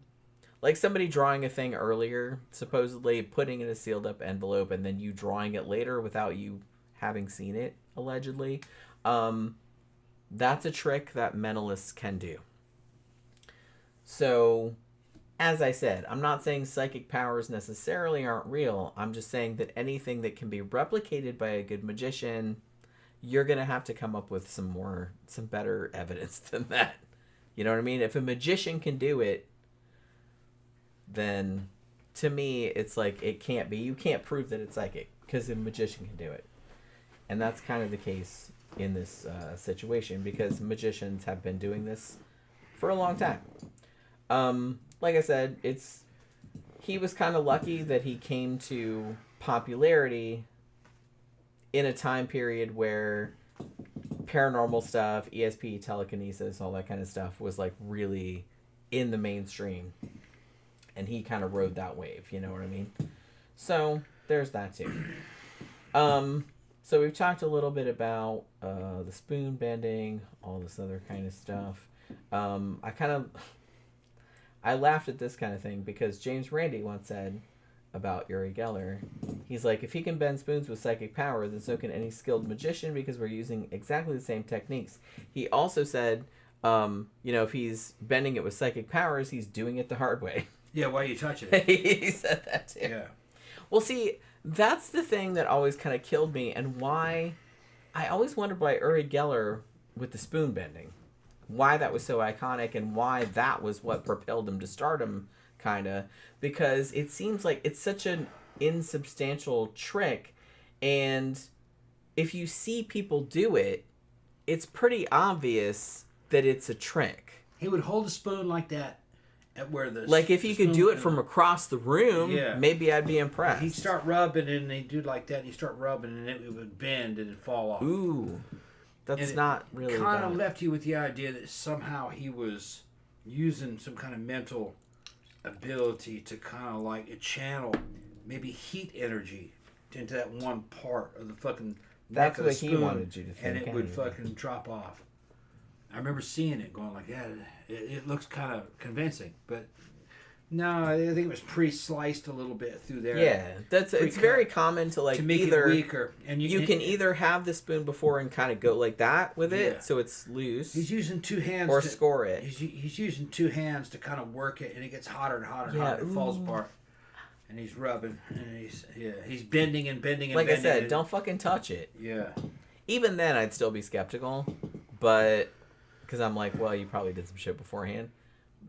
[SPEAKER 3] like somebody drawing a thing earlier, supposedly putting it in a sealed up envelope, and then you drawing it later without you having seen it, allegedly. That's a trick that mentalists can do. So, as I said, I'm not saying psychic powers necessarily aren't real. I'm just saying that anything that can be replicated by a good magician, you're going to have to come up with some better evidence than that. You know what I mean? If a magician can do it, then to me, it's like, it can't be. You can't prove that it's psychic because a magician can do it. And that's kind of the case in this situation, because magicians have been doing this for a long time. Like I said, he was kind of lucky that he came to popularity in a time period where paranormal stuff, ESP, telekinesis, all that kind of stuff was like really in the mainstream. And he kind of rode that wave, you know what I mean? So there's that too. So we've talked a little bit about the spoon bending, all this other kind of stuff. I laughed at this kind of thing because James Randi once said about Uri Geller, he's like, if he can bend spoons with psychic power, then so can any skilled magician because we're using exactly the same techniques. He also said, if he's bending it with psychic powers, he's doing it the hard way.
[SPEAKER 5] Yeah, why are you touching it?
[SPEAKER 3] He said that too.
[SPEAKER 5] Yeah.
[SPEAKER 3] Well, see, that's the thing that always kind of killed me, and why I always wondered why Uri Geller with the spoon bending, why that was so iconic, and why that was what propelled him to stardom, kind of, because it seems like it's such an insubstantial trick, and if you see people do it, it's pretty obvious that it's a trick.
[SPEAKER 5] He would hold a spoon like that. At where the
[SPEAKER 3] like if you could do it from across the room, maybe I'd be impressed.
[SPEAKER 5] He'd start rubbing and he'd do like that, and he'd start rubbing and it would bend and it'd fall off.
[SPEAKER 3] Ooh, that's not really
[SPEAKER 5] kind of left you with the idea that somehow he was using some kind of mental ability to kind of like channel maybe heat energy into that one part of the fucking
[SPEAKER 3] that's
[SPEAKER 5] neck of
[SPEAKER 3] what
[SPEAKER 5] the spoon,
[SPEAKER 3] he wanted you to think,
[SPEAKER 5] and it would fucking drop off. I remember seeing it going like, yeah, it looks kind of convincing, but no, I think it was pre-sliced a little bit through there.
[SPEAKER 3] Yeah, it's very common to like
[SPEAKER 5] to make
[SPEAKER 3] either
[SPEAKER 5] it weaker, and
[SPEAKER 3] you can either have the spoon before and kind of go like that with it, so it's loose.
[SPEAKER 5] He's using two hands
[SPEAKER 3] or score it.
[SPEAKER 5] He's using two hands to kind of work it, and it gets hotter and hotter and hotter. It falls apart, and he's rubbing, and he's bending and bending and
[SPEAKER 3] like
[SPEAKER 5] bending.
[SPEAKER 3] I said, don't fucking touch it.
[SPEAKER 5] Yeah.
[SPEAKER 3] Even then, I'd still be skeptical, but. Because I'm like, well, you probably did some shit beforehand.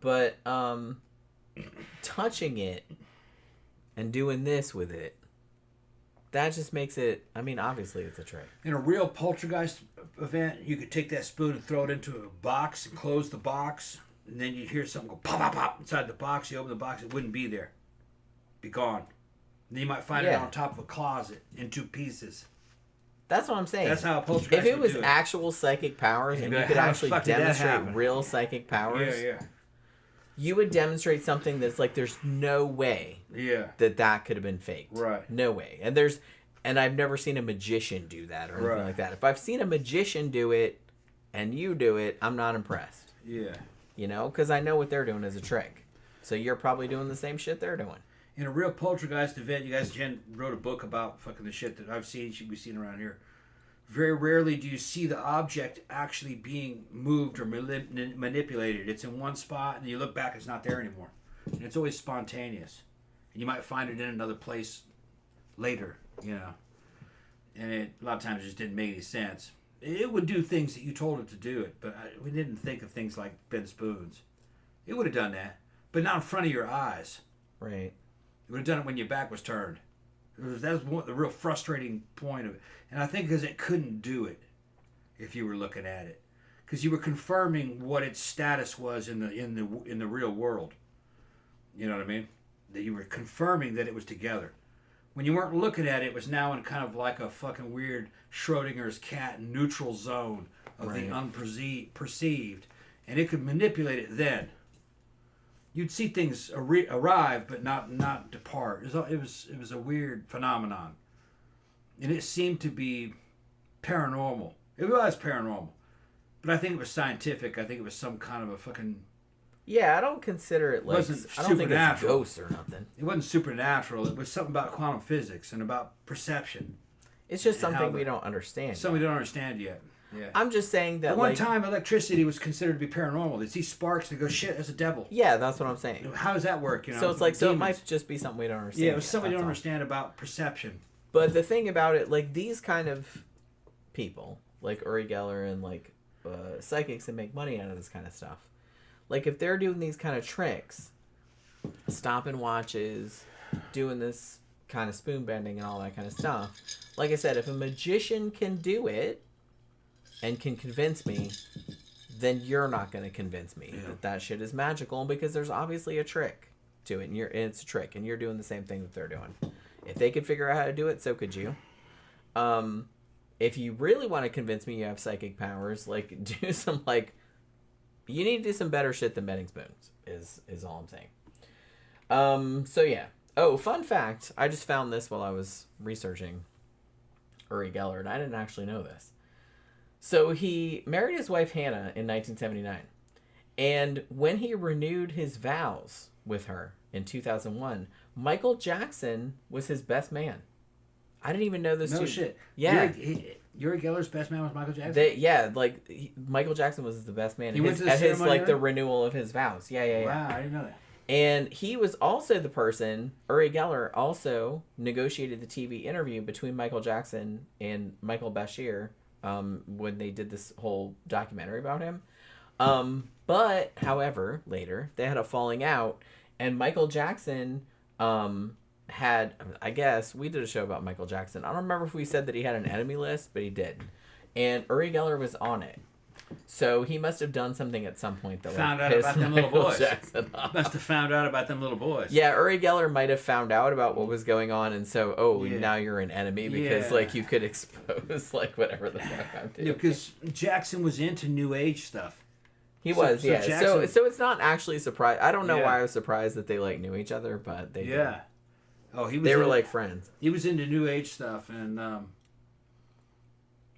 [SPEAKER 3] But touching it and doing this with it, that just makes it, I mean, obviously it's a trick.
[SPEAKER 5] In a real poltergeist event, you could take that spoon and throw it into a box and close the box. And then you'd hear something go pop, pop, pop inside the box. You open the box, it wouldn't be there. Be gone. And then you might find it on top of a closet in two pieces.
[SPEAKER 3] That's what I'm saying.
[SPEAKER 5] That's how a poltergeist
[SPEAKER 3] if it was
[SPEAKER 5] would do
[SPEAKER 3] actual psychic powers and you could actually demonstrate real psychic powers, you would demonstrate something that's like there's no way that could have been faked.
[SPEAKER 5] Right.
[SPEAKER 3] No way. And I've never seen a magician do that or anything like that. If I've seen a magician do it and you do it, I'm not impressed.
[SPEAKER 5] Yeah.
[SPEAKER 3] You know, because I know what they're doing as a trick. So you're probably doing the same shit they're doing.
[SPEAKER 5] In a real poltergeist event, you guys, Jen wrote a book about fucking the shit that I've seen, should be seen around here. Very rarely do you see the object actually being moved or manipulated. It's in one spot, and you look back, it's not there anymore. And it's always spontaneous. And you might find it in another place later, you know. And a lot of times it just didn't make any sense. It would do things that you told it to do it, but we didn't think of things like bend spoons. It would have done that, but not in front of your eyes.
[SPEAKER 3] Right.
[SPEAKER 5] It would have done it when your back was turned. That was the real frustrating point of it. And I think because it couldn't do it if you were looking at it. Because you were confirming what its status was in the real world. You know what I mean? That you were confirming that it was together. When you weren't looking at it, it was now in kind of like a fucking weird Schrodinger's cat neutral zone of the unperceived. And it could manipulate it then. You'd see things arrive, but not depart. It was a weird phenomenon, and it seemed to be paranormal. It was paranormal, but I think it was scientific. I think it was some kind of a fucking.
[SPEAKER 3] Yeah, I don't consider it like. I don't think it's ghosts or nothing.
[SPEAKER 5] It wasn't supernatural. It was something about quantum physics and about perception.
[SPEAKER 3] It's just something we don't understand.
[SPEAKER 5] Something we don't understand yet. Yeah.
[SPEAKER 3] I'm just saying that.
[SPEAKER 5] At one time, electricity was considered to be paranormal. They see sparks and they go, "Shit, that's a devil."
[SPEAKER 3] Yeah, that's what I'm saying.
[SPEAKER 5] How does that work? You know.
[SPEAKER 3] So it's like, so it might just be something we don't understand.
[SPEAKER 5] Yeah, it was something we don't understand about perception.
[SPEAKER 3] But the thing about it, like these kind of people, like Uri Geller and like psychics that make money out of this kind of stuff, like if they're doing these kind of tricks, stopping watches, doing this kind of spoon bending and all that kind of stuff. Like I said, if a magician can do it and can convince me, then you're not going to convince me that shit is magical, because there's obviously a trick to it, and it's a trick, and you're doing the same thing that they're doing. If they could figure out how to do it, so could you. If you really want to convince me you have psychic powers, like, do some, like, you need to do some better shit than bending spoons, is all I'm saying. So yeah. Oh, fun fact, I just found this while I was researching Uri Geller, and I didn't actually know this. So he married his wife Hannah in 1979, and when he renewed his vows with her in 2001, Michael Jackson was his best man. I didn't even know this.
[SPEAKER 5] No shit.
[SPEAKER 3] Yeah.
[SPEAKER 5] Uri Geller's best man was Michael Jackson?
[SPEAKER 3] Michael Jackson was the best man.
[SPEAKER 5] He went to the ceremony
[SPEAKER 3] like, the renewal of his vows. Yeah.
[SPEAKER 5] Wow, I didn't know that.
[SPEAKER 3] And he was also the person, Uri Geller also negotiated the TV interview between Michael Jackson and Michael Bashir when they did this whole documentary about him. But, however, later, they had a falling out, and Michael Jackson had, I guess, we did a show about Michael Jackson. I don't remember if we said that he had an enemy list, but he did. And Uri Geller was on it. So he must have done something at some point that
[SPEAKER 5] found out about them little boys.
[SPEAKER 3] Must
[SPEAKER 5] have found out about them little boys.
[SPEAKER 3] Yeah, Uri Geller might have found out about what was going on, and so now you're an enemy because like you could expose like whatever the fuck I'm doing.
[SPEAKER 5] Yeah, because Jackson was into New Age stuff.
[SPEAKER 3] He was, yeah. Jackson, so it's not actually surprised. I don't know why I was surprised that they like knew each other, but they did.
[SPEAKER 5] Oh,
[SPEAKER 3] they were like friends.
[SPEAKER 5] He was into New Age stuff, and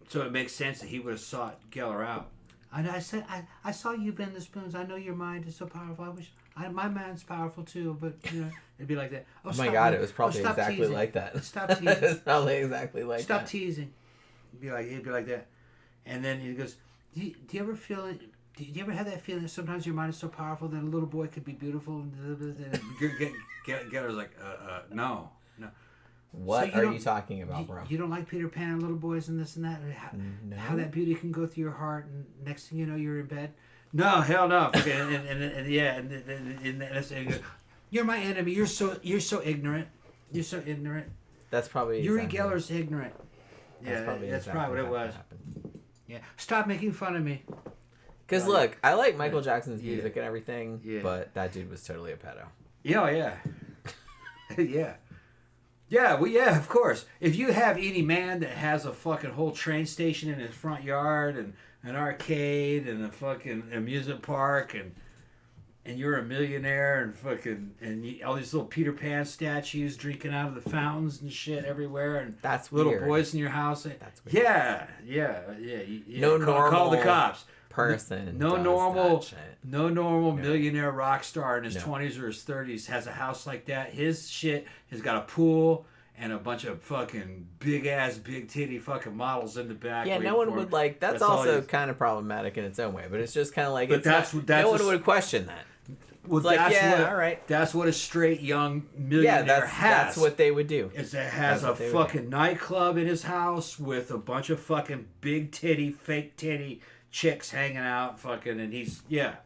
[SPEAKER 5] so it makes sense that he would have sought Geller out. And I said, I saw you bend the spoons. I know your mind is so powerful. I wish my mind's powerful too, but you know, it'd be like that.
[SPEAKER 3] Oh my God, it was probably exactly teasing. Like that.
[SPEAKER 5] Stop teasing.
[SPEAKER 3] It's probably exactly like
[SPEAKER 5] Stop
[SPEAKER 3] that.
[SPEAKER 5] teasing. It'd be like that. And then he goes, do you ever feel it? Do you ever have that feeling that sometimes your mind is so powerful that a little boy could be beautiful? And Geller's like, no.
[SPEAKER 3] What are you talking about, bro?
[SPEAKER 5] You don't like Peter Pan and little boys and this and that? How that beauty can go through your heart, and next thing you know, you're in bed? No, hell no. Okay, and you're my enemy. You're so ignorant. You're so ignorant.
[SPEAKER 3] That's probably
[SPEAKER 5] Uri Geller's ignorant. That's probably what it was. Yeah, stop making fun of me.
[SPEAKER 3] Because look, I like Michael Jackson's music and everything, but that dude was totally a pedo.
[SPEAKER 5] Yeah. Yeah, well, yeah, of course. If you have any man that has a fucking whole train station in his front yard and an arcade and a fucking amusement park and you're a millionaire and fucking all these little Peter Pan statues drinking out of the fountains and shit everywhere and
[SPEAKER 3] that's
[SPEAKER 5] little
[SPEAKER 3] weird.
[SPEAKER 5] Boys in your house.
[SPEAKER 3] That's weird.
[SPEAKER 5] Yeah.
[SPEAKER 3] No normal
[SPEAKER 5] call the cops.
[SPEAKER 3] Person.
[SPEAKER 5] No normal millionaire rock star in his 20s or his 30s has a house like that. His shit has got a pool and a bunch of fucking big titty fucking models in the back.
[SPEAKER 3] Yeah, no one would like. That's also kind of problematic in its own way, but it's just kind of like.
[SPEAKER 5] But
[SPEAKER 3] no one would question that.
[SPEAKER 5] Well,
[SPEAKER 3] it's like, all right.
[SPEAKER 5] That's what a straight young millionaire has.
[SPEAKER 3] That's what they would do.
[SPEAKER 5] It has a fucking nightclub in his house with a bunch of fucking big titty, fake titty chicks hanging out, fucking, and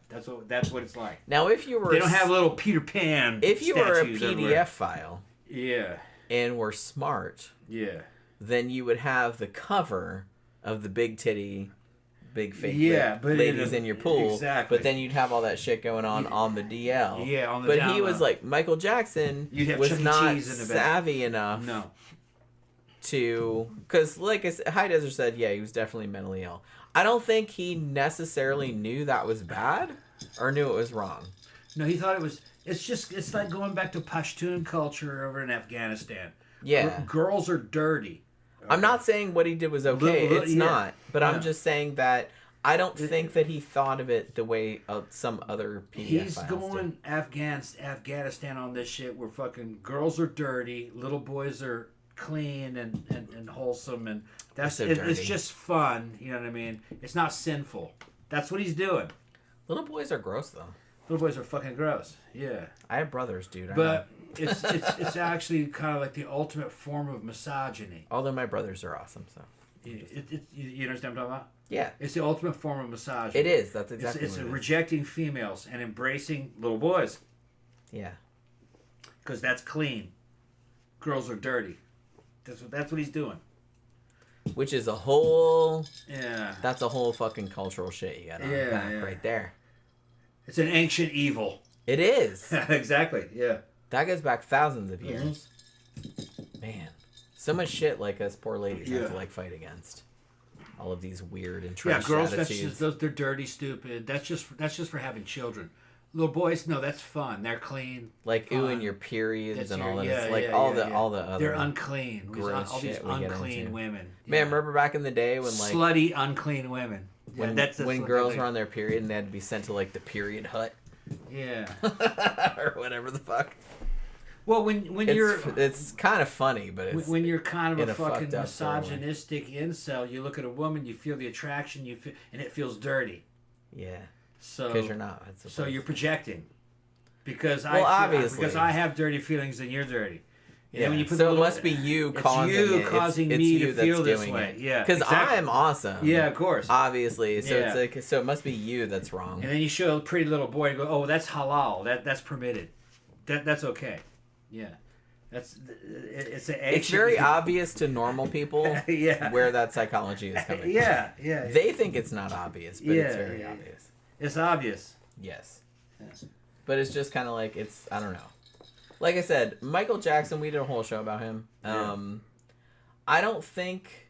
[SPEAKER 5] that's what it's like.
[SPEAKER 3] Now, if you were,
[SPEAKER 5] they don't have little Peter Pan.
[SPEAKER 3] If you were a PDF
[SPEAKER 5] everywhere.
[SPEAKER 3] file,
[SPEAKER 5] and
[SPEAKER 3] were smart, then you would have the cover of the big titty, big fake ladies in your pool.
[SPEAKER 5] Exactly.
[SPEAKER 3] But then you'd have all that shit going on the DL.
[SPEAKER 5] Yeah, on the.
[SPEAKER 3] But he was like Michael Jackson was not savvy enough.
[SPEAKER 5] No.
[SPEAKER 3] Because like High Desert said, he was definitely mentally ill. I don't think he necessarily knew that was bad or knew it was wrong.
[SPEAKER 5] No, he thought it was. It's like going back to Pashtun culture over in Afghanistan.
[SPEAKER 3] Yeah.
[SPEAKER 5] Girls are dirty.
[SPEAKER 3] I'm not saying what he did was okay. It's not. But I'm just saying that I don't think that he thought of it the way some other PDF
[SPEAKER 5] He's
[SPEAKER 3] files
[SPEAKER 5] going Afghanistan on this shit where fucking girls are dirty, little boys are clean and wholesome, and it's just fun. You know what I mean? It's not sinful. That's what he's doing.
[SPEAKER 3] Little boys are gross though.
[SPEAKER 5] Little boys are fucking gross. Yeah.
[SPEAKER 3] I have brothers, dude.
[SPEAKER 5] But it's actually kind of like the ultimate form of misogyny.
[SPEAKER 3] Although my brothers are awesome, so.
[SPEAKER 5] You understand what I'm talking about?
[SPEAKER 3] Yeah.
[SPEAKER 5] It's the ultimate form of misogyny.
[SPEAKER 3] It is. That's exactly
[SPEAKER 5] it's rejecting females and embracing little boys.
[SPEAKER 3] Yeah.
[SPEAKER 5] Because that's clean. Girls are dirty. That's what he's doing.
[SPEAKER 3] which is a whole...
[SPEAKER 5] Yeah.
[SPEAKER 3] That's a whole fucking cultural shit you gotta unpack right there.
[SPEAKER 5] It's an ancient evil.
[SPEAKER 3] It is.
[SPEAKER 5] Exactly, yeah.
[SPEAKER 3] That goes back thousands of years. Man. So much shit like us poor ladies have to like fight against. All of these weird entrenched
[SPEAKER 5] girls,
[SPEAKER 3] attitudes.
[SPEAKER 5] they're dirty, stupid. That's just for having children. Little boys, no, that's fun. They're clean.
[SPEAKER 3] Like
[SPEAKER 5] fun.
[SPEAKER 3] ooh and your periods
[SPEAKER 5] That's
[SPEAKER 3] and
[SPEAKER 5] your-
[SPEAKER 3] all that.
[SPEAKER 5] yeah,
[SPEAKER 3] It's like
[SPEAKER 5] yeah,
[SPEAKER 3] all
[SPEAKER 5] yeah,
[SPEAKER 3] the
[SPEAKER 5] yeah.
[SPEAKER 3] all the other.
[SPEAKER 5] They're unclean.
[SPEAKER 3] gross
[SPEAKER 5] All these
[SPEAKER 3] shit we get
[SPEAKER 5] unclean
[SPEAKER 3] into.
[SPEAKER 5] women.
[SPEAKER 3] Man, remember back in the day when like
[SPEAKER 5] slutty, unclean women.
[SPEAKER 3] when
[SPEAKER 5] that's
[SPEAKER 3] when
[SPEAKER 5] what
[SPEAKER 3] girls
[SPEAKER 5] they
[SPEAKER 3] were on their period and they had to be sent to like the period hut
[SPEAKER 5] Yeah.
[SPEAKER 3] or whatever the fuck.
[SPEAKER 5] Well, when you're
[SPEAKER 3] it's kind of funny, but it's
[SPEAKER 5] when you're kind of
[SPEAKER 3] in
[SPEAKER 5] a
[SPEAKER 3] a
[SPEAKER 5] fucking
[SPEAKER 3] fucked up sort of way.
[SPEAKER 5] misogynistic incel, you look at a woman, you feel the attraction, and it feels dirty.
[SPEAKER 3] yeah,
[SPEAKER 5] So
[SPEAKER 3] because you're not. That's the
[SPEAKER 5] So
[SPEAKER 3] point.
[SPEAKER 5] you're projecting. Because
[SPEAKER 3] obviously.
[SPEAKER 5] because I have dirty feelings and you're dirty. And
[SPEAKER 3] Yeah.
[SPEAKER 5] when you put
[SPEAKER 3] So it must be you causing it.
[SPEAKER 5] causing
[SPEAKER 3] it's
[SPEAKER 5] me
[SPEAKER 3] you
[SPEAKER 5] to
[SPEAKER 3] that's
[SPEAKER 5] feel this
[SPEAKER 3] doing
[SPEAKER 5] way.
[SPEAKER 3] it.
[SPEAKER 5] Yeah,
[SPEAKER 3] Because
[SPEAKER 5] exactly.
[SPEAKER 3] I'm awesome.
[SPEAKER 5] Yeah, of course.
[SPEAKER 3] Obviously. So
[SPEAKER 5] Yeah.
[SPEAKER 3] it's like so it must be you that's wrong.
[SPEAKER 5] And then you show a pretty little boy and go, "Oh, that's halal. That's permitted. That's okay." Yeah,
[SPEAKER 3] It's very obvious to normal people
[SPEAKER 5] Yeah.
[SPEAKER 3] where that psychology is coming
[SPEAKER 5] yeah,
[SPEAKER 3] from. They think it's not obvious, but it's very obvious.
[SPEAKER 5] It's obvious.
[SPEAKER 3] Yes.
[SPEAKER 5] Yeah.
[SPEAKER 3] But it's just kind of like, it's, I don't know. Like I said, Michael Jackson, we did a whole show about him. I don't think,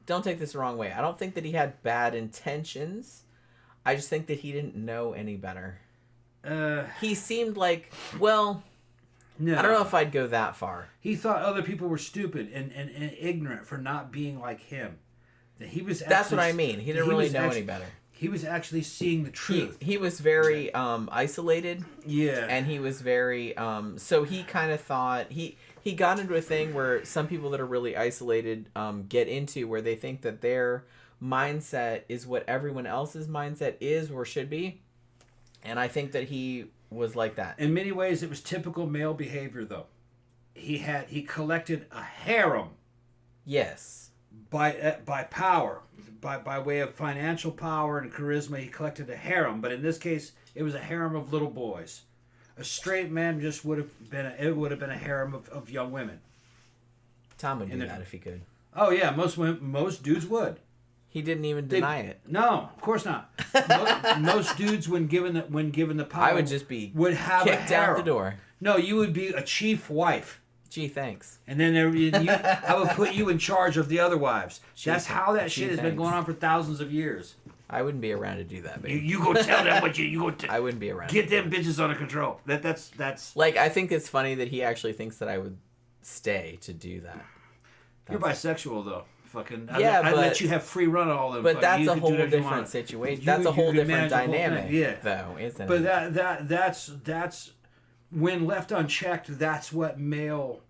[SPEAKER 3] don't take this the wrong way, I don't think that he had bad intentions. I just think that he didn't know any better. He seemed like, well...
[SPEAKER 5] No.
[SPEAKER 3] I don't know if I'd go that far.
[SPEAKER 5] He thought other people were stupid and ignorant for not being like him. That he was.
[SPEAKER 3] That's what I mean. He didn't really know any better.
[SPEAKER 5] He was actually seeing the truth.
[SPEAKER 3] He was very isolated.
[SPEAKER 5] Yeah.
[SPEAKER 3] And he was very so he kind of thought he got into a thing where some people that are really isolated get into, where they think that their mindset is what everyone else's mindset is or should be. And I think that he was like that.
[SPEAKER 5] In many ways, it was typical male behavior, though. He collected a harem.
[SPEAKER 3] Yes.
[SPEAKER 5] By power, by way of financial power and charisma, he collected a harem. But in this case, it was a harem of little boys. A straight man just would have been a harem of young women.
[SPEAKER 3] Tom would do that if he could.
[SPEAKER 5] Oh yeah, most dudes would.
[SPEAKER 3] He didn't even deny it.
[SPEAKER 5] No, of course not. Most dudes, when given the power,
[SPEAKER 3] I would just be
[SPEAKER 5] would have
[SPEAKER 3] kicked
[SPEAKER 5] a harem.
[SPEAKER 3] out the door.
[SPEAKER 5] No, you would be a chief wife.
[SPEAKER 3] Gee, thanks.
[SPEAKER 5] And then I would put you in charge of the other wives. That's how that shit has been going on for thousands of years.
[SPEAKER 3] I wouldn't be around to do that, baby.
[SPEAKER 5] You go tell them what you go.
[SPEAKER 3] I wouldn't be around.
[SPEAKER 5] Get them bitches under control. That's.
[SPEAKER 3] Like, I think it's funny that he actually thinks that I would stay to do that.
[SPEAKER 5] You're bisexual though. Fucking.
[SPEAKER 3] Yeah,
[SPEAKER 5] I
[SPEAKER 3] but
[SPEAKER 5] let you have free run of all them.
[SPEAKER 3] But that's a whole
[SPEAKER 5] different
[SPEAKER 3] different situation. That's a whole different dynamic, though, isn't
[SPEAKER 5] but
[SPEAKER 3] it?
[SPEAKER 5] But that's when left unchecked. That's what male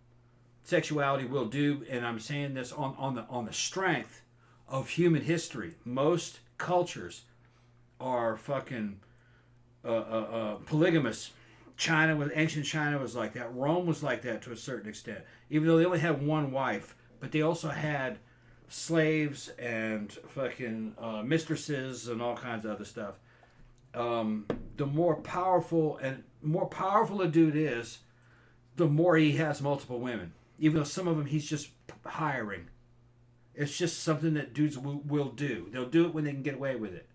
[SPEAKER 5] sexuality will do. And I'm saying this on the strength of human history. Most cultures are fucking polygamous. Ancient China was like that. Rome was like that to a certain extent. Even though they only had one wife, but they also had slaves and fucking mistresses and all kinds of other stuff. The more powerful a dude is, the more he has multiple women. Even though some of them he's just hiring. It's just something that dudes will do. They'll do it when they can get away with it.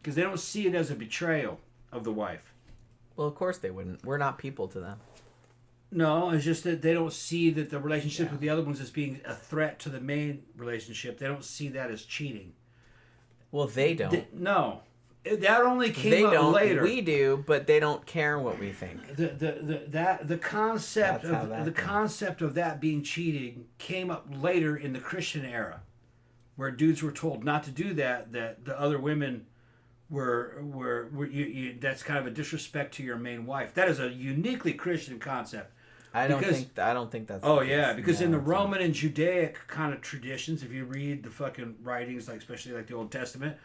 [SPEAKER 5] Because they don't see it as a betrayal of the wife.
[SPEAKER 3] Well, of course they wouldn't. We're not people to them.
[SPEAKER 5] No, it's just that they don't see that the relationship with the other ones as being a threat to the main relationship. They don't see that as cheating.
[SPEAKER 3] Well, they don't.
[SPEAKER 5] No. That only came up later.
[SPEAKER 3] We do, but they don't care what we think.
[SPEAKER 5] The concept of that being cheating came up later in the Christian era, where dudes were told not to do that. That the other women were that's kind of a disrespect to your main wife. That is a uniquely Christian concept.
[SPEAKER 3] I don't think that's.
[SPEAKER 5] Oh yeah, because in the Roman and Judaic kind of traditions, if you read the fucking writings, like especially like the Old Testament,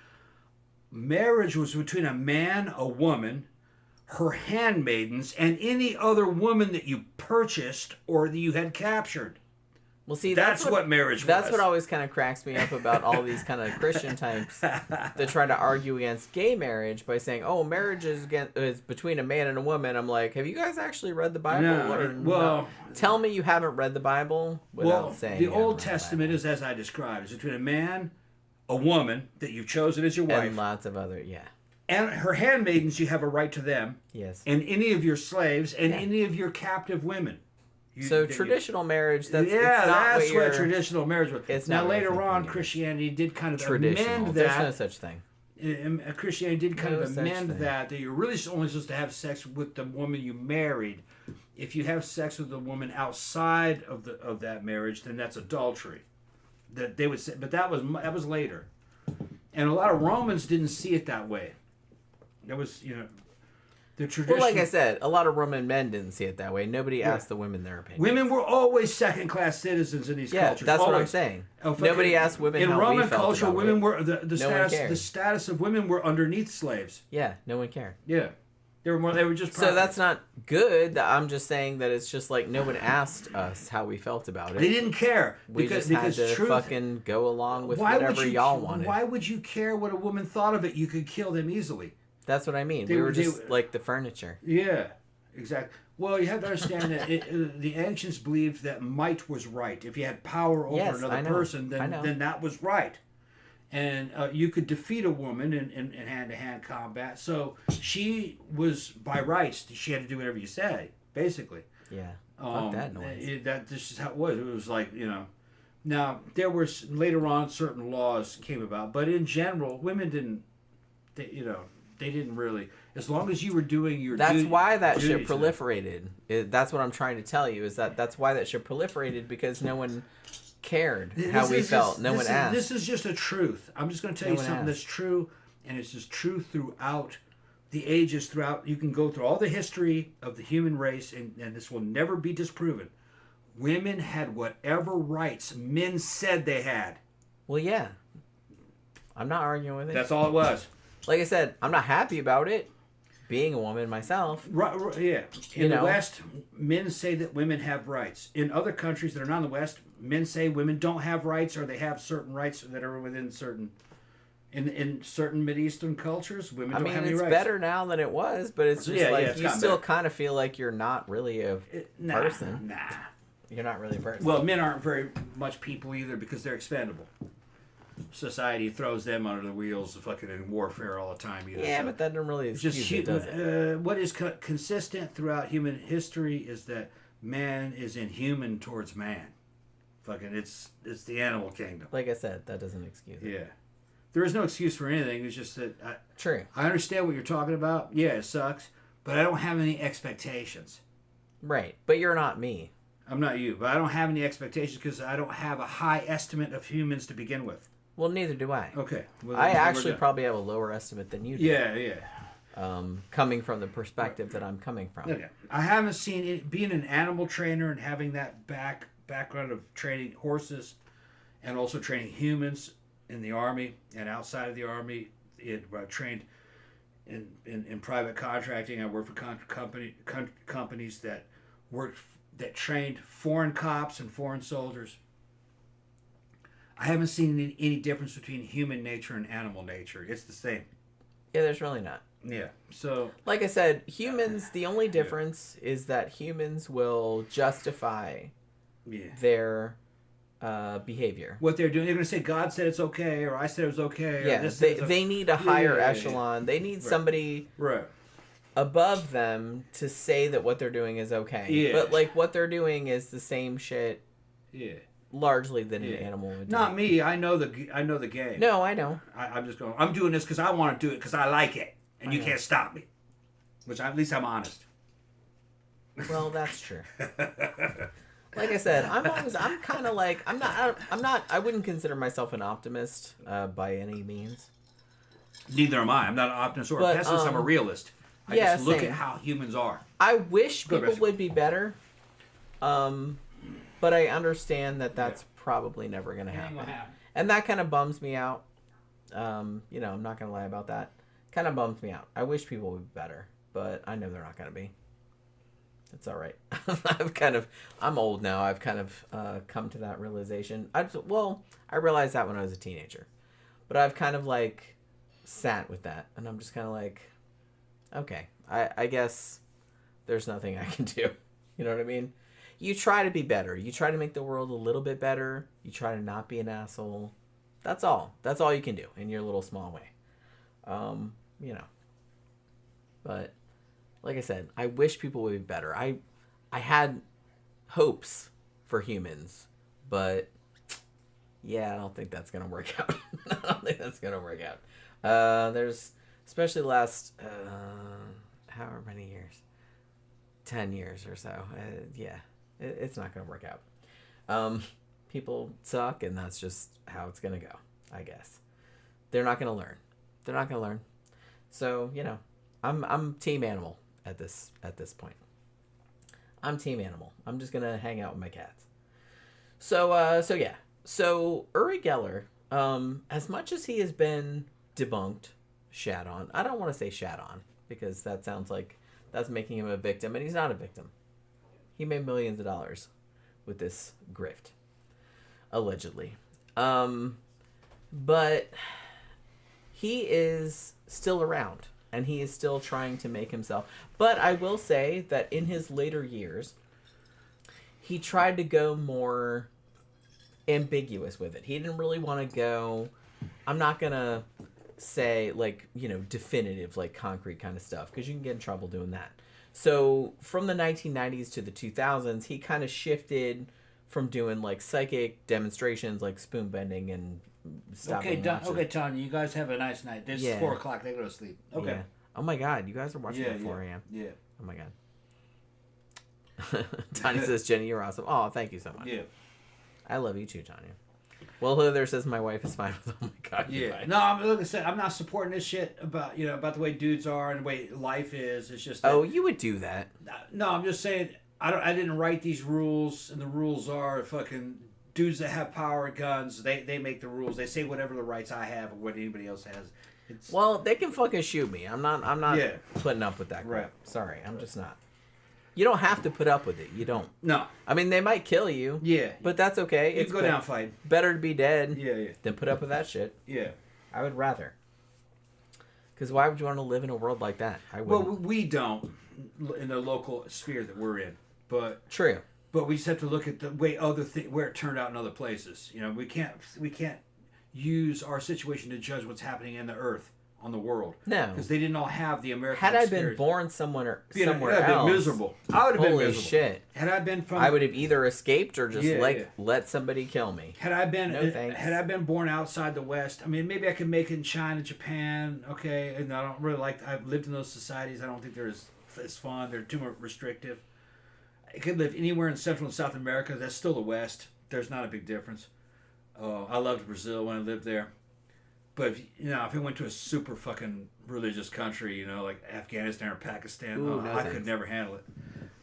[SPEAKER 5] marriage was between a man, a woman, her handmaidens, and any other woman that you purchased or that you had captured.
[SPEAKER 3] Well, see,
[SPEAKER 4] that's what marriage was.
[SPEAKER 3] That's what always kind of cracks me up about all these kind of Christian types that try to argue against gay marriage by saying, "Oh, marriage is between a man and a woman." I'm like, have you guys actually read the Bible?
[SPEAKER 4] No,
[SPEAKER 3] tell me you haven't read the Bible without saying.
[SPEAKER 4] The Old Testament is as I described. It's between a man, a woman that you've chosen as your wife,
[SPEAKER 3] and lots of other
[SPEAKER 4] and her handmaidens. You have a right to them.
[SPEAKER 3] Yes.
[SPEAKER 4] And any of your slaves and any of your captive women.
[SPEAKER 3] Traditional marriage, that's
[SPEAKER 4] what traditional marriage was.
[SPEAKER 3] It's
[SPEAKER 4] now,
[SPEAKER 3] not
[SPEAKER 4] later on, Christianity did kind of amend that.
[SPEAKER 3] There's no such thing.
[SPEAKER 4] Christianity did kind of amend that you're really only supposed to have sex with the woman you married. If you have sex with a woman outside of that marriage, then that's adultery. That they would say, but that was later. And a lot of Romans didn't see it that way. That was, the tradition.
[SPEAKER 3] Well, like I said, a lot of Roman men didn't see it that way. Nobody asked the women their opinion.
[SPEAKER 4] Women were always second-class citizens in these cultures.
[SPEAKER 3] Yeah, that's
[SPEAKER 4] always.
[SPEAKER 3] what I'm saying. Nobody asked women
[SPEAKER 4] in
[SPEAKER 3] how
[SPEAKER 4] Roman
[SPEAKER 3] we felt
[SPEAKER 4] culture.
[SPEAKER 3] about
[SPEAKER 4] Women
[SPEAKER 3] it.
[SPEAKER 4] were the status of women were underneath slaves.
[SPEAKER 3] Yeah, no one cared.
[SPEAKER 4] Yeah, they were just.
[SPEAKER 3] So that's not good. I'm just saying that it's just like no one asked us how we felt about it.
[SPEAKER 4] They didn't care.
[SPEAKER 3] We just had to fucking go along with whatever y'all wanted.
[SPEAKER 4] Why would you care what a woman thought of it? You could kill them easily.
[SPEAKER 3] That's what I mean. We were just like the furniture.
[SPEAKER 4] Yeah, exactly. Well, you have to understand that the ancients believed that might was right. If you had power over another person, then that was right. And you could defeat a woman in hand-to-hand combat. So she was, by rights, she had to do whatever you say, basically.
[SPEAKER 3] Yeah. Fuck that noise.
[SPEAKER 4] This is how it was. It was like, Now, there were, later on, certain laws came about. But in general, women didn't, they didn't really, as long as you were doing your
[SPEAKER 3] That's why that shit proliferated. That's what I'm trying to tell you, is that's why that shit proliferated, because no one cared how we felt. No one asked.
[SPEAKER 4] This is just a truth. I'm just going to tell you something that's true, and it's just true throughout the ages, throughout. You can go through all the history of the human race, and this will never be disproven. Women had whatever rights men said they had.
[SPEAKER 3] Well, yeah. I'm not arguing with it.
[SPEAKER 4] That's all it was.
[SPEAKER 3] Like I said, I'm not happy about it, being a woman myself.
[SPEAKER 4] Right, yeah. In the West, men say that women have rights. In other countries that are not in the West, men say women don't have rights, or they have certain rights that are within certain... In certain Mideastern cultures, women don't have any rights.
[SPEAKER 3] It's better now than it was, but it's just you still kind of feel like you're not really a person.
[SPEAKER 4] Nah.
[SPEAKER 3] You're not really a person.
[SPEAKER 4] Well, men aren't very much people either, because they're expendable. Society throws them under the wheels of fucking in warfare all the time.
[SPEAKER 3] Yeah, but that doesn't really excuse it, does it?
[SPEAKER 4] What is consistent throughout human history is that man is inhuman towards man. Fucking, it's the animal kingdom.
[SPEAKER 3] Like I said, that doesn't excuse it.
[SPEAKER 4] Yeah. There is no excuse for anything. It's just that...
[SPEAKER 3] True.
[SPEAKER 4] I understand what you're talking about. Yeah, it sucks. But I don't have any expectations.
[SPEAKER 3] Right. But you're not me.
[SPEAKER 4] I'm not you. But I don't have any expectations because I don't have a high estimate of humans to begin with.
[SPEAKER 3] Well, neither do I.
[SPEAKER 4] Okay. Well,
[SPEAKER 3] I actually probably have a lower estimate than you do.
[SPEAKER 4] Yeah.
[SPEAKER 3] Coming from the perspective that I'm coming from.
[SPEAKER 4] Okay. I haven't seen it, being an animal trainer and having that background of training horses and also training humans in the Army and outside of the Army. I trained in private contracting. I worked for companies that trained foreign cops and foreign soldiers. I haven't seen any difference between human nature and animal nature. It's the same.
[SPEAKER 3] Yeah, there's really not.
[SPEAKER 4] Yeah. So,
[SPEAKER 3] like I said, humans, the only difference is that humans will justify their behavior.
[SPEAKER 4] What they're doing, they're going to say, God said it's okay, or I said it was okay.
[SPEAKER 3] Yeah, they need a higher echelon. They need somebody above them to say that what they're doing is okay. Yeah. But, like, what they're doing is the same shit.
[SPEAKER 4] Yeah.
[SPEAKER 3] Largely than an animal would do.
[SPEAKER 4] Not me. I know the game.
[SPEAKER 3] No, I know.
[SPEAKER 4] I'm just going. I'm doing this because I want to do it because I like it, and you can't stop me. Which at least I'm honest.
[SPEAKER 3] Well, that's true. Like I said, I'm kind of like I'm not. I wouldn't consider myself an optimist by any means.
[SPEAKER 4] Neither am I. I'm not an optimist or a pessimist. I'm a realist. I just look at how humans are.
[SPEAKER 3] I wish people would be better. But I understand that that's probably never going to happen. And that kind of bums me out. I'm not going to lie about that. Kind of bums me out. I wish people would be better, but I know they're not going to be. It's all right. I'm old now. I've kind of come to that realization. I realized that when I was a teenager, but I've kind of like sat with that, and I'm just kind of like, okay, I guess there's nothing I can do. You know what I mean? You try to be better. You try to make the world a little bit better. You try to not be an asshole. That's all. That's all you can do in your little small way. You know. But like I said, I wish people would be better. I had hopes for humans, but yeah, I don't think that's gonna work out. There's especially the last however many years, 10 years or so. It's not gonna work out. People suck, and that's just how it's gonna go. I guess they're not gonna learn. So you know, I'm team animal at this point. I'm team animal. I'm just gonna hang out with my cats. So Uri Geller, as much as he has been debunked, shat on. I don't want to say shat on because that sounds like that's making him a victim, and he's not a victim. He made millions of dollars with this grift, allegedly. But he is still around, and he is still trying to make himself. But I will say that in his later years, he tried to go more ambiguous with it. He didn't really want to go, I'm not going to say, like, you know, definitive, like, concrete kind of stuff, because you can get in trouble doing that. So from the 1990s to the 2000s, he kind of shifted from doing, like, psychic demonstrations, like spoon bending and stuff.
[SPEAKER 5] Okay, Tanya, you guys have a nice night. It's 4 o'clock. They go to sleep. Okay.
[SPEAKER 3] Yeah. Oh, my God. You guys are watching at 4 a.m.
[SPEAKER 5] Yeah.
[SPEAKER 3] Oh, my God. Tanya says, Jenny, you're awesome. Oh, thank you so much.
[SPEAKER 5] Yeah.
[SPEAKER 3] I love you too, Tanya. Well, Heather says my wife is fine with. Oh my God.
[SPEAKER 5] Yeah. No, like I said, I'm not supporting this shit about the way dudes are and the way life is. It's just.
[SPEAKER 3] Oh, you would do that.
[SPEAKER 5] No, I'm just saying. I didn't write these rules, and the rules are fucking dudes that have power and guns. They make the rules. They say whatever the rights I have or what anybody else has.
[SPEAKER 3] Well, they can fucking shoot me. I'm not putting up with that crap. Right. Sorry, I'm just not. You don't have to put up with it. You don't.
[SPEAKER 5] No.
[SPEAKER 3] I mean, they might kill you.
[SPEAKER 5] Yeah.
[SPEAKER 3] But that's okay.
[SPEAKER 5] You can go down fighting.
[SPEAKER 3] Better to be dead.
[SPEAKER 5] Yeah.
[SPEAKER 3] Than put up with that shit.
[SPEAKER 5] Yeah.
[SPEAKER 3] I would rather. Because why would you want to live in a world like that? I wouldn't.
[SPEAKER 5] Well, we don't in the local sphere that we're in. But
[SPEAKER 3] true.
[SPEAKER 5] But we just have to look at the way where it turned out in other places. You know, we can't use our situation to judge what's happening in the earth. On the world, no, because they didn't all have the American.
[SPEAKER 3] Had I been born somewhere else,
[SPEAKER 5] I'd been miserable. I would have been miserable.
[SPEAKER 3] Holy shit!
[SPEAKER 5] Had I been from,
[SPEAKER 3] I would have either escaped or just let somebody kill me.
[SPEAKER 5] Had I been born outside the West, I mean, maybe I could make it in China, Japan, okay. And I don't really like. I've lived in those societies. I don't think they're as fun. They're too much restrictive. I could live anywhere in Central and South America. That's still the West. There's not a big difference. I loved Brazil when I lived there. But if it went to a super fucking religious country, like Afghanistan or Pakistan, I could never handle it.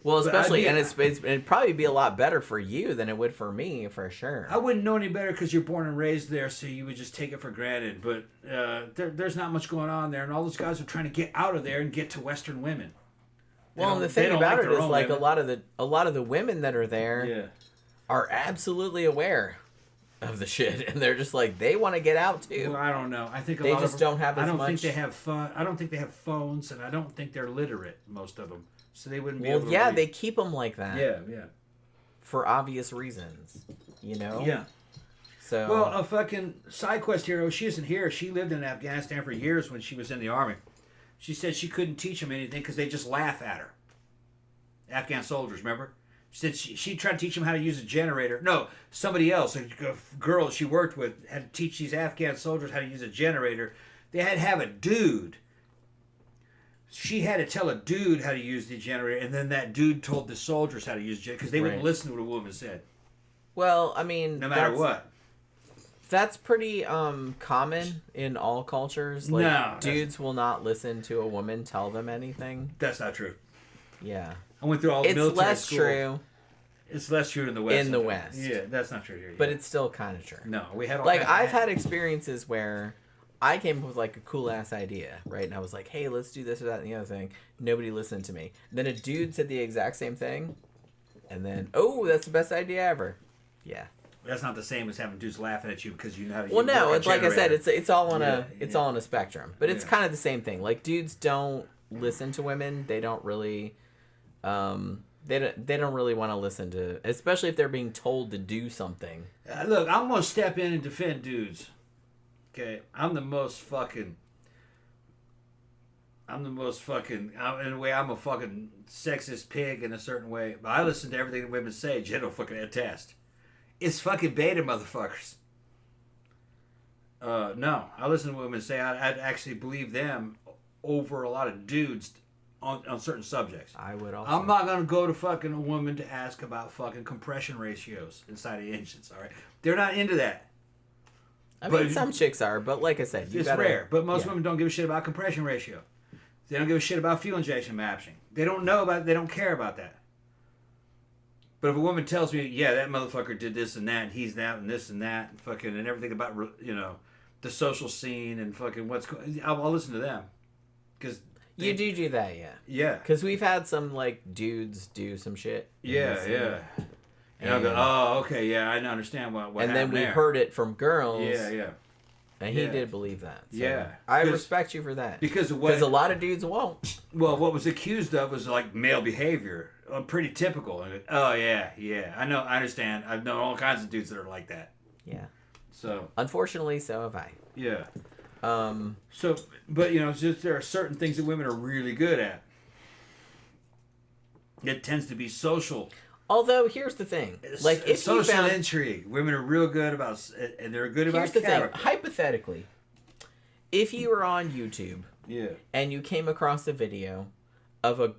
[SPEAKER 3] Well, especially, it'd probably be a lot better for you than it would for me, for sure.
[SPEAKER 5] I wouldn't know any better because you're born and raised there, so you would just take it for granted. But there's not much going on there, and all those guys are trying to get out of there and get to Western women.
[SPEAKER 3] Well, and the thing about it is, like, a lot of the women that are there are absolutely aware of the shit, and they're just like, they want to get out too.
[SPEAKER 5] Well, I don't know. I think
[SPEAKER 3] they just don't have as much.
[SPEAKER 5] I don't think they have fun. I don't think they have phones, and I don't think they're literate, most of them, so they wouldn't be able to read.
[SPEAKER 3] They keep them like that.
[SPEAKER 5] Yeah.
[SPEAKER 3] For obvious reasons,
[SPEAKER 5] Yeah.
[SPEAKER 3] So.
[SPEAKER 5] Well, a fucking side quest hero. She isn't here. She lived in Afghanistan for years when she was in the army. She said she couldn't teach them anything because they just laugh at her. Afghan soldiers, remember? She said she tried to teach them how to use a generator. No, somebody else, a girl she worked with, had to teach these Afghan soldiers how to use a generator. They had to have a dude. She had to tell a dude how to use the generator, and then that dude told the soldiers how to use it because they wouldn't listen to what a woman said.
[SPEAKER 3] Well, I mean,
[SPEAKER 5] no matter what.
[SPEAKER 3] That's pretty common in all cultures. Like, dudes will not listen to a woman tell them anything.
[SPEAKER 5] That's not true.
[SPEAKER 3] Yeah.
[SPEAKER 5] I went through all the military
[SPEAKER 3] school. It's less true.
[SPEAKER 5] It's less true in the West.
[SPEAKER 3] In the West.
[SPEAKER 5] Yeah, that's not true here.
[SPEAKER 3] But it's still kind of true.
[SPEAKER 5] No, we had all
[SPEAKER 3] I've had experiences where I came up with like a cool ass idea, right? And I was like, hey, let's do this or that and the other thing. Nobody listened to me. Then a dude said the exact same thing. And then, oh, that's the best idea ever. Yeah.
[SPEAKER 5] That's not the same as having dudes laughing at you because you know how to.
[SPEAKER 3] Well, no, it's like I said, it's all on all on a spectrum, but it's
[SPEAKER 5] Yeah.
[SPEAKER 3] kind of the same thing. Like dudes don't listen to women; they don't really, they don't really want to listen to, especially if they're being told to do something.
[SPEAKER 5] Look, I'm gonna step in and defend dudes. Okay, I'm the most fucking. In a way, I'm a fucking sexist pig in a certain way, but I listen to everything that women say. Jen will fucking attest. It's fucking beta, motherfuckers. No, I listen to women say I'd actually believe them over a lot of dudes on certain subjects.
[SPEAKER 3] I would also.
[SPEAKER 5] I'm not gonna go to fucking a woman to ask about fucking compression ratios inside of engines. All right, they're not into that.
[SPEAKER 3] I mean, some chicks are, but like I said,
[SPEAKER 5] It's rare. But most women don't give a shit about compression ratio. They don't give a shit about fuel injection matching. They don't know about. They don't care about that. But if a woman tells me, yeah, that motherfucker did this and that, and he's that and this and that, and fucking and everything about the social scene and fucking what's going, I'll listen to them, because
[SPEAKER 3] you do that, yeah.
[SPEAKER 5] Yeah.
[SPEAKER 3] Because we've had some like dudes do some shit.
[SPEAKER 5] Yeah. And I'll go, oh, okay, yeah, I understand what
[SPEAKER 3] and then we heard it from girls.
[SPEAKER 5] Yeah.
[SPEAKER 3] And he did believe that. So
[SPEAKER 5] Yeah.
[SPEAKER 3] I respect you for that.
[SPEAKER 5] Because
[SPEAKER 3] a lot of dudes won't.
[SPEAKER 5] Well, what was accused of was like male behavior. Pretty typical. Oh, yeah. I know, I understand. I've known all kinds of dudes that are like that.
[SPEAKER 3] Yeah.
[SPEAKER 5] So.
[SPEAKER 3] Unfortunately, so have I.
[SPEAKER 5] Yeah. So, but it's just there are certain things that women are really good at. It tends to be social.
[SPEAKER 3] Although, here's the thing. Like, if
[SPEAKER 5] social
[SPEAKER 3] you found...
[SPEAKER 5] intrigue. Women are real good about, and they're good about
[SPEAKER 3] character.
[SPEAKER 5] Here's the
[SPEAKER 3] thing. Hypothetically, if you were on YouTube and you came across a video of a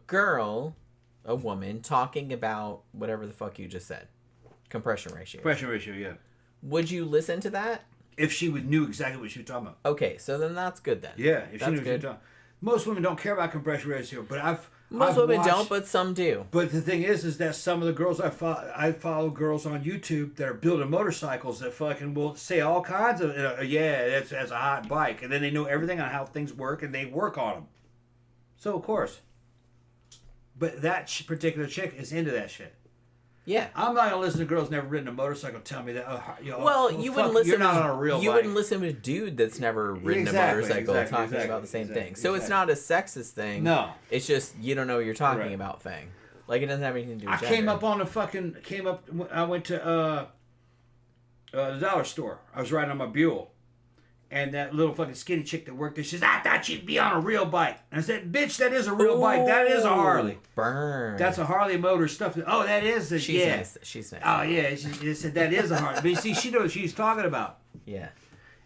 [SPEAKER 3] woman, talking about whatever the fuck you just said. Compression ratio.
[SPEAKER 5] Yeah.
[SPEAKER 3] Would you listen to that?
[SPEAKER 5] If she knew exactly what she was talking about.
[SPEAKER 3] Okay, so then that's good then.
[SPEAKER 5] Yeah, if she knew what she was talking about. Most women don't care about compression ratio, but
[SPEAKER 3] Most women don't, but some do.
[SPEAKER 5] But the thing is that some of the girls I follow girls on YouTube that are building motorcycles that fucking will say all kinds of, that's a hot bike. And then they know everything on how things work and they work on them. So, of course. But that particular chick is into that shit.
[SPEAKER 3] Yeah.
[SPEAKER 5] I'm not going to listen to girls never ridden a motorcycle tell me that,
[SPEAKER 3] you wouldn't listen.
[SPEAKER 5] You're not on a real bike.
[SPEAKER 3] You wouldn't listen to a dude that's never ridden a motorcycle talking about the same thing. So it's not a sexist thing.
[SPEAKER 5] No.
[SPEAKER 3] It's just you don't know what you're talking about thing. Like it doesn't have anything to do with gender.
[SPEAKER 5] I went to the dollar store. I was riding on my Buell. And that little fucking skinny chick that worked there, she says, I thought you'd be on a real bike. And I said, bitch, that is a real bike. That is a Harley.
[SPEAKER 3] Burn.
[SPEAKER 5] That's a Harley motor stuff. Oh, that is a,
[SPEAKER 3] She's nice. She's nice.
[SPEAKER 5] Oh, yeah. She said, that is a Harley. But you see, she knows what she's talking about.
[SPEAKER 3] Yeah.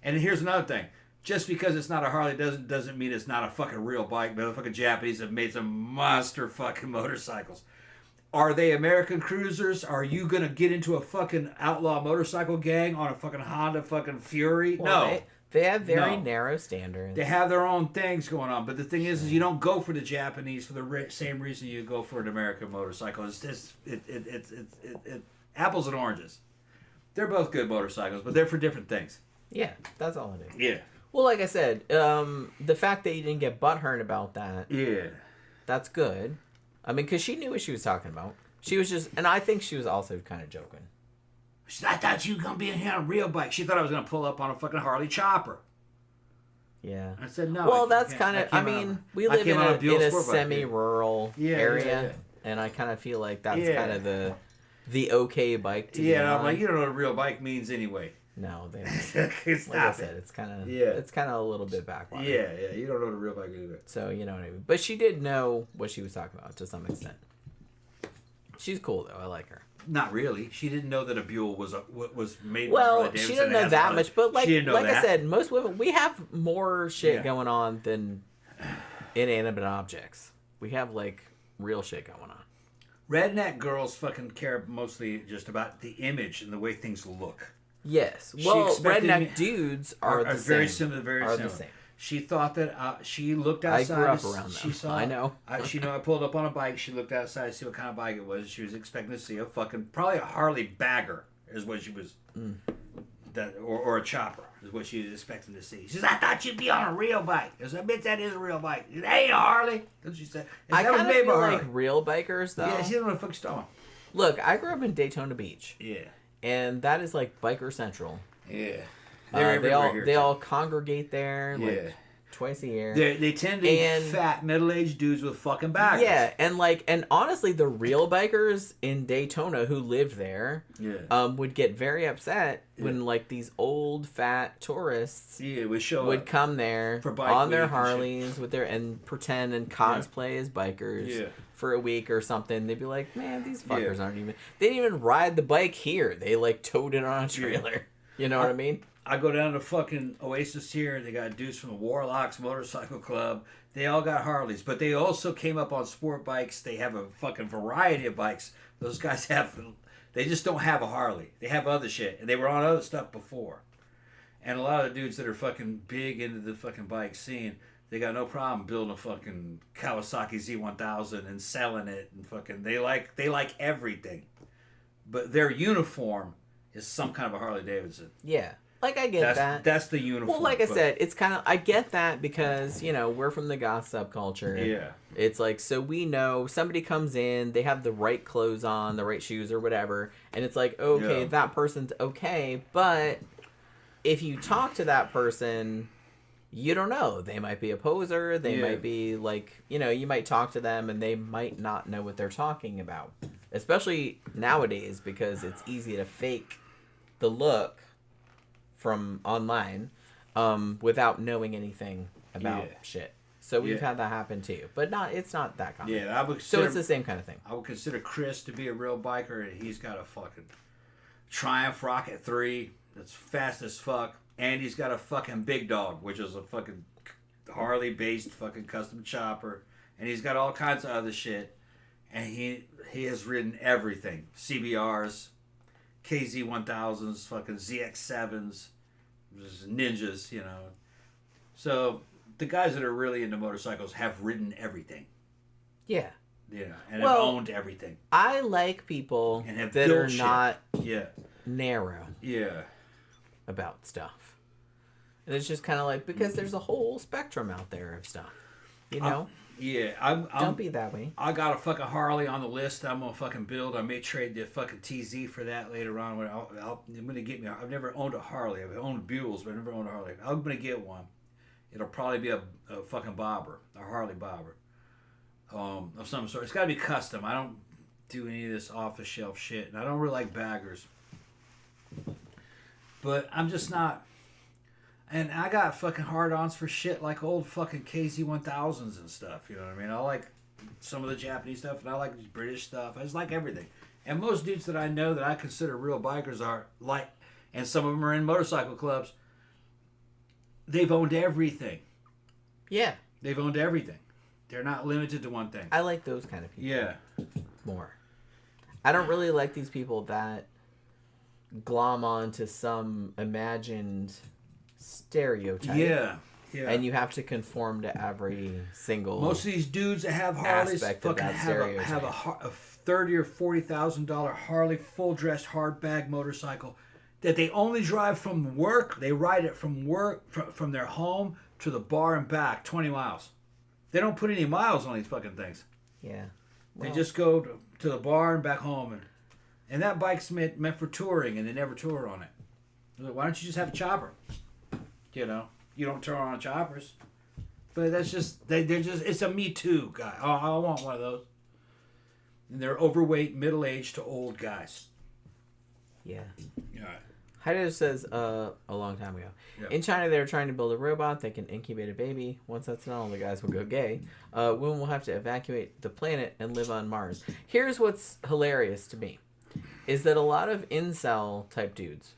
[SPEAKER 5] And here's another thing. Just because it's not a Harley doesn't mean it's not a fucking real bike. But the fucking Japanese have made some monster fucking motorcycles. Are they American cruisers? Are you going to get into a fucking outlaw motorcycle gang on a fucking Honda fucking Fury?
[SPEAKER 3] Well,
[SPEAKER 5] no.
[SPEAKER 3] They have very narrow standards.
[SPEAKER 5] They have their own things going on, but the thing is you don't go for the Japanese for the same reason you go for an American motorcycle. It's apples and oranges. They're both good motorcycles, but they're for different things.
[SPEAKER 3] Yeah, that's all it is.
[SPEAKER 5] Yeah.
[SPEAKER 3] Well, like I said, the fact that you didn't get butthurt about that.
[SPEAKER 5] Yeah.
[SPEAKER 3] That's good. I mean, because she knew what she was talking about. She was just, and I think she was also kind of joking.
[SPEAKER 5] I thought you were going to be in here on a real bike. She thought I was going to pull up on a fucking Harley chopper.
[SPEAKER 3] Yeah.
[SPEAKER 5] I said, no.
[SPEAKER 3] Well, that's kind of, we live in a semi-rural area,
[SPEAKER 5] yeah.
[SPEAKER 3] And I kind of feel like that's kind of the okay bike to be on.
[SPEAKER 5] I'm like, you don't know what a real bike means anyway.
[SPEAKER 3] No, they don't. Like I said, it's kind of a little bit backwater.
[SPEAKER 5] Yeah, you don't know what a real bike is either.
[SPEAKER 3] So, you know what I mean. But she did know what she was talking about to some extent. She's cool, though. I like her.
[SPEAKER 5] Not really. She didn't know that a Buell was made.
[SPEAKER 3] Well, she didn't know that much, but like I said, most women, we have more shit going on than inanimate objects. We have like real shit going on.
[SPEAKER 5] Redneck girls fucking care mostly just about the image and the way things look.
[SPEAKER 3] Yes. Well, redneck dudes are the
[SPEAKER 5] very
[SPEAKER 3] same.
[SPEAKER 5] Very similar.
[SPEAKER 3] The same.
[SPEAKER 5] She thought that she looked outside.
[SPEAKER 3] I grew up around them. I know.
[SPEAKER 5] I pulled up on a bike. She looked outside to see what kind of bike it was. She was expecting to see a fucking probably a Harley Bagger is what she was. That or a chopper. is what she was expecting to see. She says, I thought you'd be on a real bike. I said, bitch, that is a real bike. That ain't a Harley. That's what she said.
[SPEAKER 3] I kind of feel like real bikers, though.
[SPEAKER 5] Yeah, she doesn't know what the fuck she's talking about.
[SPEAKER 3] Look, I grew up in Daytona Beach.
[SPEAKER 5] Yeah.
[SPEAKER 3] And that is like biker central.
[SPEAKER 5] Yeah.
[SPEAKER 3] They all congregate there like twice a year.
[SPEAKER 5] They tend to be fat middle-aged dudes with fucking baggers.
[SPEAKER 3] Yeah, and honestly, the real bikers in Daytona who lived there would get very upset when like these old fat tourists would come there on their Harleys with their and pretend and cosplay as bikers for a week or something. They'd be like, man, these fuckers aren't even. They didn't even ride the bike here. They like towed it on a trailer. You know what I mean?
[SPEAKER 5] I go down to fucking Oasis here, and they got dudes from the Warlocks Motorcycle Club. They all got Harleys, but they also came up on sport bikes. They have a fucking variety of bikes. Those guys they just don't have a Harley. They have other shit, and they were on other stuff before. And a lot of the dudes that are fucking big into the fucking bike scene, they got no problem building a fucking Kawasaki Z1000 and selling it, and fucking they like everything. But their uniform is some kind of a Harley Davidson.
[SPEAKER 3] Yeah. Like, I get that.
[SPEAKER 5] That's the uniform.
[SPEAKER 3] Well, like I said, it's kind of... I get that because, you know, we're from the goth subculture.
[SPEAKER 5] Yeah.
[SPEAKER 3] It's like, so we know somebody comes in, they have the right clothes on, the right shoes or whatever, and it's like, okay, that person's okay, but if you talk to that person, you don't know. They might be a poser, they might be, like, you know, you might talk to them and they might not know what they're talking about. Especially nowadays because it's easy to fake the look from online without knowing anything about shit. So we've had that happen too. But it's not that common.
[SPEAKER 5] Yeah,
[SPEAKER 3] so it's the same kind of thing.
[SPEAKER 5] I would consider Chris to be a real biker, and he's got a fucking Triumph Rocket 3 that's fast as fuck, and he's got a fucking Big Dog, which is a fucking Harley-based fucking custom chopper, and he's got all kinds of other shit, and he has ridden everything. CBRs, KZ1000s, fucking ZX7s, Ninjas, you know. So the guys that are really into motorcycles have ridden everything.
[SPEAKER 3] Yeah.
[SPEAKER 5] Yeah, and have owned everything.
[SPEAKER 3] I like people that are not narrow about stuff. And it's just kind of like, because there's a whole spectrum out there of stuff, you know? Don't be that way.
[SPEAKER 5] I got a fucking Harley on the list that I'm gonna fucking build. I may trade the fucking TZ for that later on. I'm gonna get me. I've never owned a Harley. I've owned Buells, but I've never owned a Harley. I'm gonna get one. It'll probably be a fucking bobber, a Harley bobber, of some sort. It's gotta be custom. I don't do any of this off the shelf shit, and I don't really like baggers. But I'm just not. And I got fucking hard-ons for shit like old fucking KZ1000s and stuff, you know what I mean? I like some of the Japanese stuff, and I like British stuff. I just like everything. And most dudes that I know that I consider real bikers are like, and some of them are in motorcycle clubs, they've owned everything.
[SPEAKER 3] Yeah.
[SPEAKER 5] They've owned everything. They're not limited to one thing.
[SPEAKER 3] I like those kind of people.
[SPEAKER 5] Yeah.
[SPEAKER 3] More. I don't really like these people that glom onto some imagined stereotype.
[SPEAKER 5] Yeah.
[SPEAKER 3] And you have to conform to every single.
[SPEAKER 5] Most of these dudes that have Harleys fucking have a $30,000 or $40,000 Harley full dressed hardbag motorcycle that they only drive from work. They ride it from work from their home to the bar and back 20 miles. They don't put any miles on these fucking things.
[SPEAKER 3] Yeah.
[SPEAKER 5] Well, they just go to the bar and back home, and that bike's meant for touring, and they never tour on it. Why don't you just have a chopper? You know, you don't turn on choppers. But that's just, they're just, it's a Me Too guy. Oh, I want one of those. And they're overweight, middle-aged to old guys.
[SPEAKER 3] Yeah.
[SPEAKER 5] Yeah.
[SPEAKER 3] Haider says a long time ago. Yep. In China, they're trying to build a robot that can incubate a baby. Once that's done, all the guys will go gay. Women will have to evacuate the planet and live on Mars. Here's what's hilarious to me. Is that a lot of incel-type dudes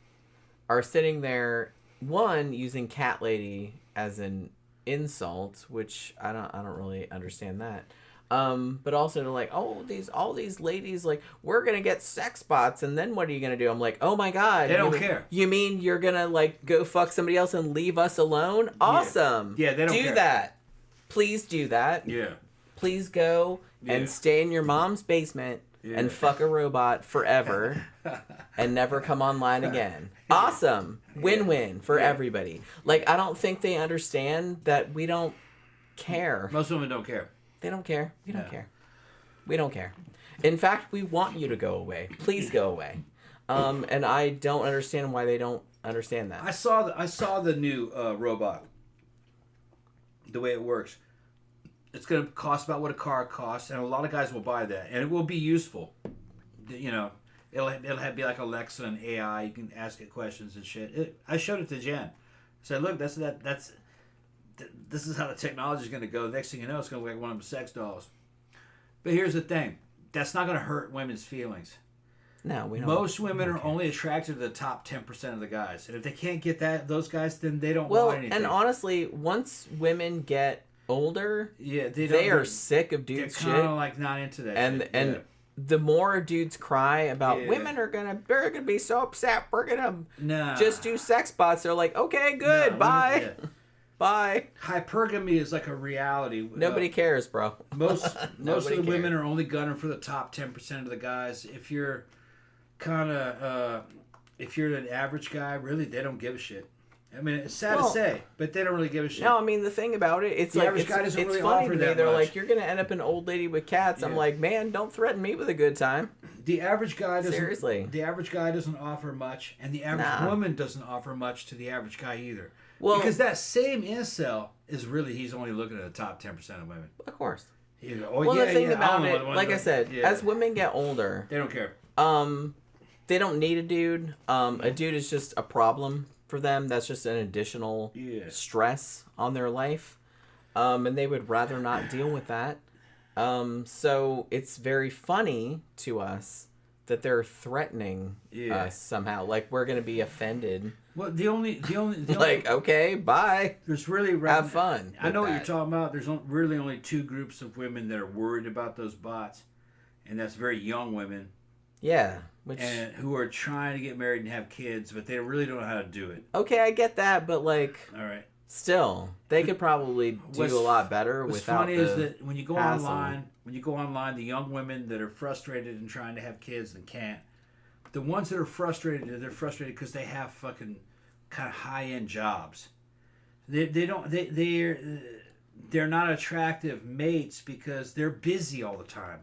[SPEAKER 3] are sitting there, one, using cat lady as an insult, which I don't really understand that. But also they're like, all these ladies, like, we're gonna get sex bots, and then what are you gonna do? I'm like, oh my god,
[SPEAKER 5] they don't care.
[SPEAKER 3] You mean you're gonna like go fuck somebody else and leave us alone? Awesome.
[SPEAKER 5] Yeah, they don't care.
[SPEAKER 3] Do that. Please do that.
[SPEAKER 5] Yeah.
[SPEAKER 3] Please go and stay in your mom's basement and fuck a robot forever and never come online again. Awesome. Win-win for everybody. Like, I don't think they understand that we don't care.
[SPEAKER 5] Most women don't care.
[SPEAKER 3] They don't care. We don't care. We don't care. In fact, we want you to go away. Please go away. And I don't understand why they don't understand that.
[SPEAKER 5] I saw the new robot. The way it works. It's going to cost about what a car costs, and a lot of guys will buy that, and it will be useful. You know, it'll be like Alexa and AI. You can ask it questions and shit. I showed it to Jen. I said, "Look, this is how the technology is going to go. Next thing you know, it's going to look like one of them sex dolls." But here's the thing: that's not going to hurt women's feelings.
[SPEAKER 3] No, we don't.
[SPEAKER 5] Most women are only attracted to the top 10% of the guys, and if they can't get those guys, then they don't want anything.
[SPEAKER 3] And honestly, once women get older,
[SPEAKER 5] they
[SPEAKER 3] are sick of dudes' shit. They're
[SPEAKER 5] kind of like not into that.
[SPEAKER 3] And the more dudes cry about women they're gonna be so upset, we're gonna just do sex bots. They're like, okay, good, bye, bye.
[SPEAKER 5] Hypergamy is like a reality.
[SPEAKER 3] Nobody cares, bro.
[SPEAKER 5] Most of the women are only gunning for the top 10% of the guys. If you're if you're an average guy, really, they don't give a shit. I mean, it's sad to say, but they don't really give a shit.
[SPEAKER 3] No, I mean, the thing about it, it's like, it's really funny to me. They're like, you're going to end up an old lady with cats. I'm like, man, don't threaten me with a good time.
[SPEAKER 5] The average guy doesn't...
[SPEAKER 3] Seriously.
[SPEAKER 5] The average guy doesn't offer much, and the average woman doesn't offer much to the average guy either.
[SPEAKER 3] Well,
[SPEAKER 5] because that same incel is really, he's only looking at the top 10% of women.
[SPEAKER 3] Of course.
[SPEAKER 5] The
[SPEAKER 3] thing about it, like I said, as women get older...
[SPEAKER 5] They don't care.
[SPEAKER 3] They don't need a dude. A dude is just a problem for them. That's just an additional stress on their life. And they would rather not deal with that. So it's very funny to us that they're threatening us somehow. Like, we're going to be offended.
[SPEAKER 5] Well, the only
[SPEAKER 3] like, okay, bye.
[SPEAKER 5] There's really...
[SPEAKER 3] Have fun.
[SPEAKER 5] I know what you're talking about. There's really only two groups of women that are worried about those bots. And that's very young women.
[SPEAKER 3] Yeah.
[SPEAKER 5] And who are trying to get married and have kids, but they really don't know how to do it.
[SPEAKER 3] Okay, I get that, but like,
[SPEAKER 5] all right,
[SPEAKER 3] still, they could probably do a lot better
[SPEAKER 5] what's
[SPEAKER 3] without
[SPEAKER 5] funny
[SPEAKER 3] the
[SPEAKER 5] is that when you go
[SPEAKER 3] hassle.
[SPEAKER 5] online, the young women that are frustrated and trying to have kids and can't, the ones that are frustrated, they're frustrated because they have fucking kind of high-end jobs. They're not attractive mates because they're busy all the time.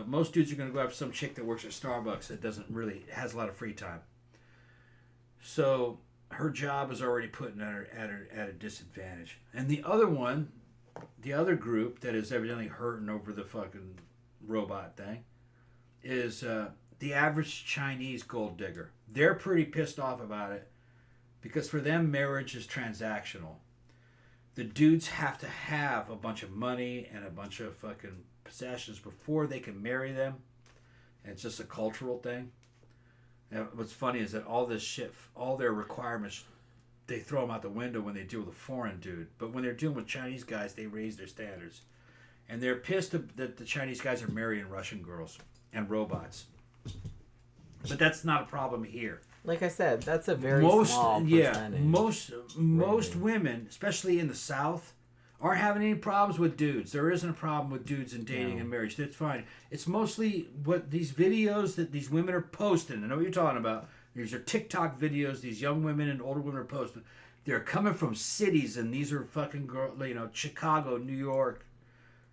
[SPEAKER 5] Most dudes are going to go after some chick that works at Starbucks that has a lot of free time. So her job is already putting her at a disadvantage. And the other group that is evidently hurting over the fucking robot thing is the average Chinese gold digger. They're pretty pissed off about it because for them marriage is transactional. The dudes have to have a bunch of money and a bunch of fucking possessions before they can marry them, and it's just a cultural thing. And what's funny is that all this shit, all their requirements, they throw them out the window when they deal with a foreign dude. But when they're dealing with Chinese guys, they raise their standards, and they're pissed that the Chinese guys are marrying Russian girls and robots. But that's not a problem here.
[SPEAKER 3] Like I said, that's a very small percentage.
[SPEAKER 5] Most women, especially in the South, aren't having any problems with dudes. There isn't a problem with dudes in dating and marriage. That's fine. It's mostly what these videos that these women are posting. I know what you're talking about. These are TikTok videos these young women and older women are posting. They're coming from cities, and these are fucking girls, Chicago, New York,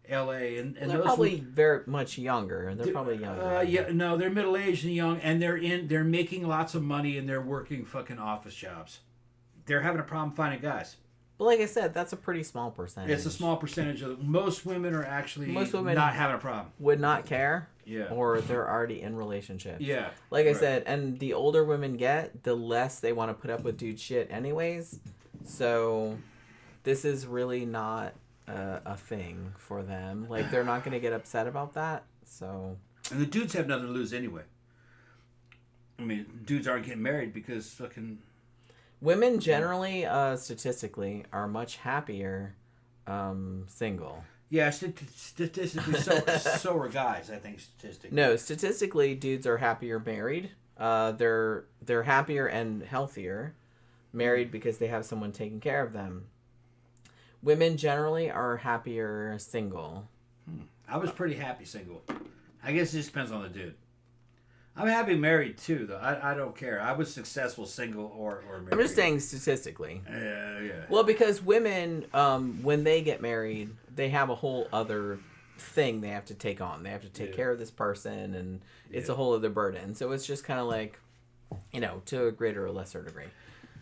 [SPEAKER 5] L.A. And
[SPEAKER 3] they're probably very much younger. They're probably younger.
[SPEAKER 5] They're middle-aged and young, and they're making lots of money, and they're working fucking office jobs. They're having a problem finding guys.
[SPEAKER 3] But like I said, that's a pretty small percentage.
[SPEAKER 5] It's a small percentage of most women are actually not having a problem.
[SPEAKER 3] Would not care.
[SPEAKER 5] Yeah.
[SPEAKER 3] Or they're already in relationships.
[SPEAKER 5] Yeah.
[SPEAKER 3] Like I said, and the older women get, the less they want to put up with dude shit anyways. So this is really not a thing for them. Like, they're not going to get upset about that. So.
[SPEAKER 5] And the dudes have nothing to lose anyway. I mean, dudes aren't getting married because fucking...
[SPEAKER 3] Women generally, statistically, are much happier single.
[SPEAKER 5] Yeah, statistically, so are guys, I think, statistically.
[SPEAKER 3] No, statistically, dudes are happier married. They're happier and healthier married because they have someone taking care of them. Women generally are happier single.
[SPEAKER 5] I was pretty happy single. I guess it just depends on the dude. I'm happy married too, though. I don't care. I was successful single or married.
[SPEAKER 3] I'm just saying statistically.
[SPEAKER 5] Yeah.
[SPEAKER 3] Well, because women, when they get married, they have a whole other thing they have to take on. They have to take care of this person, and it's a whole other burden. So it's just kind of like, to a greater or lesser degree.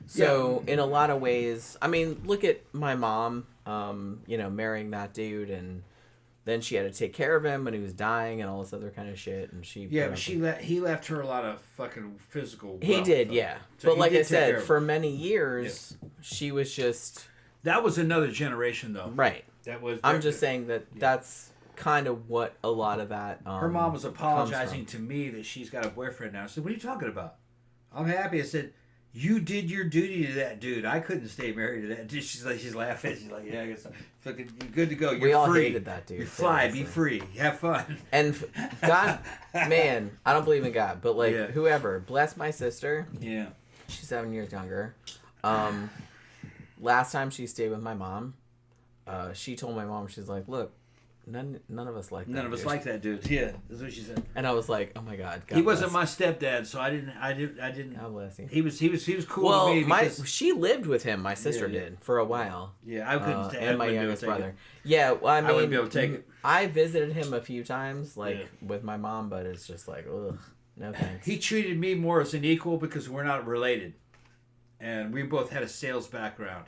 [SPEAKER 3] So in a lot of ways, I mean, look at my mom, marrying that dude, and then she had to take care of him when he was dying and all this other kind of shit. And she
[SPEAKER 5] but he left her a lot of fucking physical wealth.
[SPEAKER 3] He did, yeah.
[SPEAKER 5] So
[SPEAKER 3] but like I said, for many years, she was just...
[SPEAKER 5] That was another generation, though.
[SPEAKER 3] Right. I'm just saying that that's kind of what a lot of that
[SPEAKER 5] her mom was apologizing to me that she's got a boyfriend now. I said, what are you talking about? I'm happy. I said... You did your duty to that dude. I couldn't stay married to that dude. She's laughing. She's like, yeah, I guess fucking, you're good to go. You're
[SPEAKER 3] we all
[SPEAKER 5] free.
[SPEAKER 3] Hated that dude.
[SPEAKER 5] You fly, be free, have fun.
[SPEAKER 3] And God, man, I don't believe in God, but whoever, bless my sister.
[SPEAKER 5] Yeah.
[SPEAKER 3] She's 7 years younger. Last time she stayed with my mom, she told my mom, she's like, look, none of us like that.
[SPEAKER 5] None of us like that dude. Yeah, that's what she said.
[SPEAKER 3] And I was like, oh my God.
[SPEAKER 5] He wasn't my stepdad, so I didn't.
[SPEAKER 3] God bless him.
[SPEAKER 5] He was cool with me because
[SPEAKER 3] she lived with him. My sister did for a while.
[SPEAKER 5] Yeah, I couldn't.
[SPEAKER 3] And my youngest brother. Yeah, well, I mean,
[SPEAKER 5] I wouldn't be able to take it.
[SPEAKER 3] I visited him a few times, with my mom, but it's just like, ugh, no thanks.
[SPEAKER 5] He treated me more as an equal because we're not related, and we both had a sales background.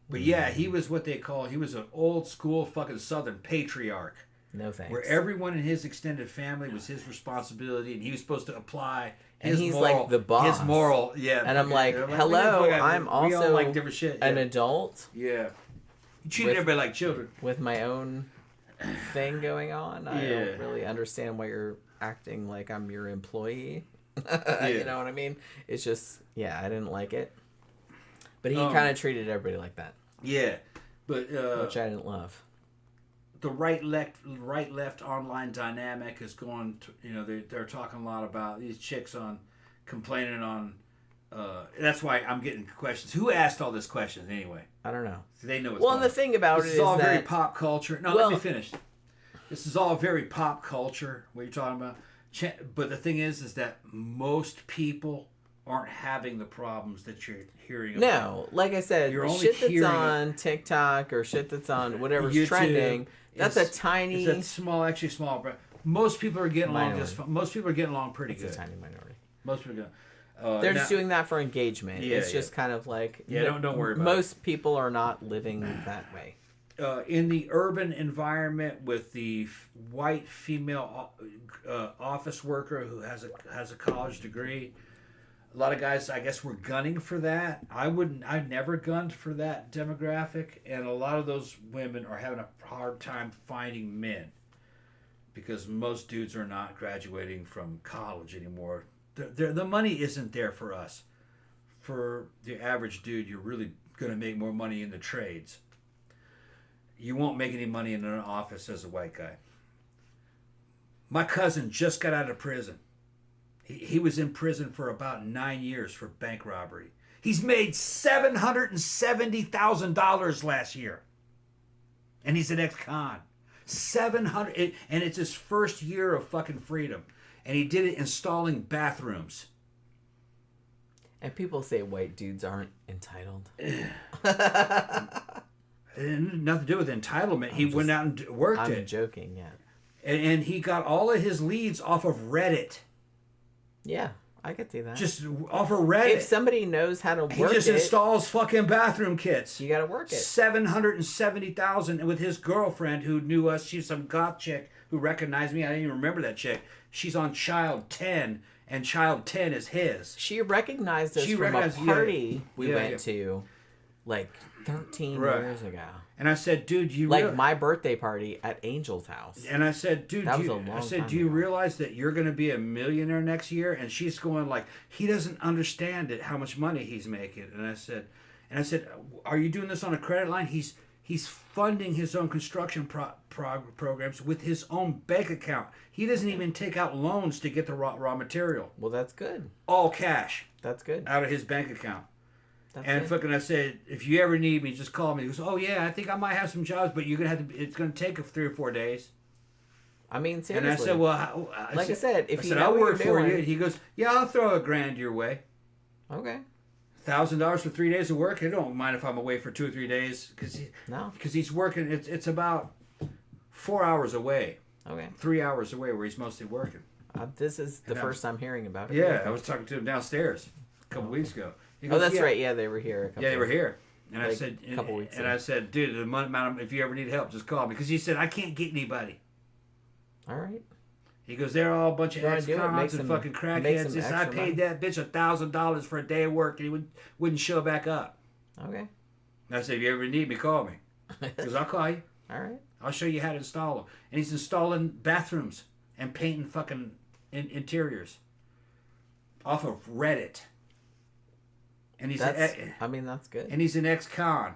[SPEAKER 5] But yeah, he was what they call, he was an old school fucking Southern patriarch.
[SPEAKER 3] No thanks.
[SPEAKER 5] Where everyone in his extended family was his responsibility, and he was supposed to apply
[SPEAKER 3] his like the boss.
[SPEAKER 5] His moral, yeah.
[SPEAKER 3] And I'm like, hello, I'm also
[SPEAKER 5] like different shit,
[SPEAKER 3] an adult.
[SPEAKER 5] Yeah. You treated everybody like children.
[SPEAKER 3] With my own thing going on. I don't really understand why you're acting like I'm your employee. You know what I mean? It's just, I didn't like it. But he kind of treated everybody like that.
[SPEAKER 5] Yeah, but
[SPEAKER 3] which I didn't love.
[SPEAKER 5] The right left online dynamic is going to, they're talking a lot about these chicks complaining on. That's why I'm getting questions. Who asked all these questions anyway?
[SPEAKER 3] I don't know.
[SPEAKER 5] They know.
[SPEAKER 3] Well, the thing about
[SPEAKER 5] this is all very pop culture. No, let me finish. This is all very pop culture. What you're talking about, but the thing is that most people aren't having the problems that you're hearing about.
[SPEAKER 3] No, like I said, shit that's on TikTok or shit that's on whatever's YouTube, trending, that's a tiny...
[SPEAKER 5] It's a small... Most people are getting along most people are getting along pretty good.
[SPEAKER 3] It's a tiny minority.
[SPEAKER 5] Most people are
[SPEAKER 3] they're just doing that for engagement.
[SPEAKER 5] Yeah,
[SPEAKER 3] it's just kind of like...
[SPEAKER 5] Yeah, don't worry about it.
[SPEAKER 3] Most people are not living that way.
[SPEAKER 5] In the urban environment with the white female office worker who has a college degree... A lot of guys, I guess, were gunning for that. I never gunned for that demographic, and a lot of those women are having a hard time finding men because most dudes are not graduating from college anymore. The money isn't there for us. For the average dude, you're really going to make more money in the trades. You won't make any money in an office as a white guy. My cousin just got out of prison. He was in prison for about 9 years for bank robbery. He's made $770,000 last year. And he's an ex-con. $700, and it's his first year of fucking freedom. And he did it installing bathrooms.
[SPEAKER 3] And people say white dudes aren't entitled.
[SPEAKER 5] It had nothing to do with entitlement. He went out and worked it.
[SPEAKER 3] I'm joking, yeah.
[SPEAKER 5] And he got all of his leads off of Reddit.
[SPEAKER 3] Yeah, I could see that.
[SPEAKER 5] Just off of Reddit.
[SPEAKER 3] If somebody knows how to work it...
[SPEAKER 5] He just installs fucking bathroom kits.
[SPEAKER 3] You gotta work it.
[SPEAKER 5] $770,000 with his girlfriend who knew us. She's some goth chick who recognized me. I didn't even remember that chick. She's on Child 10, and Child 10 is his.
[SPEAKER 3] She recognized us from a party we went to, like, 13 years ago.
[SPEAKER 5] And I said, dude,
[SPEAKER 3] my birthday party at Angel's house.
[SPEAKER 5] And I said, dude, do you realize that you're going to be a millionaire next year? And she's going like, he doesn't understand it, how much money he's making. And I said, are you doing this on a credit line? He's funding his own construction programs with his own bank account. He doesn't even take out loans to get the raw material.
[SPEAKER 3] Well, that's good.
[SPEAKER 5] All cash.
[SPEAKER 3] That's good.
[SPEAKER 5] Out of his bank account.
[SPEAKER 3] That's
[SPEAKER 5] and fucking, I said, if you ever need me, just call me. He goes, oh yeah, I think I might have some jobs, but it's gonna take 3 or 4 days.
[SPEAKER 3] I mean, seriously.
[SPEAKER 5] And I said, well,
[SPEAKER 3] I said, if you know
[SPEAKER 5] I'll
[SPEAKER 3] what
[SPEAKER 5] work
[SPEAKER 3] you're
[SPEAKER 5] for
[SPEAKER 3] doing.
[SPEAKER 5] you. He goes, yeah, I'll throw $1,000 your way.
[SPEAKER 3] Okay.
[SPEAKER 5] $1,000 for 3 days of work. I don't mind if I'm away for 2 or 3 days because he's working. It's about 4 hours away.
[SPEAKER 3] Okay.
[SPEAKER 5] 3 hours away where he's mostly working.
[SPEAKER 3] This is the first time hearing about it.
[SPEAKER 5] Yeah, I was talking to him downstairs a couple weeks ago. He goes,
[SPEAKER 3] that's right. Yeah, they were here.
[SPEAKER 5] They were here. And
[SPEAKER 3] like
[SPEAKER 5] I said,
[SPEAKER 3] a couple weeks
[SPEAKER 5] and
[SPEAKER 3] ago.
[SPEAKER 5] I said, dude, the amount if you ever need help, just call me. Because he said, I can't get anybody.
[SPEAKER 3] All right.
[SPEAKER 5] He goes, they're all a bunch of ex-cons and fucking crackheads. He said, I paid that bitch $1,000 for a day of work and he wouldn't show back up.
[SPEAKER 3] Okay.
[SPEAKER 5] And I said, if you ever need me, call me. He goes, I'll call you.
[SPEAKER 3] All right.
[SPEAKER 5] I'll show you how to install them. And he's installing bathrooms and painting fucking interiors off of Reddit. And he's
[SPEAKER 3] that's good.
[SPEAKER 5] And he's an ex-con.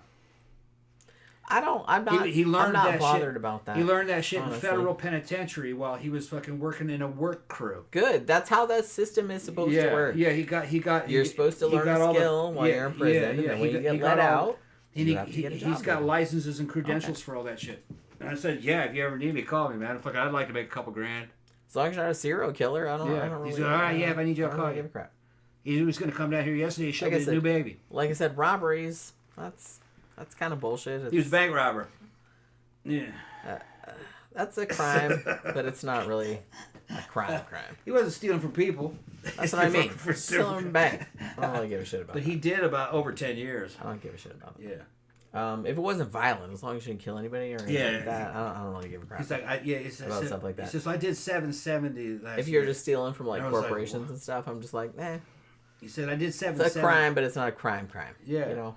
[SPEAKER 3] I'm not bothered about that.
[SPEAKER 5] He learned that shit
[SPEAKER 3] honestly.
[SPEAKER 5] in federal penitentiary while he was fucking working in a work crew.
[SPEAKER 3] Good. That's how that system is supposed to work.
[SPEAKER 5] Yeah, he got.
[SPEAKER 3] You're supposed to learn a skill while you're in prison, and then when you get let out, you have to get a job.
[SPEAKER 5] He's got licenses and credentials for all that shit. And I said, yeah, if you ever need me, call me, man. Fuck, I'd like to make a couple grand.
[SPEAKER 3] As long as you're not a serial killer, I don't really.
[SPEAKER 5] He said, all right, yeah, if I need you, I'll call you.
[SPEAKER 3] Give a crap.
[SPEAKER 5] He was going to come down here yesterday. He showed me a new baby.
[SPEAKER 3] Like I said, robberies. That's kind of bullshit.
[SPEAKER 5] He was a bank robber. Yeah.
[SPEAKER 3] That's a crime, but it's not really a crime.
[SPEAKER 5] He wasn't stealing from people.
[SPEAKER 3] That's what I mean. Stealing bank. I don't really give a shit about
[SPEAKER 5] But
[SPEAKER 3] that.
[SPEAKER 5] he did about over 10 years.
[SPEAKER 3] I don't give a shit about that.
[SPEAKER 5] Yeah.
[SPEAKER 3] If it wasn't violent, as long as you didn't kill anybody or anything like that, I don't really give a crap.
[SPEAKER 5] He's like,
[SPEAKER 3] about stuff like that.
[SPEAKER 5] He says, I did 770 last
[SPEAKER 3] If you're
[SPEAKER 5] year.
[SPEAKER 3] just stealing from like corporations
[SPEAKER 5] like,
[SPEAKER 3] and stuff, I'm just like, eh.
[SPEAKER 5] He said, I did 770.
[SPEAKER 3] It's a crime, but it's not a crime.
[SPEAKER 5] Yeah.
[SPEAKER 3] You know?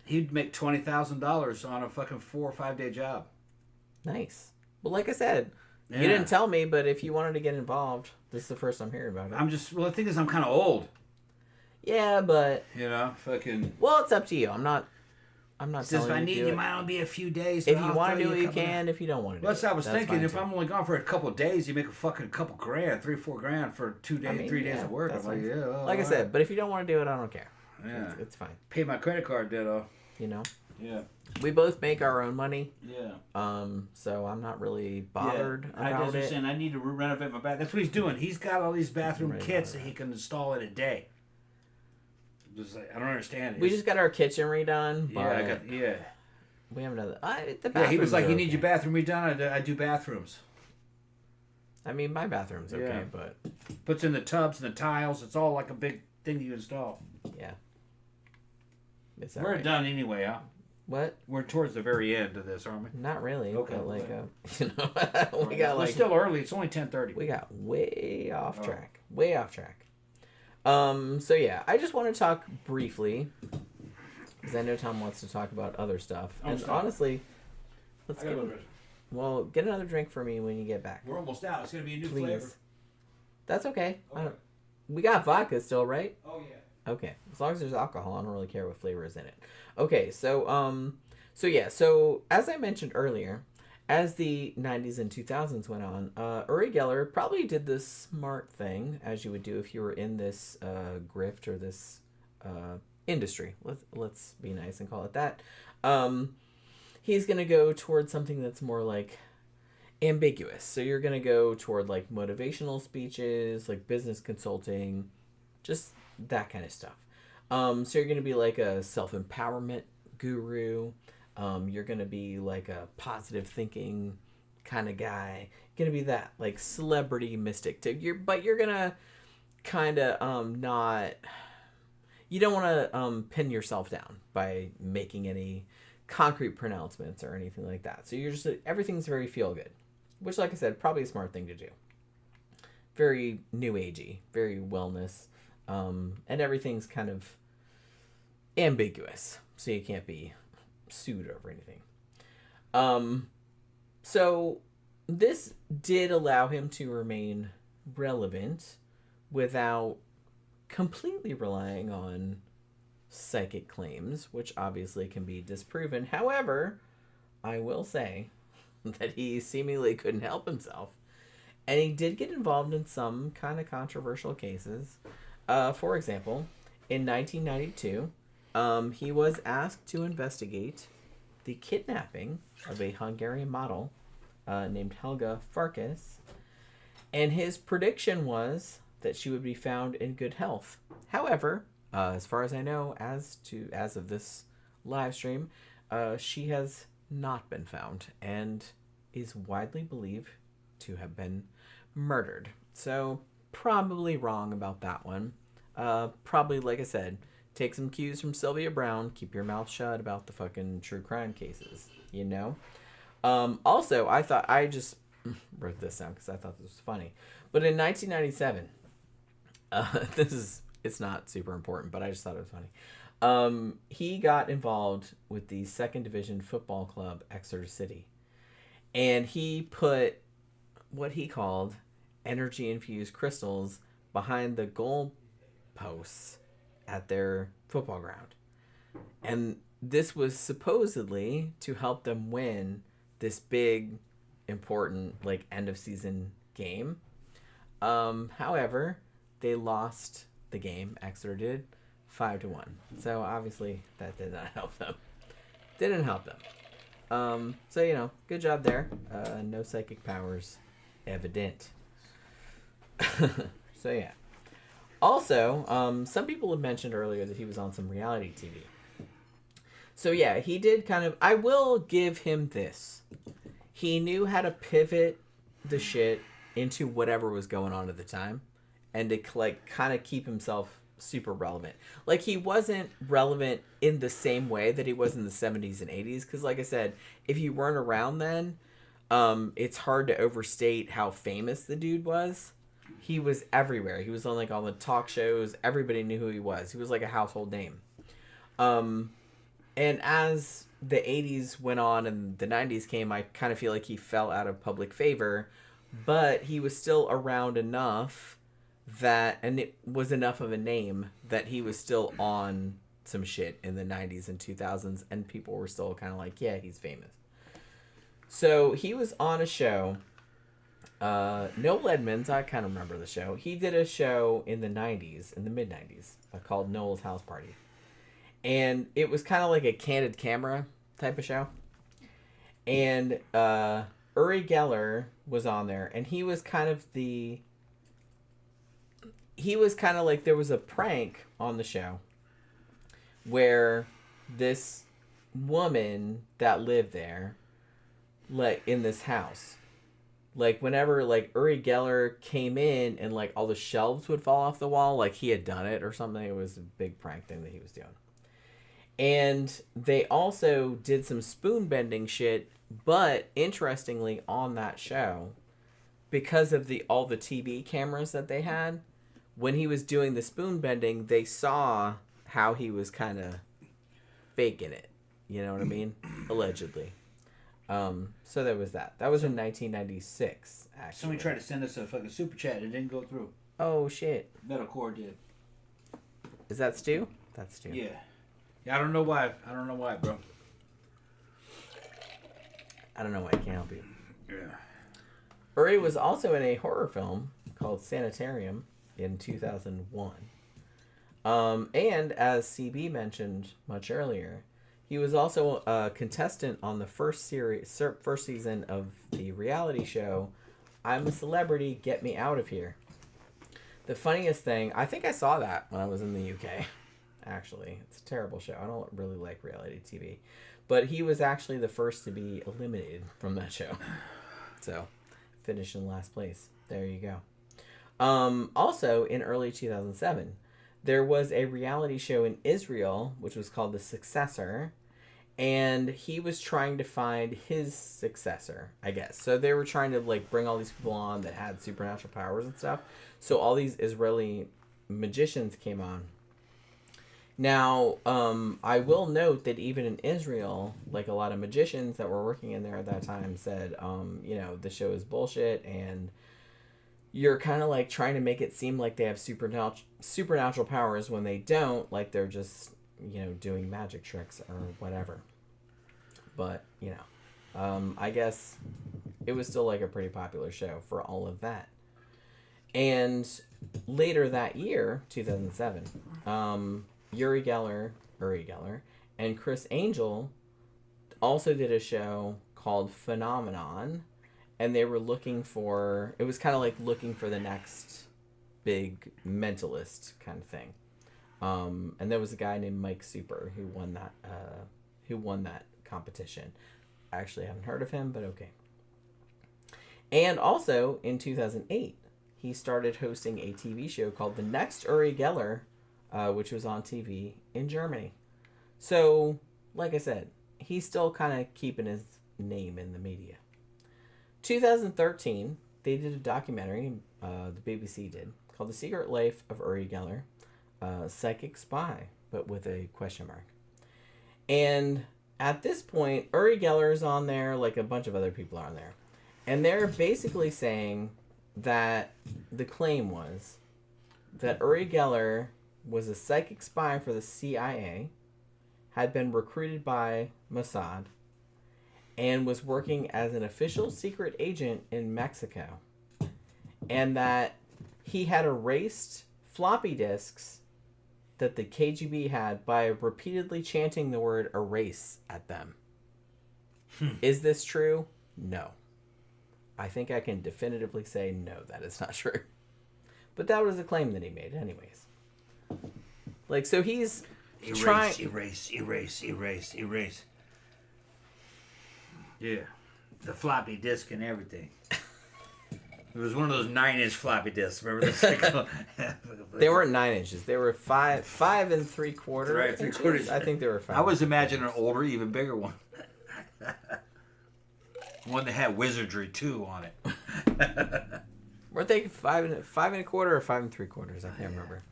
[SPEAKER 5] He'd make $20,000 on a fucking 4 or 5 day job.
[SPEAKER 3] Nice. But like I said, you didn't tell me, but if you wanted to get involved, this is the first I'm hearing about it.
[SPEAKER 5] The thing is, I'm kind of old.
[SPEAKER 3] Yeah, but.
[SPEAKER 5] You know, fucking.
[SPEAKER 3] Well, it's up to you. I'm not
[SPEAKER 5] Says if I need you, might only be a few days. If
[SPEAKER 3] you want to do it, you can. If you don't want to do it,
[SPEAKER 5] that's what I was thinking. If I'm only gone for a couple of days, you make a fucking couple grand, 3 or 4 grand for 2 days, 3 days of work. I'm like, yeah. Well,
[SPEAKER 3] like I said, but if you don't want to do it, I don't care.
[SPEAKER 5] Yeah,
[SPEAKER 3] it's fine.
[SPEAKER 5] Pay my credit card debt off.
[SPEAKER 3] You know.
[SPEAKER 5] Yeah.
[SPEAKER 3] We both make our own money.
[SPEAKER 5] Yeah.
[SPEAKER 3] So I'm not really bothered about
[SPEAKER 5] I was
[SPEAKER 3] it.
[SPEAKER 5] saying I need to renovate my bathroom. That's what he's doing. He's got all these bathroom kits that he can install in a day. Just like, I don't understand it.
[SPEAKER 3] We just got our kitchen redone. But we haven't done the bathroom.
[SPEAKER 5] He was like, "You need your bathroom redone." I do bathrooms.
[SPEAKER 3] I mean, my bathroom's okay, but
[SPEAKER 5] puts in the tubs and the tiles. It's all like a big thing you install.
[SPEAKER 3] Yeah.
[SPEAKER 5] We're done anyway, huh?
[SPEAKER 3] What?
[SPEAKER 5] We're towards the very end of this, aren't we?
[SPEAKER 3] Not really.
[SPEAKER 5] Okay.
[SPEAKER 3] But we got
[SPEAKER 5] We're still early. It's only 10:30.
[SPEAKER 3] We got way off track. Way off track. So yeah, I just want to talk briefly because I know Tom wants to talk about other stuff. And honestly, let's get another drink for me when you get back.
[SPEAKER 5] We're almost out. It's gonna be a new flavor.
[SPEAKER 3] That's okay. We got vodka still, right?
[SPEAKER 5] Oh yeah.
[SPEAKER 3] Okay, as long as there's alcohol, I don't really care what flavor is in it. Okay, so as I mentioned earlier, as the 90s and 2000s went on, Uri Geller probably did this smart thing, as you would do if you were in this grift or this industry. Let's be nice and call it that. He's gonna go towards something that's more like ambiguous. So you're gonna go toward like motivational speeches, like business consulting, just that kind of stuff. So you're going to be like a self-empowerment guru. You're going to be like a positive thinking kind of guy. You're going to be that like celebrity mystic too. But you're going to kind of not... You don't want to pin yourself down by making any concrete pronouncements or anything like that. So you're just... Everything's very feel-good. Which, like I said, probably a smart thing to do. Very new agey. Very wellness. And everything's kind of ambiguous, so you can't be sued over anything. So this did allow him to remain relevant without completely relying on psychic claims, which obviously can be disproven. However, I will say that he seemingly couldn't help himself, and he did get involved in some kind of controversial cases. For example, in 1992, he was asked to investigate the kidnapping of a Hungarian model named Helga Farkas. And his prediction was that she would be found in good health. However, as far as I know, as of this live stream, she has not been found and is widely believed to have been murdered. So probably wrong about that one. Probably, like I said, take some cues from Sylvia Browne. Keep your mouth shut about the fucking true crime cases, you know? Also, I just wrote this down because I thought this was funny. But in 1997, it's not super important, but I just thought it was funny. He got involved with the 2nd Division football club, Exeter City. And he put what he called energy-infused crystals behind the goal posts at their football ground. And this was supposedly to help them win this big, important, like, end-of-season game. However, they lost the game, Exeter did, 5-1. So, obviously, that did not help them. Didn't help them. So, you know, good job there. No psychic powers evident. So, yeah. Also, some people had mentioned earlier that he was on some reality TV. So, yeah, he did kind of... I will give him this. He knew how to pivot the shit into whatever was going on at the time. And to, like, kind of keep himself super relevant. Like, he wasn't relevant in the same way that he was in the 70s and 80s. Because, like I said, if you weren't around then, it's hard to overstate how famous the dude was. He was everywhere. He was on, like, all the talk shows. Everybody knew who he was. He was, like, a household name. And as the 80s went on and the 90s came, I kind of feel like he fell out of public favor. But he was still around enough that, and it was enough of a name that he was still on some shit in the 90s and 2000s, and people were still kind of like, yeah, he's famous. So he was on a show, Noel Edmonds, I kind of remember the show. He did a show in the 90s, in the mid-90s, called Noel's House Party. And it was kind of like a candid camera type of show. And Uri Geller was on there, and he was kind of like, there was a prank on the show where this woman that lived there, like, in this house, like, whenever, like, Uri Geller came in and, like, all the shelves would fall off the wall, like, he had done it or something. It was a big prank thing that he was doing. And they also did some spoon bending shit, but interestingly, on that show, because of all the TV cameras that they had, when he was doing the spoon bending, they saw how he was kind of faking it. You know what I mean? Allegedly. So there was that. That was in 1996, actually.
[SPEAKER 5] Somebody tried to send us a fucking super chat. It didn't go through.
[SPEAKER 3] Oh, shit.
[SPEAKER 5] Metalcore did.
[SPEAKER 3] Is that Stu? That's Stu.
[SPEAKER 5] Yeah. Yeah, I don't know why, bro.
[SPEAKER 3] I don't know why I can't help you.
[SPEAKER 5] Yeah.
[SPEAKER 3] Uri was also in a horror film called Sanitarium in 2001. And as CB mentioned much earlier, he was also a contestant on the first season of the reality show, I'm a Celebrity, Get Me Out of Here. The funniest thing, I think I saw that when I was in the UK, actually. It's a terrible show. I don't really like reality TV. But he was actually the first to be eliminated from that show. So, finished in last place. There you go. Also, in early 2007, there was a reality show in Israel, which was called The Successor, and he was trying to find his successor, I guess. So they were trying to, like, bring all these people on that had supernatural powers and stuff. So all these Israeli magicians came on. Now, I will note that even in Israel, like, a lot of magicians that were working in there at that time said, you know, the show is bullshit, and you're kind of, like, trying to make it seem like they have supernatural powers when they don't, like they're just, you know, doing magic tricks or whatever. But, you know, I guess it was still, like, a pretty popular show for all of that. And later that year, 2007, Uri Geller, and Chris Angel also did a show called Phenomenon, and they were looking for, it was kind of like looking for the next big mentalist kind of thing. And there was a guy named Mike Super who won that competition. I actually haven't heard of him, but okay. And also in 2008, he started hosting a TV show called The Next Uri Geller, which was on TV in Germany. So, like I said, he's still kind of keeping his name in the media. 2013, they did a documentary, the BBC did, called The Secret Life of Uri Geller, Psychic Spy, but with a question mark. And at this point, Uri Geller is on there, like a bunch of other people are on there. And they're basically saying that the claim was that Uri Geller was a psychic spy for the CIA, had been recruited by Mossad, and was working as an official secret agent in Mexico. And that he had erased floppy disks that the KGB had by repeatedly chanting the word erase at them. Is this true? No. I think I can definitively say no, that is not true. But that was a claim that he made anyways. Like, so he's trying...
[SPEAKER 5] Erase. Yeah. The floppy disk and everything. It was one of those 9-inch floppy disks. Remember this?
[SPEAKER 3] They weren't 9 inches. They were 5 and 3/4
[SPEAKER 5] Right,
[SPEAKER 3] inches.
[SPEAKER 5] 3/4.
[SPEAKER 3] I think they were 5.
[SPEAKER 5] I was imagining an older, even bigger one. One that had wizardry too on it.
[SPEAKER 3] Weren't they 5 and 1/4 or 5 and 3/4? I can't remember.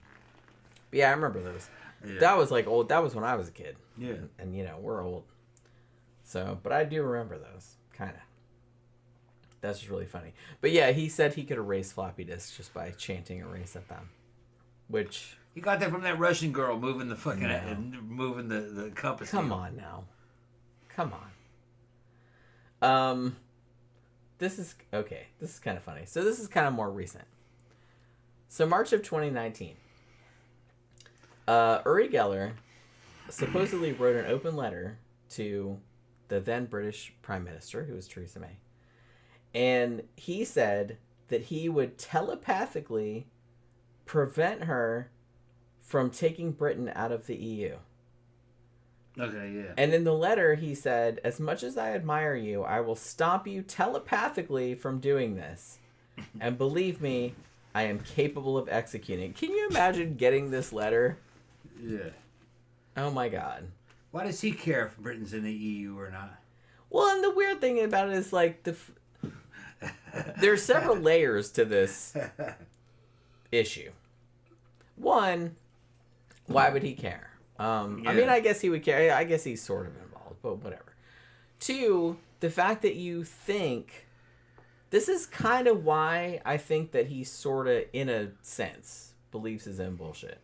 [SPEAKER 3] But yeah, I remember those. Yeah. That was like old. That was when I was a kid.
[SPEAKER 5] Yeah.
[SPEAKER 3] And you know, we're old. So, but I do remember those, kind of. That's just really funny. But yeah, he said he could erase floppy disks just by chanting erase at them. Which...
[SPEAKER 5] He got that from that Russian girl moving the fucking... moving the compass.
[SPEAKER 3] Come on now. Come on. This is... Okay, this is kind of funny. So this is kind of more recent. So March of 2019. Uri Geller supposedly wrote an open letter to the then British Prime Minister, who was Theresa May. And he said that he would telepathically prevent her from taking Britain out of the EU.
[SPEAKER 5] Okay, yeah.
[SPEAKER 3] And in the letter, he said, as much as I admire you, I will stop you telepathically from doing this. And believe me, I am capable of executing. Can you imagine getting this letter?
[SPEAKER 5] Yeah.
[SPEAKER 3] Oh my God.
[SPEAKER 5] Why does he care if Britain's in the EU or not?
[SPEAKER 3] Well, and the weird thing about it is, like, there's several layers to this issue. One, why would he care? I mean, I guess he would care. I guess he's sort of involved, but whatever. Two, the fact that you think... This is kind of why I think that he sort of, in a sense, believes his own bullshit.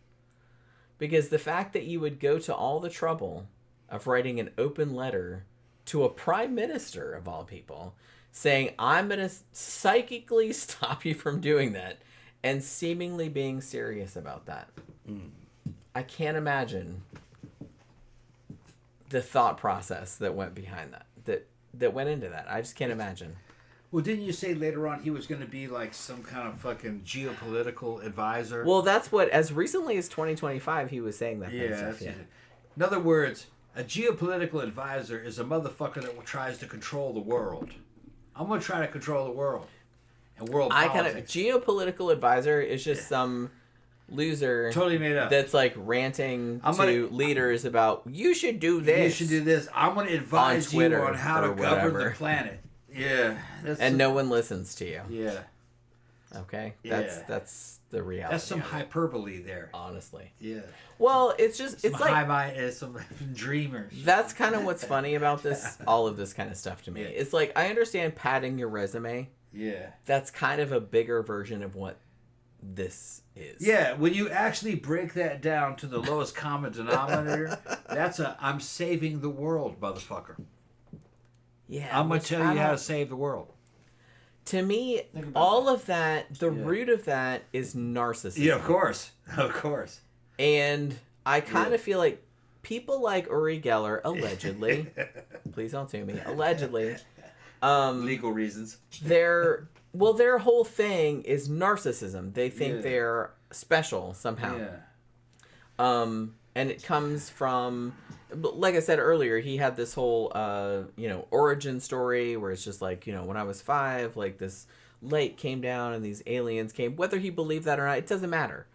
[SPEAKER 3] Because the fact that you would go to all the trouble of writing an open letter to a prime minister, of all people, saying, I'm going to psychically stop you from doing that, and seemingly being serious about that. I can't imagine the thought process that went behind that went into that. I just can't imagine.
[SPEAKER 5] Well, didn't you say later on he was going to be like some kind of fucking geopolitical advisor?
[SPEAKER 3] Well, that's what, as recently as 2025, he was saying that kind of stuff. Yeah.
[SPEAKER 5] In other words, a geopolitical advisor is a motherfucker that tries to control the world. I'm going to try to control the world. And world politics.
[SPEAKER 3] Geopolitical advisor is just some loser
[SPEAKER 5] totally made up
[SPEAKER 3] that's like ranting to leaders about, you should do this.
[SPEAKER 5] You should do this. I'm going to advise you on how to govern the planet. Yeah.
[SPEAKER 3] And no one listens to you.
[SPEAKER 5] Yeah.
[SPEAKER 3] Okay? That's the reality.
[SPEAKER 5] That's some hyperbole there.
[SPEAKER 3] Honestly.
[SPEAKER 5] Yeah.
[SPEAKER 3] Well, it's just...
[SPEAKER 5] Some
[SPEAKER 3] it's like...
[SPEAKER 5] some dreamers.
[SPEAKER 3] That's kind of what's funny about this, all of this kind of stuff to me. Yeah. It's like, I understand padding your resume.
[SPEAKER 5] Yeah. That's
[SPEAKER 3] kind of a bigger version of what this is.
[SPEAKER 5] Yeah, when you actually break that down to the lowest common denominator, that's I'm saving the world, motherfucker.
[SPEAKER 3] Yeah,
[SPEAKER 5] I'm going to tell you how to save the world.
[SPEAKER 3] To me, all of that, the root of that is narcissism.
[SPEAKER 5] Yeah, of course. Of course.
[SPEAKER 3] And I kind of feel like people like Uri Geller, allegedly, please don't sue me, allegedly,
[SPEAKER 5] Legal reasons.
[SPEAKER 3] Their whole thing is narcissism. They think they're special somehow.
[SPEAKER 5] Yeah.
[SPEAKER 3] And it comes from, like I said earlier, he had this whole, origin story where it's just like, when I was 5, like this light came down and these aliens came. Whether he believed that or not, it doesn't matter.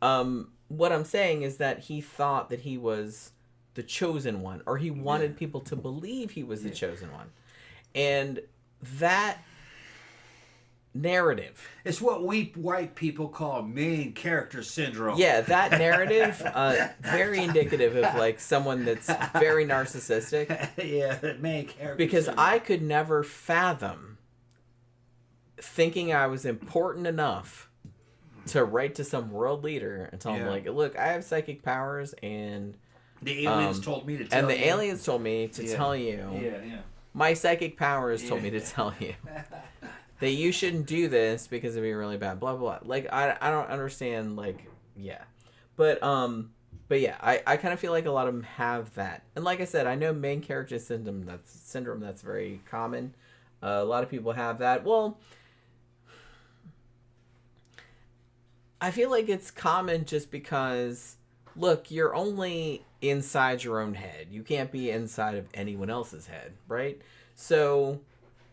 [SPEAKER 3] What I'm saying is that he thought that he was the chosen one, or he wanted people to believe he was the chosen one. And that narrative,
[SPEAKER 5] it's what we white people call main character syndrome.
[SPEAKER 3] Yeah, that narrative, very indicative of like someone that's very narcissistic.
[SPEAKER 5] Yeah, that main character
[SPEAKER 3] Because
[SPEAKER 5] syndrome.
[SPEAKER 3] I could never fathom thinking I was important enough to write to some world leader and tell him like, look, I have psychic powers and
[SPEAKER 5] the aliens told me to tell you.
[SPEAKER 3] And the aliens told me to tell you.
[SPEAKER 5] Yeah.
[SPEAKER 3] My psychic powers told me to tell you that you shouldn't do this because it'd be really bad. Blah blah blah. Like I don't understand. Like but yeah, I kind of feel like a lot of them have that. And like I said, I know main character syndrome. That's very common. A lot of people have that. Well, I feel like it's common just because, look, you're only inside your own head. You can't be inside of anyone else's head, right? So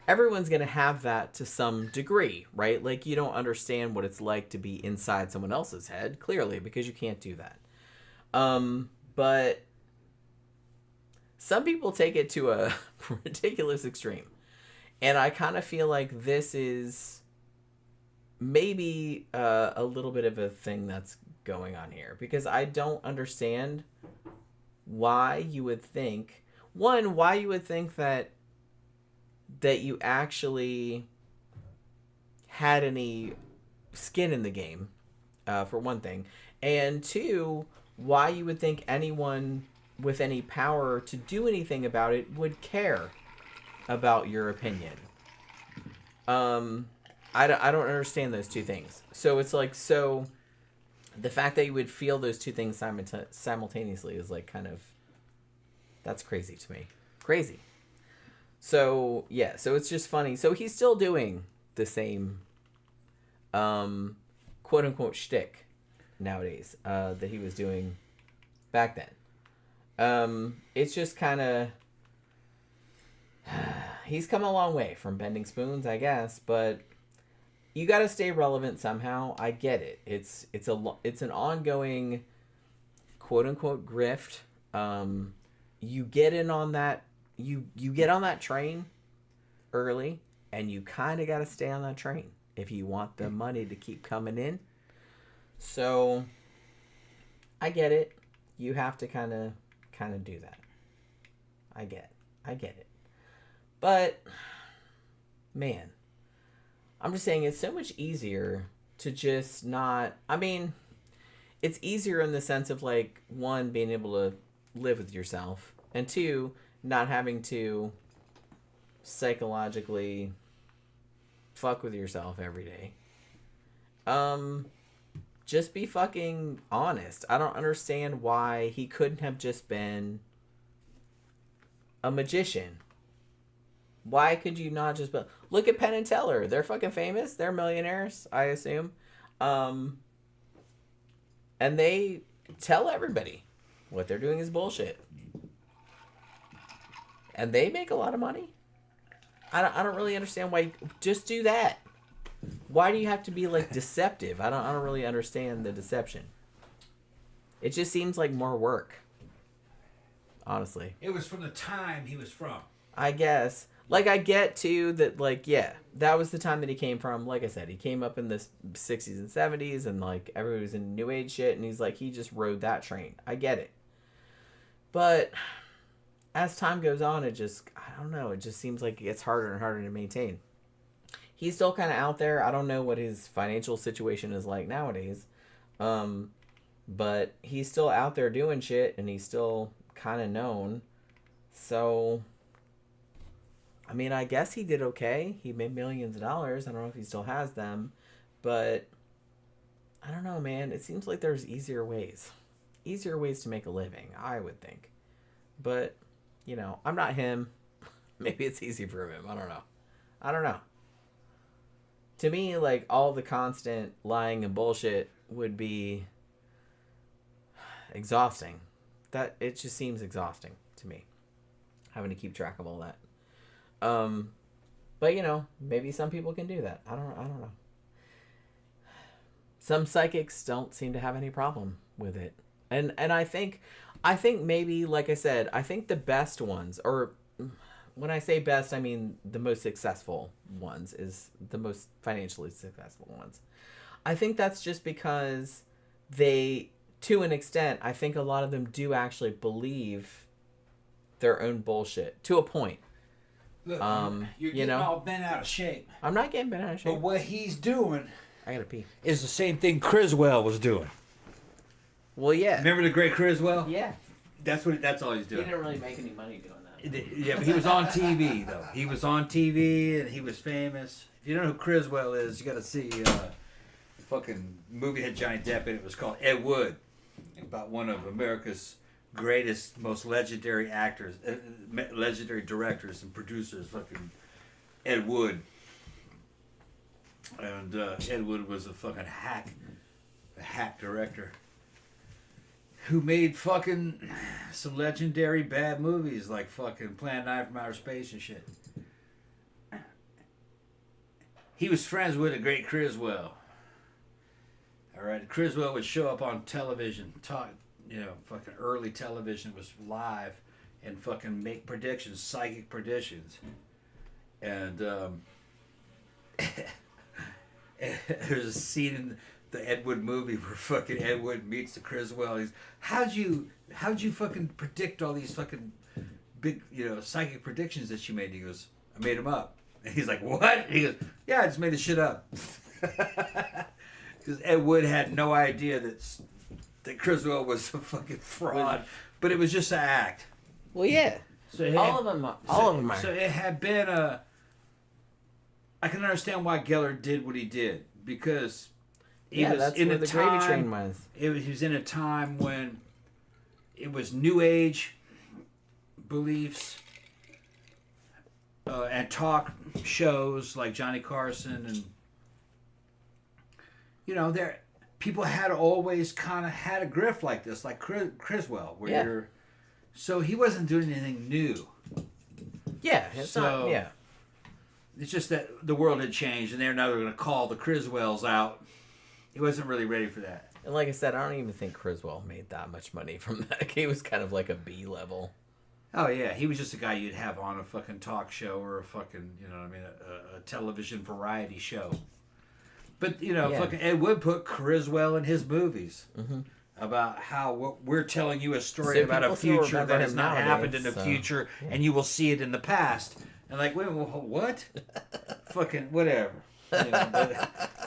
[SPEAKER 3] everyone's going to have that to some degree, right? Like, you don't understand what it's like to be inside someone else's head, clearly, because you can't do that. But some people take it to a ridiculous extreme. And I kind of feel like this is maybe a little bit of a thing that's going on here, because I don't understand why you would think that you actually had any skin in the game, for one thing, and two, why you would think anyone with any power to do anything about it would care about your opinion. I don't understand those two things. So it's like, so the fact that you would feel those two things simultaneously is like kind of, that's crazy to me. Crazy. So yeah, so it's just funny. So he's still doing the same quote unquote shtick nowadays that he was doing back then. It's just kind of, he's come a long way from bending spoons, I guess, but you got to stay relevant somehow. I get it. It's an ongoing quote unquote grift. You get in on that, you get on that train early, and you kind of got to stay on that train if you want the money to keep coming in. So I get it. You have to kind of do that. I get it. But man, I'm just saying, it's so much easier to just not, I mean, it's easier in the sense of like, one, being able to live with yourself, and two, not having to psychologically fuck with yourself every day. Just be fucking honest. I don't understand why he couldn't have just been a magician. Why could you not just look at Penn and Teller? They're fucking famous. They're millionaires, I assume. And they tell everybody what they're doing is bullshit. And they make a lot of money. I don't really understand why. Just do that. Why do you have to be like deceptive? I don't really understand the deception. It just seems like more work. Honestly.
[SPEAKER 5] It was from the time he was from.
[SPEAKER 3] I guess. Like, I get, too, that, like, yeah, that was the time that he came from. Like I said, he came up in the 60s and 70s, and, like, everybody was in New Age shit, and he's like, he just rode that train. I get it. But as time goes on, it just, I don't know, it just seems like it gets harder and harder to maintain. He's still kind of out there. I don't know what his financial situation is like nowadays. But he's still out there doing shit, and he's still kind of known. So, I mean, I guess he did okay. He made millions of dollars. I don't know if he still has them. But, I don't know, man. It seems like there's easier ways. Easier ways to make a living, I would think. But, you know, I'm not him. Maybe it's easy for him. I don't know. I don't know. To me, like, all the constant lying and bullshit would be exhausting. That it just seems exhausting to me, having to keep track of all that. But you know, maybe some people can do that. I don't know. Some psychics don't seem to have any problem with it, and I think maybe, like I said, I think the best ones, or when I say best, I mean the most successful ones, is the most financially successful ones. I think that's just because they, to an extent, I think a lot of them do actually believe their own bullshit to a point.
[SPEAKER 5] Look, you're getting all bent out of shape.
[SPEAKER 3] I'm not getting bent out of shape.
[SPEAKER 5] But what he's doing,
[SPEAKER 3] I gotta pee,
[SPEAKER 5] is the same thing Criswell was doing.
[SPEAKER 3] Well, yeah.
[SPEAKER 5] Remember the great Criswell?
[SPEAKER 3] Yeah.
[SPEAKER 5] That's all he's doing.
[SPEAKER 3] He didn't really make any money doing that.
[SPEAKER 5] Yeah, but he was on TV though. He was on TV and he was famous. If you don't know who Criswell is, you got to see the fucking movie had Johnny Depp in it. It was called Ed Wood, about one of America's greatest, most legendary actors, legendary directors and producers. Fucking Ed Wood. And Ed Wood was a fucking hack director who made fucking some legendary bad movies like fucking Plan 9 from Outer Space and shit. He was friends with a great Criswell. Alright, Criswell would show up on television, fucking early television was live, and fucking make predictions, psychic predictions. And there's a scene in the Ed Wood movie where fucking Ed Wood meets the Criswell. He's, how'd you fucking predict all these fucking big, psychic predictions that you made? He goes, I made them up. And he's like, what? He goes, yeah, I just made this shit up. Because Ed Wood had no idea that Criswell was a fucking fraud, but it was just an act.
[SPEAKER 3] Well, yeah.
[SPEAKER 5] So
[SPEAKER 3] all of them are.
[SPEAKER 5] So it had been I can understand why Geller did what he did, because he was
[SPEAKER 3] that's
[SPEAKER 5] in
[SPEAKER 3] where
[SPEAKER 5] a
[SPEAKER 3] the
[SPEAKER 5] time,
[SPEAKER 3] gravy train was.
[SPEAKER 5] He was in a time when it was New Age beliefs and talk shows like Johnny Carson, and there people had always kind of had a grift like this, like Criswell, where so he wasn't doing anything new.
[SPEAKER 3] Yeah, it's not. Yeah.
[SPEAKER 5] It's just that the world had changed, and now they're going to call the Criswells out. He wasn't really ready for that.
[SPEAKER 3] And like I said, I don't even think Criswell made that much money from that. He was kind of like a B level.
[SPEAKER 5] Oh, yeah. He was just a guy you'd have on a fucking talk show or a fucking, a television variety show. But, fucking Ed Wood put Criswell in his movies. Mm-hmm. About how we're telling you a story about a future that has not happened in the future, and you will see it in the past. And like, wait, what? Fucking whatever.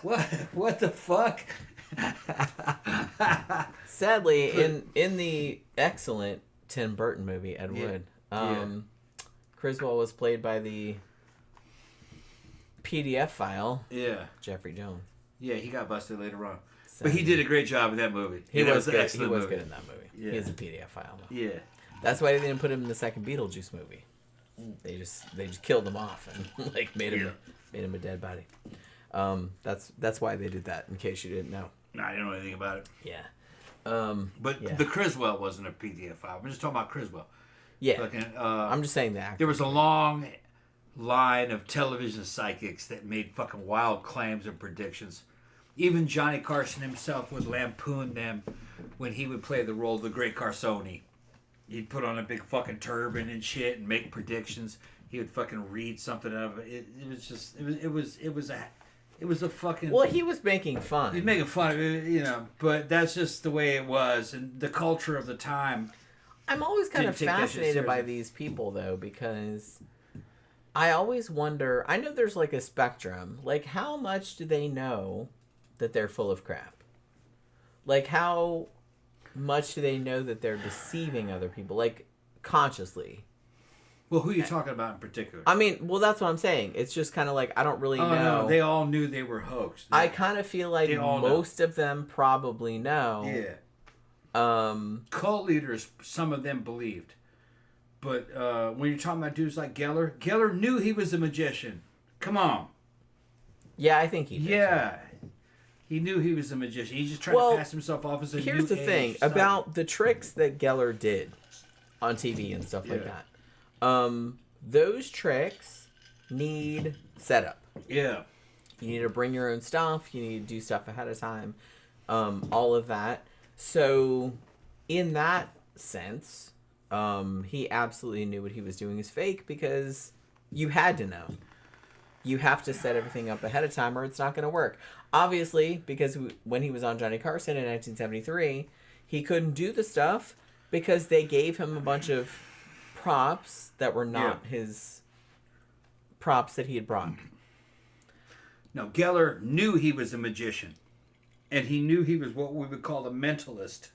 [SPEAKER 5] What the fuck?
[SPEAKER 3] Sadly, in the excellent Tim Burton movie, Ed Wood, Criswell was played by the PDF file.
[SPEAKER 5] Yeah.
[SPEAKER 3] Jeffrey Jones.
[SPEAKER 5] Yeah, he got busted later on. But he did a great job in that movie.
[SPEAKER 3] He was
[SPEAKER 5] good.
[SPEAKER 3] He was good in that movie. Yeah. He has a PDF file. Though.
[SPEAKER 5] Yeah.
[SPEAKER 3] That's why they didn't put him in the second Beetlejuice movie. They just killed him off and like made him a dead body. That's why they did that. In case you didn't know.
[SPEAKER 5] No, I didn't know anything about it.
[SPEAKER 3] Yeah.
[SPEAKER 5] But the Criswell wasn't a PDF file. I'm just talking about Criswell.
[SPEAKER 3] Yeah.
[SPEAKER 5] Fucking,
[SPEAKER 3] I'm just saying that.
[SPEAKER 5] There was a long line of television psychics that made fucking wild claims and predictions. Even Johnny Carson himself would lampoon them when he would play the role of the Great Carsoni. He'd put on a big fucking turban and shit and make predictions. He would fucking read something out of it. It was a fucking.
[SPEAKER 3] Well, he was making fun.
[SPEAKER 5] He's making fun of it, but that's just the way it was, and the culture of the time.
[SPEAKER 3] I'm always kind of fascinated by these people, though, because I always wonder. I know there's like a spectrum. Like, how much do they know that they're full of crap? Like, how much do they know that they're deceiving other people, like, consciously?
[SPEAKER 5] Well, who are you talking about in particular?
[SPEAKER 3] I mean, well, that's what I'm saying. It's just kind of like, I don't really know.
[SPEAKER 5] No, they all knew they were hoaxed.
[SPEAKER 3] I kind of feel like most of them probably know.
[SPEAKER 5] Yeah. Cult leaders, some of them believed. But when you're talking about dudes like Geller knew he was a magician. Come on.
[SPEAKER 3] Yeah, I think he did.
[SPEAKER 5] Yeah. He knew he was a magician. He's just trying to pass himself off as a
[SPEAKER 3] here's the thing about the tricks that Geller did on TV and stuff like that. Those tricks need setup.
[SPEAKER 5] Yeah.
[SPEAKER 3] You need to bring your own stuff. You need to do stuff ahead of time. All of that. So, in that sense, he absolutely knew what he was doing is fake because you had to know. You have to set everything up ahead of time or it's not going to work. Obviously, because when he was on Johnny Carson in 1973, he couldn't do the stuff because they gave him a bunch of props that were not his props that he had brought.
[SPEAKER 5] No, Geller knew he was a magician. And he knew he was what we would call a mentalist.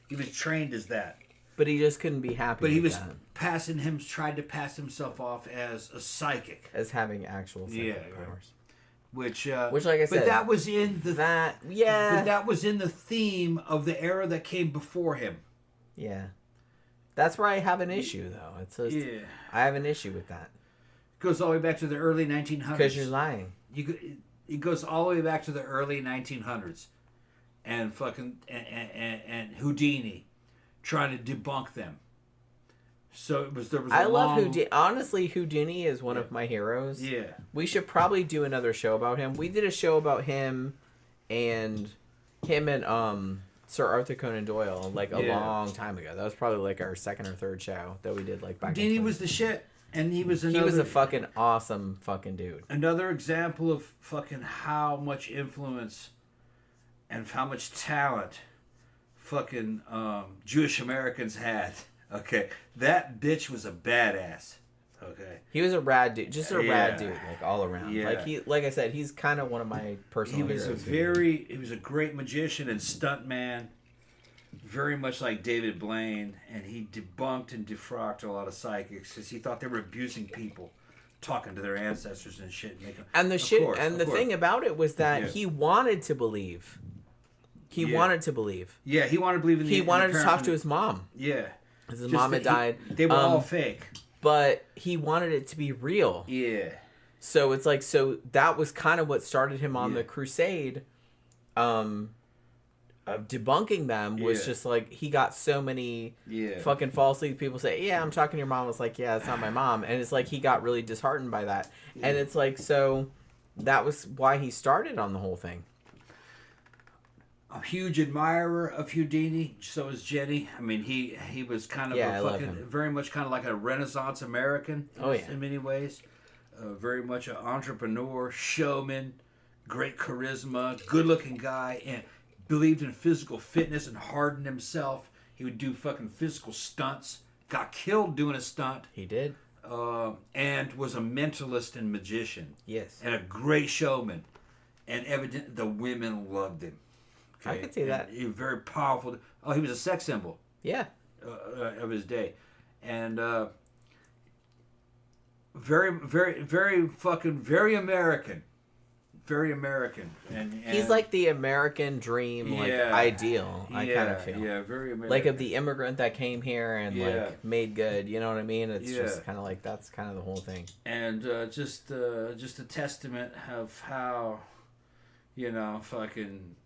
[SPEAKER 5] He was trained as that.
[SPEAKER 3] But he just couldn't be happy
[SPEAKER 5] But he
[SPEAKER 3] with
[SPEAKER 5] was
[SPEAKER 3] that.
[SPEAKER 5] tried to pass himself off as a psychic.
[SPEAKER 3] As having actual psychic powers.
[SPEAKER 5] Which,
[SPEAKER 3] like I said,
[SPEAKER 5] but that was in the
[SPEAKER 3] but
[SPEAKER 5] that was in the theme of the era that came before him.
[SPEAKER 3] Yeah, that's where I have an issue, though. It's just, I have an issue with that.
[SPEAKER 5] It goes all the way back to the early 1900s.
[SPEAKER 3] Because you're lying.
[SPEAKER 5] It goes all the way back to the early 1900s, and fucking and Houdini, trying to debunk them. So there was.
[SPEAKER 3] I love Houdini. Honestly, Houdini is one of my heroes.
[SPEAKER 5] Yeah.
[SPEAKER 3] We should probably do another show about him. We did a show about him and Sir Arthur Conan Doyle like a long time ago. That was probably like our second or third show that we did like back.
[SPEAKER 5] Houdini was the shit, and he was
[SPEAKER 3] a fucking awesome fucking dude.
[SPEAKER 5] Another example of fucking how much influence and how much talent fucking Jewish Americans had. Okay, that bitch was a badass. Okay,
[SPEAKER 3] he was a rad dude, just a rad dude, like all around.
[SPEAKER 5] Yeah.
[SPEAKER 3] Like I said, he's kind of one of my personal heroes.
[SPEAKER 5] He was a great magician and stuntman, very much like David Blaine, and he debunked and defrocked a lot of psychics because he thought they were abusing people, talking to their ancestors and shit.
[SPEAKER 3] And the thing about it was that he wanted to believe. He wanted to believe.
[SPEAKER 5] Yeah, he wanted to believe in the.
[SPEAKER 3] He wanted to talk to his mom.
[SPEAKER 5] Yeah.
[SPEAKER 3] His mom had died.
[SPEAKER 5] They were all fake.
[SPEAKER 3] But he wanted it to be real.
[SPEAKER 5] Yeah.
[SPEAKER 3] So it's like, that was kind of what started him on the crusade of debunking them, was just like, he got so many fucking falsely people say, yeah, I'm talking to your mom. It's like, yeah, it's not my mom. And it's like, he got really disheartened by that. Yeah. And it's like, so that was why he started on the whole thing.
[SPEAKER 5] A huge admirer of Houdini, so is Jenny. I mean, he was kind of very much kind of like a Renaissance American in many ways. Very much an entrepreneur, showman, great charisma, good-looking guy, and believed in physical fitness and hardened himself. He would do fucking physical stunts. Got killed doing a stunt.
[SPEAKER 3] He did.
[SPEAKER 5] And was a mentalist and magician.
[SPEAKER 3] Yes.
[SPEAKER 5] And a great showman. And evidently the women loved him. Okay.
[SPEAKER 3] I can see that.
[SPEAKER 5] He was very powerful. Oh, he was a sex symbol.
[SPEAKER 3] Yeah.
[SPEAKER 5] Of his day, and very, very, very fucking very American, and
[SPEAKER 3] he's like the American dream, like ideal. I kind of feel.
[SPEAKER 5] Yeah, very American.
[SPEAKER 3] Like of the immigrant that came here and like made good. You know what I mean? It's just kind of like that's kind of the whole thing.
[SPEAKER 5] And just a testament of how, fucking.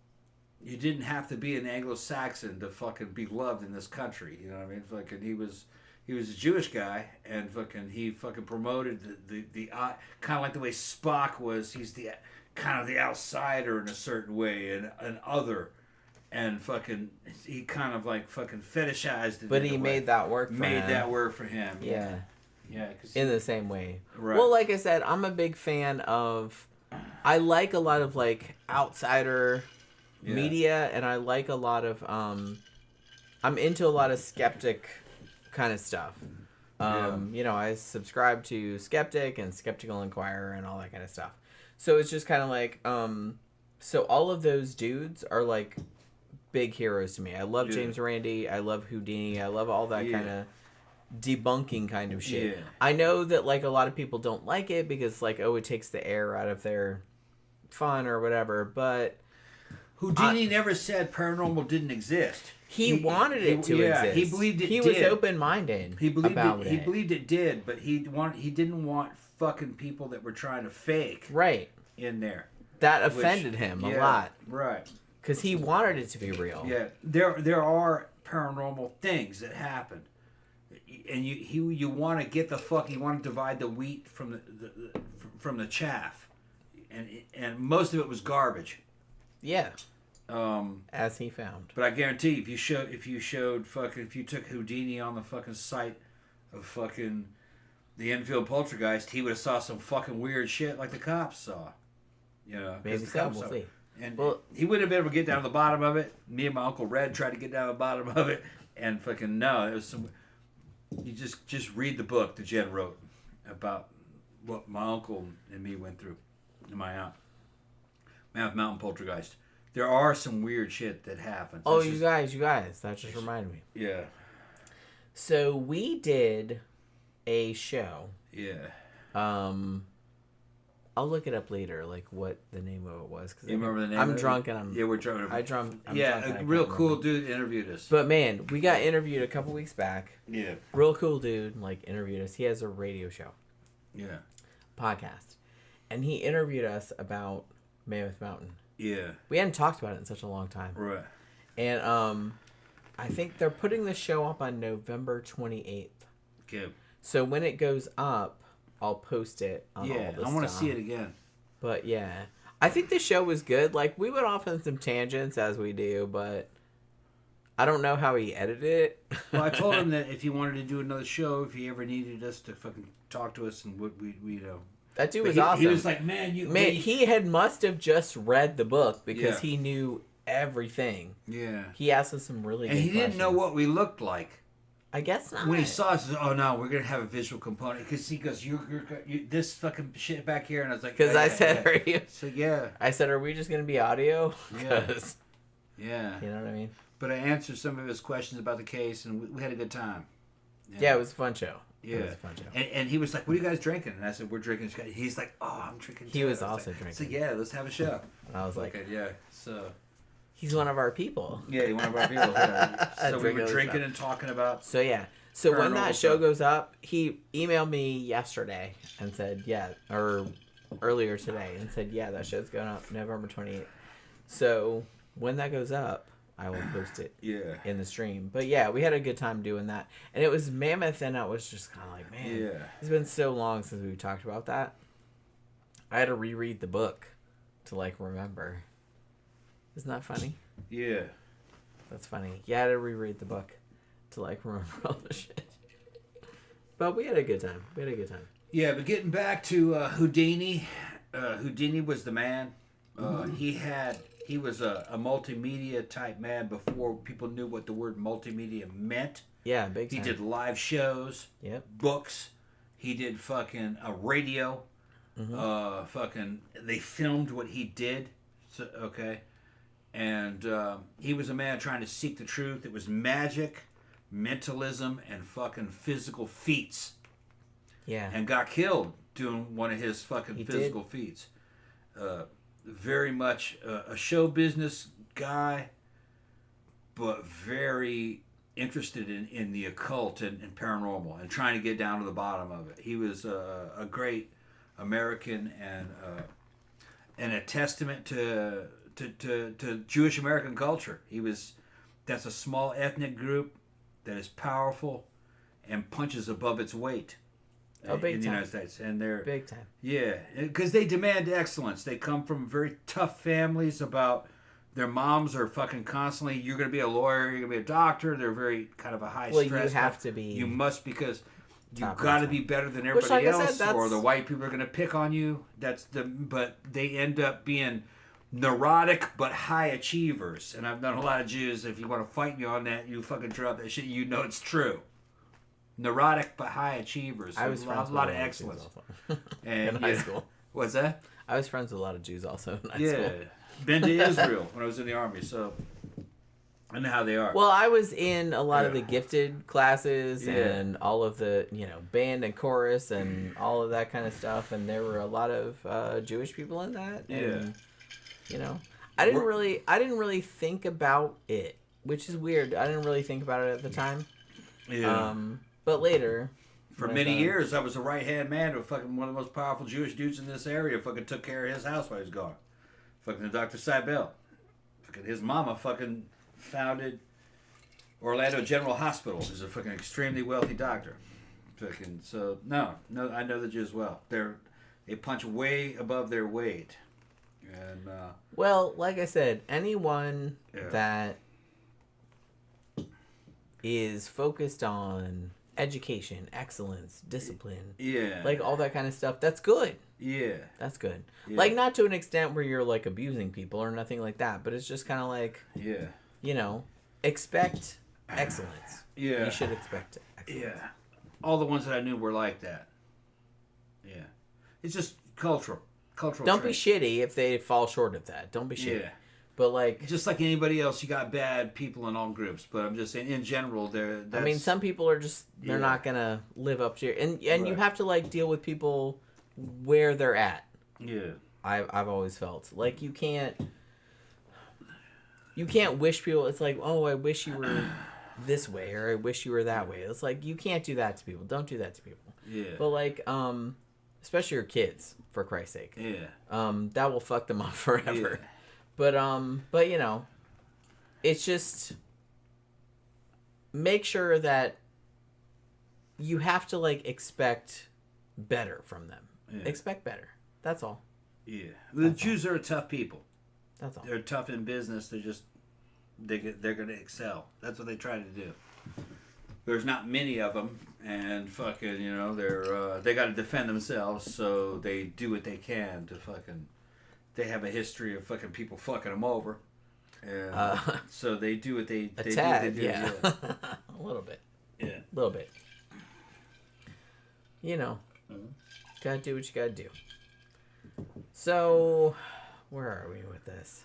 [SPEAKER 5] You didn't have to be an Anglo-Saxon to fucking be loved in this country. You know what I mean? Fucking, he was a Jewish guy, and fucking he fucking promoted the kind of like the way Spock was. He's the kind of the outsider in a certain way, and an other, and fucking he kind of like fucking fetishized it.
[SPEAKER 3] But he made that work.
[SPEAKER 5] That work for him.
[SPEAKER 3] Yeah.
[SPEAKER 5] Yeah.
[SPEAKER 3] In the same way.
[SPEAKER 5] Right.
[SPEAKER 3] Well, like I said, I'm a big fan of. I like a lot of like outsider. Media, and I like a lot of I'm into a lot of skeptic kind of stuff. I subscribe to Skeptic and Skeptical Inquirer and all that kind of stuff. So it's just kind of like so all of those dudes are like big heroes to me. I love James Randi, I love Houdini, I love all that kind of debunking kind of shit. I know that like a lot of people don't like it because like it takes the air out of their fun or whatever, but
[SPEAKER 5] Houdini never said paranormal didn't exist.
[SPEAKER 3] He wanted it to exist.
[SPEAKER 5] He believed it did.
[SPEAKER 3] He was open-minded
[SPEAKER 5] He believed
[SPEAKER 3] about
[SPEAKER 5] it. He believed it did, but he didn't want fucking people that were trying to fake
[SPEAKER 3] right
[SPEAKER 5] in there.
[SPEAKER 3] That offended him a lot.
[SPEAKER 5] Right.
[SPEAKER 3] Because he wanted it to be real.
[SPEAKER 5] Yeah. There are paranormal things that happen. And you want to get you want to divide the wheat from the chaff. And most of it was garbage.
[SPEAKER 3] Yeah. As he found.
[SPEAKER 5] But I guarantee if you took Houdini on the fucking site of fucking the Enfield Poltergeist, he would have saw some fucking weird shit like the cops saw. You know,
[SPEAKER 3] maybe so. We'll see.
[SPEAKER 5] And he wouldn't have been able to get down to the bottom of it. Me and my Uncle Red tried to get down to the bottom of it, and fucking no, it was some. You just read the book that Jen wrote about what my uncle and me went through. My aunt, Mountain Poltergeist. There are some weird shit that happens.
[SPEAKER 3] Oh, you guys, that just reminded me.
[SPEAKER 5] Yeah. So
[SPEAKER 3] we did a show.
[SPEAKER 5] Yeah.
[SPEAKER 3] I'll look it up later, like what the name of it was.
[SPEAKER 5] You remember the name?
[SPEAKER 3] I'm drunk and I'm.
[SPEAKER 5] Yeah, we're drunk.
[SPEAKER 3] I'm drunk.
[SPEAKER 5] A real cool dude interviewed us.
[SPEAKER 3] But man, we got interviewed a couple weeks back.
[SPEAKER 5] Yeah.
[SPEAKER 3] Real cool dude, like interviewed us. He has a radio show.
[SPEAKER 5] Yeah.
[SPEAKER 3] Podcast, and he interviewed us about Mammoth Mountain.
[SPEAKER 5] Yeah.
[SPEAKER 3] We hadn't talked about it in such a long time.
[SPEAKER 5] Right.
[SPEAKER 3] And I think they're putting the show up on November 28th.
[SPEAKER 5] Okay.
[SPEAKER 3] So when it goes up, I'll post it on all this
[SPEAKER 5] I want to see it again.
[SPEAKER 3] But yeah, I think the show was good. Like, we went off on some tangents as we do, but I don't know how he edited it.
[SPEAKER 5] Well, I told him that if he wanted to do another show, if he ever needed us to fucking talk to us, and we you know.
[SPEAKER 3] That dude was awesome.
[SPEAKER 5] He was like,
[SPEAKER 3] he must have just read the book because he knew everything.
[SPEAKER 5] Yeah.
[SPEAKER 3] He asked us some really good questions.
[SPEAKER 5] And he didn't know what we looked like.
[SPEAKER 3] I guess not.
[SPEAKER 5] When he saw us, he said, oh no, we're going to have a visual component. Because he goes, you this fucking shit back here. And I was like,
[SPEAKER 3] because I said, are you?
[SPEAKER 5] So yeah.
[SPEAKER 3] I said, are we just going to be audio?
[SPEAKER 5] Yeah. Yeah.
[SPEAKER 3] You know what I mean?
[SPEAKER 5] But I answered some of his questions about the case, and we had a good time.
[SPEAKER 3] Yeah, it was a fun show.
[SPEAKER 5] Yeah.
[SPEAKER 3] It was a fun show.
[SPEAKER 5] And he was like, what are you guys drinking? And I said, we're drinking. He's like, oh, I'm drinking too.
[SPEAKER 3] He was also drinking.
[SPEAKER 5] So yeah, let's have a show.
[SPEAKER 3] And I was like,
[SPEAKER 5] okay, yeah. So
[SPEAKER 3] he's one of our people.
[SPEAKER 5] Yeah, one of our people. Yeah. So we were drinking and talking about.
[SPEAKER 3] So yeah. So when that show goes up, he emailed me yesterday and said, or earlier today, and said, that show's going up November 28th. So when that goes up, I will post it in the stream. But yeah, we had a good time doing that. And it was Mammoth, and I was just kind of like, man, it's been so long since we talked about that. I had to reread the book to, like, remember. Isn't that funny?
[SPEAKER 5] Yeah.
[SPEAKER 3] That's funny. Yeah, I had to reread the book to, like, remember all the shit. But we had a good time.
[SPEAKER 5] Yeah, but getting back to Houdini. Houdini was the man. He was a multimedia type man before people knew what the word multimedia meant.
[SPEAKER 3] Yeah, big time.
[SPEAKER 5] He did live shows, books. He did fucking a radio. They filmed what he did. So, okay. And he was a man trying to seek the truth. It was magic, mentalism, and fucking physical feats.
[SPEAKER 3] Yeah.
[SPEAKER 5] And got killed doing one of his fucking physical feats. Very much a show business guy, but very interested in the occult and paranormal and trying to get down to the bottom of it. He was a great American and a testament to Jewish American culture. That's a small ethnic group that is powerful and punches above its weight. In the United States, and they're
[SPEAKER 3] big time.
[SPEAKER 5] Yeah, because they demand excellence. They come from very tough families. About their moms are fucking constantly. You're going to be a lawyer. You're going to be a doctor. They're very kind of a high stress.
[SPEAKER 3] Well, you have to be.
[SPEAKER 5] You must because you've got to be better than everybody else, or the white people are going to pick on you. But they end up being neurotic but high achievers. And I've known a lot of Jews. If you want to fight me on that, you fucking drop that shit. You know it's true. Neurotic but high achievers.
[SPEAKER 3] I was friends with a lot of
[SPEAKER 5] excellence.
[SPEAKER 3] And in high school.
[SPEAKER 5] What's that?
[SPEAKER 3] I was friends with a lot of Jews also in high school.
[SPEAKER 5] Yeah. Been to Israel when I was in the army, so I know how they are.
[SPEAKER 3] Well, I was in a lot of the gifted classes and all of the, band and chorus and all of that kind of stuff, and there were a lot of Jewish people in that. And, I didn't really think about it, which is weird. I didn't really think about it at the time.
[SPEAKER 5] Yeah.
[SPEAKER 3] But later,
[SPEAKER 5] For many years, I was a right-hand man of fucking one of the most powerful Jewish dudes in this area. Fucking took care of his house while he was gone. Fucking Dr. Seibel. Fucking his mama fucking founded Orlando General Hospital. He's a fucking extremely wealthy doctor. Fucking so no, I know the Jews well. They punch way above their weight. And
[SPEAKER 3] well, like I said, anyone that is focused on education, excellence, discipline, like all that kind of stuff, that's good.
[SPEAKER 5] Yeah,
[SPEAKER 3] that's good. Yeah. Like, not to an extent where you're like abusing people or nothing like that, but it's just kind of like, you know, expect excellence. Yeah, you should expect excellence. Yeah,
[SPEAKER 5] all the ones that I knew were like that. Yeah, it's just cultural.
[SPEAKER 3] Don't be shitty if they fall short of that. Don't be shitty. Yeah. But like,
[SPEAKER 5] just like anybody else, you got bad people in all groups. But I'm just saying, in general, I
[SPEAKER 3] mean, some people are just they're not gonna live up to your and you have to like deal with people where they're at.
[SPEAKER 5] Yeah,
[SPEAKER 3] I've always felt like you can't wish people. It's like, oh, I wish you were this way or I wish you were that way. It's like you can't do that to people. Don't do that to people.
[SPEAKER 5] Yeah.
[SPEAKER 3] But like, especially your kids, for Christ's sake.
[SPEAKER 5] Yeah.
[SPEAKER 3] That will fuck them up forever. Yeah. But you know, it's just make sure that you have to like expect better from them. Yeah. Expect better. That's all.
[SPEAKER 5] Yeah. The Jews are tough people.
[SPEAKER 3] That's all.
[SPEAKER 5] They're tough in business. They're going to excel. That's what they try to do. There's not many of them, and fucking, you know, they got to defend themselves, so they do what they can to fucking. They have a history of fucking people fucking them over, and so they do what they do.
[SPEAKER 3] Yeah. A little bit.
[SPEAKER 5] Yeah.
[SPEAKER 3] A little bit. You know, gotta do what you gotta do. So, where are we with this?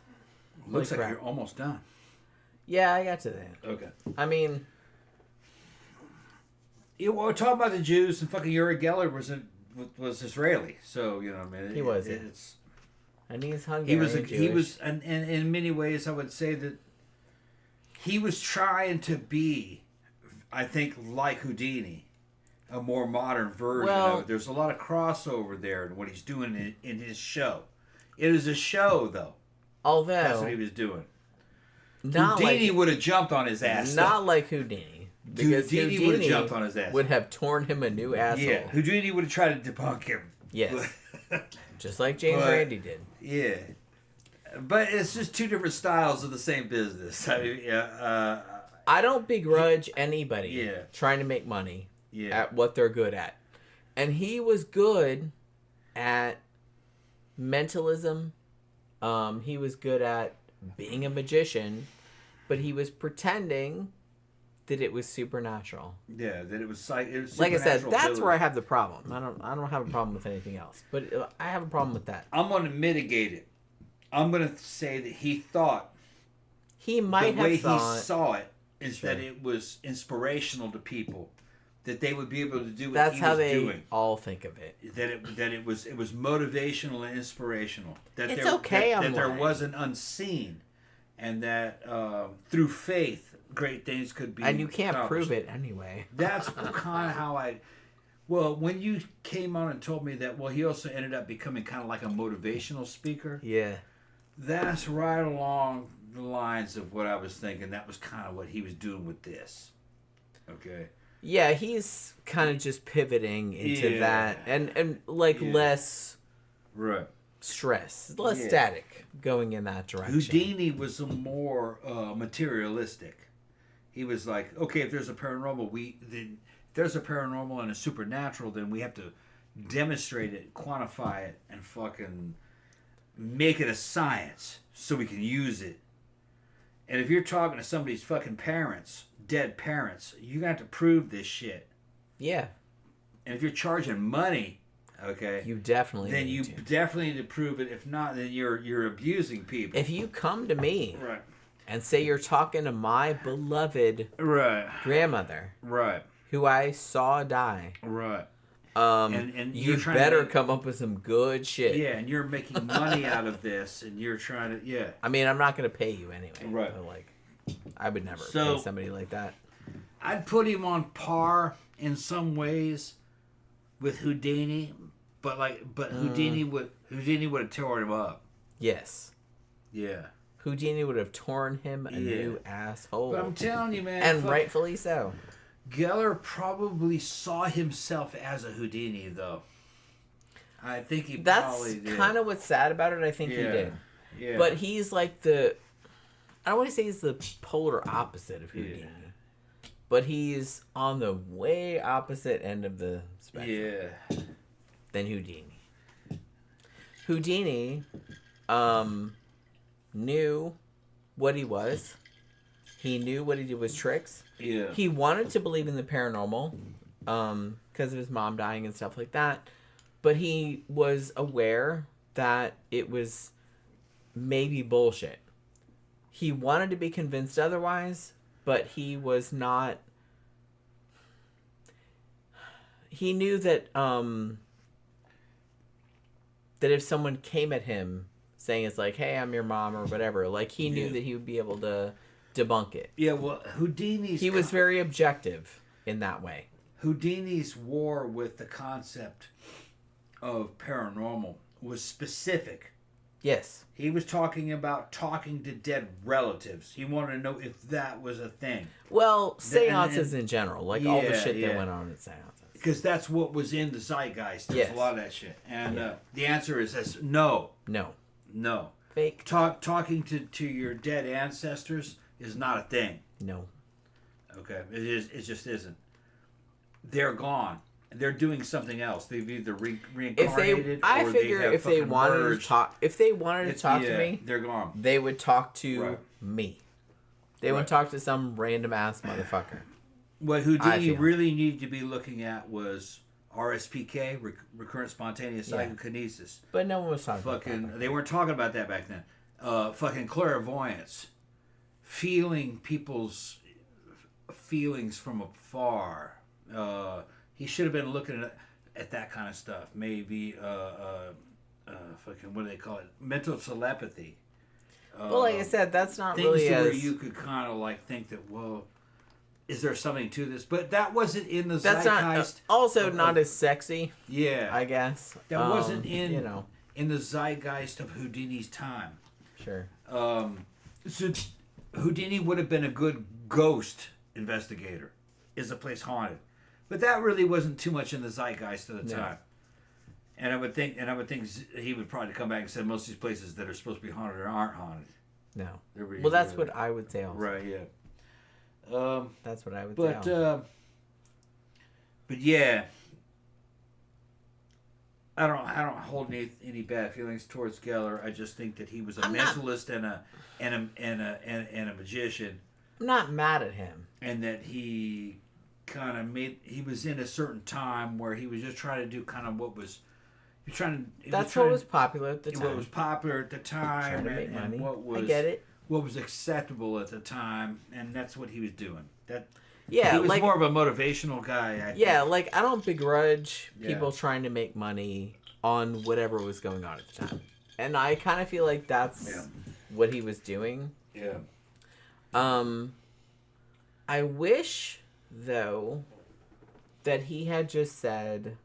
[SPEAKER 5] Looks like you're almost done.
[SPEAKER 3] Yeah, I got to that.
[SPEAKER 5] Okay.
[SPEAKER 3] I mean,
[SPEAKER 5] we're talking about the Jews, and fucking Uri Geller was Israeli, so you know, I mean,
[SPEAKER 3] he was. It's and he's Hungarian.
[SPEAKER 5] He was, and in many ways, I would say that he was trying to be, I think, like Houdini, a more modern version of it. There's a lot of crossover there in what he's doing in his show. It is a show, though.
[SPEAKER 3] Although
[SPEAKER 5] that's what he was doing. Houdini would have jumped on his ass.
[SPEAKER 3] Not like Houdini. Because
[SPEAKER 5] Houdini would have jumped on his ass.
[SPEAKER 3] Would have torn him a new asshole. Yeah,
[SPEAKER 5] Houdini would have tried to debunk him.
[SPEAKER 3] Yes. Just like James Randi did.
[SPEAKER 5] Yeah. But it's just two different styles of the same business. I mean,
[SPEAKER 3] I don't begrudge anybody trying to make money at what they're good at. And he was good at mentalism. He was good at being a magician, but he was pretending that it was supernatural.
[SPEAKER 5] Yeah, that it was like
[SPEAKER 3] I said, that's where I have the problem. I don't have a problem with anything else, but I have a problem with that.
[SPEAKER 5] I'm going to mitigate it. I'm going to say that he thought
[SPEAKER 3] he might
[SPEAKER 5] the way
[SPEAKER 3] have thought,
[SPEAKER 5] he saw it is that it was inspirational to people, that they would be able to do what
[SPEAKER 3] that's
[SPEAKER 5] he
[SPEAKER 3] how
[SPEAKER 5] was
[SPEAKER 3] they
[SPEAKER 5] doing.
[SPEAKER 3] All think of it.
[SPEAKER 5] That it was motivational and inspirational. That
[SPEAKER 3] it's
[SPEAKER 5] that there was an unseen, and that through faith great things could be.
[SPEAKER 3] And you can't prove it anyway.
[SPEAKER 5] That's kind of how I. Well, when you came on and told me that, he also ended up becoming kind of like a motivational speaker.
[SPEAKER 3] Yeah.
[SPEAKER 5] That's right along the lines of what I was thinking. That was kind of what he was doing with this. Okay.
[SPEAKER 3] Yeah, he's kind of just pivoting into that and less stress, less static going in that direction.
[SPEAKER 5] Houdini was a more materialistic. He was like, okay, if there's a paranormal, if there's a paranormal and a supernatural, then we have to demonstrate it, quantify it, and fucking make it a science so we can use it. And if you're talking to somebody's fucking parents, dead parents, you're gonna have to prove this shit.
[SPEAKER 3] Yeah.
[SPEAKER 5] And if you're charging money, okay,
[SPEAKER 3] you definitely
[SPEAKER 5] definitely need to prove it. If not, then you're abusing people.
[SPEAKER 3] If you come to me, and say you're talking to my beloved grandmother, who I saw die, and you better come up with some good shit.
[SPEAKER 5] Yeah, and you're making money out of this, and you're trying to I
[SPEAKER 3] mean, I'm not going to pay you anyway. Right. But like, I would never pay somebody like that.
[SPEAKER 5] I'd put him on par in some ways with Houdini, but Houdini would have torn him up.
[SPEAKER 3] Yes.
[SPEAKER 5] Yeah.
[SPEAKER 3] Houdini would have torn him a new asshole.
[SPEAKER 5] But I'm telling you, man.
[SPEAKER 3] And rightfully so.
[SPEAKER 5] Geller probably saw himself as a Houdini, though. I think he probably did.
[SPEAKER 3] That's kind of what's sad about it. I think he did.
[SPEAKER 5] Yeah.
[SPEAKER 3] But he's like I don't want to say he's the polar opposite of Houdini. Yeah. But he's on the way opposite end of the spectrum. Than Houdini. Houdini knew what he was. He knew what he did was tricks.
[SPEAKER 5] Yeah.
[SPEAKER 3] He wanted to believe in the paranormal because of his mom dying and stuff like that. But he was aware that it was maybe bullshit. He wanted to be convinced otherwise, but he was not... He knew that that if someone came at him saying it's like, hey, I'm your mom or whatever, like he knew that he would be able to debunk it.
[SPEAKER 5] Yeah, well, He
[SPEAKER 3] was very objective in that way.
[SPEAKER 5] Houdini's war with the concept of paranormal was specific.
[SPEAKER 3] Yes.
[SPEAKER 5] He was talking about talking to dead relatives. He wanted to know if that was a thing.
[SPEAKER 3] Well, seances in general, like all the shit that went on at seances.
[SPEAKER 5] Because that's what was in the zeitgeist. There's a lot of that shit. And the answer is no.
[SPEAKER 3] No.
[SPEAKER 5] No.
[SPEAKER 3] Fake.
[SPEAKER 5] Talking to your dead ancestors is not a thing.
[SPEAKER 3] No.
[SPEAKER 5] Okay. It just isn't. They're gone. They're doing something else. They've either reincarnated or
[SPEAKER 3] if they wanted to talk to me,
[SPEAKER 5] they're gone.
[SPEAKER 3] They would talk to me. They would talk to some random ass motherfucker.
[SPEAKER 5] What Houdini really needed to be looking at was RSPK, recurrent spontaneous psychokinesis.
[SPEAKER 3] But no one was talking about that.
[SPEAKER 5] They weren't talking about that back then. Fucking clairvoyance. Feeling people's feelings from afar. He should have been looking at that kind of stuff. Maybe, fucking, what do they call it? Mental telepathy.
[SPEAKER 3] Well, like I said, that's not
[SPEAKER 5] things
[SPEAKER 3] really
[SPEAKER 5] where you could kind of like think that, well, is there something to this? But that wasn't in the zeitgeist.
[SPEAKER 3] Also not as sexy.
[SPEAKER 5] Yeah.
[SPEAKER 3] I guess.
[SPEAKER 5] That wasn't in the zeitgeist of Houdini's time.
[SPEAKER 3] Sure.
[SPEAKER 5] So Houdini would have been a good ghost investigator. Is the place haunted? But that really wasn't too much in the zeitgeist of the time. And I would think he would probably come back and say most of these places that are supposed to be haunted aren't haunted.
[SPEAKER 3] No. Well, that's what I would say also.
[SPEAKER 5] Right, yeah.
[SPEAKER 3] That's what I would say also.
[SPEAKER 5] But yeah, I don't hold any bad feelings towards Geller. I just think that he was a mentalist and a magician.
[SPEAKER 3] I'm not mad at him.
[SPEAKER 5] And that he he was in a certain time where he was just trying to do kind of what was
[SPEAKER 3] what was popular at the time.
[SPEAKER 5] What was popular at the time,
[SPEAKER 3] trying to make money.
[SPEAKER 5] What was,
[SPEAKER 3] I get it.
[SPEAKER 5] What was acceptable at the time, and that's what he was doing.
[SPEAKER 3] He was
[SPEAKER 5] more of a motivational guy. I think.
[SPEAKER 3] Like I don't begrudge people trying to make money on whatever was going on at the time, and I kind of feel like that's what he was doing.
[SPEAKER 5] Yeah.
[SPEAKER 3] I wish, though, that he had just said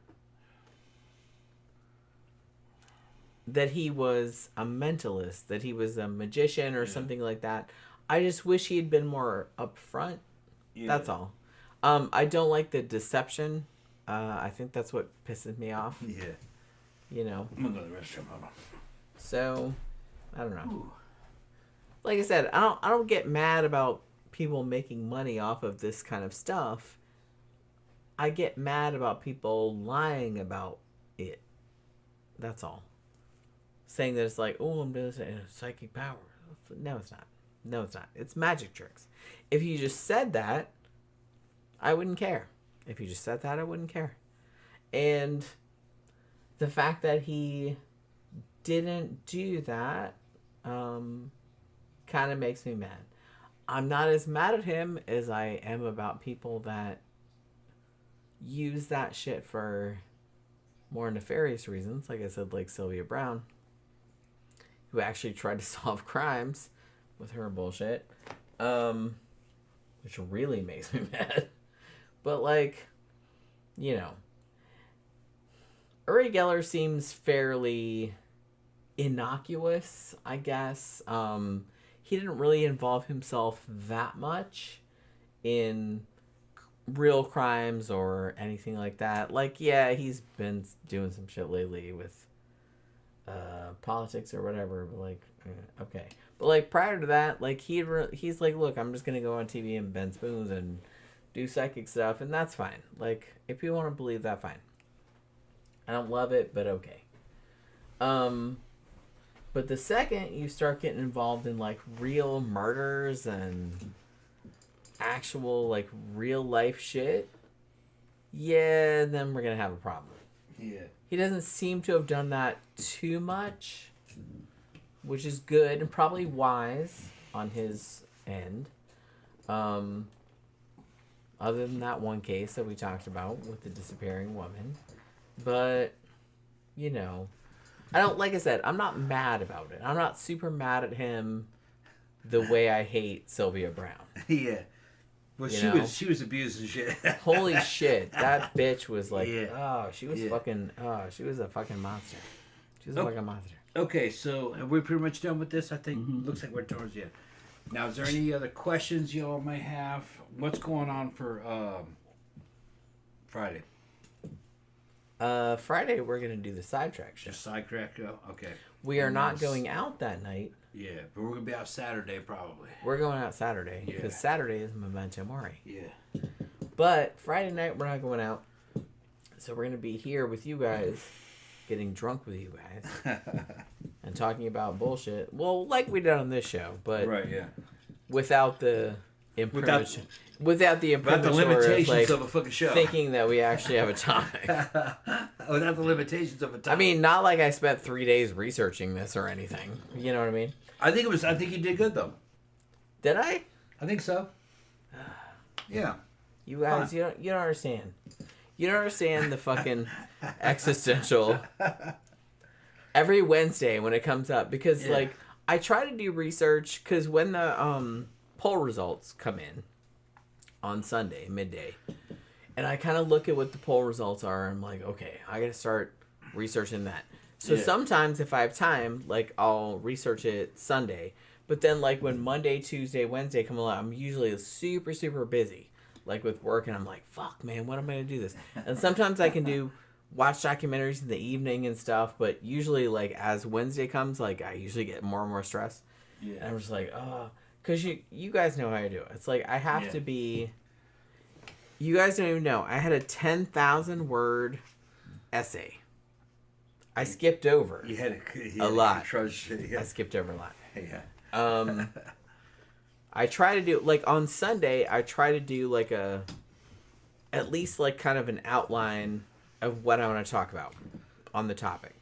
[SPEAKER 3] that he was a mentalist, that he was a magician or something like that. I just wish he had been more upfront. Yeah. That's all. I don't like the deception. I think that's what pisses me off.
[SPEAKER 5] Yeah.
[SPEAKER 3] You know.
[SPEAKER 5] I'm gonna go to the restroom. Hold on.
[SPEAKER 3] So, I don't know. Ooh. Like I said, I don't get mad about people making money off of this kind of stuff. I get mad about people lying about it. That's all. Saying that it's like, oh, I'm doing psychic power. No, it's not. No, it's not. It's magic tricks. If you just said that, I wouldn't care. If you just said that, I wouldn't care. And the fact that he didn't do that kind of makes me mad. I'm not as mad at him as I am about people that use that shit for more nefarious reasons. Like I said, like Sylvia Brown, who actually tried to solve crimes with her bullshit, which really makes me mad. But, like, you know, Uri Geller seems fairly innocuous, I guess. He didn't really involve himself that much in real crimes or anything like that. Like, yeah, he's been doing some shit lately with politics or whatever, but like, okay. But like prior to that, like he's like, look, I'm just gonna go on TV and bend spoons and do psychic stuff, and that's fine. Like, if people want to believe that, fine. I don't love it, but okay. But the second you start getting involved in like real murders and actual like real life shit, yeah, then we're gonna have a problem.
[SPEAKER 5] Yeah.
[SPEAKER 3] He doesn't seem to have done that too much, which is good and probably wise on his end. Other than that one case that we talked about with the disappearing woman. But, you know, like I said, I'm not mad about it. I'm not super mad at him the way I hate Sylvia Brown.
[SPEAKER 5] Yeah. Well, she was abusing shit.
[SPEAKER 3] Holy shit. That bitch was like, she was a fucking monster. She was a fucking monster.
[SPEAKER 5] Okay, so are we pretty much done with this? I think looks like we're towards the end. Now, is there any other questions you all may have? What's going on for Friday?
[SPEAKER 3] Friday we're gonna do the sidetrack show.
[SPEAKER 5] Just sidetrack show? Okay.
[SPEAKER 3] We are not going out that night.
[SPEAKER 5] Yeah, but we're gonna be out Saturday probably.
[SPEAKER 3] We're going out Saturday because Saturday is Memento Mori.
[SPEAKER 5] Yeah.
[SPEAKER 3] But Friday night we're not going out, so we're gonna be here with you guys, getting drunk with you guys, and talking about bullshit. Well, like we did on this show, but without the imprimatur, without the
[SPEAKER 5] limitations of a fucking show.
[SPEAKER 3] Thinking that we actually have a topic.
[SPEAKER 5] Without the limitations of a topic.
[SPEAKER 3] I mean, not like I spent 3 days researching this or anything. You know what I mean?
[SPEAKER 5] I think you did good though.
[SPEAKER 3] Did I?
[SPEAKER 5] I think so. Yeah.
[SPEAKER 3] You guys, you don't understand. You don't understand the fucking existential. Every Wednesday when it comes up, because like I try to do research, because when the poll results come in on Sunday midday, and I kind of look at what the poll results are, I'm like, okay, I gotta start researching that. So sometimes if I have time, like I'll research it Sunday, but then like when Monday, Tuesday, Wednesday come along, I'm usually super, super busy, like with work, and I'm like, fuck, man, when am I gonna do this? And sometimes I can watch documentaries in the evening and stuff, but usually like as Wednesday comes, like I usually get more and more stressed. Yeah. And I'm just like, oh, because you guys know how I do it. It's like I have to be. You guys don't even know. I had a 10,000 word essay. I skipped over.
[SPEAKER 5] You had
[SPEAKER 3] a lot.
[SPEAKER 5] I
[SPEAKER 3] skipped over a lot.
[SPEAKER 5] Yeah.
[SPEAKER 3] I try to do like on Sunday. I try to do like at least like kind of an outline of what I want to talk about on the topic.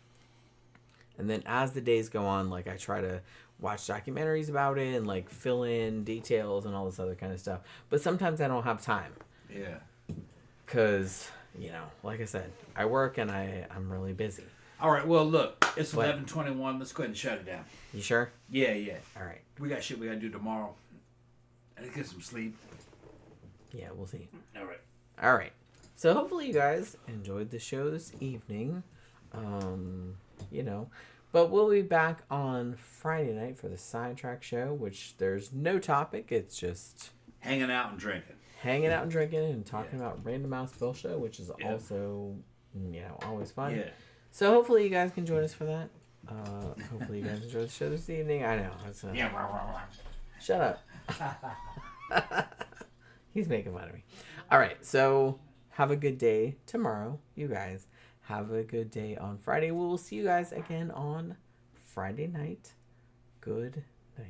[SPEAKER 3] And then as the days go on, like I try to watch documentaries about it and like fill in details and all this other kind of stuff. But sometimes I don't have time.
[SPEAKER 5] Yeah.
[SPEAKER 3] Because, like I said, I work and I'm really busy.
[SPEAKER 5] All right, well, look, it's 11:21. Let's go ahead and shut it down.
[SPEAKER 3] You sure?
[SPEAKER 5] Yeah.
[SPEAKER 3] All right.
[SPEAKER 5] We got shit we got to do tomorrow. I need to get some sleep.
[SPEAKER 3] Yeah, we'll see.
[SPEAKER 5] All right.
[SPEAKER 3] So hopefully you guys enjoyed the show this evening. But we'll be back on Friday night for the sidetrack show, which there's no topic. It's just
[SPEAKER 5] hanging out and drinking.
[SPEAKER 3] And talking about random ass bullshit, which is also, always fun.
[SPEAKER 5] Yeah.
[SPEAKER 3] So hopefully you guys can join us for that. Hopefully you guys enjoy the show this evening. I know. Shut up. He's making fun of me. All right. So have a good day tomorrow, you guys. Have a good day on Friday. We will see you guys again on Friday night. Good